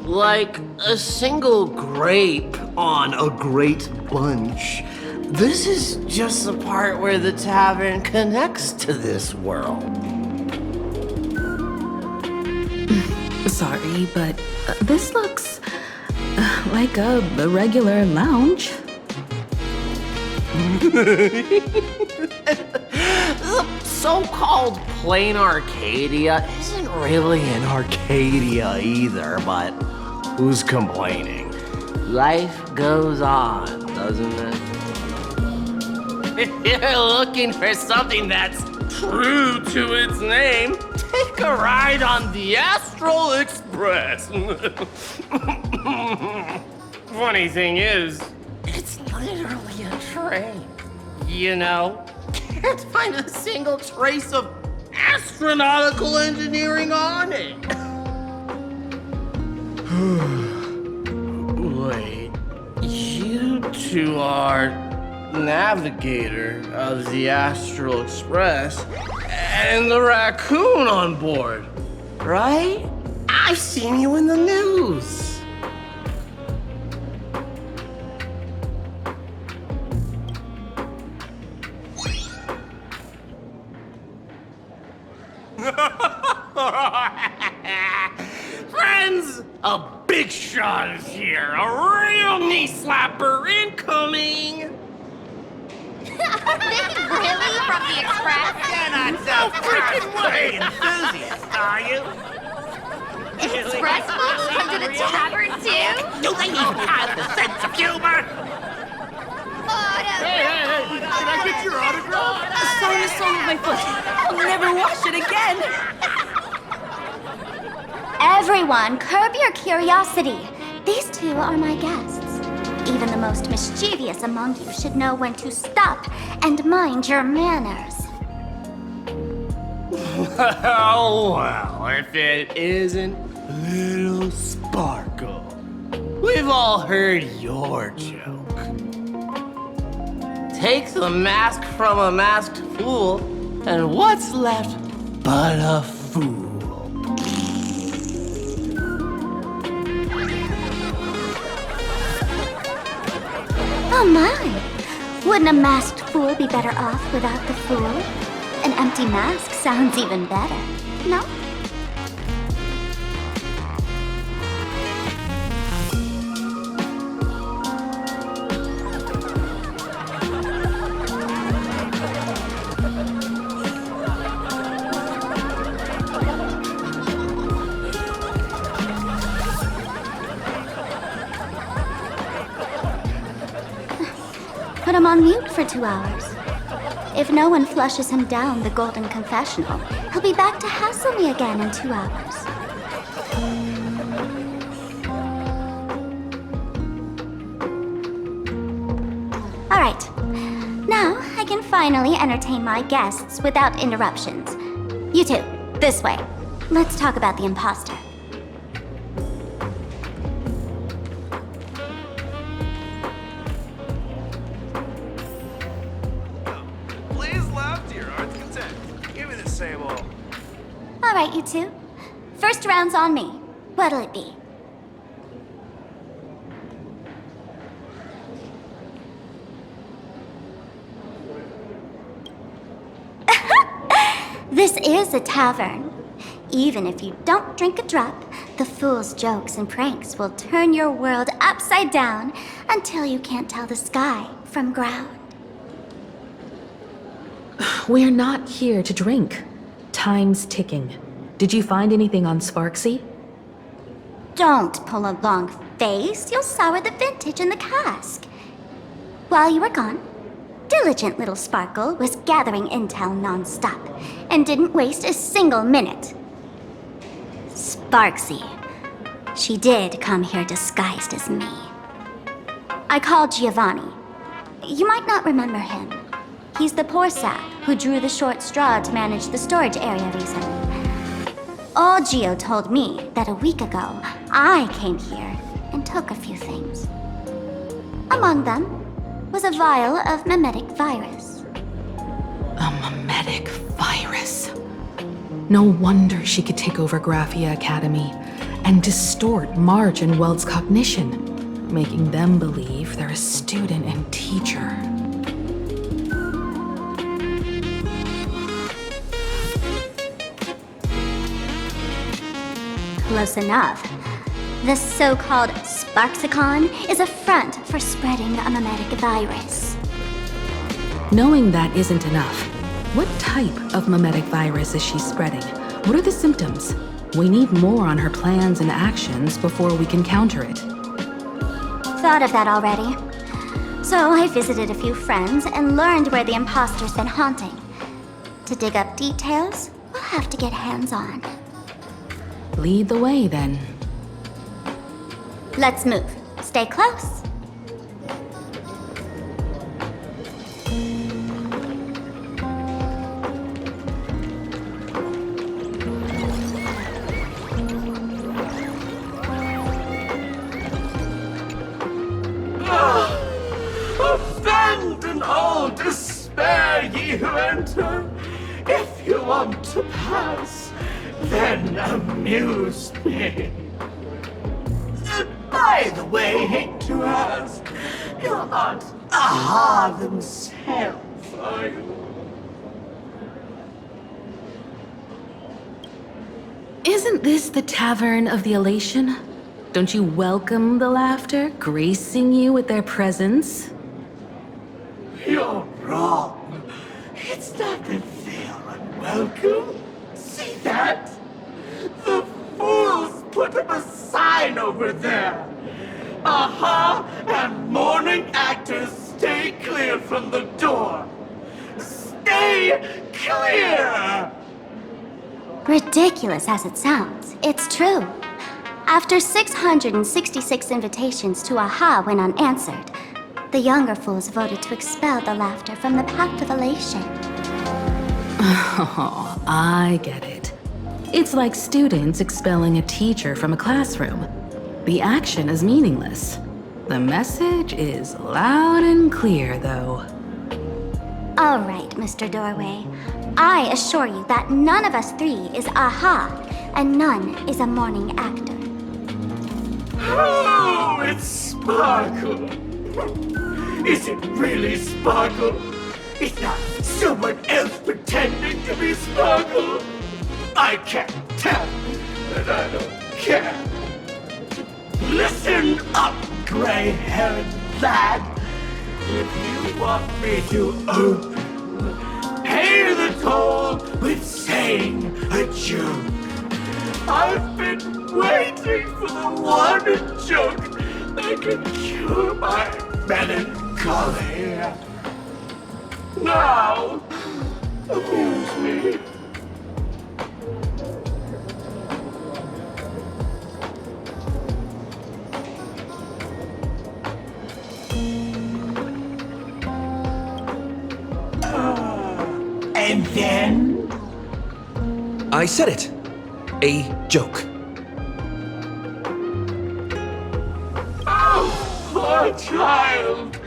Like a single grape on a great bunch, this is just the part where the tavern connects to this world. Sorry, but this looks like a regular lounge. The so-called plain Arcadia isn't really an Arcadia either, but who's complaining? Life goes on, doesn't it? If you're looking for something that's true to its name, take a ride on the Astral Express. Funny thing is, it's literally a train. You know, can't find a single trace of astronautical engineering on it. Wait, you two are navigator of the Astral Express and the raccoon on board, right? I've seen you in the news. Friends, a big shot is here. A real knee slapper incoming. Really? From the Express? You're not so freaking way enthusiast, are you? Express folks come to the tavern too? Do they even have the sense of humor? Hey, can I get your autograph? Sorry, the sole of my foot. I'll never wash it again. Everyone, curb your curiosity. These two are my guests. Even the most mischievous among you should know when to stop and mind your manners. Well, if it isn't Little Sparkle. We've all heard your joke. Take the mask from a masked fool, and what's left but a fool? Oh my! Wouldn't a masked fool be better off without the fool? An empty mask sounds even better, no? Put him on mute for 2 hours. If no one flushes him down the golden confessional, he'll be back to hassle me again in 2 hours. All right. Now I can finally entertain my guests without interruptions. You two, this way. Let's talk about the imposter. Please laugh to your heart's content. Give me the same old. All right, you two. First round's on me. What'll it be? is a tavern. Even if you don't drink a drop, the fool's jokes and pranks will turn your world upside down until you can't tell the sky from ground. We're not here to drink. Time's ticking. Did you find anything on Sparksy? Don't pull a long face. You'll sour the vintage in the cask. While you were gone, diligent little Sparkle was gathering intel non-stop and didn't waste a single minute. Sparksy. She did come here disguised as me. I called Giovanni. You might not remember him. He's the poor sap who drew the short straw to manage the storage area recently. Old Gio told me that a week ago, I came here and took a few things. Among them was a vial of mimetic virus. A mimetic virus. No wonder she could take over Graphia Academy and distort March and Weld's cognition, making them believe they're a student and teacher. Close enough. The so-called Sparksicon is a front for spreading a mimetic virus. Knowing that isn't enough, what type of mimetic virus is she spreading? What are the symptoms? We need more on her plans and actions before we can counter it. Thought of that already. So I visited a few friends and learned where the imposter's been haunting. To dig up details, we'll have to get hands-on. Lead the way, then. Let's move. Stay close. Abandon all despair, ye who enter. If you want to pass, then amuse me. By the way, hate to ask, you're not Aha themselves, are you? Isn't this the Tavern of the Elation? Don't you welcome the laughter, gracing you with their presence? You're wrong. It's not that they're unwelcome. See that? The fools put up a sign over there. Aha and morning actors stay clear from the door. Stay clear! Ridiculous as it sounds, it's true. After 666 invitations to Aha went unanswered, the younger fools voted to expel the laughter from the path of elation. Oh, I get it. It's like students expelling a teacher from a classroom. The action is meaningless. The message is loud and clear, though. All right, Mr. Doorway. I assure you that none of us three is Aha, and none is a morning actor. Oh, it's Sparkle. Is it really Sparkle? It's not someone else pretending to be Sparkle. I can't tell, and I don't care. Listen up, gray-haired lad. If you want me to pay the toll with saying a joke. I've been waiting for the one joke that can cure my melancholy. Now, amuse me. And then? I said it. A joke. Oh, poor child.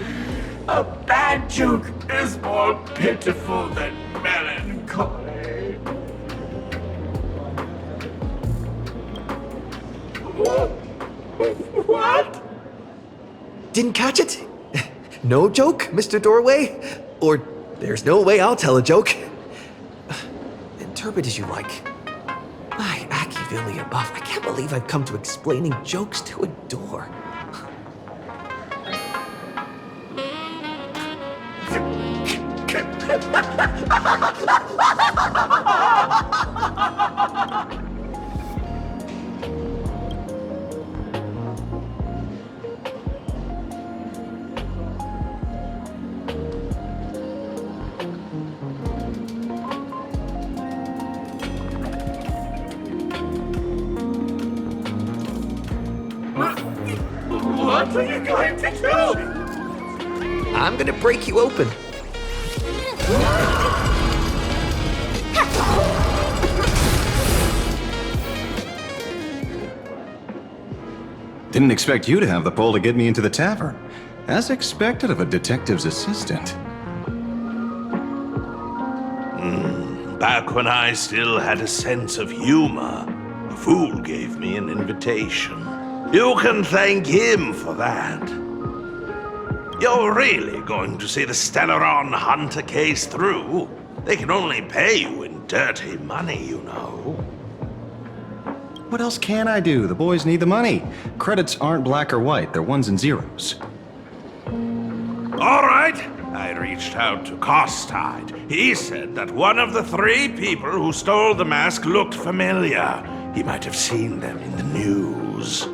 A bad joke is more pitiful than melancholy. What? Didn't catch it? No joke, Mr. Doorway? Or there's no way I'll tell a joke. In turbid as you like. By Machiavelli above, I can't believe I've come to explaining jokes to a door. What are you going to do? I'm gonna break you open. Didn't expect you to have the pull to get me into the tavern. As expected of a detective's assistant. Back when I still had a sense of humor, a fool gave me an invitation. You can thank him for that. You're really going to see the Stellaron Hunter case through? They can only pay you in dirty money, you know. What else can I do? The boys need the money. Credits aren't black or white, they're ones and zeros. All right. I reached out to Costide. He said that one of the 3 people who stole the mask looked familiar. He might have seen them in the news.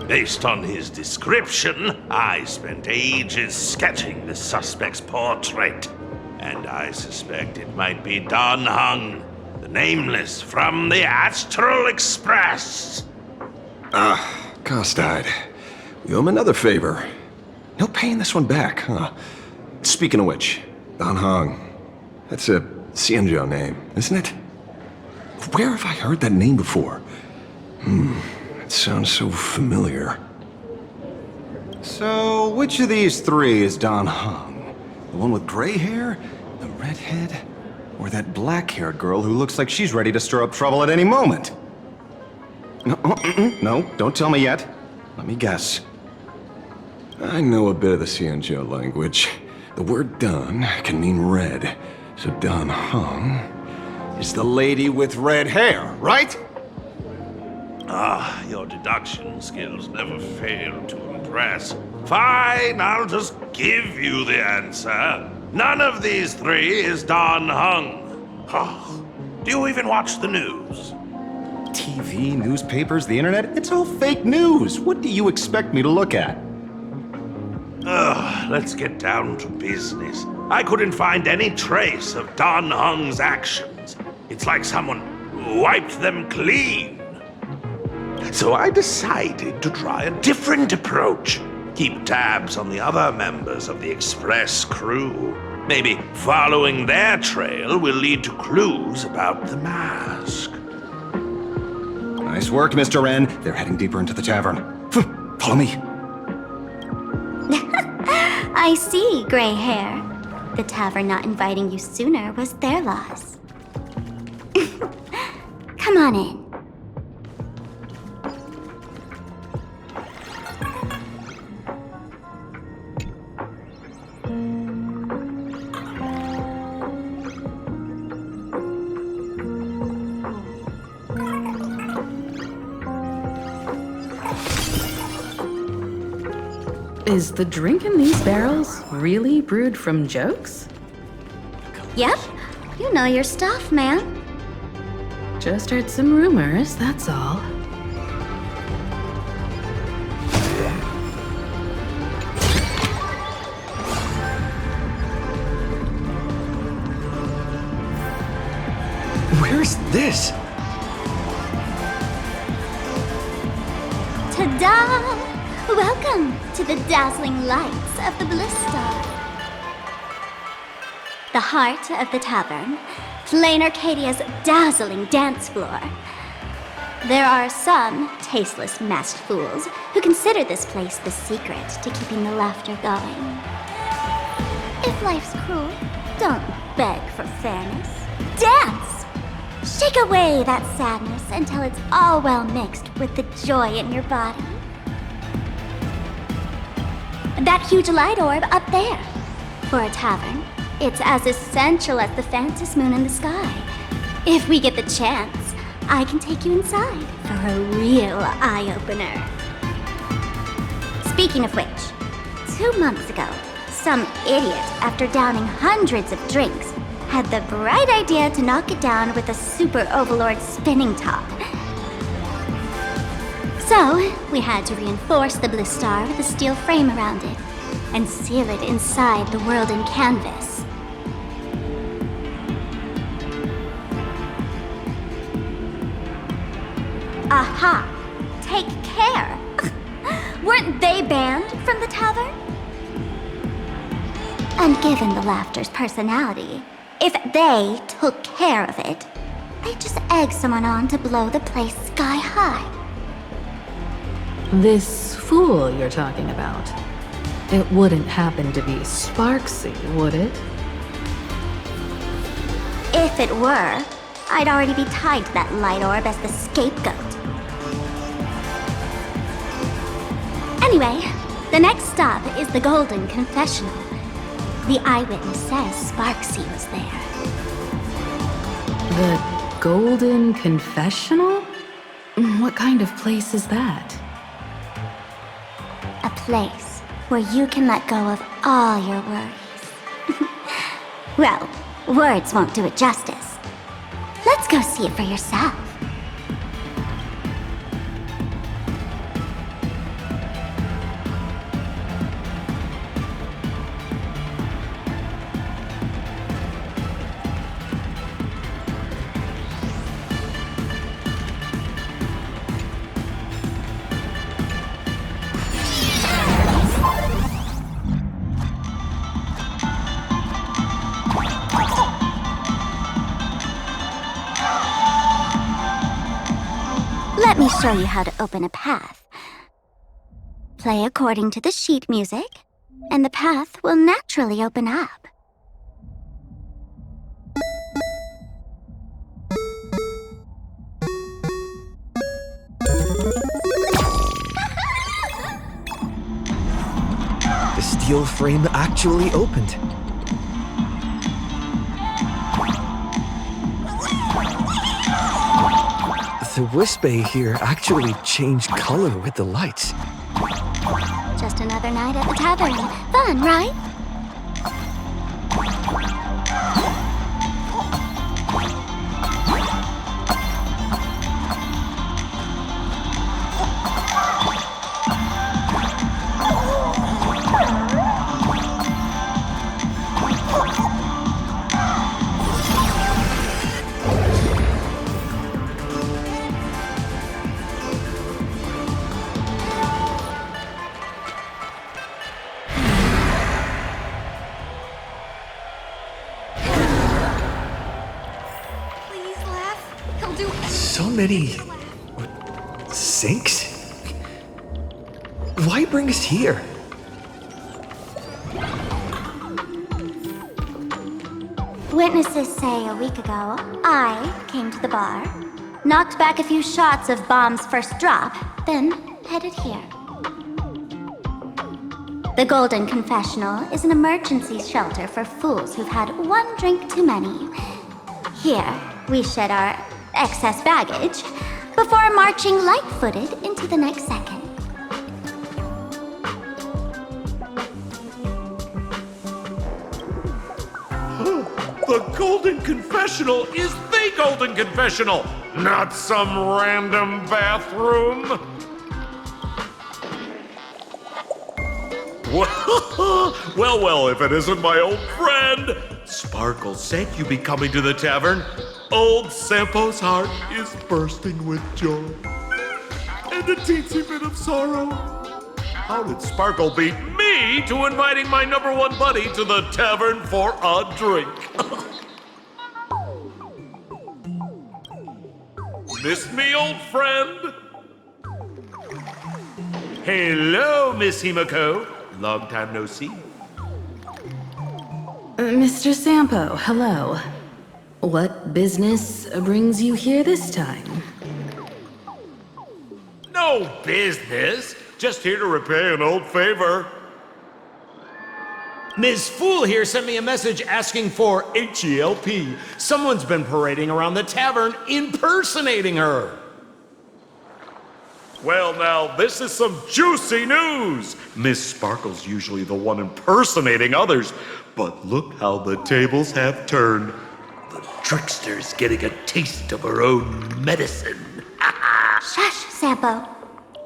Based on his description, I spent ages sketching the suspect's portrait. And I suspect it might be Don Hung, the Nameless from the Astral Express. Costide. We owe him another favor. No paying this one back, huh? Speaking of which, Don Hung. That's a Xianzhou name, isn't it? Where have I heard that name before? It sounds so familiar. So, which of these 3 is Don Hung? The one with gray hair? The redhead? Or that black-haired girl who looks like she's ready to stir up trouble at any moment? No, don't tell me yet. Let me guess. I know a bit of the Xianzhou language. The word Don can mean red. So Don Hung is the lady with red hair, right? Your deduction skills never fail to impress. Fine, I'll just give you the answer. None of these 3 is Don Hung. Do you even watch the news? TV, newspapers, the internet, it's all fake news. What do you expect me to look at? Let's get down to business. I couldn't find any trace of Don Hung's actions. It's like someone wiped them clean. So I decided to try a different approach. Keep tabs on the other members of the Express crew. Maybe following their trail will lead to clues about the mask. Nice work, Mr. N. They're heading deeper into the tavern. Follow me. I see, gray hair. The tavern not inviting you sooner was their loss. Come on in. Is the drink in these barrels really brewed from jokes? Yep, you know your stuff, man. Just heard some rumors, that's all. Where's this? Ta-da! Welcome to the dazzling lights of the Blister. The heart of the tavern, Plain Arcadia's dazzling dance floor. There are some tasteless masked fools who consider this place the secret to keeping the laughter going. If life's cruel, don't beg for fairness. Dance! Shake away that sadness until it's all well mixed with the joy in your body. That huge light orb up there. For a tavern, It's as essential as the Phantom Moon in the sky. If we get the chance, I can take you inside for a real eye-opener. Speaking of which, 2 months ago, some idiot, after downing hundreds of drinks, had the bright idea to knock it down with a Super Overlord spinning top. So, we had to reinforce the blue star with a steel frame around it and seal it inside the world in canvas. Aha! Take care! Weren't they banned from the tavern? And given the laughter's personality, if they took care of it, they'd just egg someone on to blow the place sky high. This fool you're talking about. It wouldn't happen to be Sparksy, would it? If it were, I'd already be tied to that light orb as the scapegoat. Anyway, the next stop is the Golden Confessional. The eyewitness says Sparksy was there. The Golden Confessional? What kind of place is that? A place where you can let go of all your worries. Well, words won't do it justice. Let's go see it for yourself. Let me show you how to open a path. Play according to the sheet music, and the path will naturally open up. The steel frame actually opened. The Wisp-Bay here actually changed color with the lights. Just another night at the tavern. Fun, right? So many sinks? Why bring us here? Witnesses say a week ago, I came to the bar, knocked back a few shots of Bomb's first drop, then headed here. The Golden Confessional is an emergency shelter for fools who've had one drink too many. Here, we shed our excess baggage before marching light-footed into the next second. The Golden Confessional is the Golden Confessional, not some random bathroom. Well, if it isn't my old friend. Sparkle said you'd be coming to the tavern. Old Sampo's heart is bursting with joy. And a teensy bit of sorrow. How did Sparkle beat me to inviting my number one buddy to the tavern for a drink? Miss me, old friend? Hello, Miss Himiko. Long time no see. Mr. Sampo, hello. What business brings you here this time? No business. Just here to repay an old favor. Ms. Fool here sent me a message asking for H-E-L-P. Someone's been parading around the tavern impersonating her. Well, now, this is some juicy news! Miss Sparkle's usually the one impersonating others, but look how the tables have turned. The trickster's getting a taste of her own medicine. Shush, Sampo.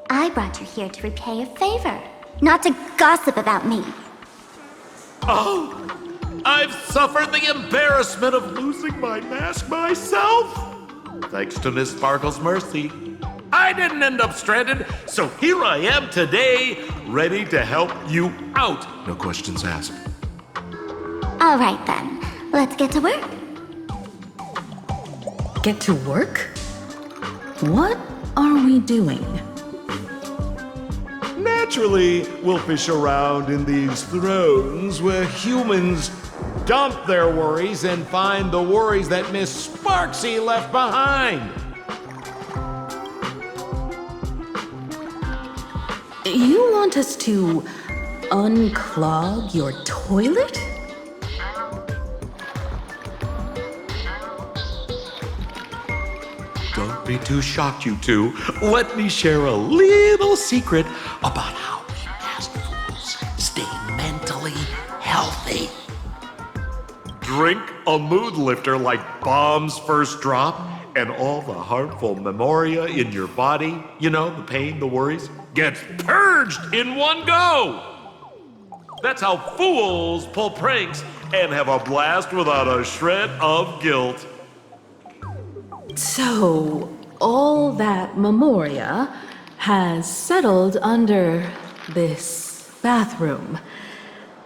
I brought you here to repay a favor, not to gossip about me. Oh, I've suffered the embarrassment of losing my mask myself. Thanks to Miss Sparkle's mercy, I didn't end up stranded, so here I am today, ready to help you out. No questions asked. All right then, let's get to work. Get to work? What are we doing? Naturally, we'll fish around in these thrones where humans dump their worries and find the worries that Miss Sparksy left behind. You want us to unclog your toilet? Don't be too shocked, you two. Let me share a little secret about how we masked fools stay mentally healthy. Drink a mood lifter like Bomb's First Drop, and all the harmful memoria in your body, you know, the pain, the worries, gets purged in one go. That's how fools pull pranks and have a blast without a shred of guilt. So, all that memoria has settled under this bathroom.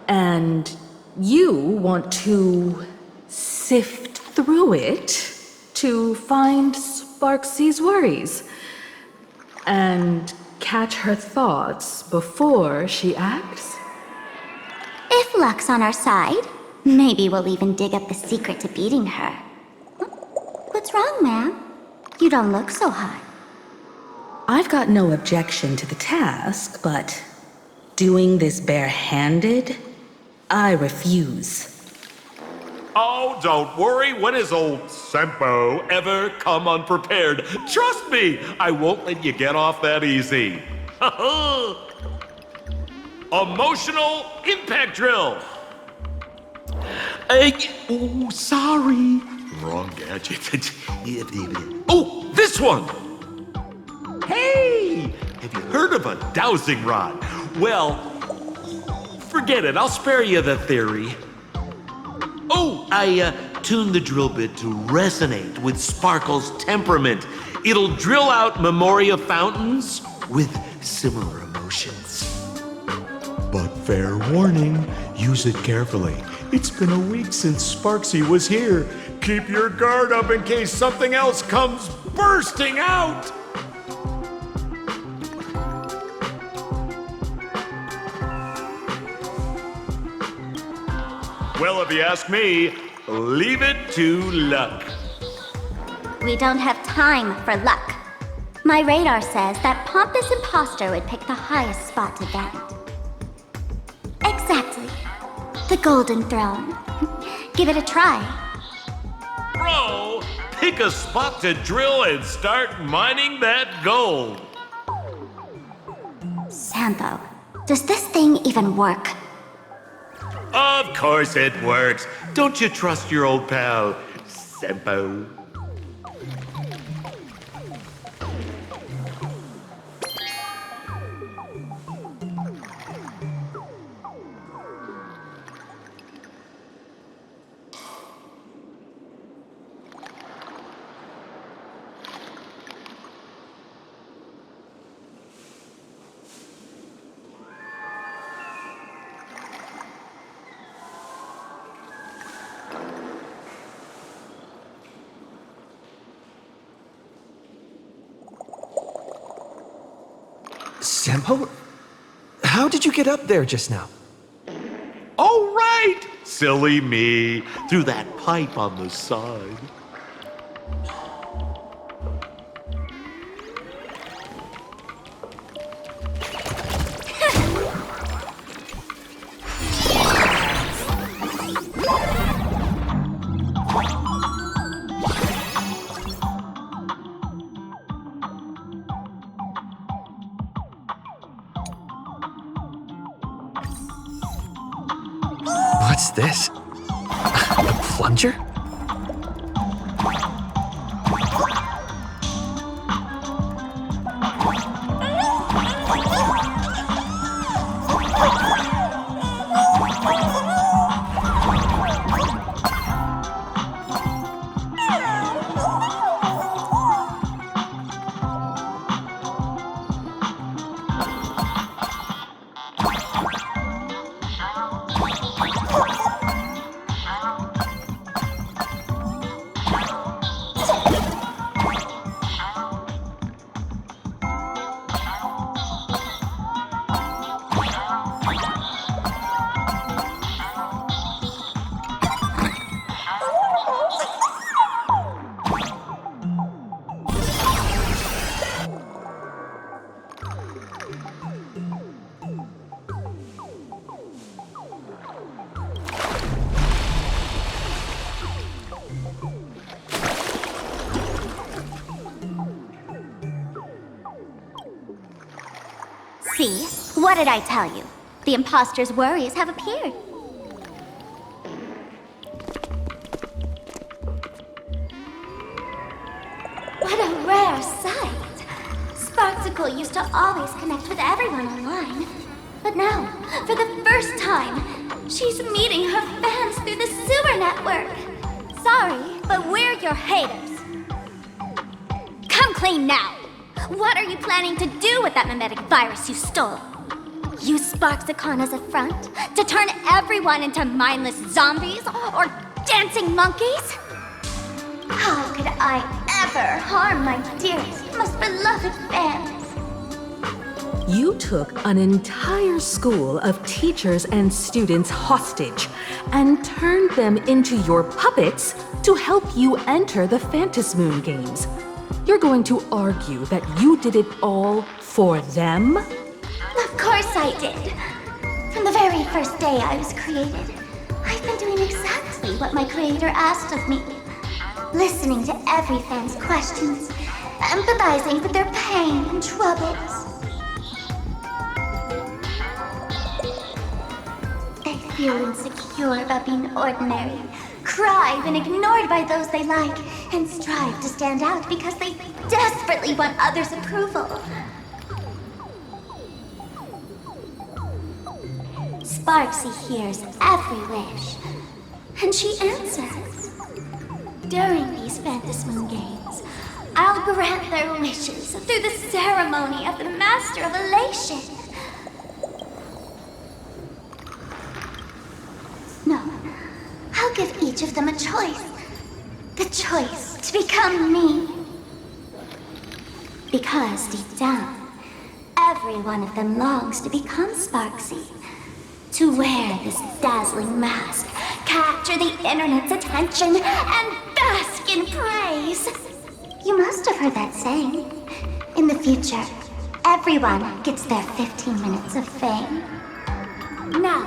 And you want to sift through it to find Sparksy's worries and catch her thoughts before she acts? If luck's on our side, maybe we'll even dig up the secret to beating her. What's wrong, ma'am? You don't look so hot. I've got no objection to the task, but doing this barehanded, I refuse. Oh, don't worry. When has old Sempo ever come unprepared? Trust me, I won't let you get off that easy. Emotional impact drill. Oh, sorry. Wrong gadget. Oh, this one. Hey, have you heard of a dowsing rod? Well, forget it. I'll spare you the theory. Oh, I tuned the drill bit to resonate with Sparkle's temperament. It'll drill out memoria fountains with similar emotions. But fair warning, use it carefully. It's been a week since Sparksy was here. Keep your guard up in case something else comes bursting out. Well, if you ask me, leave it to luck. We don't have time for luck. My radar says that pompous imposter would pick the highest spot to vent. Exactly. The Golden Throne. Give it a try. Bro, pick a spot to drill and start mining that gold. Sampo, does this thing even work? Of course it works. Don't you trust your old pal, Sempo? Sempo? How did you get up there just now? Oh, right! Silly me. Through that pipe on the side. What's this? A plunger? See? What did I tell you? The imposter's worries have appeared. What a rare sight! Sparksicle used to always connect with everyone online. But now, for the first time, she's meeting her fans through the sewer network. Sorry, but we're your haters. Come clean now! What are you planning to do with that mimetic virus you stole? Use Sparksicon as a front to turn everyone into mindless zombies or dancing monkeys? How could I ever harm my dearest, most beloved fans? You took an entire school of teachers and students hostage and turned them into your puppets to help you enter the Phantasmoon games. You're going to argue that you did it all for them? Of course I did. From the very first day I was created, I've been doing exactly what my creator asked of me. Listening to every fan's questions, empathizing with their pain and troubles. They feel insecure about being ordinary, cry when ignored by those they like, and strive to stand out because they desperately want others' approval. Sparksy hears every wish, and she answers. During these Phantasmoon games, I'll grant their wishes through the ceremony of the Master of Elation. No, I'll give each of them a choice. The choice to become me. Because deep down, every one of them longs to become Sparksy. To wear this dazzling mask, capture the internet's attention, and bask in praise. You must have heard that saying. In the future, everyone gets their 15 minutes of fame. Now,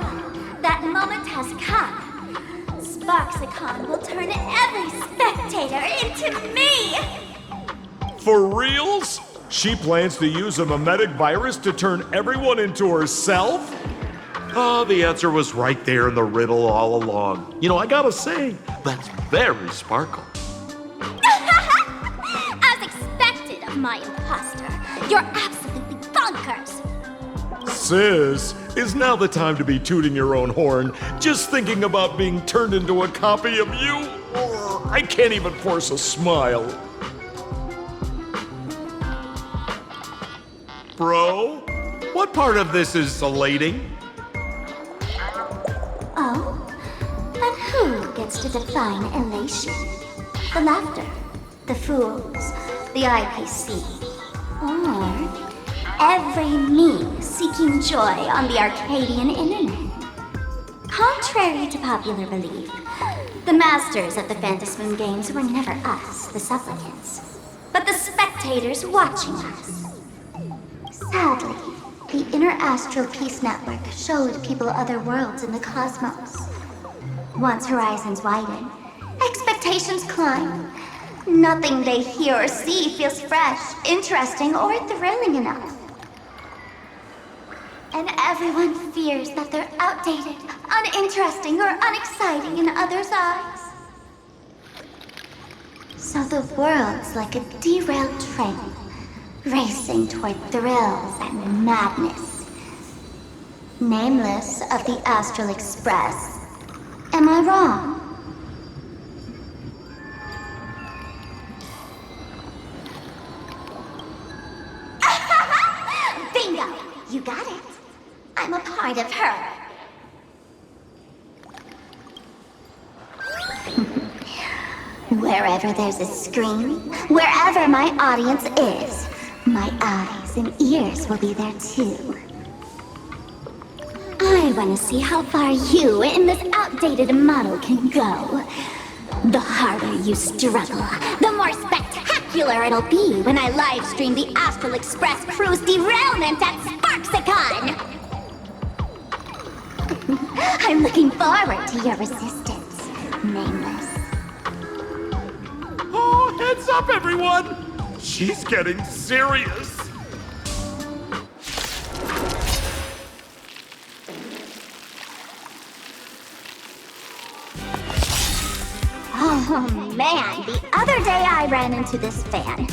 that moment has come. Sparksicon will turn every spectator into me! For reals? She plans to use a mimetic virus to turn everyone into herself? Oh, the answer was right there in the riddle all along. You know, I gotta say, that's very Sparkle. As expected of my imposter, you're absolutely bonkers! Sis, is now the time to be tooting your own horn, just thinking about being turned into a copy of you? Oh, I can't even force a smile. Bro, what part of this is elating? Oh? But who gets to define elation? The laughter, the fools, the IPC, or every me seeking joy on the Arcadian internet? Contrary to popular belief, the masters of the Phantasmoon games were never us, the supplicants, but the spectators watching us. Sadly, the Inter-Astral Peace Network showed people other worlds in the cosmos. Once horizons widen, expectations climb. Nothing they hear or see feels fresh, interesting, or thrilling enough. and everyone fears that they're outdated, uninteresting, or unexciting in others' eyes. So the world's like a derailed train, racing toward thrills and madness. Nameless of the Astral Express. Am I wrong? Bingo! You got it. I'm a part of her. Wherever there's a screen, wherever my audience is, my eyes and ears will be there too. I want to see how far you in this outdated model can go. The harder you struggle, the more spectacular it'll be when I live stream the Astral Express Cruise derailment at Sparksicon! I'm looking forward to your resistance, Nameless. Oh, heads up, everyone! She's getting serious. Oh man, the other day I ran into this fan.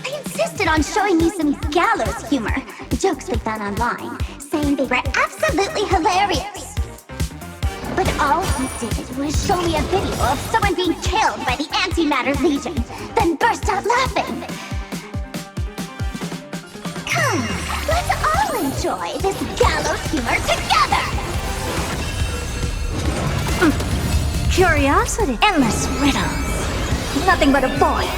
I insisted on showing me some gallows humor, jokes they found online, saying they were absolutely hilarious. But all he did was show me a video of someone being killed by the Antimatter Legion, then burst out laughing. Come, let's all enjoy this gallows humor together! Curiosity. Endless riddles. Nothing but a void.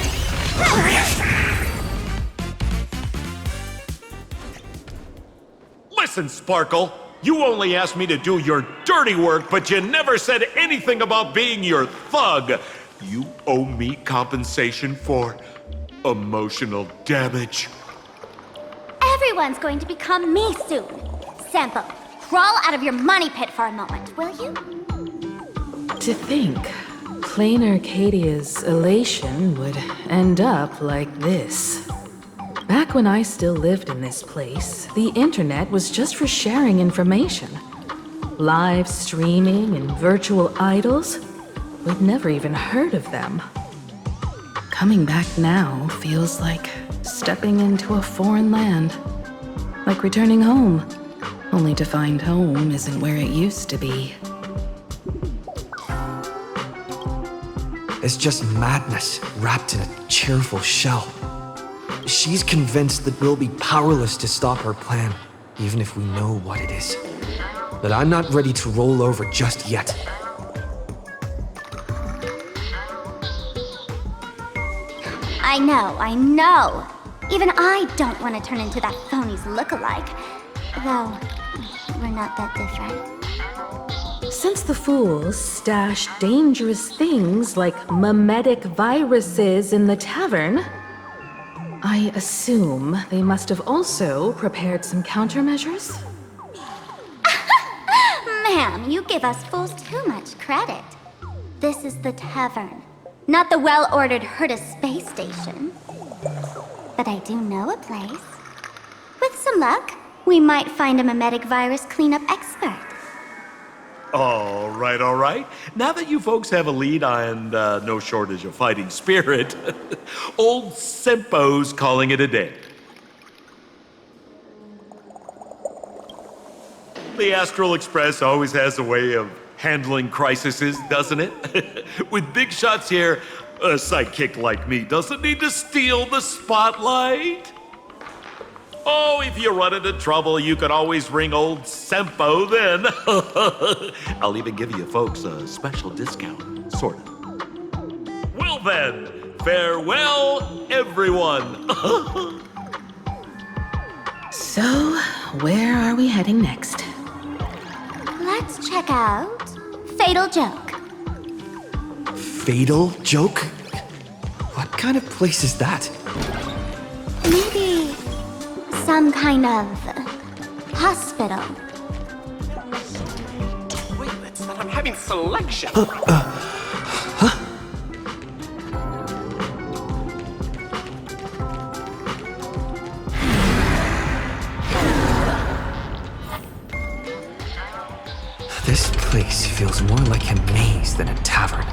Listen, Sparkle. You only asked me to do your dirty work, but you never said anything about being your thug. You owe me compensation for emotional damage. Everyone's going to become me soon. Sampo, crawl out of your money pit for a moment, will you? To think, Plain Arcadia's elation would end up like this. Back when I still lived in this place, the internet was just for sharing information. Live streaming and virtual idols? We'd never even heard of them. Coming back now feels like stepping into a foreign land. Like returning home, only to find home isn't where it used to be. It's just madness wrapped in a cheerful shell. She's convinced that we'll be powerless to stop her plan, even if we know what it is. But I'm not ready to roll over just yet. I know. Even I don't want to turn into that phony's lookalike. Though, we're not that different. Since the fools stash dangerous things like memetic viruses in the tavern, I assume they must have also prepared some countermeasures? Ma'am, you give us fools too much credit. This is the tavern, not the well-ordered Herta space station. But I do know a place. With some luck, we might find a memetic virus cleanup expert. All right. Now that you folks have a lead and no shortage of fighting spirit, old Sempo's calling it a day. The Astral Express always has a way of handling crises, doesn't it? With big shots here, a sidekick like me doesn't need to steal the spotlight. Oh, if you run into trouble, you can always ring old Sempo then. I'll even give you folks a special discount, sort of. Well then, farewell, everyone. So, where are we heading next? Let's check out Fatal Joke. Fatal Joke? What kind of place is that? Maybe some kind of hospital. Toilets that I'm having selection. place feels more like a maze than a tavern.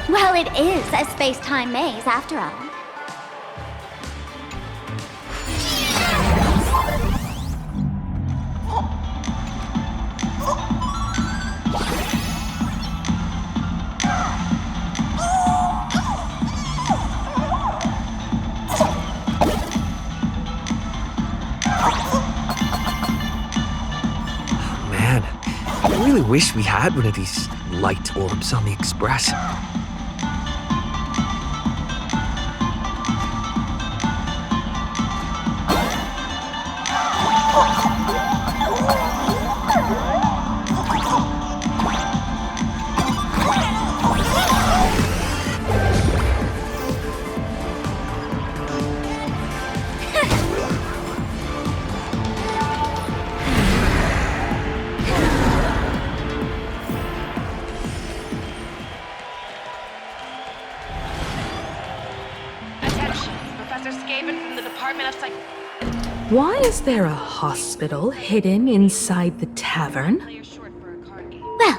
Well, it is a space-time maze, after all. Man, I really wish we had one of these light orbs on the Express. Why is there a hospital hidden inside the tavern? Well,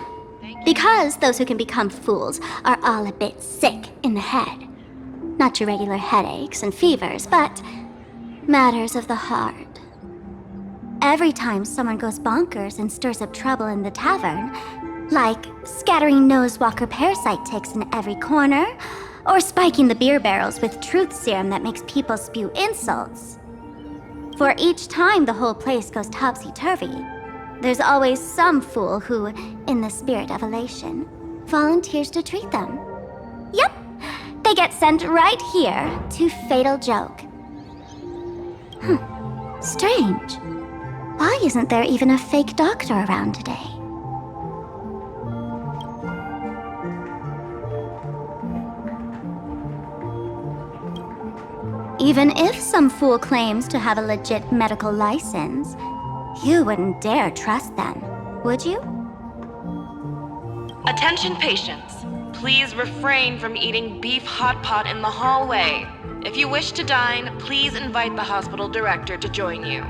because those who can become fools are all a bit sick in the head. Not your regular headaches and fevers, but matters of the heart. Every time someone goes bonkers and stirs up trouble in the tavern, like scattering nosewalker parasite ticks in every corner, or spiking the beer barrels with truth serum that makes people spew insults. For each time the whole place goes topsy-turvy, there's always some fool who, in the spirit of elation, volunteers to treat them. Yep, they get sent right here to Fatal Joke. Strange. Why isn't there even a fake doctor around today? Even if some fool claims to have a legit medical license, you wouldn't dare trust them, would you? Attention patients. Please refrain from eating beef hot pot in the hallway. If you wish to dine, please invite the hospital director to join you.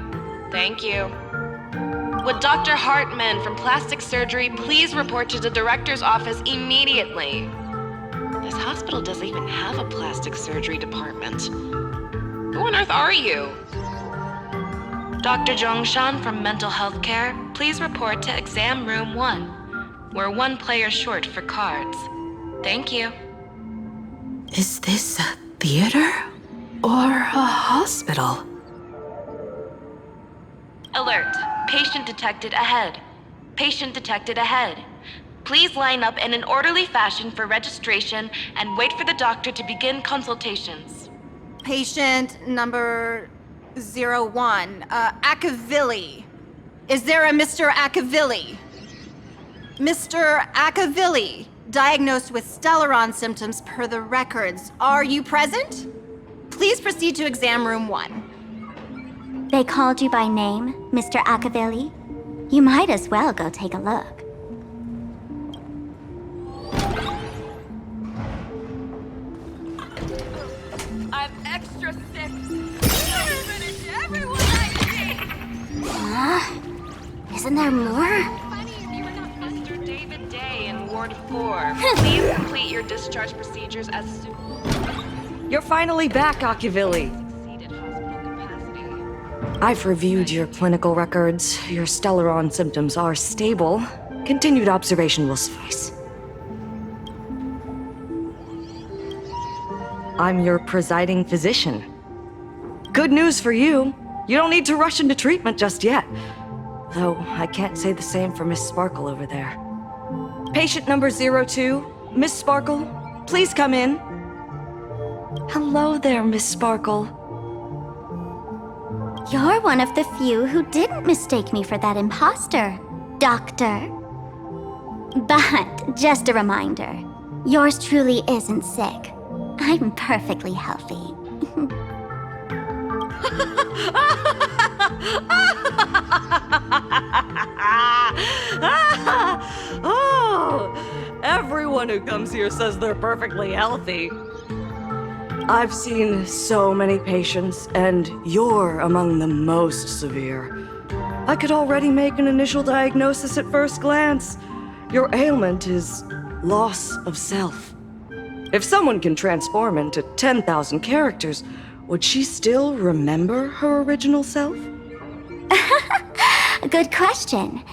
Thank you. Would Dr. Hartman from plastic surgery please report to the director's office immediately? This hospital doesn't even have a plastic surgery department. Who on earth are you? Dr. Zhongshan from Mental Health Care, please report to Exam Room 1. We're one player short for cards. Thank you. Is this a theater or a hospital? Alert. Patient detected ahead. Patient detected ahead. Please line up in an orderly fashion for registration and wait for the doctor to begin consultations. Patient number 01, Akavilli. Is there a Mr. Akavilli? Mr. Akavilli, diagnosed with Stellaron symptoms per the records. Are you present? Please proceed to exam room 1. They called you by name, Mr. Akavilli? You might as well go take a look. I'm extra sick. Finish everyone I see. Isn't there more? Mr. David Day in Ward 4. Please complete your discharge procedures as soon. You're finally back, Akavilli. I've reviewed your clinical records. Your Stellaron symptoms are stable. Continued observation will suffice. I'm your presiding physician. Good news for you. You don't need to rush into treatment just yet. Though I can't say the same for Miss Sparkle over there. Patient number 02, Miss Sparkle, please come in. Hello there, Miss Sparkle. You're one of the few who didn't mistake me for that imposter, Doctor. But just a reminder, yours truly isn't sick. I'm perfectly healthy. Oh, everyone who comes here says they're perfectly healthy. I've seen so many patients, and you're among the most severe. I could already make an initial diagnosis at first glance. Your ailment is loss of self. If someone can transform into 10,000 characters, would she still remember her original self? Good question.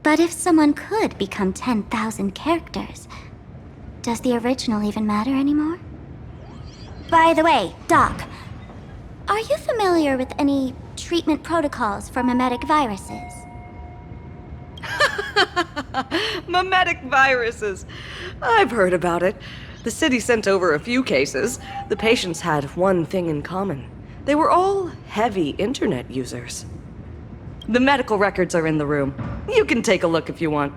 But if someone could become 10,000 characters, does the original even matter anymore? By the way, Doc, are you familiar with any treatment protocols for mimetic viruses? Mimetic viruses. I've heard about it. The city sent over a few cases. The patients had one thing in common. They were all heavy internet users. The medical records are in the room. You can take a look if you want.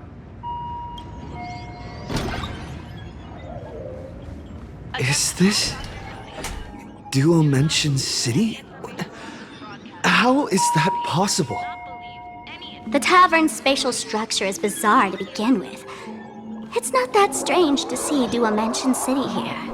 Is this Duomension City? How is that possible? The tavern's spatial structure is bizarre to begin with. It's not that strange to see Duomension City here.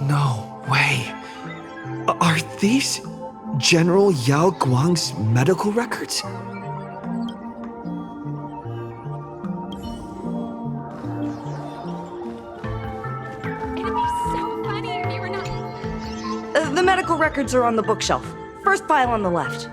No way. Are these General Yao Guang's medical records? The medical records are on the bookshelf. First file on the left.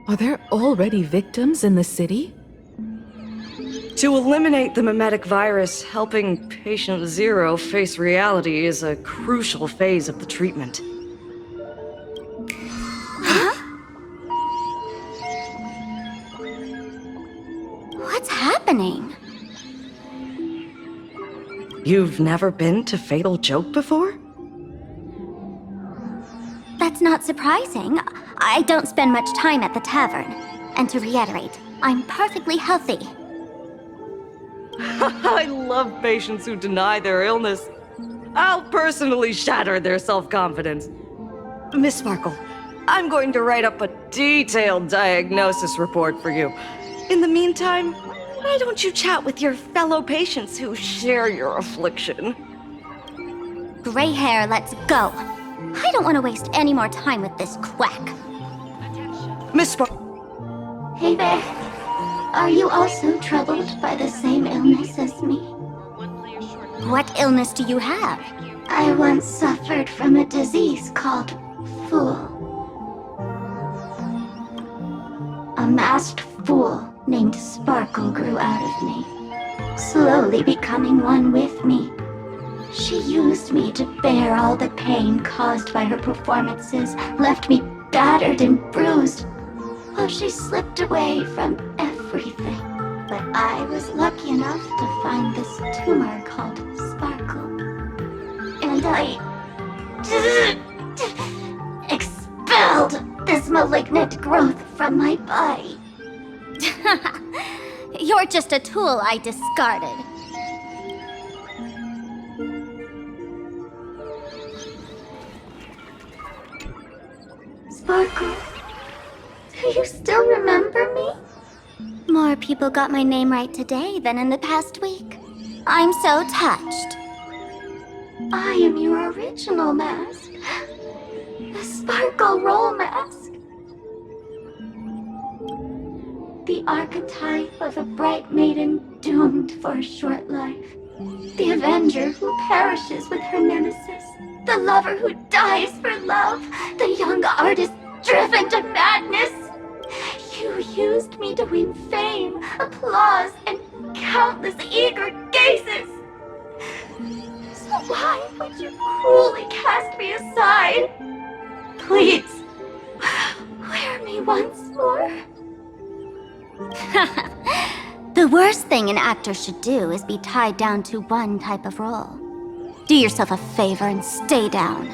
Are there already victims in the city? To eliminate the mimetic virus, helping Patient Zero face reality is a crucial phase of the treatment. What's happening? You've never been to Fatal Joke before? That's not surprising. I don't spend much time at the tavern. And to reiterate, I'm perfectly healthy. I love patients who deny their illness. I'll personally shatter their self-confidence. Miss Sparkle, I'm going to write up a detailed diagnosis report for you. In the meantime, why don't you chat with your fellow patients who share your affliction? Gray hair, let's go. I don't want to waste any more time with this quack. Miss Sparkle. Hey there. Are you also troubled by the same illness as me? What illness do you have? I once suffered from a disease called Fool. A masked fool named Sparkle grew out of me, slowly becoming one with me. She used me to bear all the pain caused by her performances, left me battered and bruised, while she slipped away from everything. But I was lucky enough to find this tumor called Sparkle. And I expelled this malignant growth from my body. You're just a tool I discarded. Sparkle, do you still remember me? More people got my name right today than in the past week. I'm so touched. I am your original mask. The Sparkle Roll Mask. The archetype of a bright maiden doomed for a short life. The avenger who perishes with her nemesis. The lover who dies for love. The young artist driven to madness. You used me to win fame, applause, and countless eager gazes. So why would you cruelly cast me aside? Please, wear me once more. The worst thing an actor should do is be tied down to one type of role. Do yourself a favor and stay down.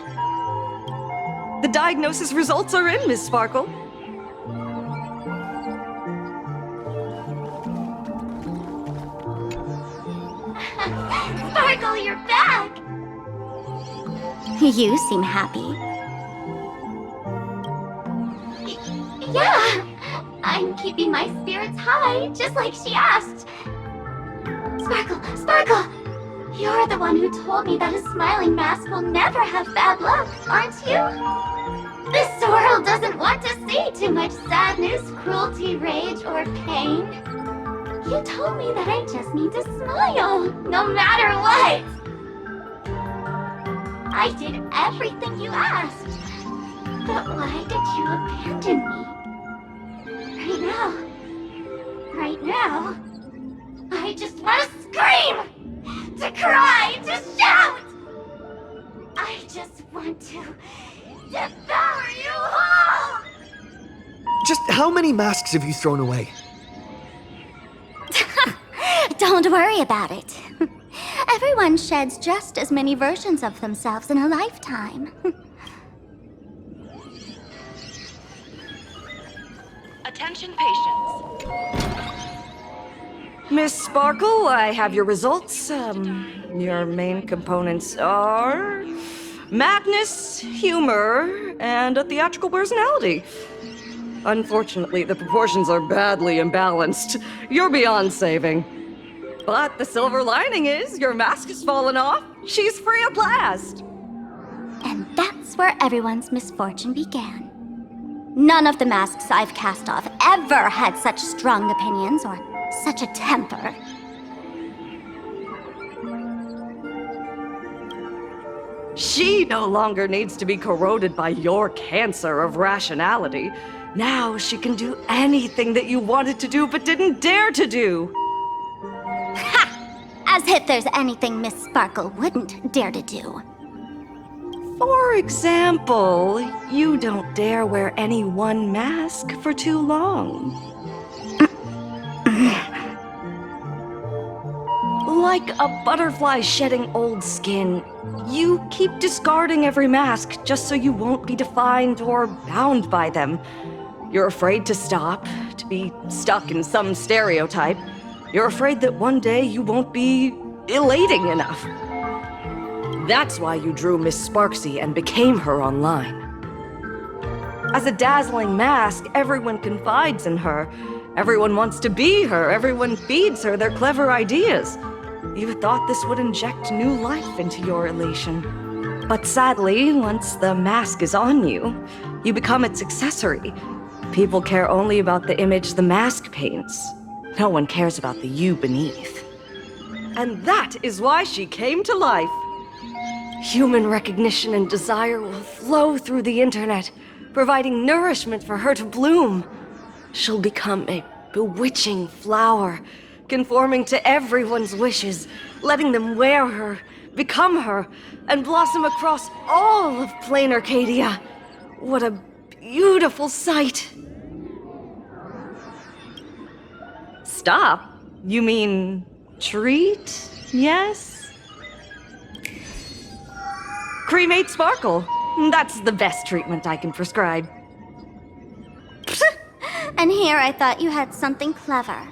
The diagnosis results are in, Miss Sparkle. Sparkle, you're back! You seem happy. Yeah, I'm keeping my spirits high, just like she asked. Sparkle, Sparkle! You're the one who told me that a smiling mask will never have bad luck, aren't you? This world doesn't want to see too much sadness, cruelty, rage, or pain. You told me that I just need to smile, no matter what. I did everything you asked. But why did you abandon me? Right now, I just want to scream, to cry, to shout. I just want to devour you whole. Just how many masks have you thrown away? Don't worry about it. Everyone sheds just as many versions of themselves in a lifetime. Attention patients. Miss Sparkle, I have your results. Your main components are madness, humor, and a theatrical personality. Unfortunately, the proportions are badly imbalanced. You're beyond saving. But the silver lining is your mask has fallen off. She's free at last. And that's where everyone's misfortune began. None of the masks I've cast off ever had such strong opinions or such a temper. She no longer needs to be corroded by your cancer of rationality. Now she can do anything that you wanted to do but didn't dare to do. As if there's anything Miss Sparkle wouldn't dare to do. For example, you don't dare wear any one mask for too long. Like a butterfly shedding old skin, you keep discarding every mask just so you won't be defined or bound by them. You're afraid to stop, to be stuck in some stereotype. You're afraid that one day you won't be elating enough. That's why you drew Miss Sparksy and became her online. As a dazzling mask, everyone confides in her. Everyone wants to be her. Everyone feeds her their clever ideas. You thought this would inject new life into your elation. But sadly, once the mask is on you, you become its accessory. People care only about the image the mask paints. No one cares about the you beneath. And that is why she came to life. Human recognition and desire will flow through the internet, providing nourishment for her to bloom. She'll become a bewitching flower, conforming to everyone's wishes, letting them wear her, become her, and blossom across all of plain Arcadia. What a beautiful sight. Stop? You mean treat? Yes? Cremate Sparkle. That's the best treatment I can prescribe. And here I thought you had something clever.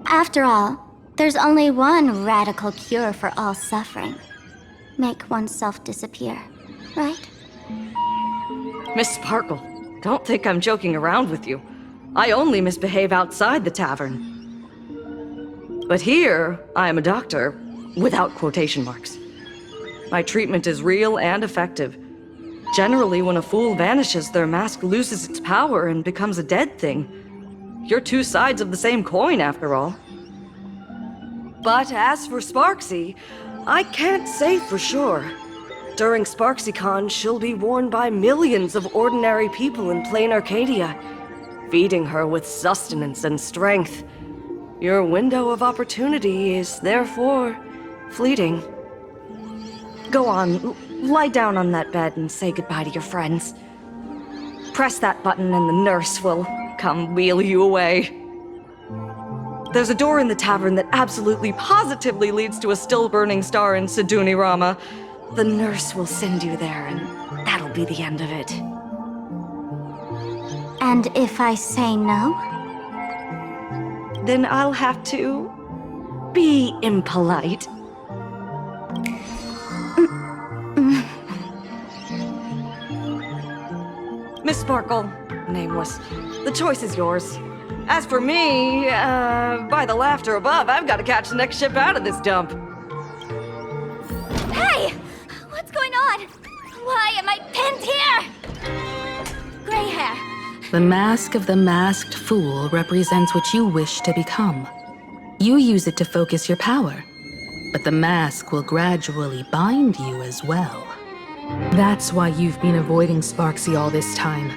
After all, there's only one radical cure for all suffering. Make oneself disappear, right? Miss Sparkle, don't think I'm joking around with you. I only misbehave outside the tavern. But here, I am a doctor, without quotation marks. My treatment is real and effective. Generally, when a fool vanishes, their mask loses its power and becomes a dead thing. You're two sides of the same coin, after all. But as for Sparksy, I can't say for sure. During SparksyCon, she'll be worn by millions of ordinary people in plain Arcadia, feeding her with sustenance and strength. Your window of opportunity is therefore fleeting. Go on, lie down on that bed and say goodbye to your friends. Press that button and the nurse will come wheel you away. There's a door in the tavern that absolutely positively leads to a still-burning star in Siduni Rama. The nurse will send you there, and that'll be the end of it. And if I say no? Then I'll have to be impolite. Miss Sparkle, nameless, the choice is yours. As for me, by the laughter above, I've got to catch the next ship out of this dump. Hey! What's going on? Why am I pinned here? Gray hair. The mask of the masked fool represents what you wish to become. You use it to focus your power, but the mask will gradually bind you as well. That's why you've been avoiding Sparksy all this time.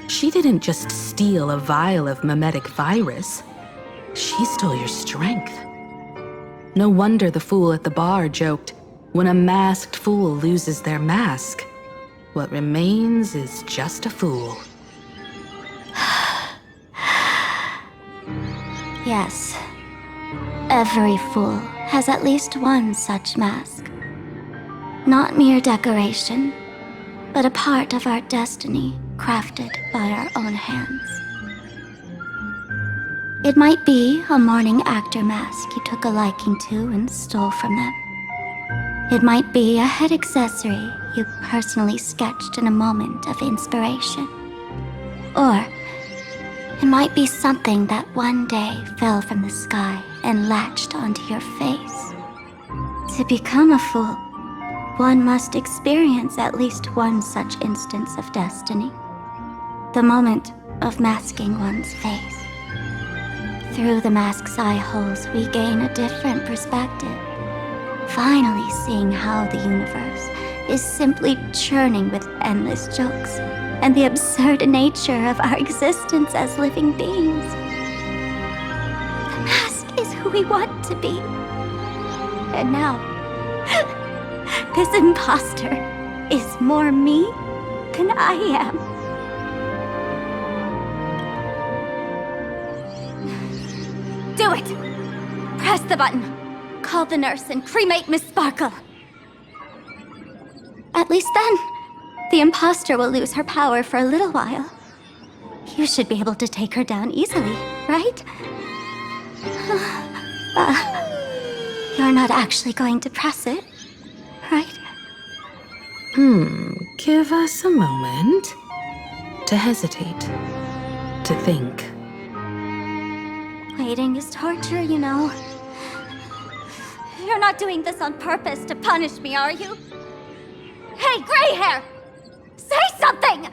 She didn't just steal a vial of mimetic virus. She stole your strength. No wonder the fool at the bar joked, when a masked fool loses their mask, what remains is just a fool. Yes. Every fool has at least one such mask. Not mere decoration, but a part of our destiny crafted by our own hands. It might be a morning actor mask you took a liking to and stole from them. It might be a head accessory you personally sketched in a moment of inspiration. Or it might be something that one day fell from the sky and latched onto your face. To become a fool, one must experience at least one such instance of destiny. The moment of masking one's face. Through the mask's eye holes, we gain a different perspective. Finally seeing how the universe is simply churning with endless jokes and the absurd nature of our existence as living beings. The mask is who we want to be. And now, this imposter is more me than I am. Do it! Press the button. Call the nurse and cremate Miss Sparkle. At least then, the imposter will lose her power for a little while. You should be able to take her down easily, right? You're not actually going to press it, right? Give us a moment to hesitate, to think. Waiting is torture, you know. You're not doing this on purpose to punish me, are you? Hey, gray hair! Say something!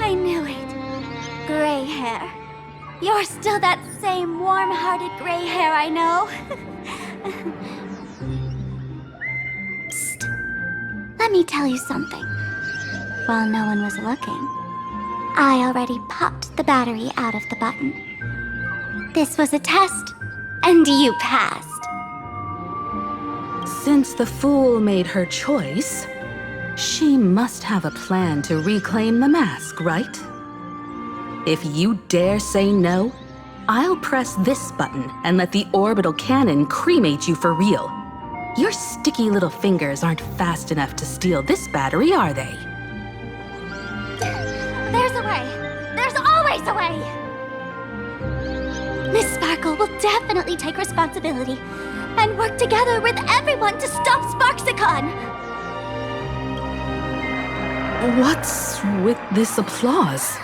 I knew it. Gray hair. You're still that same warm-hearted gray hair I know. Psst. Let me tell you something. While no one was looking, I already popped the battery out of the button. This was a test, and you passed. Since the fool made her choice, she must have a plan to reclaim the mask, right? If you dare say no, I'll press this button and let the orbital cannon cremate you for real. Your sticky little fingers aren't fast enough to steal this battery, are they? There's a way. There's always a way. Miss Sparkle will definitely take responsibility and work together with everyone to stop Sparksicon. What's with this applause?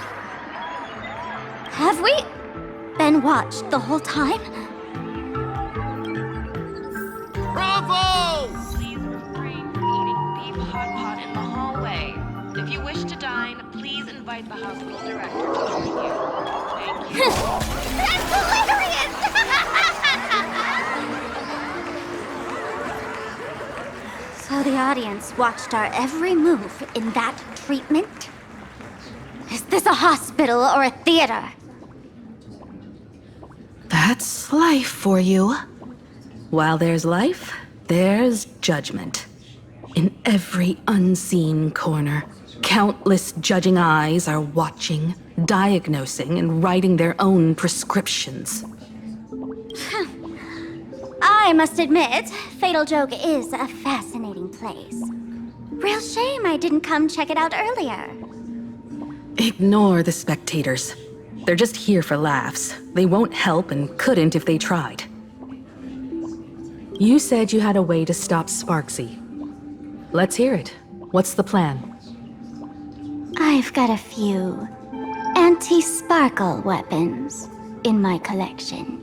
Have we been watched the whole time? Bravo! Please refrain from eating beef hot pot in the hallway. If you wish to dine, please invite the hospital director to join you. Thank you. That's hilarious! So the audience watched our every move in that treatment? Is this a hospital or a theater? That's life for you. While there's life, there's judgment. In every unseen corner, countless judging eyes are watching, diagnosing, and writing their own prescriptions. I must admit, Fatal Joke is a fascinating place. Real shame I didn't come check it out earlier. Ignore the spectators. They're just here for laughs. They won't help and couldn't if they tried. You said you had a way to stop Sparksy. Let's hear it. What's the plan? I've got a few anti-sparkle weapons in my collection.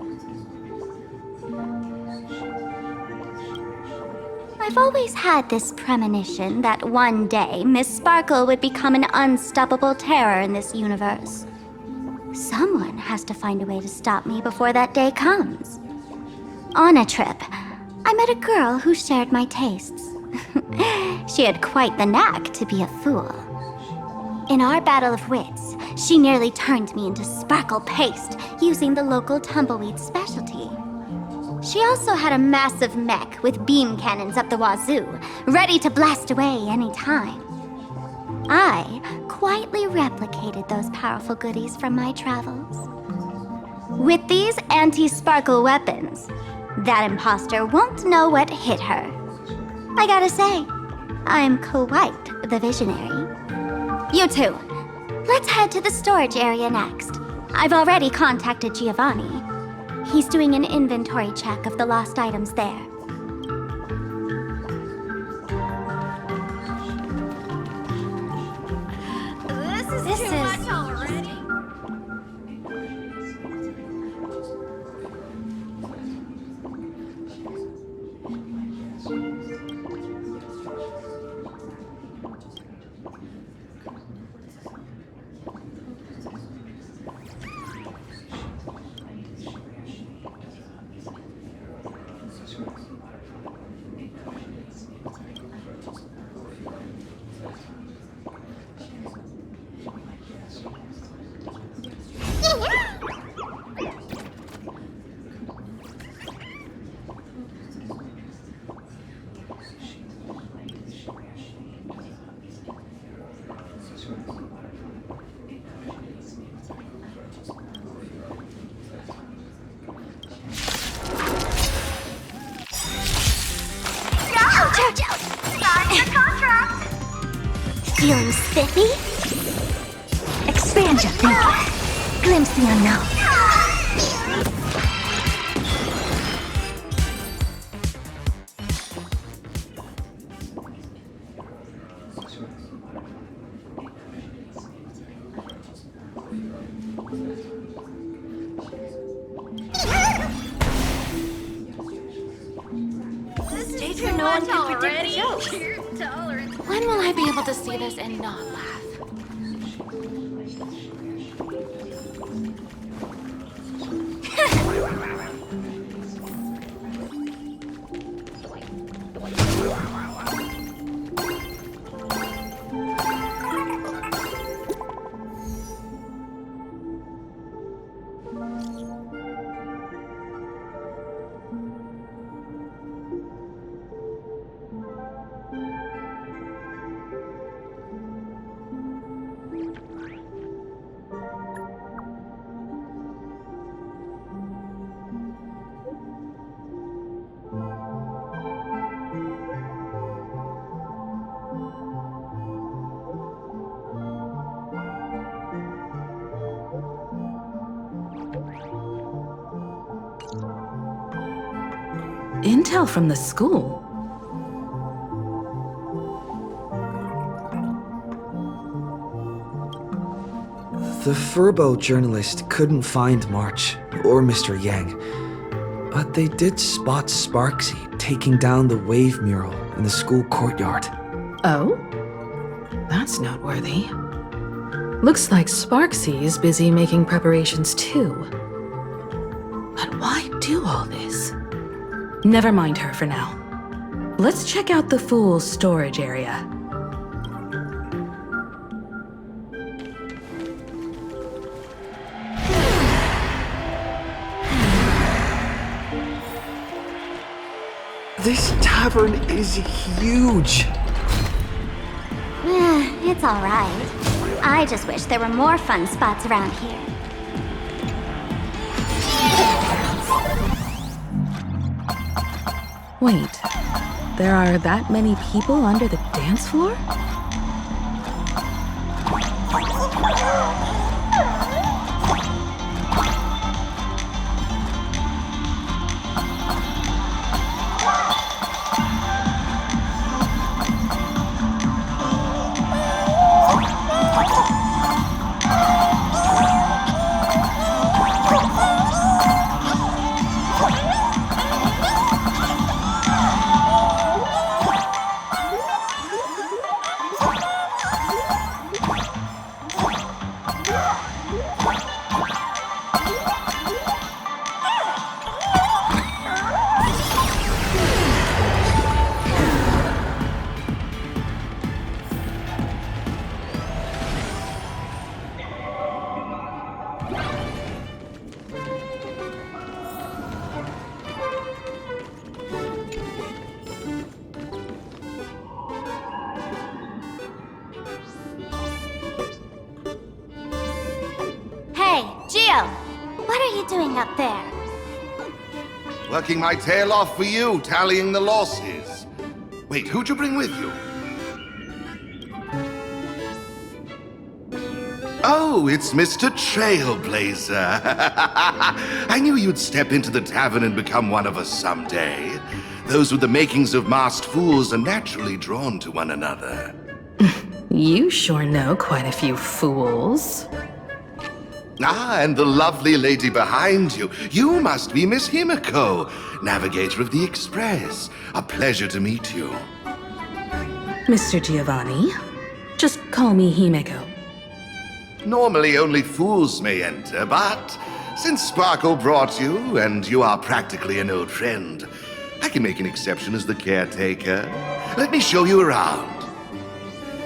I've always had this premonition that one day Miss Sparkle would become an unstoppable terror in this universe. Someone has to find a way to stop me before that day comes. On a trip, I met a girl who shared my tastes. She had quite the knack to be a fool. In our battle of wits, she nearly turned me into sparkle paste using the local tumbleweed specialty. She also had a massive mech with beam cannons up the wazoo, ready to blast away any time. I quietly replicated those powerful goodies from my travels. With these anti-sparkle weapons, that imposter won't know what hit her. I gotta say, I'm quite the visionary. You two, let's head to the storage area next. I've already contacted Giovanni. He's doing an inventory check of the lost items there. This is too much already. Feeling spiffy? Expand your thinking. Glimpse the unknown. This is too much already. When will I be able to see this and not laugh? Intel from the school. The Furbo journalist couldn't find March or Mr. Yang, but they did spot Sparksy taking down the wave mural in the school courtyard. Oh? That's noteworthy. Looks like Sparksy is busy making preparations too. But why do all this? Never mind her for now. Let's check out the Fool's storage area. This tavern is huge. It's alright. I just wish there were more fun spots around here. Wait, there are that many people under the dance floor? What are you doing up there? Working my tail off for you, tallying the losses. Wait, who'd you bring with you? Oh, it's Mr. Trailblazer. I knew you'd step into the tavern and become one of us someday. Those with the makings of masked fools are naturally drawn to one another. You sure know quite a few fools. Ah, and the lovely lady behind you. You must be Miss Himiko, navigator of the Express. A pleasure to meet you. Mr. Giovanni, just call me Himeko. Normally only fools may enter, but since Sparkle brought you, and you are practically an old friend, I can make an exception as the caretaker. Let me show you around.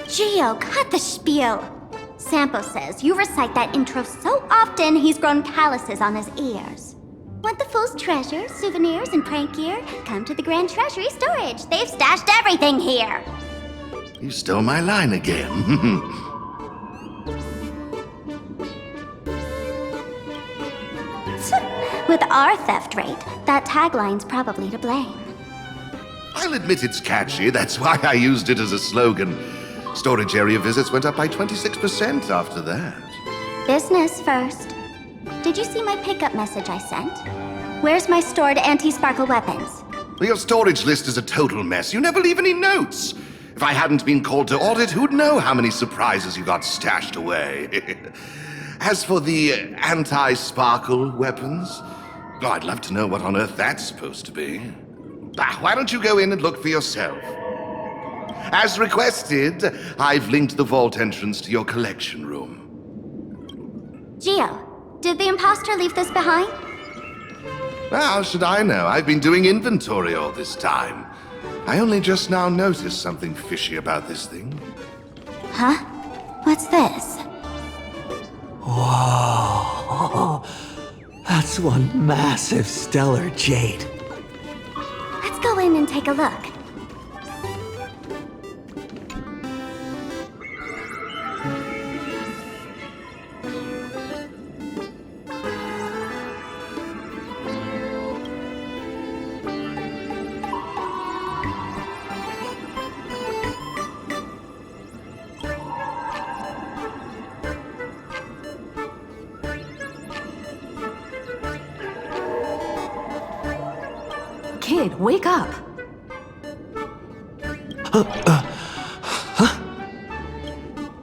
Gio, cut the spiel. Sampo says you recite that intro so often he's grown calluses on his ears. Want the Fool's treasures, souvenirs, and prank gear? Come to the Grand Treasury Storage. They've stashed everything here. You stole my line again. With our theft rate, that tagline's probably to blame. I'll admit it's catchy. That's why I used it as a slogan. Storage area visits went up by 26% after that. Business first. Did you see my pickup message I sent? Where's my stored anti-sparkle weapons? Well, your storage list is a total mess. You never leave any notes. If I hadn't been called to audit, who'd know how many surprises you got stashed away? As for the anti-sparkle weapons, oh, I'd love to know what on earth that's supposed to be. Why don't you go in and look for yourself? As requested, I've linked the vault entrance to your collection room. Gio, did the imposter leave this behind? How should I know? I've been doing inventory all this time. I only just now noticed something fishy about this thing. Huh? What's this? Whoa. That's one massive stellar jade. Let's go in and take a look. kid, wake up.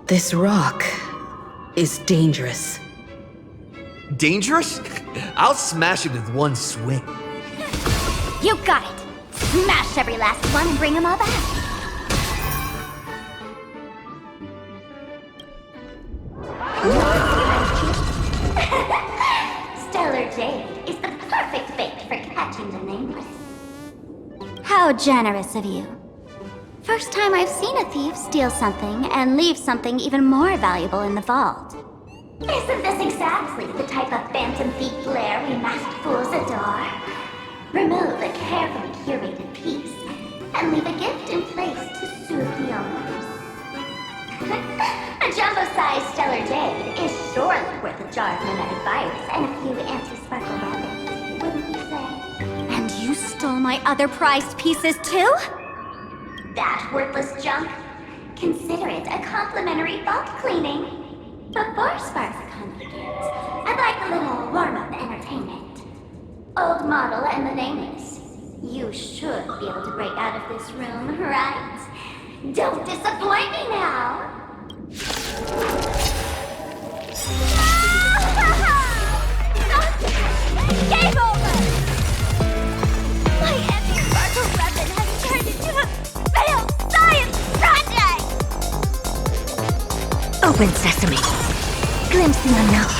This rock is dangerous. Dangerous? I'll smash it with one swing. You got it. Smash every last one and bring them all back. Stellar Jade is the perfect bait for catching the nameless. How generous of you. First time I've seen a thief steal something and leave something even more valuable in the vault. Isn't this exactly the type of phantom thief flair we masked fools adore? Remove a carefully curated piece and leave a gift in place to soothe the owners. A jumbo-sized Stellar Jade is surely worth a jar of mimetic virus and a few anti-sparkle rabbits, wouldn't you say? And you stole my other prized pieces too? That worthless junk? Consider it a complimentary vault cleaning. Before Sparks come begins, I'd like a little warm-up entertainment. Old model and the nameless. You should be able to break out of this room, right? Don't disappoint me now! Game over! My anti-sparkle weapon has turned into a failed science project! Open sesame. Glimpse the unknown.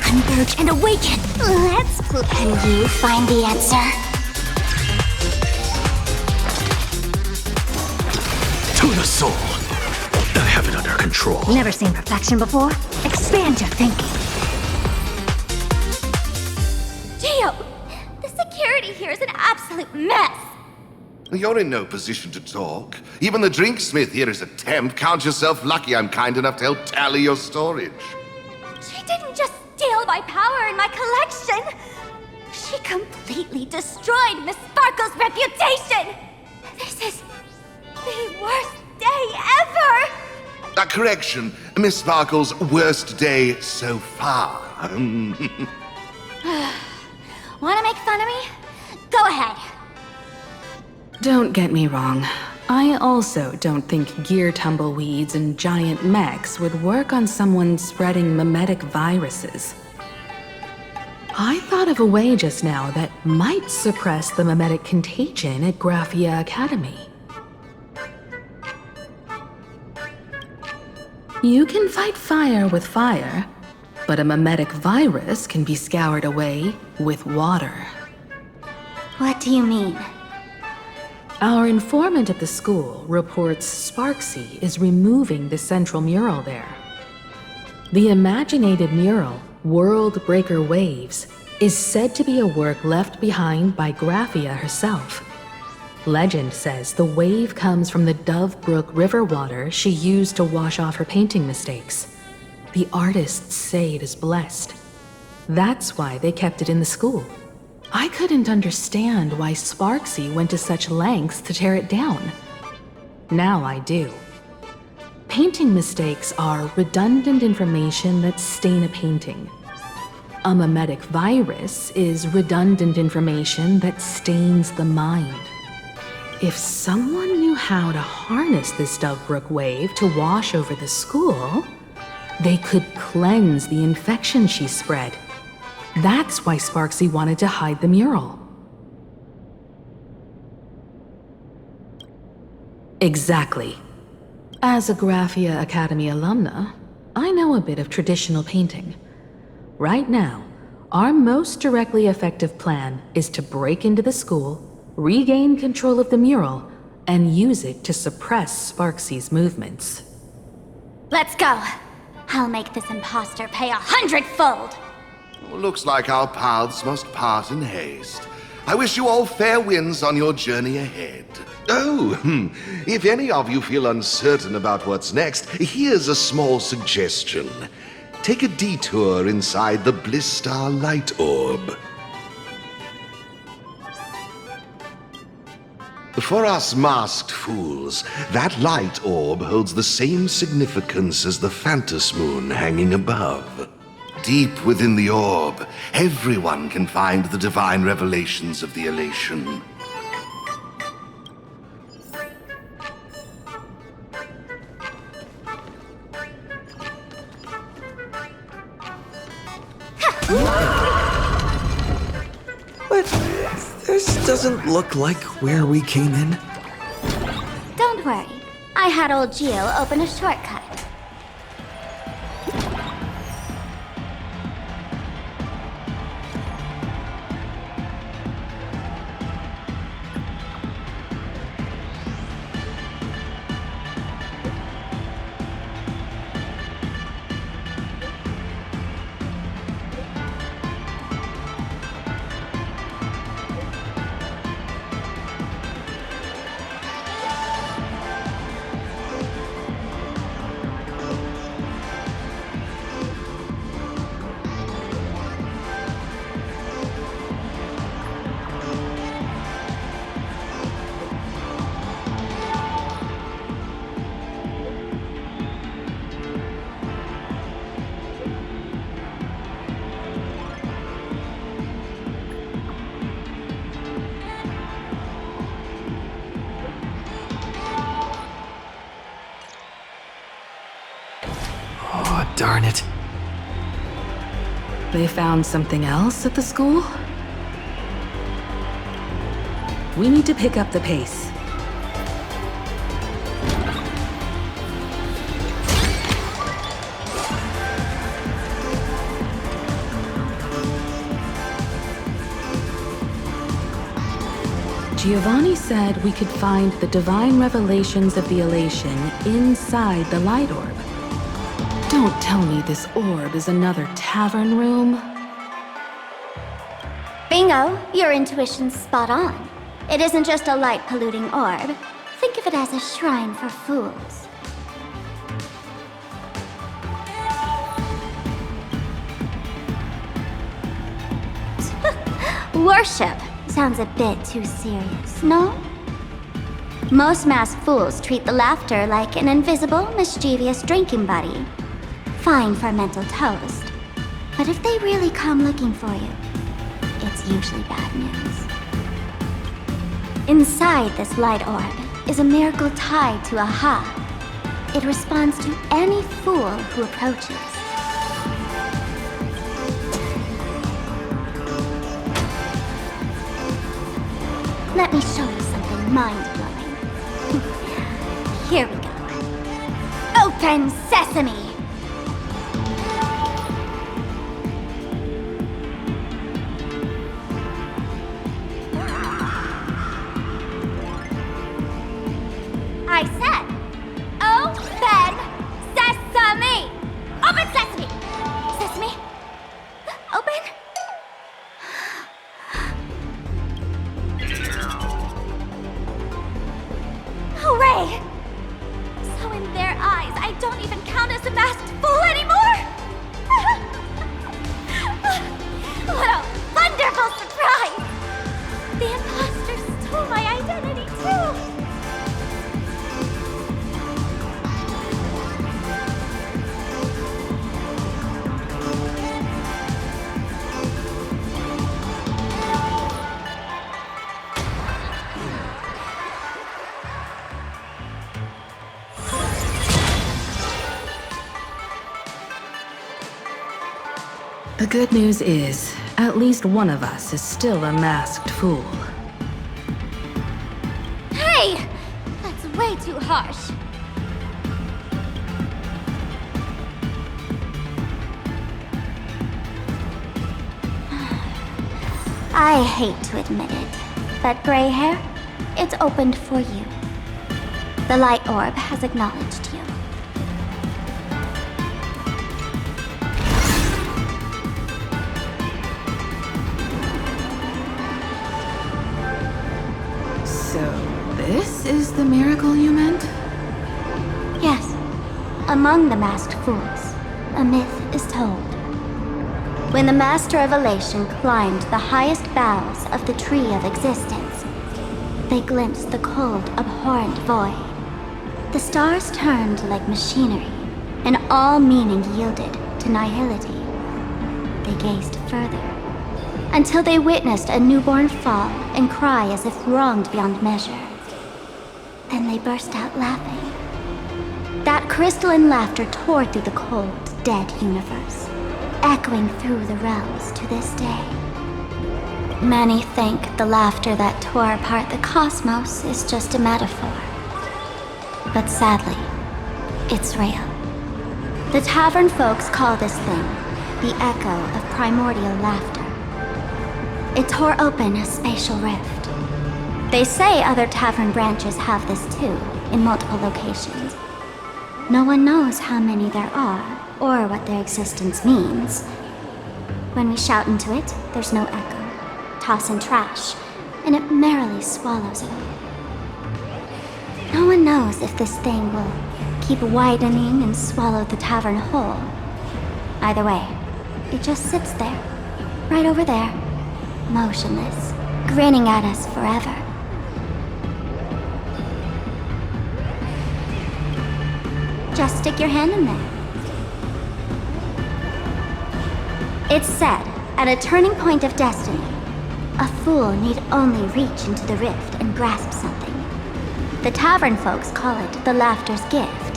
Converge and awaken! Let's play. Can you find the answer? To the soul. I have it under control. Never seen perfection before? Expand your thinking. Gio! The security here is an absolute mess! You're in no position to talk. Even the drinksmith here is a temp. Count yourself lucky I'm kind enough to help tally your storage. She didn't just steal my power and my collection! She completely destroyed Miss Sparkle's reputation! This is the worst day ever! A correction, Miss Sparkle's worst day so far. Wanna make fun of me? Go ahead. Don't get me wrong. I also don't think gear tumbleweeds and giant mechs would work on someone spreading mimetic viruses. I thought of a way just now that might suppress the mimetic contagion at Graphia Academy. You can fight fire with fire, but a mimetic virus can be scoured away with water. What do you mean? Our informant at the school reports Sparksy is removing the central mural there. The imaginated mural, World Breaker Waves, is said to be a work left behind by Graphia herself. Legend says the wave comes from the Dove Brook river water she used to wash off her painting mistakes. The artists say it is blessed. That's why they kept it in the school. I couldn't understand why Sparksy went to such lengths to tear it down. Now I do. Painting mistakes are redundant information that stain a painting. A mimetic virus is redundant information that stains the mind. If someone knew how to harness this Dovebrook wave to wash over the school, they could cleanse the infection she spread. That's why Sparksy wanted to hide the mural. Exactly. As a Graphia Academy alumna, I know a bit of traditional painting. Right now, our most directly effective plan is to break into the school, regain control of the mural, and use it to suppress Sparksy's movements. Let's go! I'll make this imposter pay 100-fold! Looks like our paths must part in haste. I wish you all fair winds on your journey ahead. Oh, if any of you feel uncertain about what's next, here's a small suggestion. Take a detour inside the Blistar Light Orb. For us masked fools, that light orb holds the same significance as the Phantasmoon hanging above. deep within the orb, everyone can find the divine revelations of the elation. But this doesn't look like where we came in. Don't worry. I had old Gio open a shortcut. Oh, darn it. They found something else at the school? We need to pick up the pace. Giovanni said we could find the divine revelations of the elation inside the light orb. Don't tell me this orb is another tavern room. Bingo, your intuition's spot on. It isn't just a light-polluting orb. Think of it as a shrine for fools. Worship sounds a bit too serious, no? Most masked fools treat the laughter like an invisible, mischievous drinking buddy. Fine for mental toast. But if they really come looking for you, it's usually bad news. Inside this light orb is a miracle tied to Aha. It responds to any fool who approaches. Let me show you something mind-blowing. Here we go. Open sesame! I said, open sesame! Open sesame! Sesame? Open? Hooray! So in their eyes, I don't even count as a masked fool anymore? What a wonderful surprise! The imposter stole my identity too! The good news is, at least one of us is still a masked fool. Hey! That's way too harsh. I hate to admit it, but gray hair, it's opened for you. The light orb has acknowledged you. So, this is the miracle you meant? Yes. Among the masked fools, a myth is told. When the Master of Elation climbed the highest boughs of the Tree of Existence, they glimpsed the cold, abhorrent void. The stars turned like machinery, and all meaning yielded to nihility. they gazed further, until they witnessed a newborn fall and cry as if wronged beyond measure. Then they burst out laughing. That crystalline laughter tore through the cold, dead universe, echoing through the realms to this day. Many think the laughter that tore apart the cosmos is just a metaphor. But sadly, it's real. The tavern folks call this thing the echo of primordial laughter. It tore open a spatial rift. They say other tavern branches have this too, in multiple locations. No one knows how many there are, or what their existence means. When we shout into it, there's no echo. Toss in trash, and it merrily swallows it all. No one knows if this thing will keep widening and swallow the tavern whole. Either way, it just sits there, right over there, motionless, grinning at us forever. Just stick your hand in there. It's said, at a turning point of destiny, a fool need only reach into the rift and grasp something. The tavern folks call it the laughter's gift.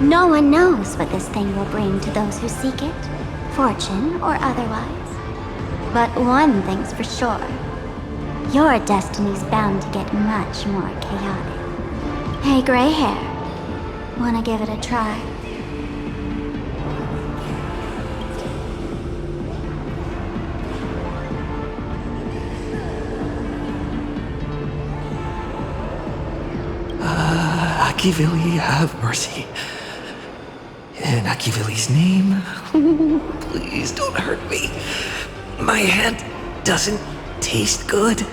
No one knows what this thing will bring to those who seek it, fortune or otherwise. But one thing's for sure. Your destiny's bound to get much more chaotic. Hey, gray hair. Wanna give it a try? Akivili, have mercy. In Akivili's name, please don't hurt me. My hand doesn't taste good.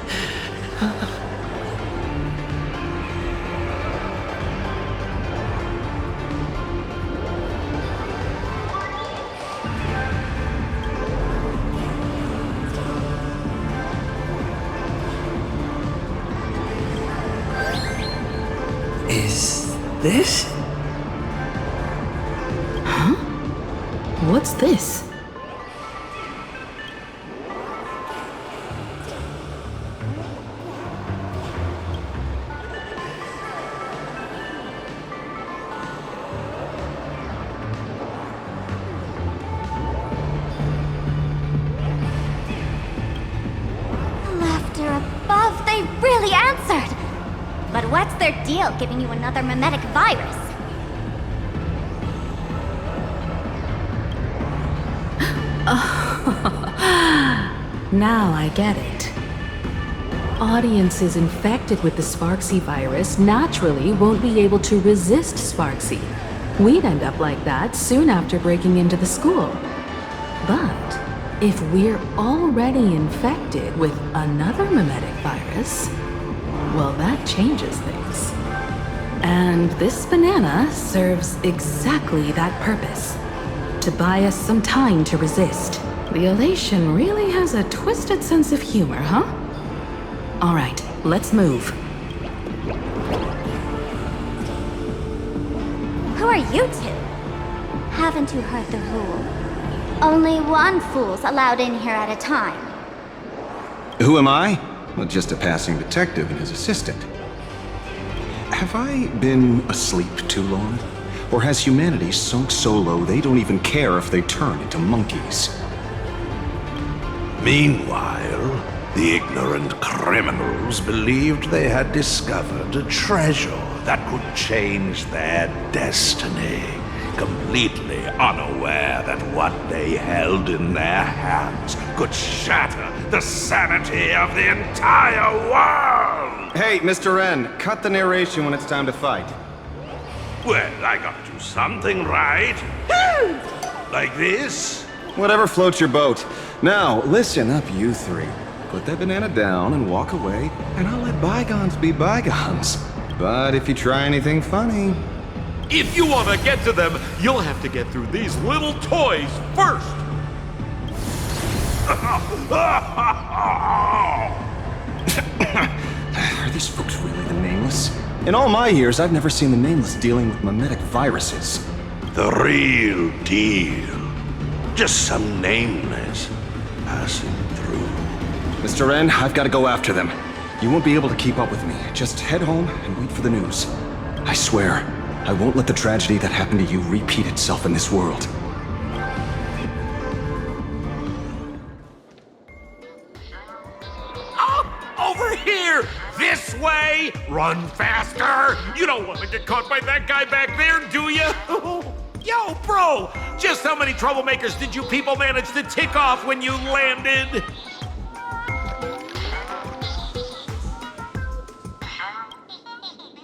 Is this? Huh? What's this? Laughter above, they really answered! But what's their deal giving you another mimetic virus? Now I get it. Audiences infected with the Sparksy virus naturally won't be able to resist Sparksy. We'd end up like that soon after breaking into the school. But if we're already infected with another mimetic virus, well, that changes things. And this banana serves exactly that purpose. To buy us some time to resist. The elation really has a twisted sense of humor, huh? All right, let's move. Who are you two? Haven't you heard the rule? Only one fool's allowed in here at a time. Who am I? Well, just a passing detective and his assistant. Have I been asleep too long? Or has humanity sunk so low they don't even care if they turn into monkeys? Meanwhile, the ignorant criminals believed they had discovered a treasure that could change their destiny, completely unaware that what they held in their hands could shatter the sanity of the entire world! Hey, Mr. Wren, cut the narration when it's time to fight. Well, I gotta do something, right? Like this? Whatever floats your boat. Now, listen up, you three. Put that banana down and walk away, and I'll let bygones be bygones. But if you try anything funny... If you want to get to them, you'll have to get through these little toys first! Are these folks really the Nameless? In all my years, I've never seen the Nameless dealing with mimetic viruses. The real deal. just some nameless passing through. Mr. N, I've got to go after them. You won't be able to keep up with me. Just head home and wait for the news. I swear, I won't let the tragedy that happened to you repeat itself in this world. Over here! This way! Run faster! You don't want to get caught by that guy back there, do you? Yo, bro! Just how many troublemakers did you people manage to tick off when you landed?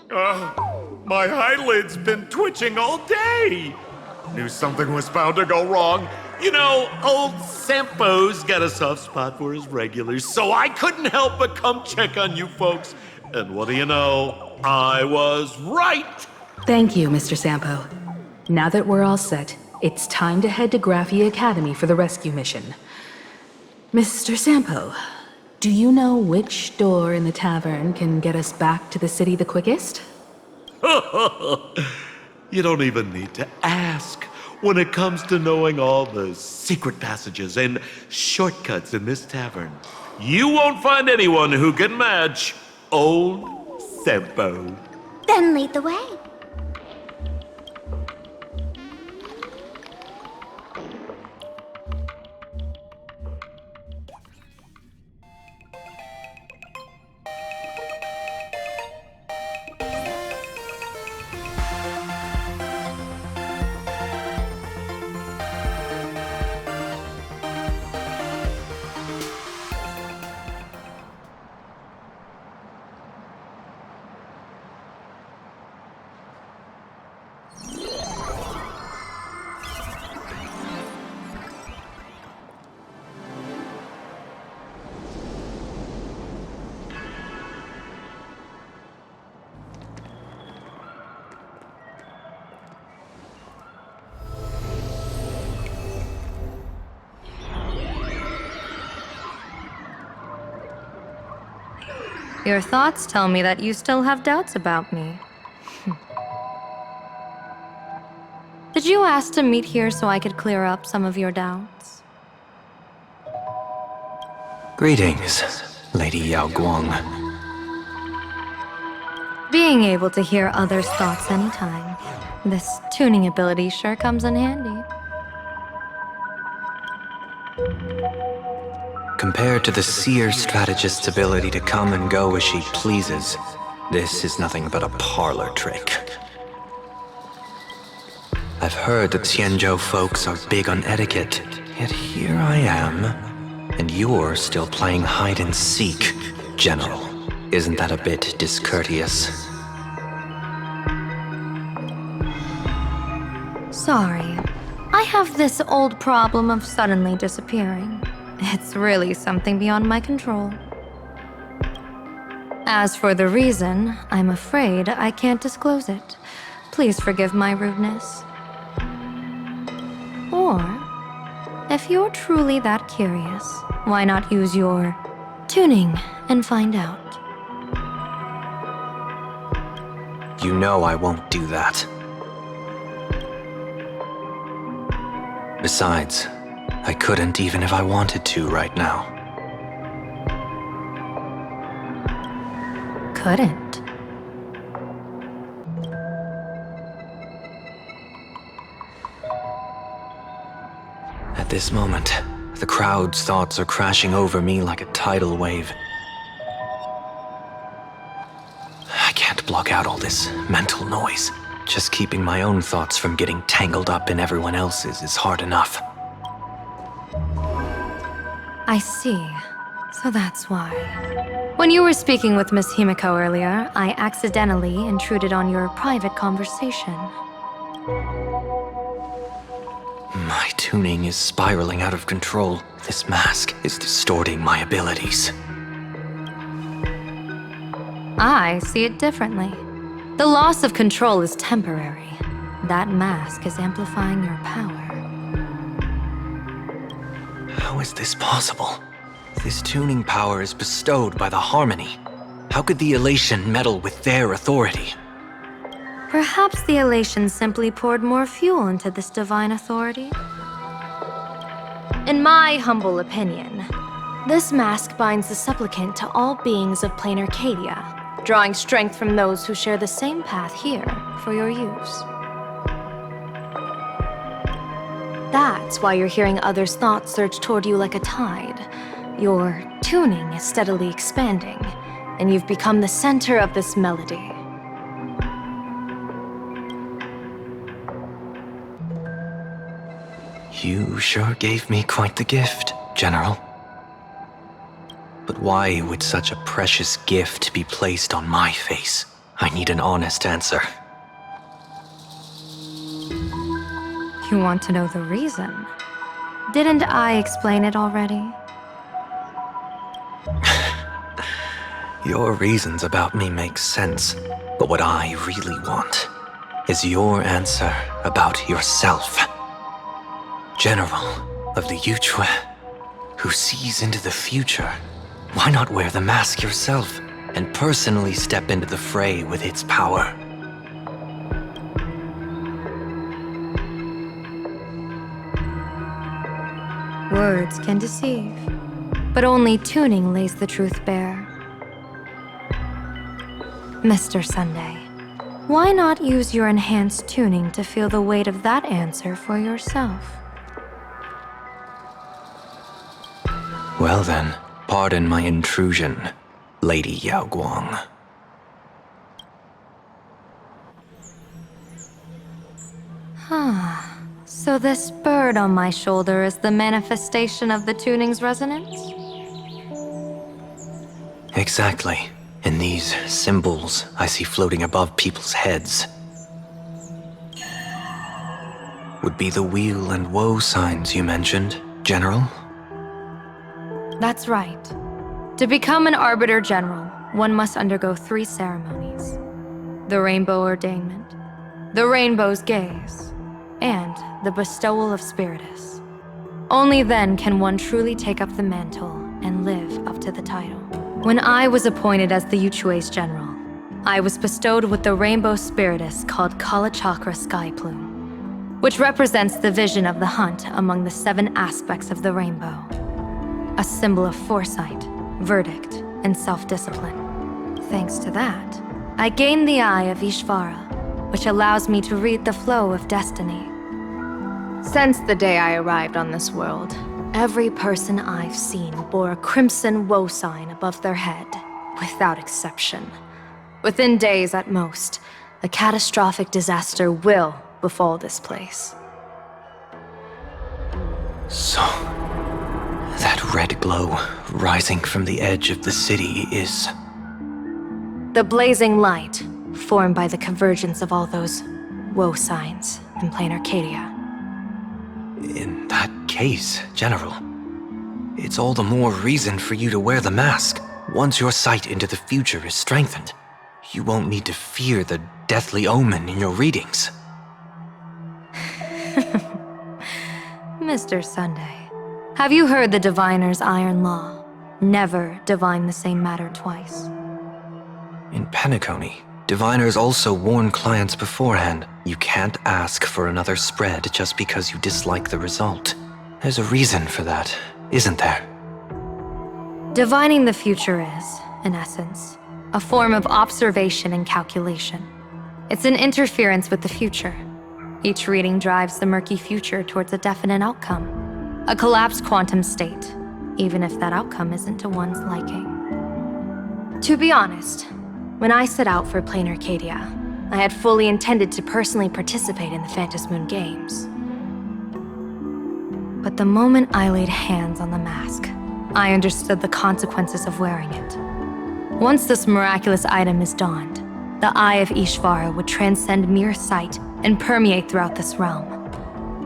My eyelid's been twitching all day. Knew something was bound to go wrong. You know, old Sempo's got a soft spot for his regulars, so I couldn't help but come check on you folks. And what do you know? I was right! Thank you, Mr. Sampo. Now that we're all set, it's time to head to Graphia Academy for the rescue mission. Mr. Sampo, do you know which door in the tavern can get us back to the city the quickest? You don't even need to ask. When it comes to knowing all the secret passages and shortcuts in this tavern, you won't find anyone who can match old Sempo. Then lead the way. Your thoughts tell me that you still have doubts about me. Did you ask to meet here so I could clear up some of your doubts? Greetings, Lady Yao Guang. Being able to hear others' thoughts anytime. This tuning ability sure comes in handy. Compared to the seer strategist's ability to come and go as she pleases, this is nothing but a parlor trick. I've heard that Xianzhou folks are big on etiquette, yet here I am, and you're still playing hide and seek, General. Isn't that a bit discourteous? Sorry. I have this old problem of suddenly disappearing. It's really something beyond my control. As for the reason, I'm afraid I can't disclose it. Please forgive my rudeness. Or, if you're truly that curious, why not use your tuning and find out? You know I won't do that. Besides, I couldn't even if I wanted to right now. Couldn't. At this moment, the crowd's thoughts are crashing over me like a tidal wave. I can't block out all this mental noise. Just keeping my own thoughts from getting tangled up in everyone else's is hard enough. I see. So that's why. When you were speaking with Miss Himiko earlier, I accidentally intruded on your private conversation. My tuning is spiraling out of control. This mask is distorting my abilities. I see it differently. The loss of control is temporary. That mask is amplifying your power. How is this possible? This tuning power is bestowed by the Harmony. How could the elation meddle with their authority? Perhaps the elation simply poured more fuel into this divine authority? In my humble opinion, this mask binds the supplicant to all beings of plain Arcadia, drawing strength from those who share the same path here for your use. That's why you're hearing others' thoughts surge toward you like a tide. Your tuning is steadily expanding, and you've become the center of this melody. You sure gave me quite the gift, General. But why would such a precious gift be placed on my face? I need an honest answer. You want to know the reason? Didn't I explain it already? Your reasons about me make sense, but what I really want is your answer about yourself. General of the Yuchue, who sees into the future, why not wear the mask yourself and personally step into the fray with its power? Words can deceive, but only tuning lays the truth bare. Mr. Sunday, why not use your enhanced tuning to feel the weight of that answer for yourself? Well then, pardon my intrusion, Lady Yao Guang. So this bird on my shoulder is the manifestation of the tuning's resonance? Exactly. And these symbols I see floating above people's heads would be the wheel and woe signs you mentioned, General? That's right. To become an Arbiter General, one must undergo 3 ceremonies. The Rainbow Ordainment, the Rainbow's Gaze, and the Bestowal of Spiritus. Only then can one truly take up the mantle and live up to the title. When I was appointed as the Yuchue's general, I was bestowed with the Rainbow Spiritus called Kalachakra Sky Plume, which represents the vision of the hunt among the 7 aspects of the rainbow. A symbol of foresight, verdict, and self-discipline. Thanks to that, I gained the Eye of Ishvara, which allows me to read the flow of destiny. Since the day I arrived on this world, every person I've seen bore a crimson woe sign above their head, without exception. Within days at most, a catastrophic disaster will befall this place. So, that red glow rising from the edge of the city is... The blazing light, formed by the convergence of all those woe signs in plain Arcadia. In that case, General, it's all the more reason for you to wear the mask. Once your sight into the future is strengthened, you won't need to fear the deathly omen in your readings. Mr. Sunday, have you heard the diviner's iron law? Never divine the same matter twice. In Penacony, diviners also warn clients beforehand. You can't ask for another spread just because you dislike the result. There's a reason for that, isn't there? Divining the future is, in essence, a form of observation and calculation. It's an interference with the future. Each reading drives the murky future towards a definite outcome, a collapsed quantum state, even if that outcome isn't to one's liking. To be honest, when I set out for plain Arcadia, I had fully intended to personally participate in the Phantom Moon Games. But the moment I laid hands on the mask, I understood the consequences of wearing it. Once this miraculous item is donned, the Eye of Ishvara would transcend mere sight and permeate throughout this realm.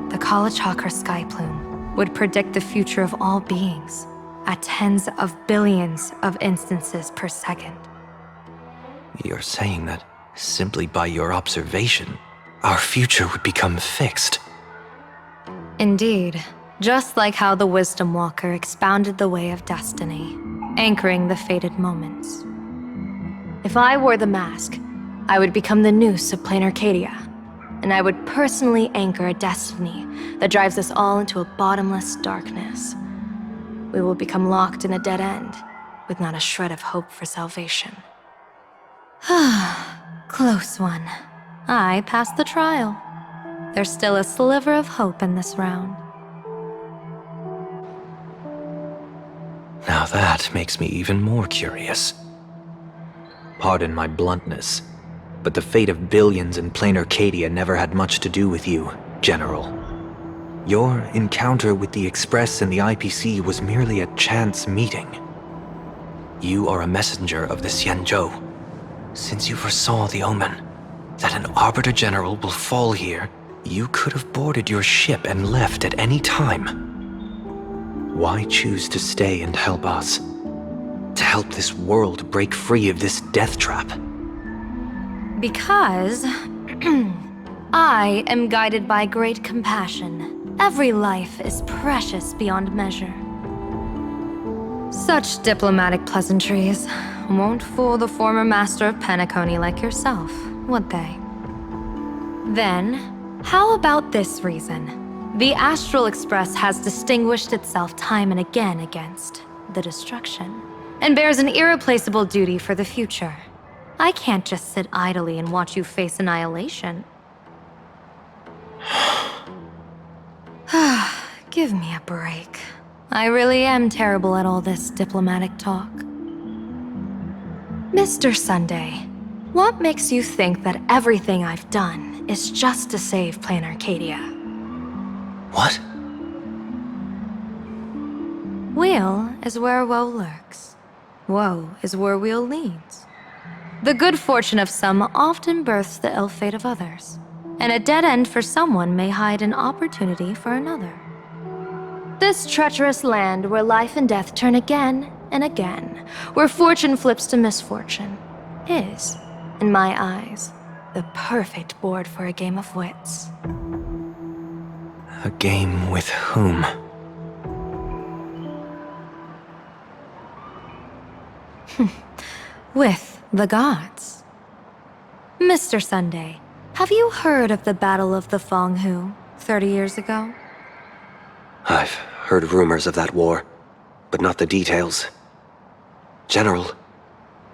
The Kalachakra Sky Plume would predict the future of all beings at tens of billions of instances per second. You're saying that simply by your observation, our future would become fixed. Indeed, just like how the Wisdom Walker expounded the way of destiny, anchoring the fated moments. If I wore the mask, I would become the noose of plain Arcadia, and I would personally anchor a destiny that drives us all into a bottomless darkness. We will become locked in a dead end, with not a shred of hope for salvation. Close one. I passed the trial. There's still a sliver of hope in this round. Now that makes me even more curious. Pardon my bluntness, but the fate of billions in plain Arcadia never had much to do with you, General. Your encounter with the Express and the IPC was merely a chance meeting. You are a messenger of the Xianzhou. Since you foresaw the omen, that an Arbiter General will fall here, you could have boarded your ship and left at any time. Why choose to stay and help us? To help this world break free of this death trap? Because I am guided by great compassion. Every life is precious beyond measure. Such diplomatic pleasantries won't fool the former master of Penacony like yourself, would they? Then, how about this reason? The Astral Express has distinguished itself time and again against the destruction, and bears an irreplaceable duty for the future. I can't just sit idly and watch you face annihilation. Give me a break. I really am terrible at all this diplomatic talk. Mr. Sunday, what makes you think that everything I've done is just to save Plain Arcadia? What? Weal is where woe lurks. Woe is where weal leads. The good fortune of some often births the ill fate of others, and a dead end for someone may hide an opportunity for another. This treacherous land where life and death turn again and again, where fortune flips to misfortune, is, in my eyes, the perfect board for a game of wits. A game with whom? With the gods. Mr. Sunday, have you heard of the Battle of the Fenghu 30 years ago? I've heard rumors of that war, but not the details. General,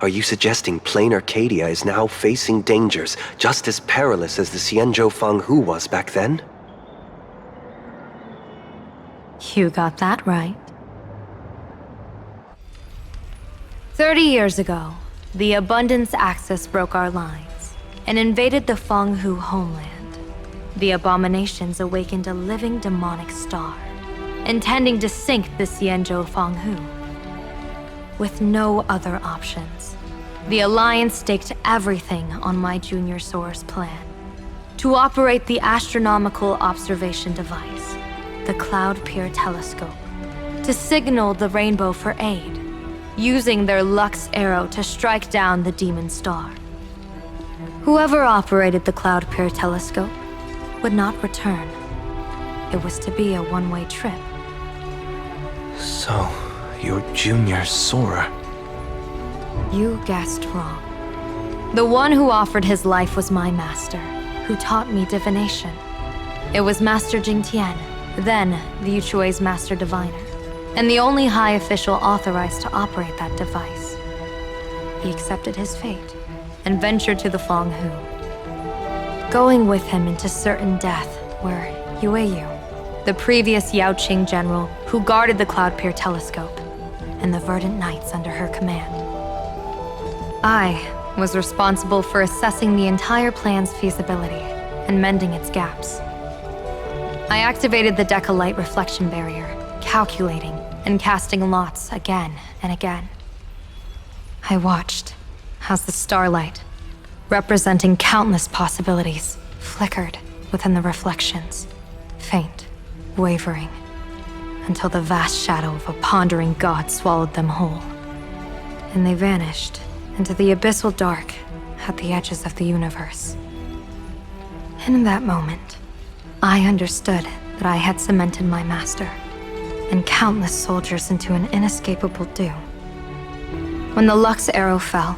are you suggesting Plain Arcadia is now facing dangers just as perilous as the Xianzhou Fenghu was back then? You got that right. 30 years ago, the Abundance Axis broke our lines and invaded the Fenghu homeland. The abominations awakened a living demonic star, intending to sink the Xianzhou Fenghu. With no other options, the Alliance staked everything on my junior soar's plan to operate the astronomical observation device, the Cloud Pier Telescope, to signal the rainbow for aid, using their Lux arrow to strike down the demon star. Whoever operated the Cloud Pier Telescope would not return. It was to be a one-way trip. So, your junior soarer. You guessed wrong. The one who offered his life was my master, who taught me divination. It was Master Jingtian, then the Yuchue's master diviner, and the only high official authorized to operate that device. He accepted his fate and ventured to the Fenghu, going with him into certain death were Yueyu, the previous Yaoqing general who guarded the Cloud Pier Telescope, and the Verdant Knights under her command. I was responsible for assessing the entire plan's feasibility and mending its gaps. I activated the Decalite reflection barrier, calculating and casting lots again and again. I watched as the starlight, representing countless possibilities, flickered within the reflections, faint, wavering, until the vast shadow of a pondering god swallowed them whole. And they vanished into the abyssal dark at the edges of the universe. And in that moment, I understood that I had cemented my master and countless soldiers into an inescapable doom. When the Lux arrow fell,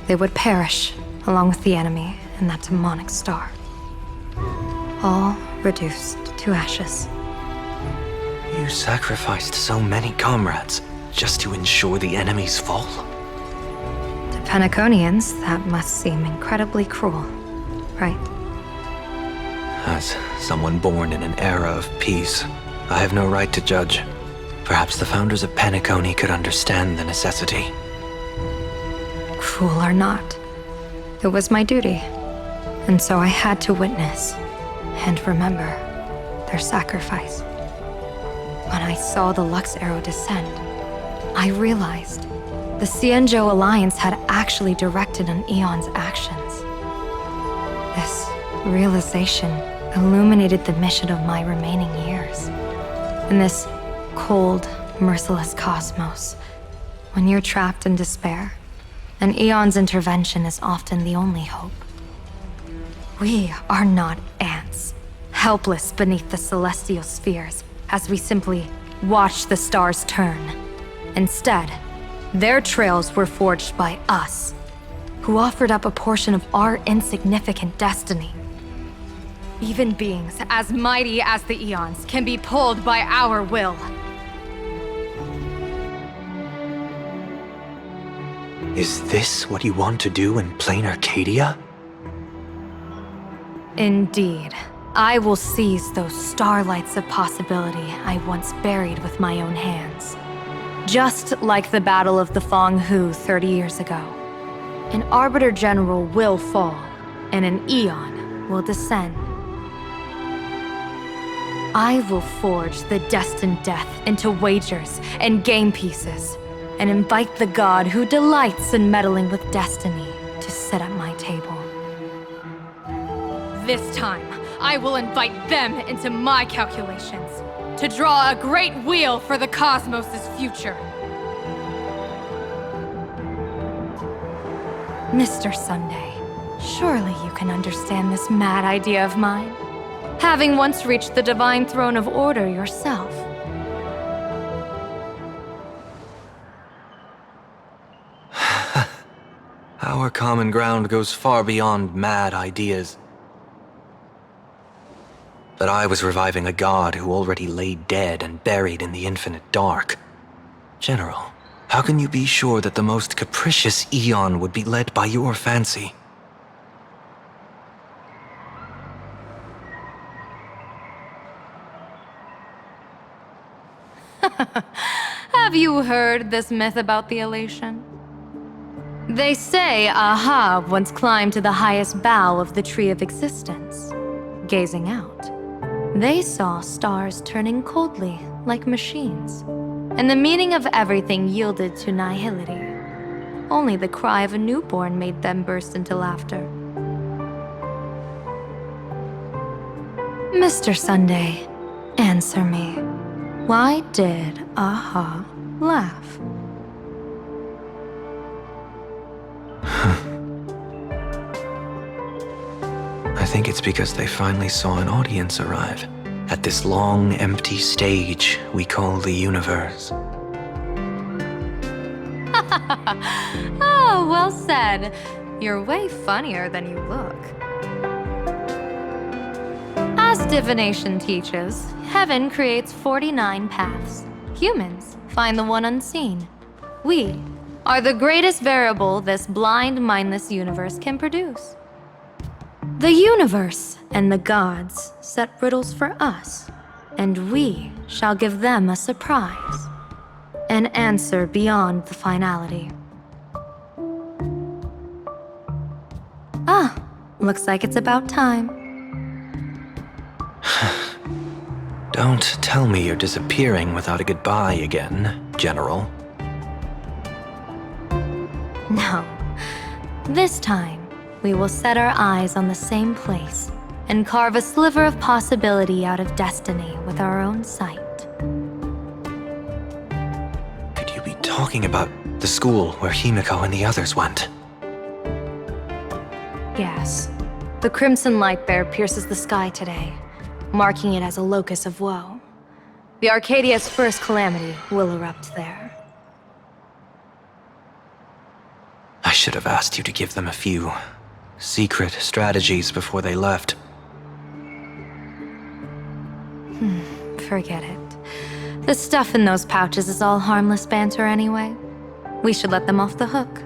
they would perish along with the enemy and that demonic star. all reduced to ashes. You sacrificed so many comrades just to ensure the enemy's fall? To Penaconians, that must seem incredibly cruel, right? As someone born in an era of peace, I have no right to judge. Perhaps the founders of Penacony could understand the necessity. Cruel or not, it was my duty. And so I had to witness and remember their sacrifice. When I saw the Lux Arrow descend, I realized the Xianzhou Alliance had actually directed an Aeon's actions. This realization illuminated the mission of my remaining years. In this cold, merciless cosmos, when you're trapped in despair, an Aeon's intervention is often the only hope. We are not ants, helpless beneath the celestial spheres as we simply watch the stars turn. Instead, their trails were forged by us, who offered up a portion of our insignificant destiny. Even beings as mighty as the Aeons can be pulled by our will. Is this what you want to do in plain Arcadia? Indeed. I will seize those starlights of possibility I once buried with my own hands. Just like the Battle of the Fong Hu 30 years ago. An Arbiter General will fall, and an Aeon will descend. I will forge the destined death into wagers and game pieces, and invite the god who delights in meddling with destiny to sit at my table. This time, I will invite them into my calculations, to draw a great wheel for the cosmos' future. Mr. Sunday, surely you can understand this mad idea of mine, having once reached the divine throne of order yourself. Our common ground goes far beyond mad ideas. But I was reviving a god who already lay dead and buried in the infinite dark. General, how can you be sure that the most capricious Aeon would be led by your fancy? Have you heard this myth about the elation? They say Ahab once climbed to the highest bough of the Tree of Existence. Gazing out, they saw stars turning coldly like machines, and the meaning of everything yielded to nihility. Only the cry of a newborn made them burst into laughter. Mr. Sunday, answer me. Why did Aha laugh? I think it's because they finally saw an audience arrive at this long, empty stage we call the universe. Oh, well said. You're way funnier than you look. As divination teaches, heaven creates 49 paths. Humans find the one unseen. We are the greatest variable this blind, mindless universe can produce. The universe and the gods set riddles for us, and we shall give them a surprise. An answer beyond the finality. Ah, looks like it's about time. Don't tell me you're disappearing without a goodbye again, General. No. This time, we will set our eyes on the same place and carve a sliver of possibility out of destiny with our own sight. Could you be talking about the school where Himiko and the others went? Yes. The crimson light there pierces the sky today, marking it as a locus of woe. The Arcadia's first calamity will erupt there. I should have asked you to give them a few secret strategies before they left. Forget it. The stuff in those pouches is all harmless banter anyway. We should let them off the hook.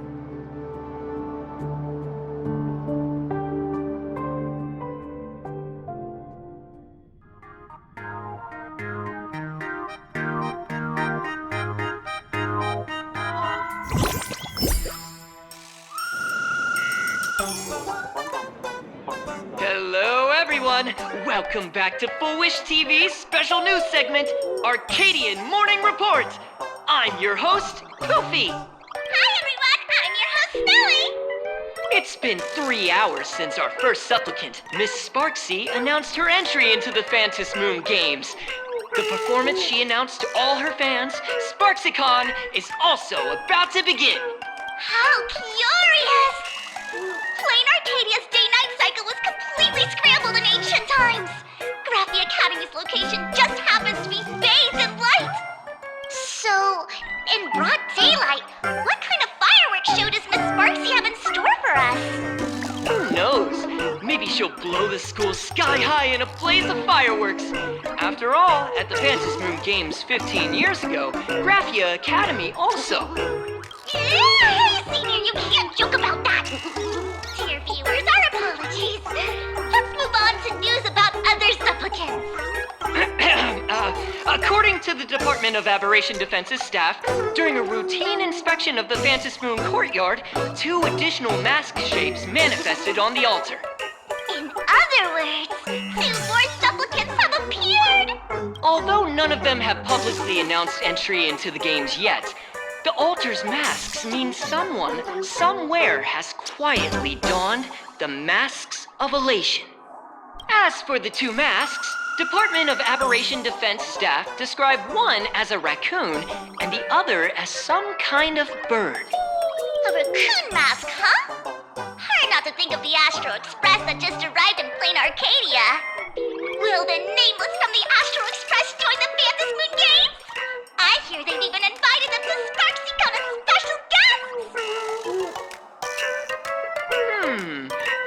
Hello, everyone! Welcome back to Full Wish TV's special news segment, Arcadian Morning Report! I'm your host, Poofy! Hi, everyone! I'm your host, Snowy! It's been 3 hours since our first supplicant, Miss Sparksy, announced her entry into the Phantom Moon Games. The performance she announced to all her fans, SparksyCon, is also about to begin. How curious! Plain Arcadia's day-night cycle was completely scrambled in ancient times. Graphia Academy's location just happens to be bathed in light. So, in broad daylight, what kind of fireworks show does Miss Sparksy have in store for us? Who knows? Maybe she'll blow the school sky high in a blaze of fireworks. After all, at the Phantom Moon Games 15 years ago, Graphia Academy also. Hey, Senior, you can't joke about that! Dear viewers, our apologies. Let's move on to news about other supplicants. According to the Department of Aberration Defense's staff, during a routine inspection of the Phantom Moon courtyard, 2 additional mask shapes manifested on the altar. In other words, 2 more supplicants have appeared! Although none of them have publicly announced entry into the games yet, the altar's masks mean someone, somewhere has quietly donned the masks of elation. As for the 2 masks, Department of Aberration Defense staff describe one as a raccoon and the other as some kind of bird. A raccoon mask, huh? Hard not to think of the Astro Express that just arrived in plain Arcadia. Will the Nameless from the Astro Express join the Phantom Moon Games? I hear they've even invited them to SparksyCon as special guests!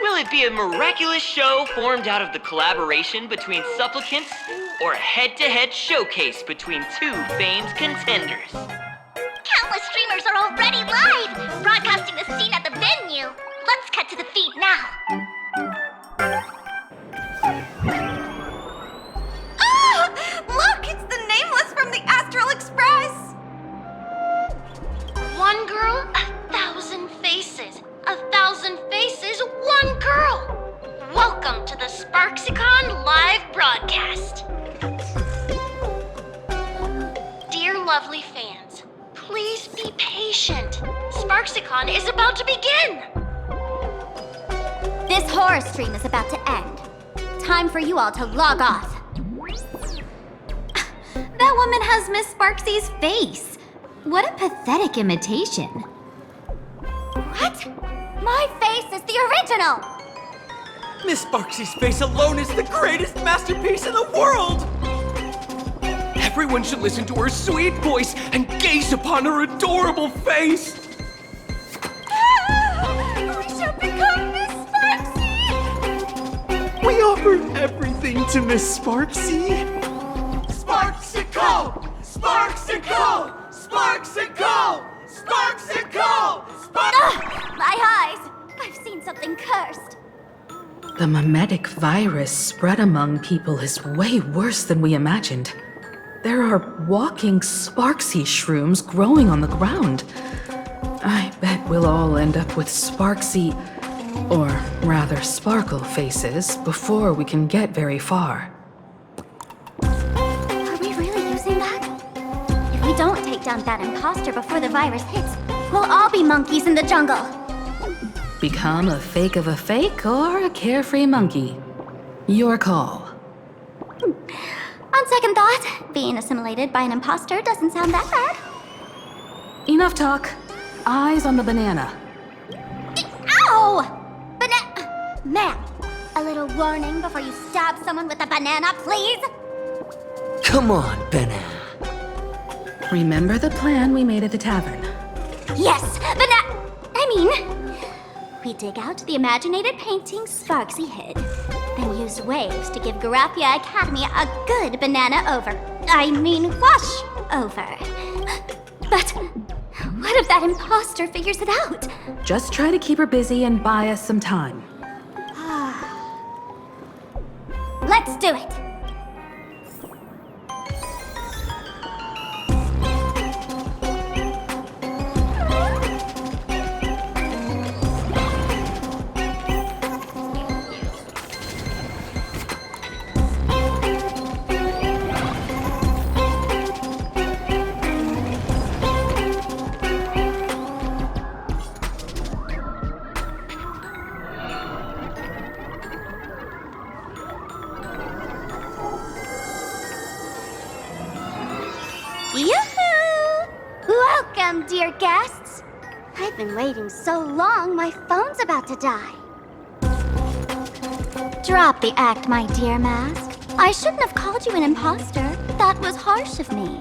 Will it be a miraculous show formed out of the collaboration between supplicants, or a head-to-head showcase between 2 famed contenders? Countless streamers are already live, broadcasting the scene at the venue. Let's cut to the feed now. Oh! Look, it's the Nameless from the Astral Express! One girl, 1,000 faces. 1,000 faces, one girl. Welcome to the SparksyCon live broadcast. Dear lovely fans, please be patient. SparksyCon is about to begin. This horror stream is about to end. Time for you all to log off. That woman has Miss Sparksy's face. What a pathetic imitation. What? My face is the original! Miss Sparksy's face alone is the greatest masterpiece in the world! Everyone should listen to her sweet voice and gaze upon her adorable face! We shall become Miss Sparksy! We offered everything to Miss Sparksy. Sparksicle! Sparksicle! Sparksicle! Sparksicle! My eyes! I've seen something cursed. The mimetic virus spread among people is way worse than we imagined. There are walking Sparksy shrooms growing on the ground. I bet we'll all end up with Sparksy, or rather Sparkle faces before we can get very far. Are we really using that? If we don't take down that imposter before the virus hits, we'll all be monkeys in the jungle. Become a fake of a fake or a carefree monkey. Your call. On second thought, being assimilated by an imposter doesn't sound that bad. Enough talk. Eyes on the banana. Ow! Ma'am, a little warning before you stab someone with a banana, please? Come on, banana. Remember the plan we made at the tavern? Yes, we dig out the imaginated painting Sparksy hid. Then produce waves to give Garapia Academy a good wash over. But what if that imposter figures it out? Just try to keep her busy and buy us some time. Let's do it! Yoo-hoo! Welcome, dear guests! I've been waiting so long, my phone's about to die. Drop the act, my dear Mask. I shouldn't have called you an imposter. That was harsh of me.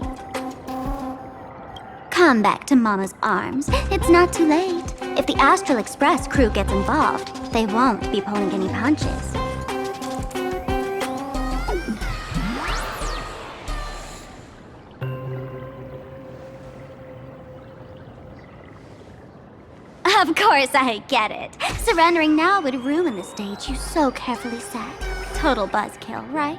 Come back to Mama's arms. It's not too late. If the Astral Express crew gets involved, they won't be pulling any punches. Of course I get it. Surrendering now would ruin the stage you so carefully set. Total buzzkill, right?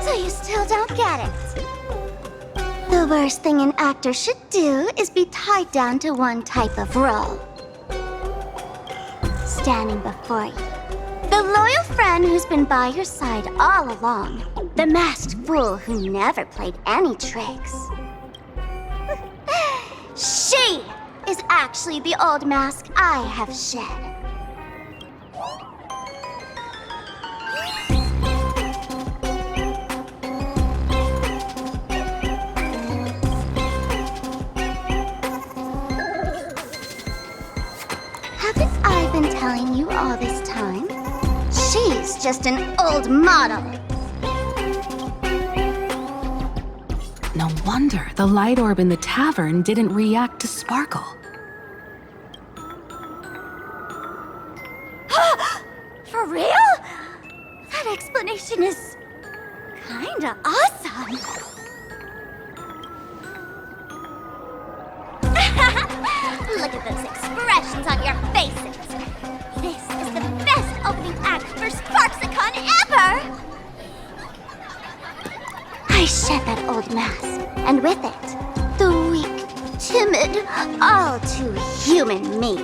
So you still don't get it. The worst thing an actor should do is be tied down to one type of role. Standing before you. The loyal friend who's been by your side all along. The masked fool who never played any tricks. She is actually the old mask I have shed. Haven't I been telling you all this time? She's just an old model. No wonder the light orb in the tavern didn't react to Sparkle. For real? That explanation is kinda awesome. Look at those expressions on your faces. This is the best opening act for Sparksicon ever! I shed that old mask, and with it, the weak, timid, all too human me.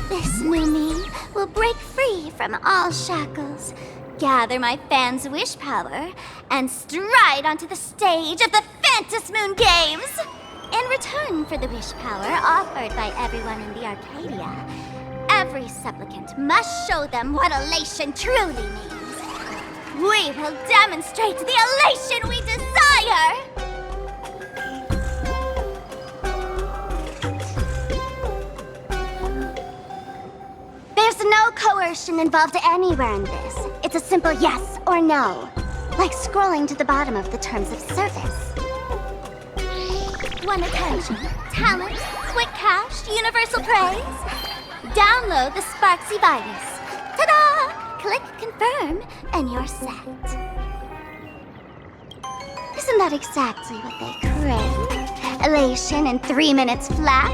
This new me will break free from all shackles, gather my fans' wish power, and stride onto the stage of the Phantom Moon Games! In return for the wish power offered by everyone in the Arcadia, every supplicant must show them what elation truly means. We will demonstrate the elation we desire! There's no coercion involved anywhere in this. It's a simple yes or no, like scrolling to the bottom of the terms of service. Want attention, talent, quick cash, universal praise? Download the Sparksy virus. Ta-da! Click confirm, and you're set. Isn't that exactly what they crave? Elation in 3 minutes flat?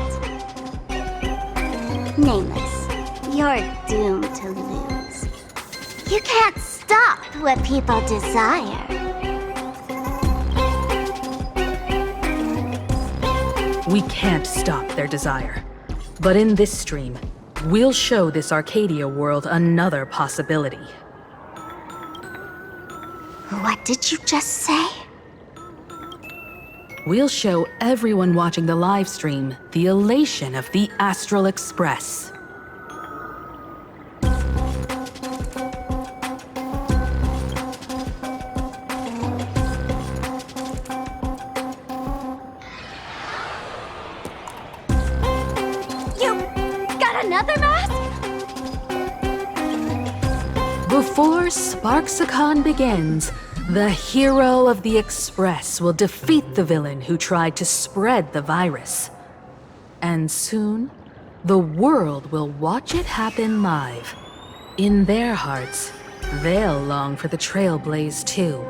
Nameless, you're doomed to lose. You can't stop what people desire. We can't stop their desire. But in this stream, we'll show this Arcadia world another possibility. What did you just say? We'll show everyone watching the live stream the elation of the Astral Express. before Sparksicon begins, the hero of the Express will defeat the villain who tried to spread the virus. And soon, the world will watch it happen live. In their hearts, they'll long for the Trailblaze too.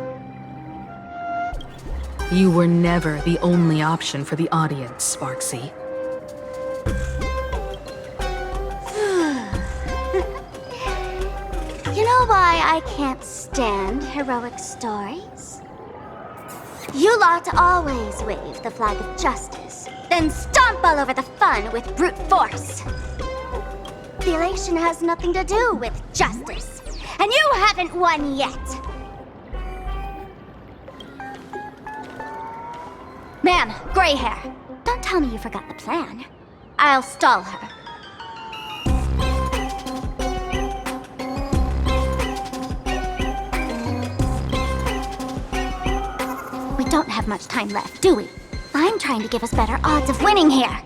You were never the only option for the audience, Sparksy. You know why I can't stand heroic stories? You lot always wave the flag of justice, then stomp all over the fun with brute force. The elation has nothing to do with justice, and you haven't won yet. Ma'am, gray hair, don't tell me you forgot the plan. I'll stall her. We don't have much time left, do we? I'm trying to give us better odds of winning here.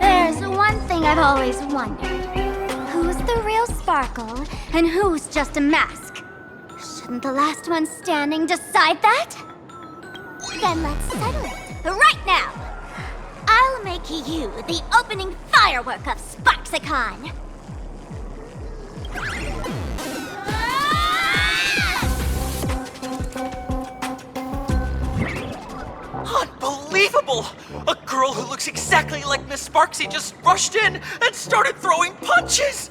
There's one thing I've always wondered. Who's the real Sparkle, and who's just a mask? Shouldn't the last one standing decide that? Then let's settle it right now. I'll make you the opening firework of Sparksicon. Unbelievable! A girl who looks exactly like Miss Sparksy just rushed in and started throwing punches!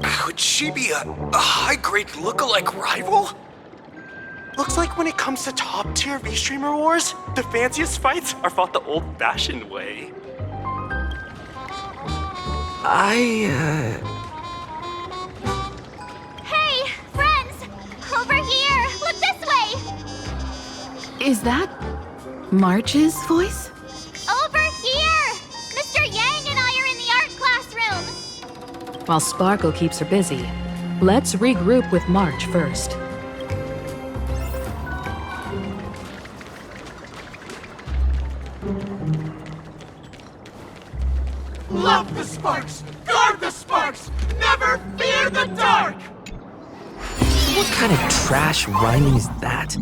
Could she be a high-grade lookalike rival? Looks like when it comes to top-tier V-Streamer wars, the fanciest fights are fought the old-fashioned way. Hey, friends! Over here! Look this way! Is that March's voice? Over here! Mr. Yang and I are in the art classroom! While Sparkle keeps her busy, let's regroup with March first. Love the sparks! Guard the sparks! Never fear the dark! What kind of trash rhyming is that?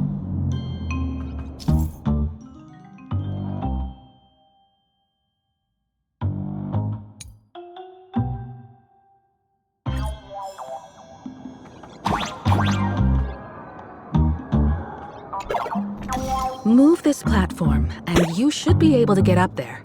Move this platform, and you should be able to get up there.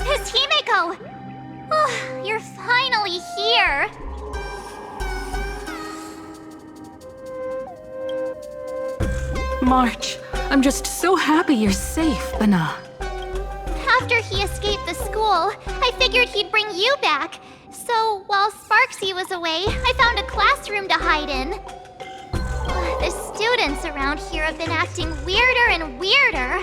His Himeko! Oh, you're finally here! March, I'm just so happy you're safe, Bana. After he escaped the school, I figured he'd bring you back. So, while Sparksy was away, I found a classroom to hide in. The students around here have been acting weirder and weirder.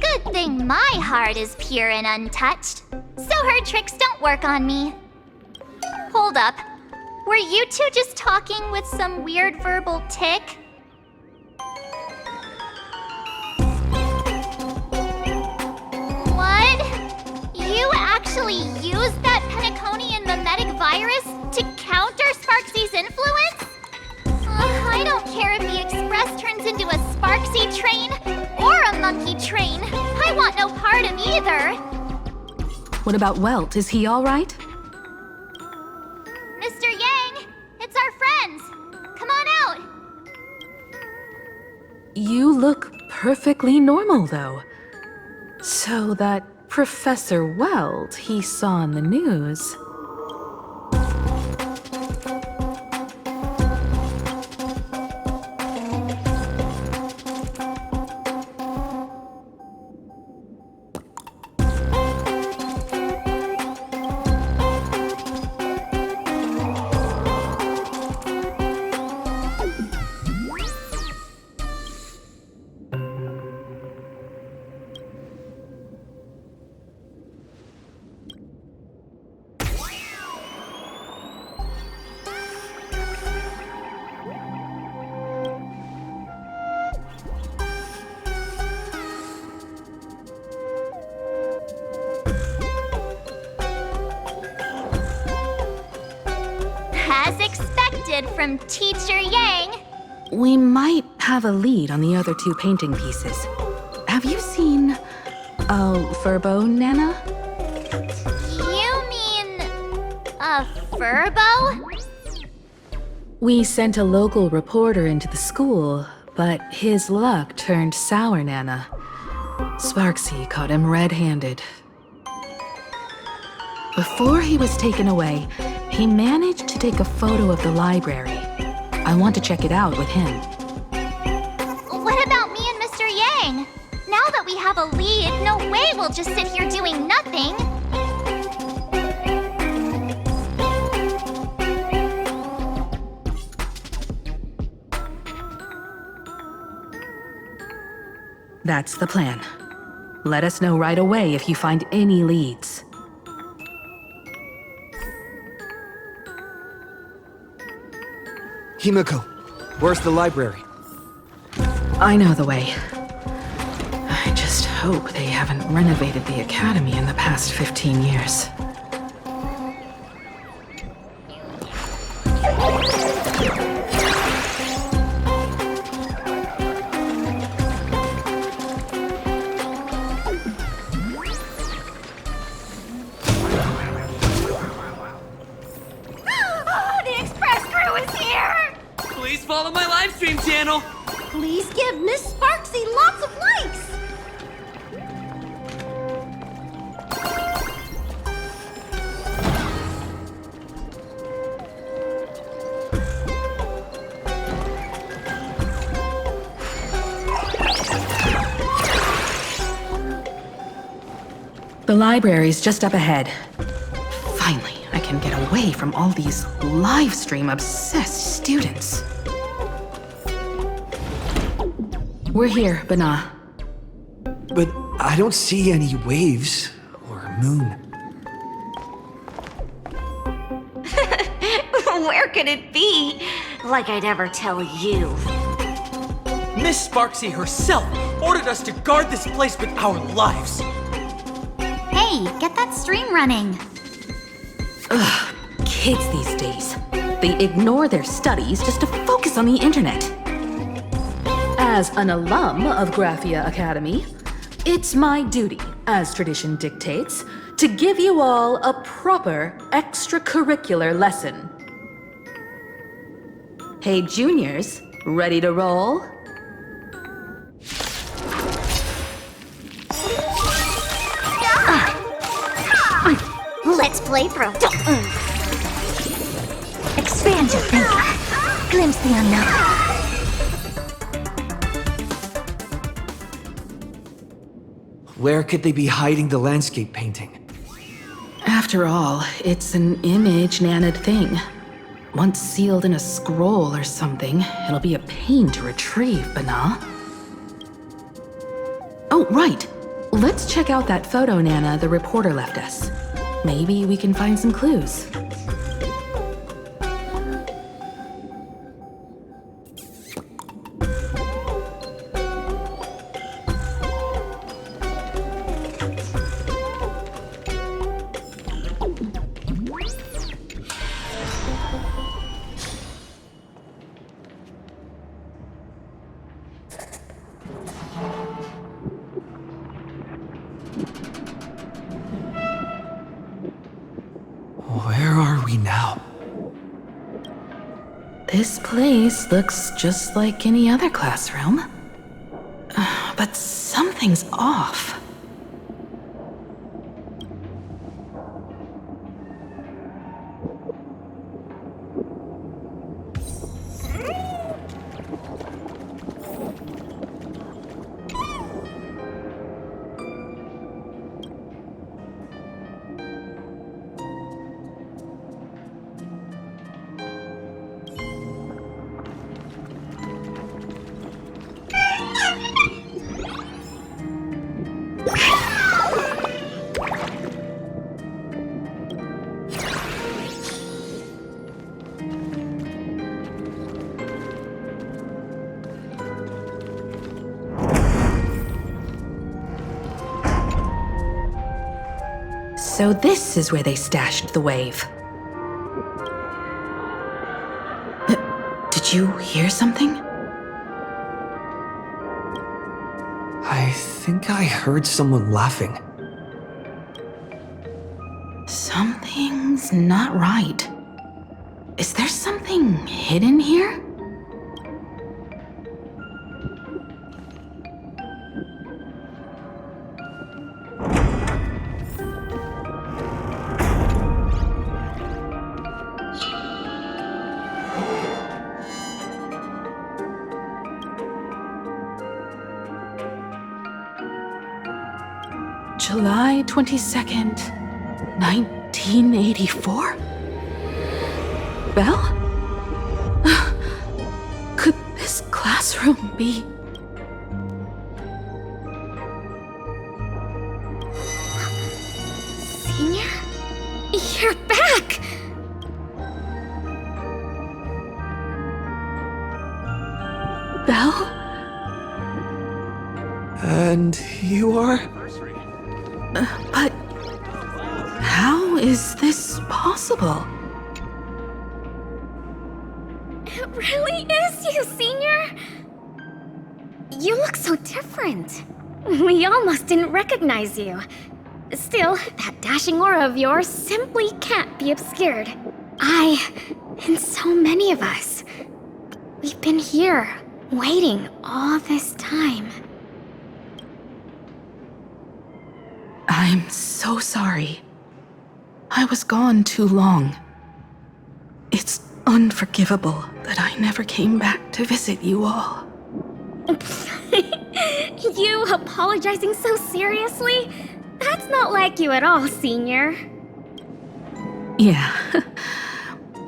Good thing my heart is pure and untouched, so her tricks don't work on me. Hold up. Were you two just talking with some weird verbal tick? What? You actually used that Penaconian mimetic virus to counter Sparksy's influence? I don't care if the Express turns into a Sparksy train or a monkey train. I want no part of either. What about Welt? Is he all right? Mr. Yang, it's our friends. Come on out. You look perfectly normal, though. So that Professor Welt he saw in the news. collected from Teacher Yang. We might have a lead on the other two painting pieces. Have you seen Furbo, Nana? You mean a Furbo? We sent a local reporter into the school, but his luck turned sour, Nana. Sparksy caught him red-handed. Before he was taken away, he managed to take a photo of the library. I want to check it out with him. What about me and Mr. Yang? Now that we have a lead, no way we'll just sit here doing nothing. That's the plan. Let us know right away if you find any leads. Himiko, where's the library? I know the way. I just hope they haven't renovated the academy in the past 15 years. Follow my live stream channel. Please give Miss Sparksy lots of likes. The library's just up ahead. Finally, I can get away from all these live stream obsessed students. We're here, Bana. But I don't see any waves or moon. Where could it be? Like I'd ever tell you. Miss Sparksy herself ordered us to guard this place with our lives. Hey, get that stream running. Ugh, kids these days. They ignore their studies just to focus on the internet. As an alum of Graphia Academy, it's my duty, as tradition dictates, to give you all a proper extracurricular lesson. Hey, juniors, ready to roll? Let's play through. Expand your thinking. Glimpse the unknown. Where could they be hiding the landscape painting? After all, it's an image Nana'd thing. Once sealed in a scroll or something, it'll be a pain to retrieve, Bana. Oh, right. Let's check out that photo Nana the reporter left us. Maybe we can find some clues. Where are we now? This place looks just like any other classroom. But something's off. So this is where they stashed the wave. you hear something? I think I heard someone laughing. Something's not right. Is there something hidden here? July 22nd, 1984? Belle? Could this classroom be... Senior? You're back! Belle? And you are? But... how is this possible? It really is you, Senior! You look so different. We almost didn't recognize you. Still, that dashing aura of yours simply can't be obscured. And so many of us, we've been here, waiting all this time. I'm so sorry. I was gone too long. It's unforgivable that I never came back to visit you all. You apologizing so seriously? That's not like you at all, Senior. Yeah.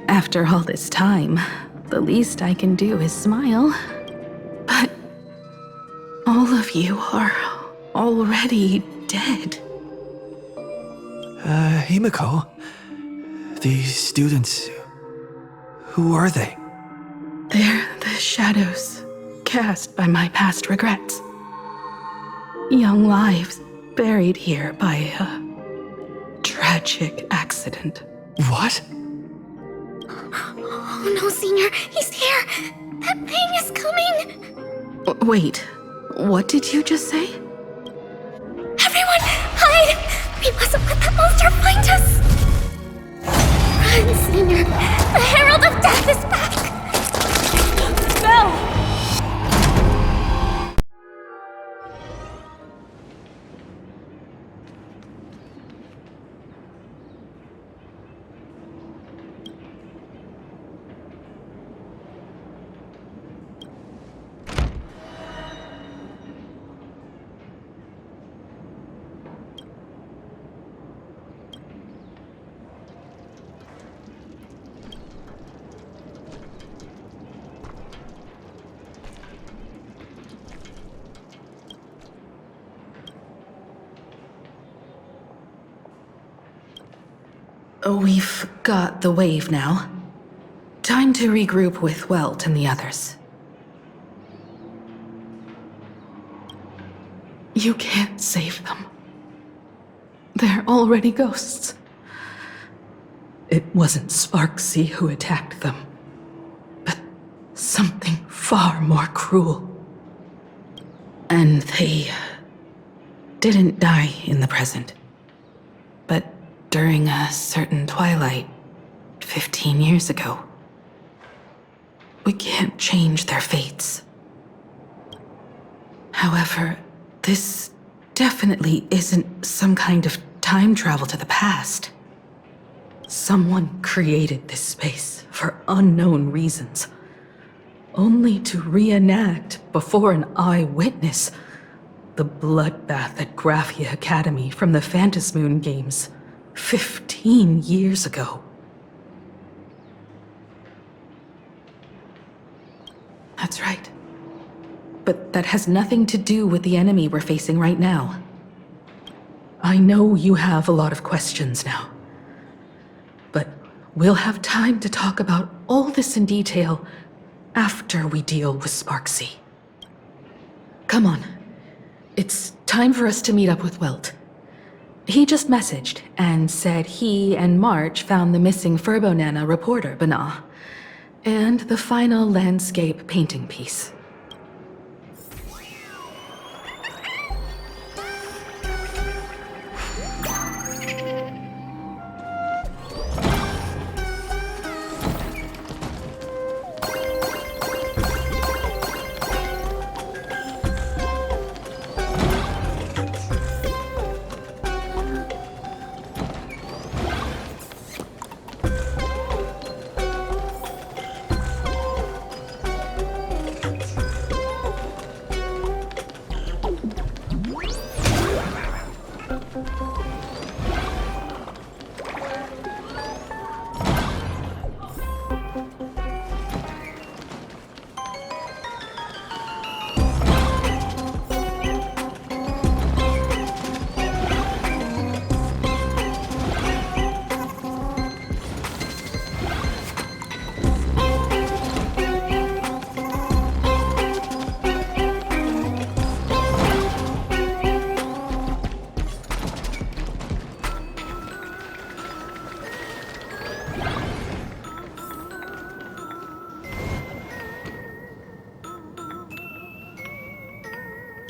After all this time, the least I can do is smile. But all of you are already dead. Himiko? These students... who are they? They're the shadows cast by my past regrets. Young lives buried here by a tragic accident. What? Oh no, Senior, he's here! That thing is coming! Wait, what did you just say? Everyone, hide! We mustn't let that monster find us! Run, Senior! The Herald of Death is back! Belle! We've got the wave now. Time to regroup with Welt and the others. You can't save them. They're already ghosts. It wasn't Sparksy who attacked them, but something far more cruel. And they didn't die in the present, but during a certain twilight 15 years ago. We can't change their fates. However, this definitely isn't some kind of time travel to the past. Someone created this space for unknown reasons, only to reenact before an eyewitness the bloodbath at Graphia Academy from the Phantasmoon games 15 years ago. That's right. But that has nothing to do with the enemy we're facing right now. I know you have a lot of questions now, but we'll have time to talk about all this in detail after we deal with Sparksy. Come on. It's time for us to meet up with Welt. He just messaged and said he and March found the missing Furbonana reporter, Bana. And the final landscape painting piece.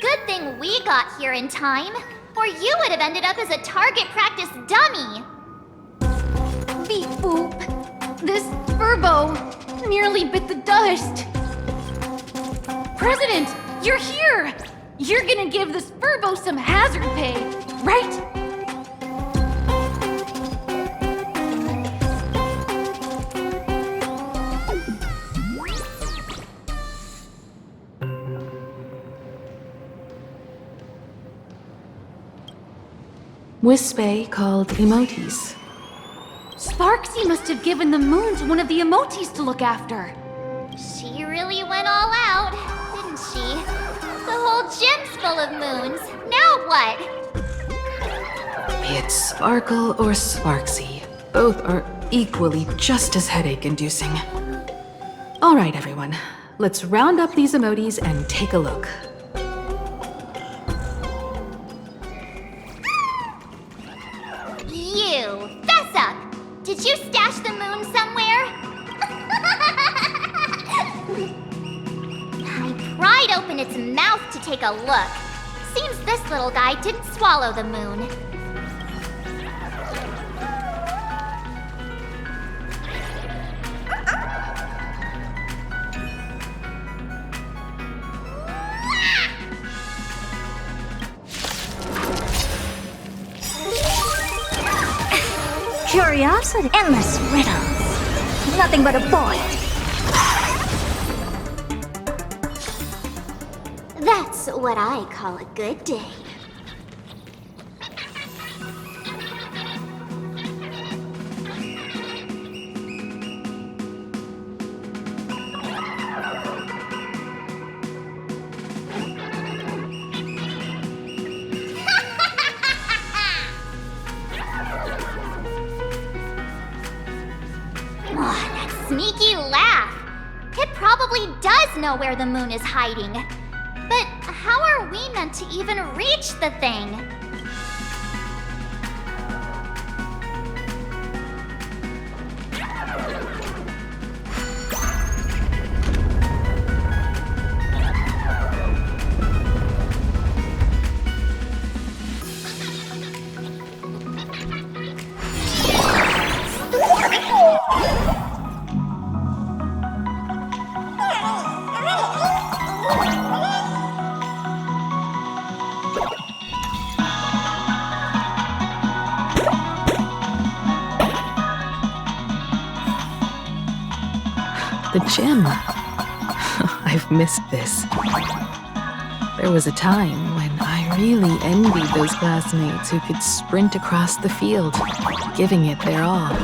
Good thing we got here in time, or you would have ended up as a target practice dummy. Beep boop. This furbo nearly bit the dust. President, you're here! You're gonna give this furbo some hazard pay, right? Wispe called emotes. Sparksy must have given the moons one of the emotes to look after. She really went all out, didn't she? The whole gym's full of moons. Now what? Be it Sparkle or Sparksy, both are equally just as headache-inducing. All right, everyone. Let's round up these emotes and take a look. You, fess up! Did you stash the moon somewhere? I pried open its mouth to take a look. Seems this little guy didn't swallow the moon. Curiosity, endless riddles. Nothing but a void. That's what I call a good day. Sneaky laugh! It probably does know where the moon is hiding. But how are we meant to even reach the thing? The gym. I've missed this. There was a time when I really envied those classmates who could sprint across the field, giving it their all.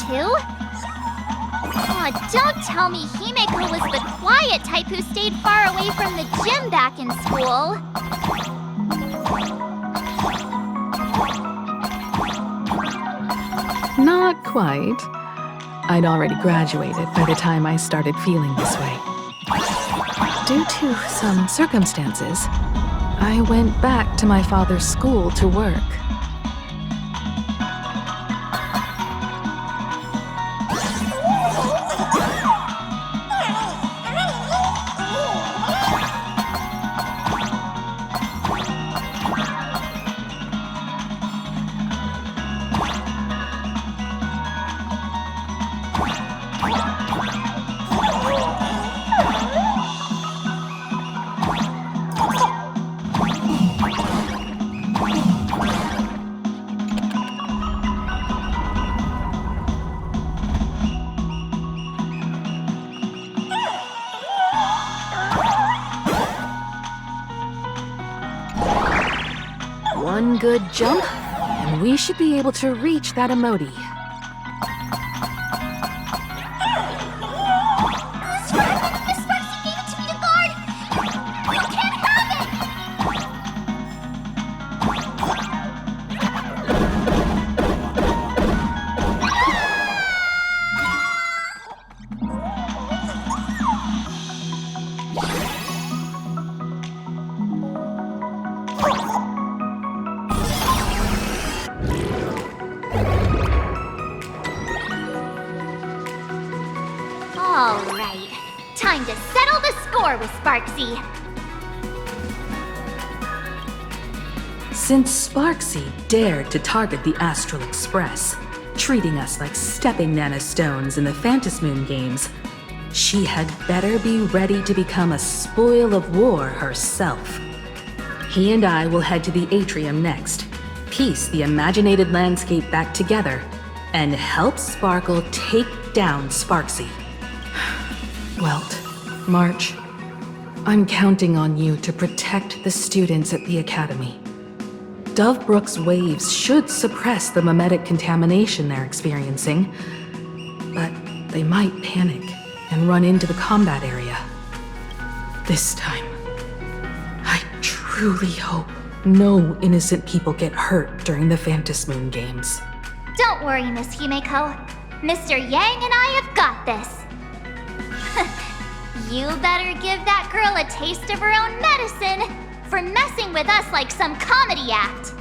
Too? Aw, don't tell me Himeko was the quiet type who stayed far away from the gym back in school. Not quite. I'd already graduated by the time I started feeling this way. Due to some circumstances, I went back to my father's school to work. One good jump, and we should be able to reach that emoji. All right, time to settle the score with Sparksy. Since Sparksy dared to target the Astral Express, treating us like stepping nanostones in the Phantasmoon games, she had better be ready to become a spoil of war herself. He and I will head to the atrium next, piece the imaginated landscape back together, and help Sparkle take down Sparksy. Welt, March, I'm counting on you to protect the students at the Academy. Dovebrook's waves should suppress the mimetic contamination they're experiencing, but they might panic and run into the combat area. This time, I truly hope no innocent people get hurt during the Phantasmoon games. Don't worry, Miss Himeko. Mr. Yang and I have got this. You better give that girl a taste of her own medicine for messing with us like some comedy act.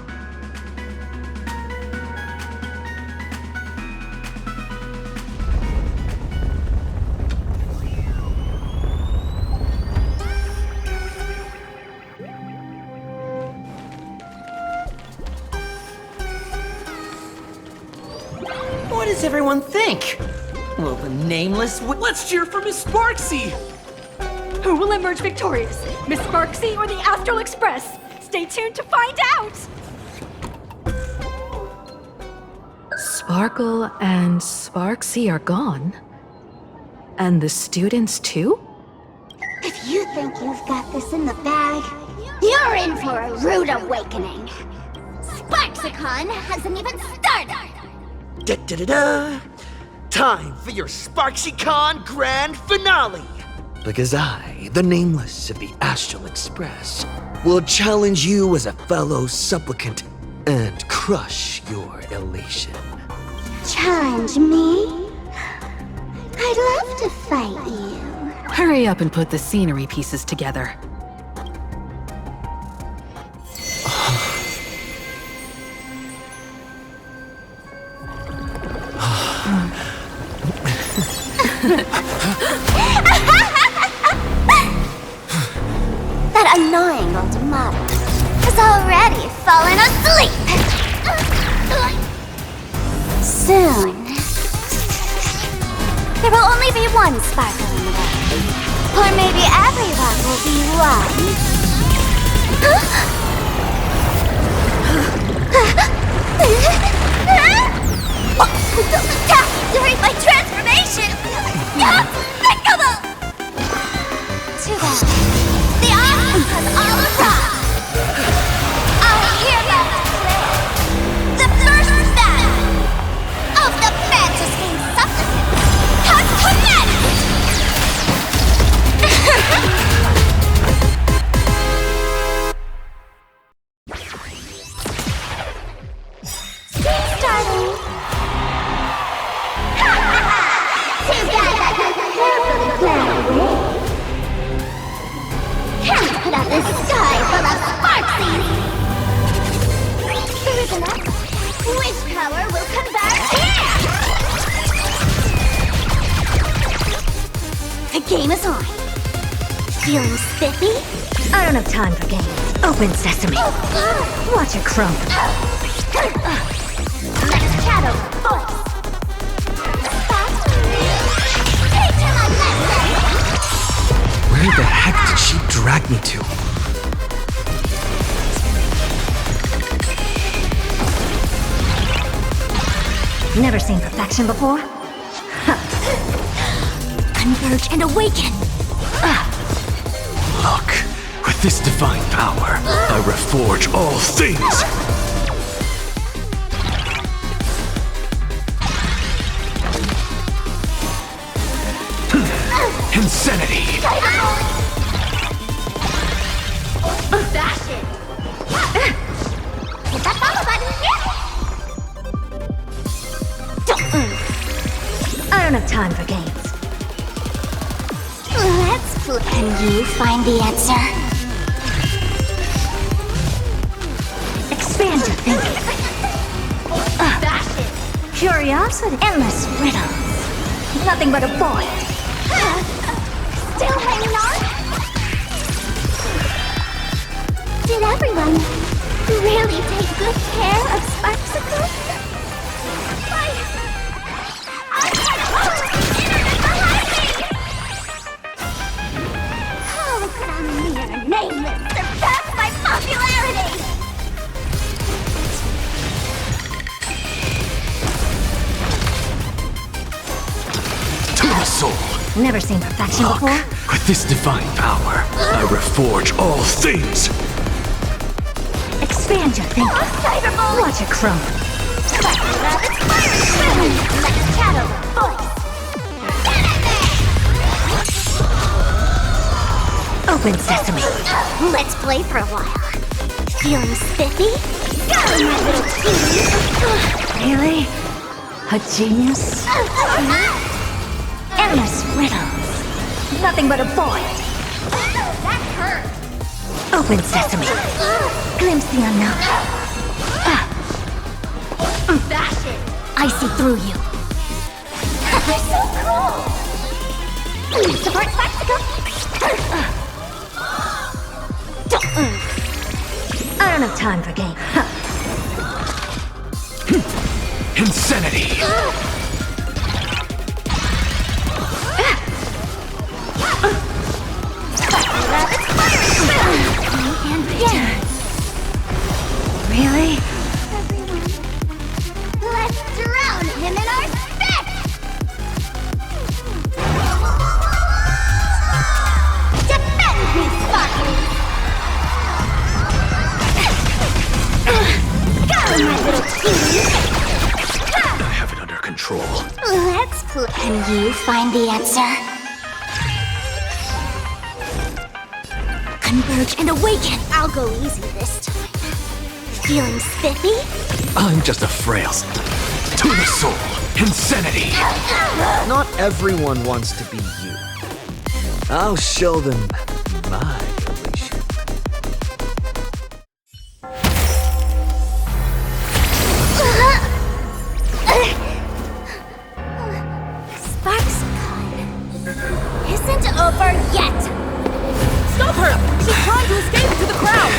What does everyone think? Will the nameless let's cheer for Miss Sparksy! Who will emerge victorious? Miss Sparksy or the Astral Express? Stay tuned to find out! Sparkle and Sparksy are gone. And the students too? If you think you've got this in the bag, you're in for a rude awakening. Sparksicon hasn't even started! Da-da-da-da! Time for your SparksyCon grand finale! Because I, the Nameless of the Astral Express, will challenge you as a fellow supplicant and crush your elation. Challenge me? I'd love to fight you. Hurry up and put the scenery pieces together. That annoying old model has already fallen asleep! Soon, there will only be one sparkle in the world. Or maybe everyone will be one. Attack during my transformation! Despicable! Too bad. The awesome has all arrived! I hereby declare the first battle of the Fantasy Supplicants has commenced! Starting! Together, carefully planned away. Can't put out this sky full of sparksies! There is an X. Which power will convert here? The game is on. Feeling spiffy? I don't have time for games. Open sesame. Watch it crumb. Let's chat over voice. Teach him a lesson! Where the heck did she drag me to? Never seen perfection before? Converge and awaken! Look, with this divine power, I reforge all things! Insanity! Bash it! Hit that follow button! I don't have time for games. Let's play. Can you find the answer? Expand your thinking. Bash it! Curiosity. Endless riddles. Nothing but a void. Still hanging on? Did everyone really take good care of Sparksicle? I had all of the internet behind me! How could a mere nameless surpass my popularity? To the soul! Never seen perfection Look, before? with this divine power, I reforge all things! Expand your thinking. Watch it crumb. Let's chat over voice. Open sesame. Let's play for a while. Feeling spiffy? Go, my little cutie! Really? A genius? Endless riddles. Nothing but a void. That hurt! Open sesame. Glimpse the unknown. Bash it! I see through you. They're so cool! Support Sparksicle! I don't have time for games. Insanity! Yeah. Really? Let's drown him in our spit! Can you find the answer? Converge and awaken! I'll go easy this time. Feeling spiffy? I'm just a frail. To the soul, insanity. Not everyone wants to be you. I'll show them my elation. Sparksicon isn't over yet! Stop her! She's trying to escape into the crowd!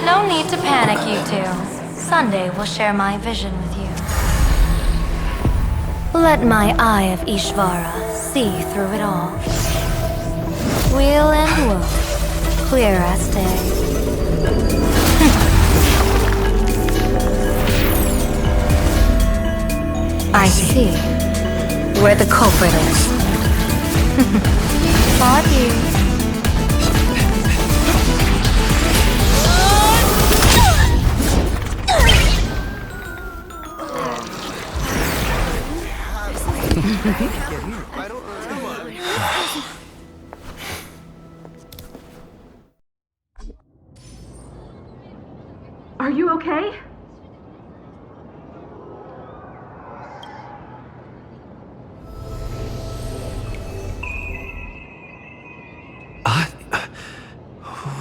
No need to panic, you two. Sunday will share my vision with you. Let my eye of Ishvara see through it all. Weal and woe, clear as day. I see where the culprit is. Fought you. Are you okay?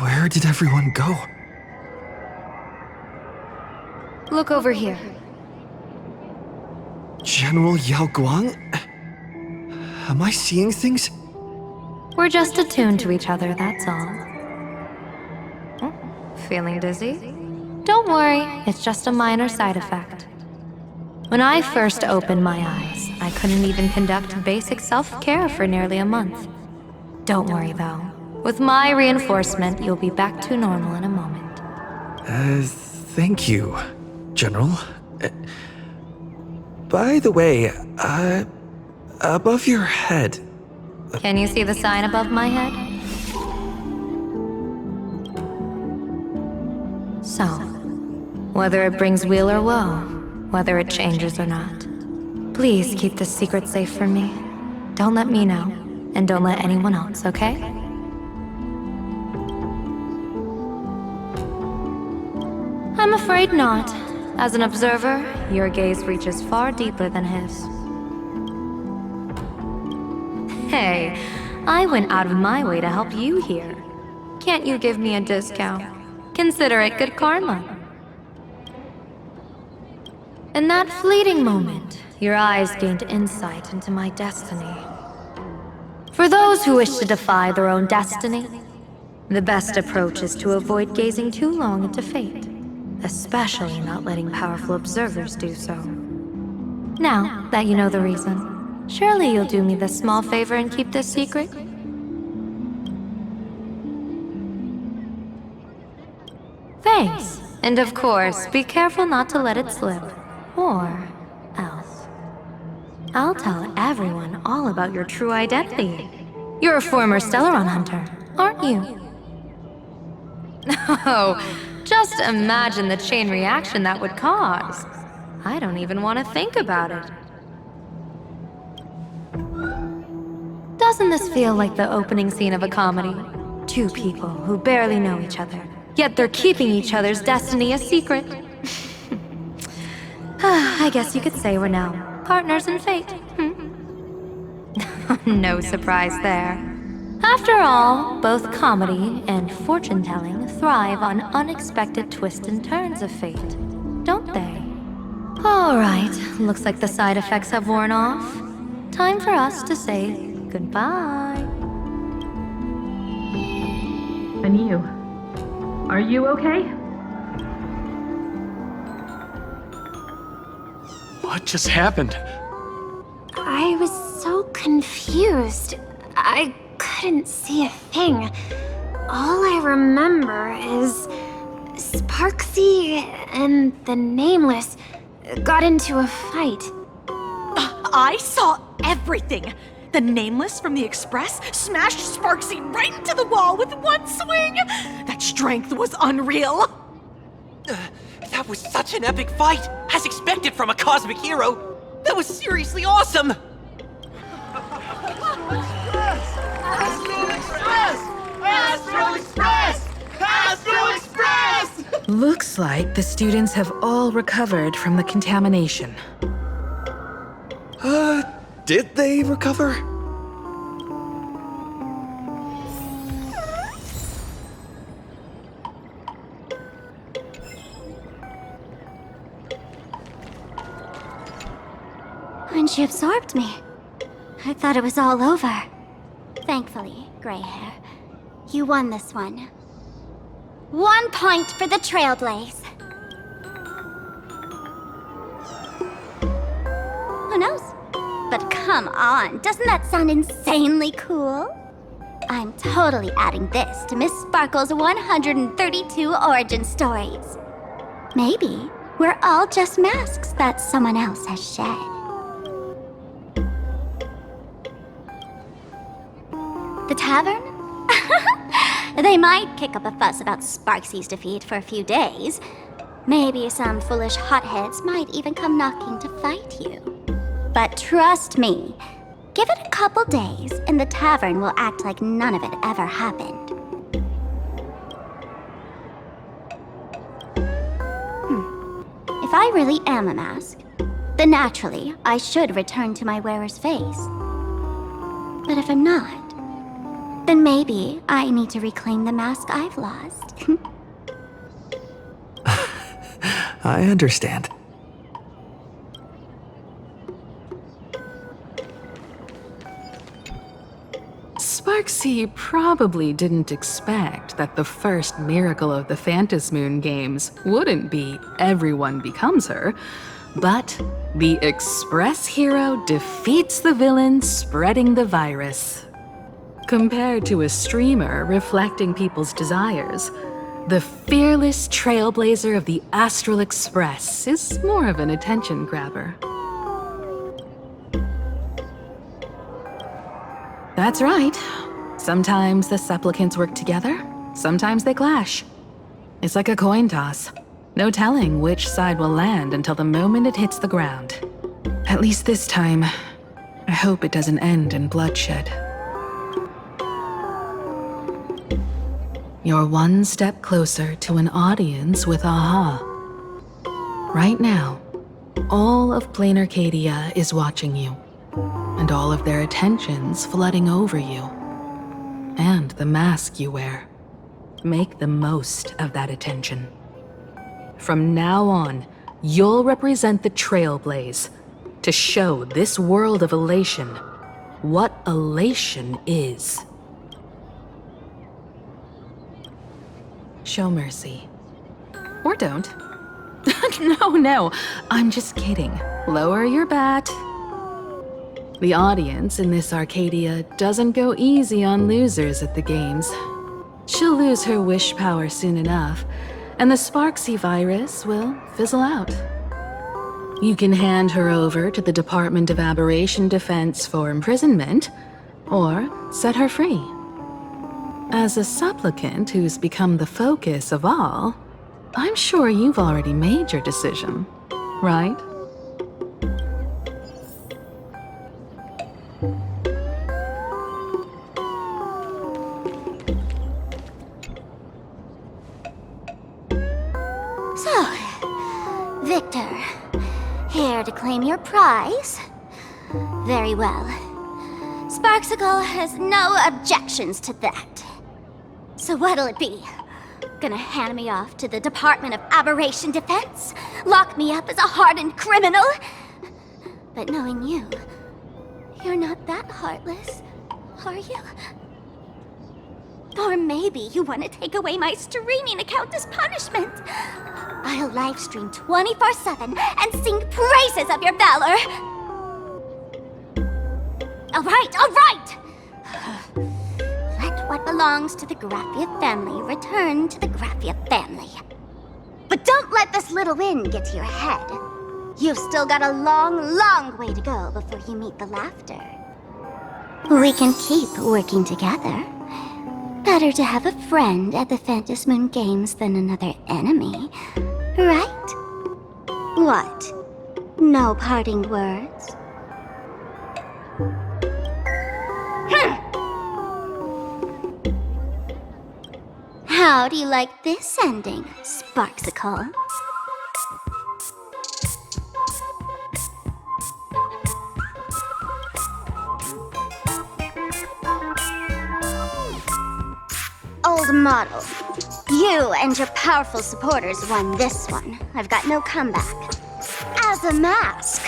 Where did everyone go? Look over here. General Yao Guang? Am I seeing things? We're just attuned to each other, that's all. Oh, feeling dizzy? Don't worry, it's just a minor side effect. When I first opened my eyes, I couldn't even conduct basic self-care for nearly a month. Don't worry though. With my reinforcement, you'll be back to normal in a moment. Thank you, General. By the way, above your head... Can you see the sign above my head? So, whether it brings weal or woe, whether it changes or not, please keep this secret safe from me. Don't let me know, and don't let anyone else, okay? I'm afraid not. As an observer, your gaze reaches far deeper than his. Hey, I went out of my way to help you here. Can't you give me a discount? Consider it good karma. In that fleeting moment, your eyes gained insight into my destiny. For those who wish to defy their own destiny, the best approach is to avoid gazing too long into fate, especially not letting powerful observers do so. Now that you know the reason, surely you'll do me this small favor and keep this secret? Thanks. And of course, be careful not to let it slip. Or else. I'll tell everyone all about your true identity. You're a former Stellaron hunter, aren't you? Oh, just imagine the chain reaction that would cause. I don't even want to think about it. Doesn't this feel like the opening scene of a comedy? Two people who barely know each other, yet they're keeping each other's destiny a secret. I guess you could say we're now partners in fate. No surprise there. After all, both comedy and fortune-telling thrive on unexpected twists and turns of fate, don't they? All right, looks like the side effects have worn off. Time for us to say goodbye. And you? Are you okay? What just happened? I was so confused. I couldn't see a thing. All I remember is Sparksy and the Nameless got into a fight. I saw everything. The Nameless from the Express smashed Sparksy right into the wall with one swing! That strength was unreal! That was such an epic fight, as expected from a cosmic hero. That was seriously awesome! Astral Express! Astral Express! Astral Express! Looks like the students have all recovered from the contamination. Did they recover? When she absorbed me, I thought it was all over. Thankfully, Grey Hair, you won this one. 1 point for the Trailblaze. Who knows? But come on, doesn't that sound insanely cool? I'm totally adding this to Miss Sparkle's 132 origin stories. Maybe we're all just masks that someone else has shed. The tavern? They might kick up a fuss about Sparksy's defeat for a few days. Maybe some foolish hotheads might even come knocking to fight you. But trust me, give it a couple days and the tavern will act like none of it ever happened. If I really am a mask, then naturally I should return to my wearer's face. But if I'm not, then maybe I need to reclaim the mask I've lost. I understand. Sparksy probably didn't expect that the first miracle of the Phantasmoon games wouldn't be everyone becomes her, but the Express hero defeats the villain spreading the virus. Compared to a streamer reflecting people's desires, the fearless trailblazer of the Astral Express is more of an attention grabber. That's right. Sometimes the supplicants work together, sometimes they clash. It's like a coin toss. No telling which side will land until the moment it hits the ground. At least this time, I hope it doesn't end in bloodshed. You're one step closer to an audience with AHA. Right now, all of Plain Arcadia is watching you, and all of their attention's flooding over you. And the mask you wear. Make the most of that attention. From now on, you'll represent the Trailblaze to show this world of elation what elation is. Show mercy. Or don't. No, I'm just kidding. Lower your bat. The audience in this Arcadia doesn't go easy on losers at the games. She'll lose her wish power soon enough, and the Sparksy virus will fizzle out. You can hand her over to the Department of Aberration Defense for imprisonment, or set her free. As a supplicant who's become the focus of all, I'm sure you've already made your decision, right? So, Victor, here to claim your prize? Very well. Sparksicle has no objections to that. So what'll it be? Gonna hand me off to the Department of Aberration Defense? Lock me up as a hardened criminal? But knowing you, you're not that heartless, are you? Or maybe you want to take away my streaming account as punishment. I'll livestream 24/7 and sing praises of your valor. All right! Let what belongs to the Graphia family return to the Graphia family. But don't let this little win get to your head. You've still got a long, long way to go before you meet the laughter. We can keep working together. Better to have a friend at the Phantom Moon Games than another enemy, right? What? No parting words? How do you like this ending, Sparksicle? Old model, you and your powerful supporters won this one. I've got no comeback. As a mask,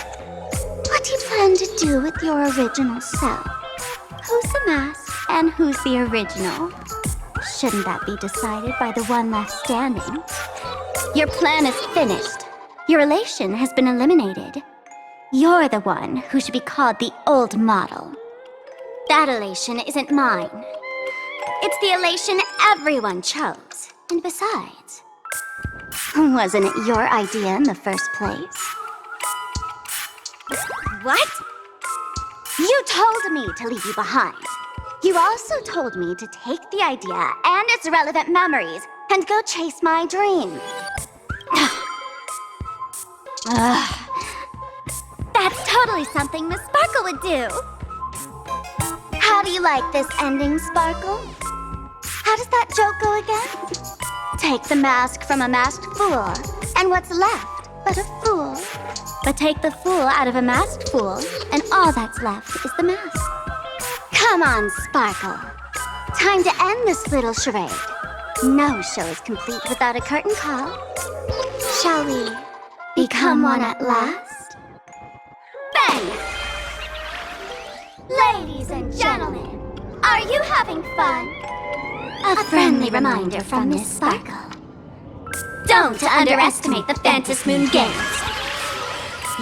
what do you plan to do with your original self? Who's the mask and who's the original? Shouldn't that be decided by the one left standing? Your plan is finished. Your relation has been eliminated. You're the one who should be called the old model. That elation isn't mine. It's the elation everyone chose. And besides, wasn't it your idea in the first place? What? You told me to leave you behind. You also told me to take the idea and its relevant memories and go chase my dream. That's totally something Miss Sparkle would do. How do you like this ending, Sparkle? How does that joke go again? Take the mask from a masked fool, and what's left but a fool? But take the fool out of a masked fool, and all that's left is the mask. Come on, Sparkle. Time to end this little charade. No show is complete without a curtain call. Shall we become one at last? Bang! Ladies and gentlemen, are you having fun? A friendly reminder from Miss Sparkle. Don't underestimate the Phantom Moon Games.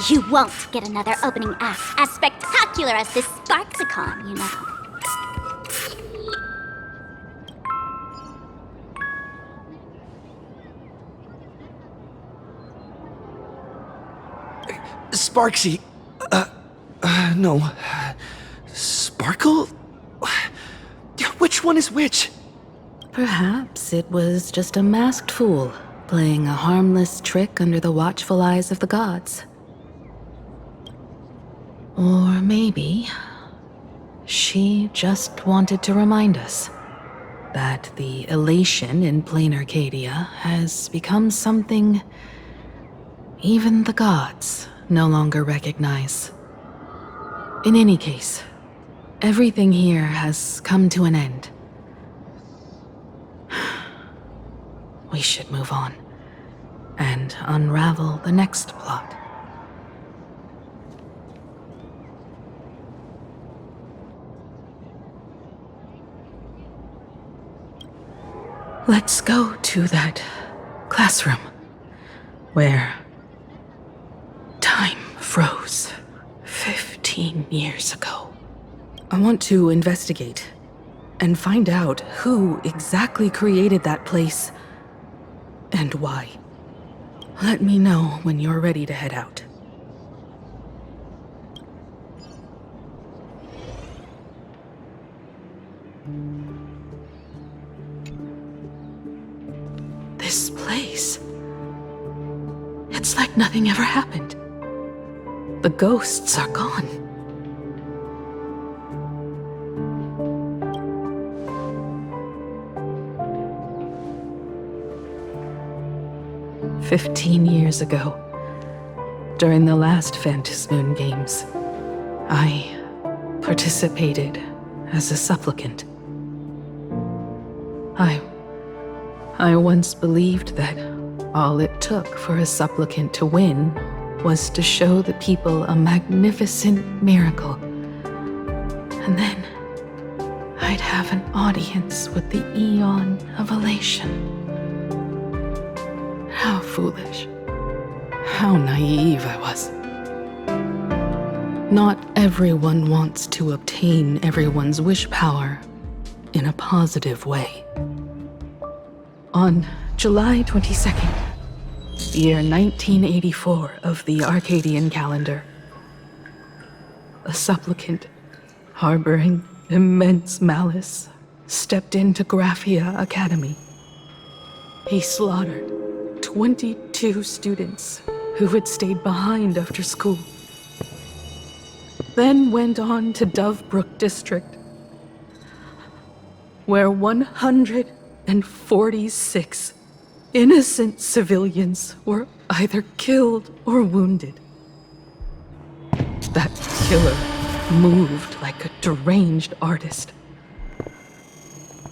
You won't get another opening act as spectacular as this Sparksicon, you know. Sparksy. No. Sparkle? Which one is which? Perhaps it was just a masked fool playing a harmless trick under the watchful eyes of the gods. Or maybe she just wanted to remind us that the elation in plain Arcadia has become something even the gods no longer recognize. In any case, everything here has come to an end. We should move on and unravel the next plot. Let's go to that classroom where time froze 15 years ago. I want to investigate and find out who exactly created that place and why. Let me know when you're ready to head out. This place. It's like nothing ever happened. The ghosts are gone. "15 years ago, during the last Phantom Moon Games, I participated as a supplicant. I once believed that all it took for a supplicant to win was to show the people a magnificent miracle. And then I'd have an audience with the Eon of Elation. How foolish. How naive I was. Not everyone wants to obtain everyone's wish power in a positive way. On July 22nd, the year 1984 of the Arcadian calendar, a supplicant harboring immense malice, stepped into Graphia Academy. He slaughtered 22 students who had stayed behind after school. Then went on to Dovebrook District, where 146 innocent civilians were either killed or wounded. That killer moved like a deranged artist,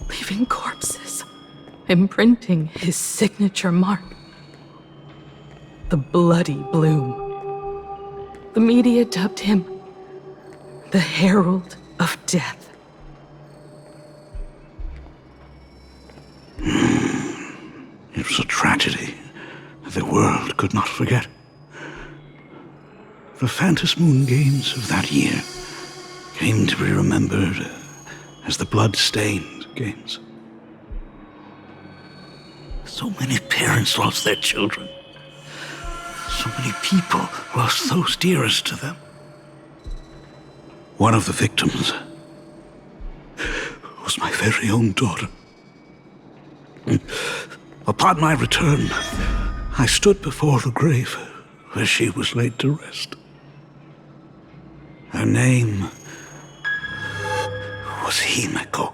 leaving corpses, imprinting his signature mark. The Bloody Bloom. The media dubbed him the Herald of Death. It was a tragedy the world could not forget. The Phantom Moon Games of that year came to be remembered as the Blood-Stained Games. So many parents lost their children. So many people lost those dearest to them. One of the victims was my very own daughter. Upon my return, I stood before the grave where she was laid to rest. Her name was Himeko.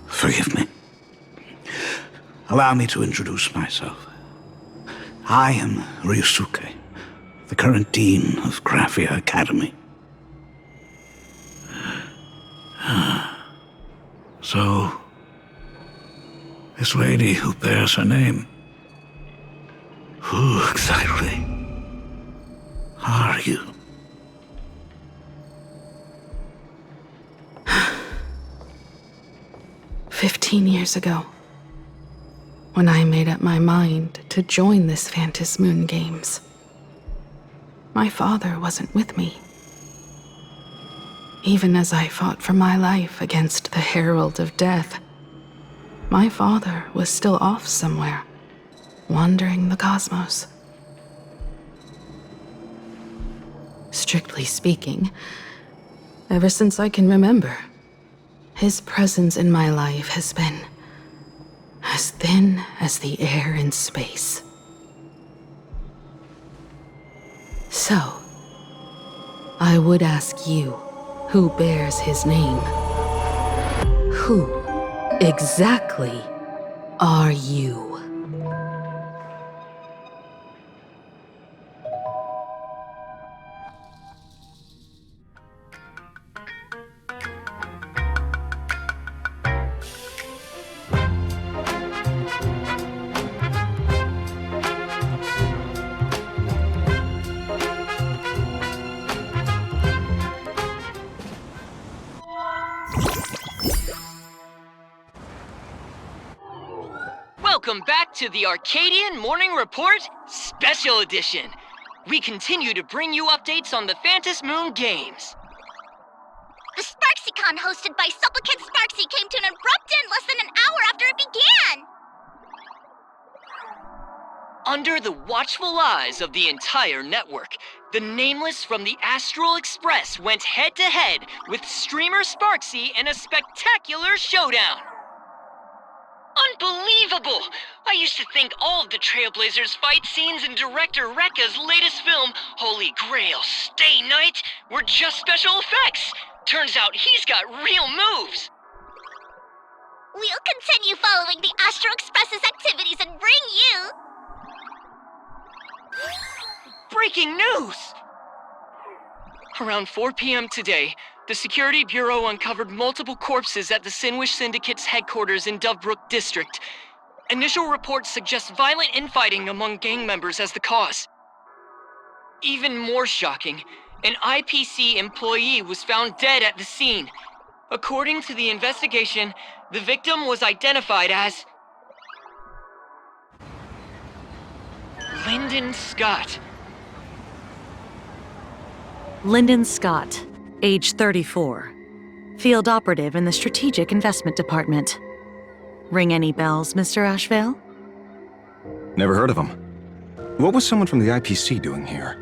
Forgive me. Allow me to introduce myself. I am Ryusuke, the current dean of Graphia Academy. So, this lady who bears her name, who exactly are you? 15 years ago, when I made up my mind to join this Phantom Moon Games, my father wasn't with me. Even as I fought for my life against the Herald of Death, my father was still off somewhere, wandering the cosmos. Strictly speaking, ever since I can remember, his presence in my life has been as thin as the air in space. So, I would ask you, who bears his name? Who exactly are you? Welcome back to the Arcadian Morning Report Special Edition. We continue to bring you updates on the Phantom Moon Games. The SparksyCon hosted by Supplicant Sparksy came to an abrupt end less than an hour after it began! Under the watchful eyes of the entire network, the Nameless from the Astral Express went head-to-head with streamer Sparksy in a spectacular showdown. Unbelievable! I used to think all of the Trailblazers fight scenes in director Rekka's latest film, Holy Grail Stay Night, were just special effects. Turns out he's got real moves. We'll continue following the Astro Express's activities and bring you... Breaking news! Around 4 p.m. today, the Security Bureau uncovered multiple corpses at the Sinwish Syndicate's headquarters in Dovebrook District. Initial reports suggest violent infighting among gang members as the cause. Even more shocking, an IPC employee was found dead at the scene. According to the investigation, the victim was identified as Lyndon Scott. Lyndon Scott, age 34, field operative in the Strategic Investment Department. Ring any bells, Mr. Ashvale? Never heard of him. What was someone from the IPC doing here?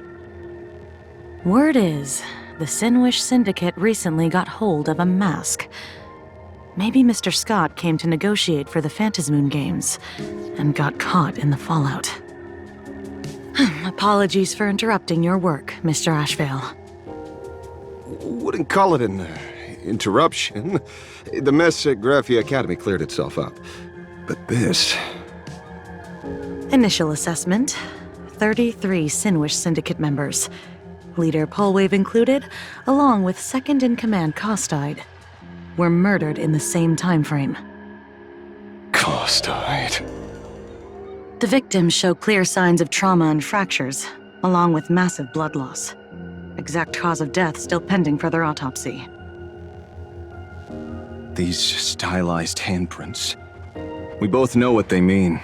Word is, the Sinwish Syndicate recently got hold of a mask. Maybe Mr. Scott came to negotiate for the Phantasmoon Games and got caught in the fallout. Apologies for interrupting your work, Mr. Ashvale. Wouldn't call it an interruption. The mess at Graphia Academy cleared itself up. But this... Initial assessment, 33 Sinwish Syndicate members. Leader Polwave included, along with second-in-command Costide, were murdered in the same time frame. Costide. The victims show clear signs of trauma and fractures, along with massive blood loss. Exact cause of death still pending further autopsy. These stylized handprints. We both know what they mean.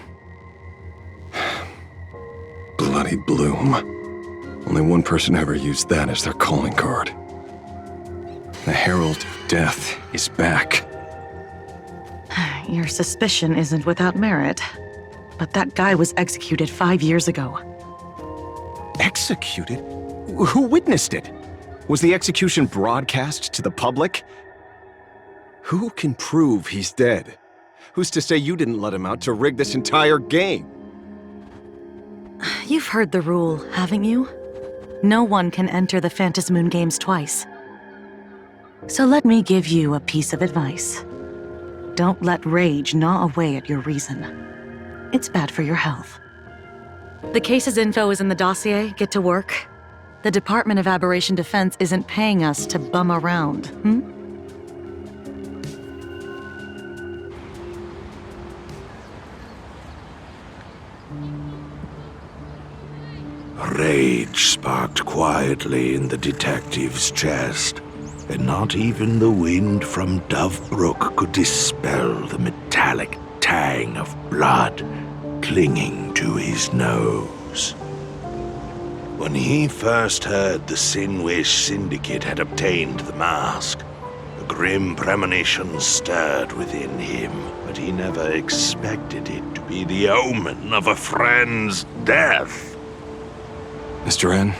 Bloody Bloom. Only one person ever used that as their calling card. The Herald of Death is back. Your suspicion isn't without merit, but that guy was executed 5 years ago. Executed? Who witnessed it? Was the execution broadcast to the public? Who can prove he's dead? Who's to say you didn't let him out to rig this entire game? You've heard the rule, haven't you? No one can enter the Phantasmoon Games twice. So let me give you a piece of advice. Don't let rage gnaw away at your reason. It's bad for your health. The case's info is in the dossier. Get to work. The Department of Aberration Defense isn't paying us to bum around, Rage sparked quietly in the detective's chest, and not even the wind from Dove Brook could dispel the metallic tang of blood clinging to his nose. When he first heard the Sinwish Syndicate had obtained the mask, a grim premonition stirred within him, but he never expected it to be the omen of a friend's death. Mr. N,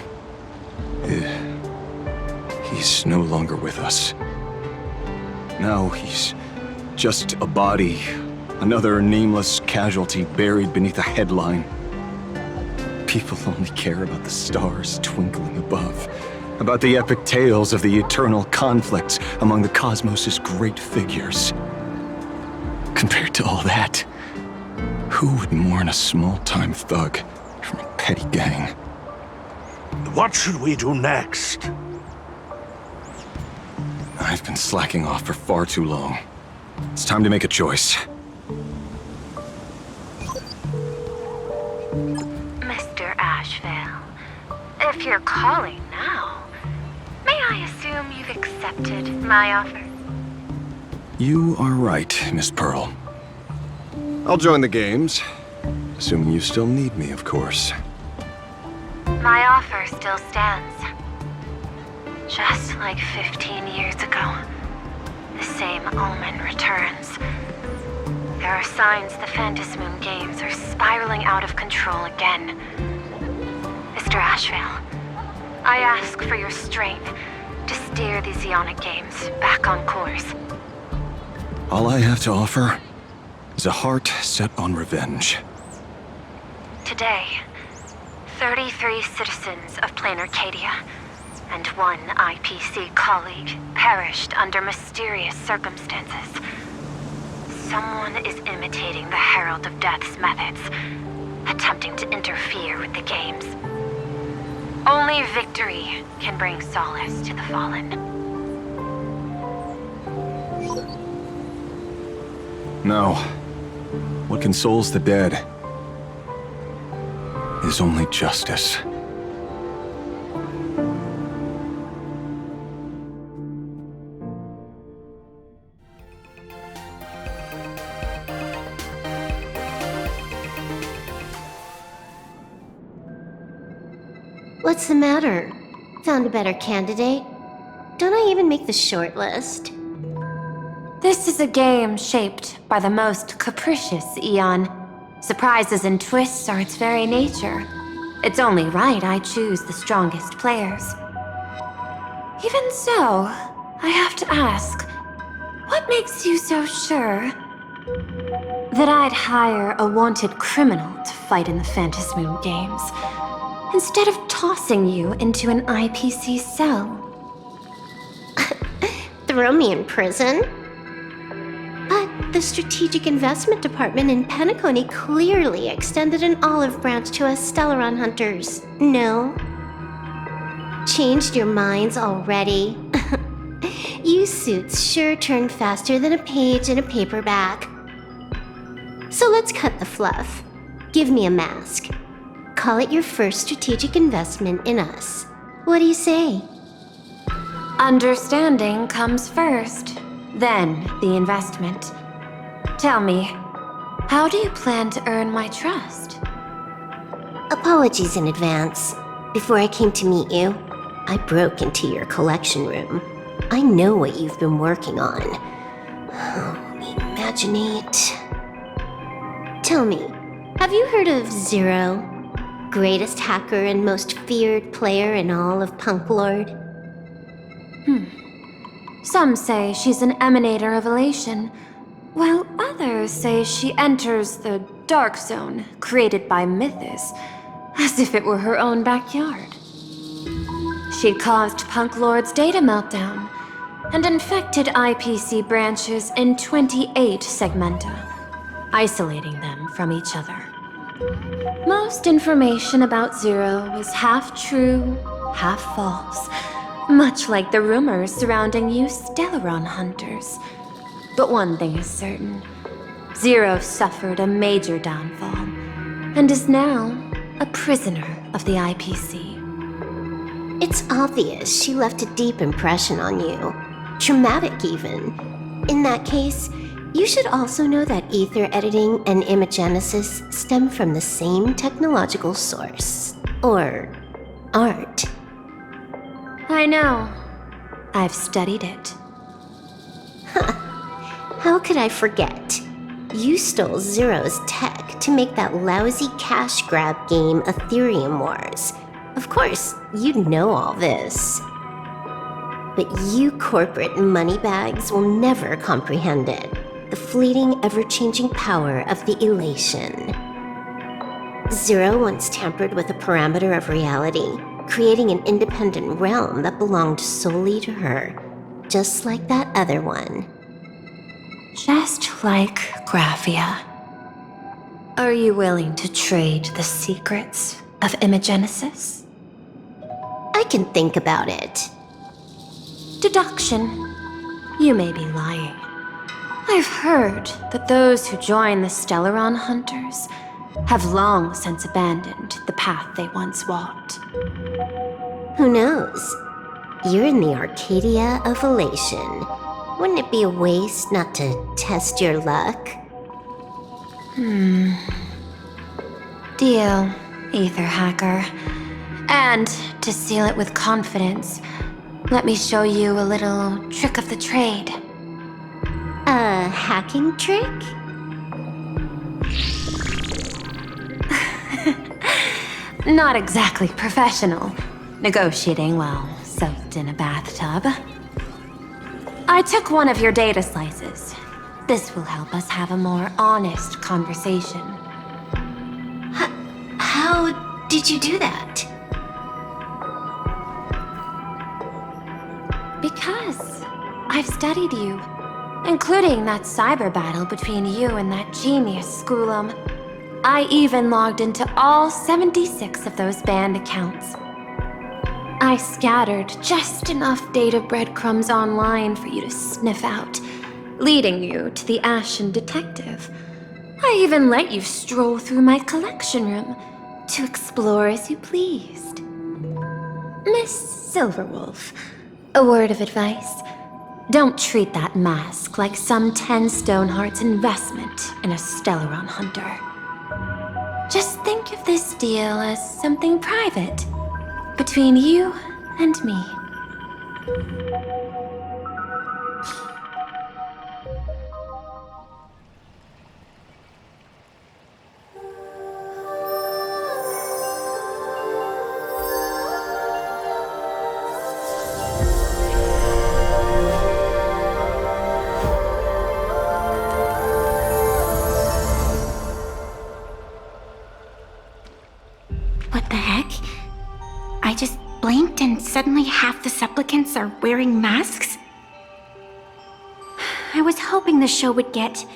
he's no longer with us. Now he's just a body, another nameless casualty buried beneath a headline. People only care about the stars twinkling above, about the epic tales of the eternal conflicts among the cosmos's great figures. Compared to all that, who would mourn a small-time thug from a petty gang? What should we do next? I've been slacking off for far too long. It's time to make a choice. Mr. Ashvale, if you're calling now, may I assume you've accepted my offer? You are right, Miss Pearl. I'll join the games. Assuming you still need me, of course. My offer still stands. Just like 15 years ago, the same omen returns. There are signs the Phantasmoon Games are spiraling out of control again. Mr. Ashvale, I ask for your strength to steer the Zeonic Games back on course. All I have to offer is a heart set on revenge. Today, 33 citizens of Plain Arcadia and one IPC colleague perished under mysterious circumstances. Someone is imitating the Herald of Death's methods, attempting to interfere with the games. Only victory can bring solace to the fallen. No. What consoles the dead is only justice. What's the matter? Found a better candidate? Don't I even make the short list? This is a game shaped by the most capricious Eon. Surprises and twists are its very nature. It's only right I choose the strongest players. Even so, I have to ask, what makes you so sure that I'd hire a wanted criminal to fight in the Phantasmoon games, instead of tossing you into an IPC cell? Throw me in prison? But the Strategic Investment Department in Penacony clearly extended an olive branch to us Stellaron hunters. No? Changed your minds already? You suits sure turn faster than a page in a paperback. So let's cut the fluff. Give me a mask. Call it your first strategic investment in us. What do you say? Understanding comes first, then the investment. Tell me, how do you plan to earn my trust? Apologies in advance. Before I came to meet you, I broke into your collection room. I know what you've been working on. Imaginate. Tell me, have you heard of Zero? Greatest hacker and most feared player in all of Punk Lord? Some say she's an emanator of elation, while others say she enters the dark zone created by Mythos, as if it were her own backyard. She'd caused Punk Lord's data meltdown and infected IPC branches in 28 segmenta, isolating them from each other. Most information about Zero was half true, half false, much like the rumors surrounding you Stellaron hunters. But one thing is certain. Zero suffered a major downfall, and is now a prisoner of the IPC. It's obvious she left a deep impression on you. Traumatic, even. In that case, you should also know that ether editing and imagenesis stem from the same technological source. Or art. I know. I've studied it. How could I forget? You stole Zero's tech to make that lousy cash grab game Ethereum Wars. Of course, you'd know all this. But you corporate moneybags will never comprehend it. The fleeting, ever-changing power of the elation. Zero once tampered with a parameter of reality, creating an independent realm that belonged solely to her, just like that other one. Just like Graphia. Are you willing to trade the secrets of imagenesis? I can think about it. Deduction. You may be lying. I've heard that those who join the Stellaron Hunters have long since abandoned the path they once walked. Who knows? You're in the Arcadia of Elation. Wouldn't it be a waste not to test your luck? Deal, Ether Hacker. And to seal it with confidence, let me show you a little trick of the trade. A hacking trick? Not exactly professional. Negotiating while soaked in a bathtub. I took one of your data slices. This will help us have a more honest conversation. How did you do that? Because I've studied you, including that cyber battle between you and that genius Schoolum. I even logged into all 76 of those banned accounts. I scattered just enough data breadcrumbs online for you to sniff out, leading you to the Ashen Detective. I even let you stroll through my collection room to explore as you pleased. Miss Silverwolf, a word of advice. Don't treat that mask like some 10 Stonehearts investment in a Stellaron hunter. Just think of this deal as something private, between you and me. the heck? I just blinked and suddenly half the supplicants are wearing masks? I was hoping the show would get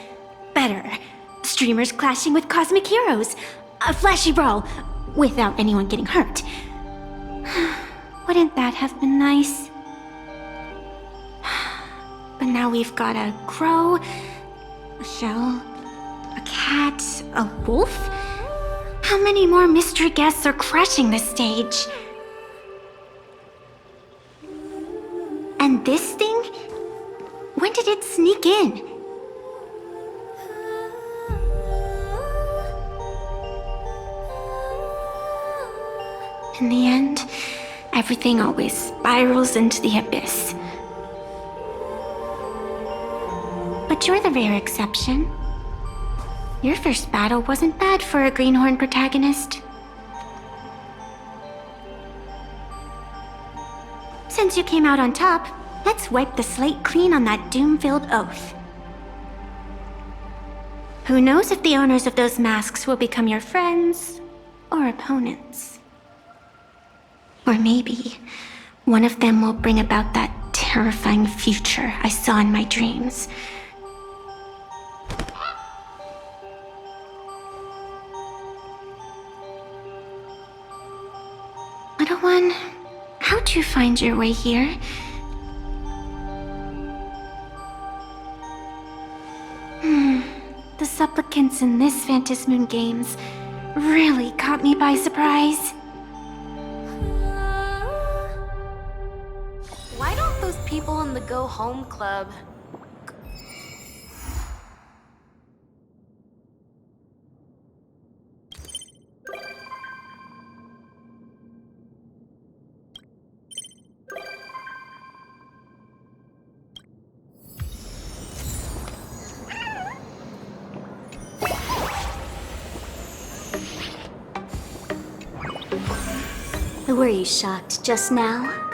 better. Streamers clashing with cosmic heroes. A flashy brawl without anyone getting hurt. Wouldn't that have been nice? But now we've got a crow, a shell, a cat, a wolf? How many more mystery guests are crashing the stage? And this thing? When did it sneak in? In the end, everything always spirals into the abyss. But you're the rare exception. Your first battle wasn't bad for a greenhorn protagonist. Since you came out on top, let's wipe the slate clean on that doom-filled oath. Who knows if the owners of those masks will become your friends or opponents? Or maybe one of them will bring about that terrifying future I saw in my dreams. Little one, how'd you find your way here? The supplicants in this Phantasmoon Games really caught me by surprise. Why don't those people in the Go Home Club... Were you shocked just now?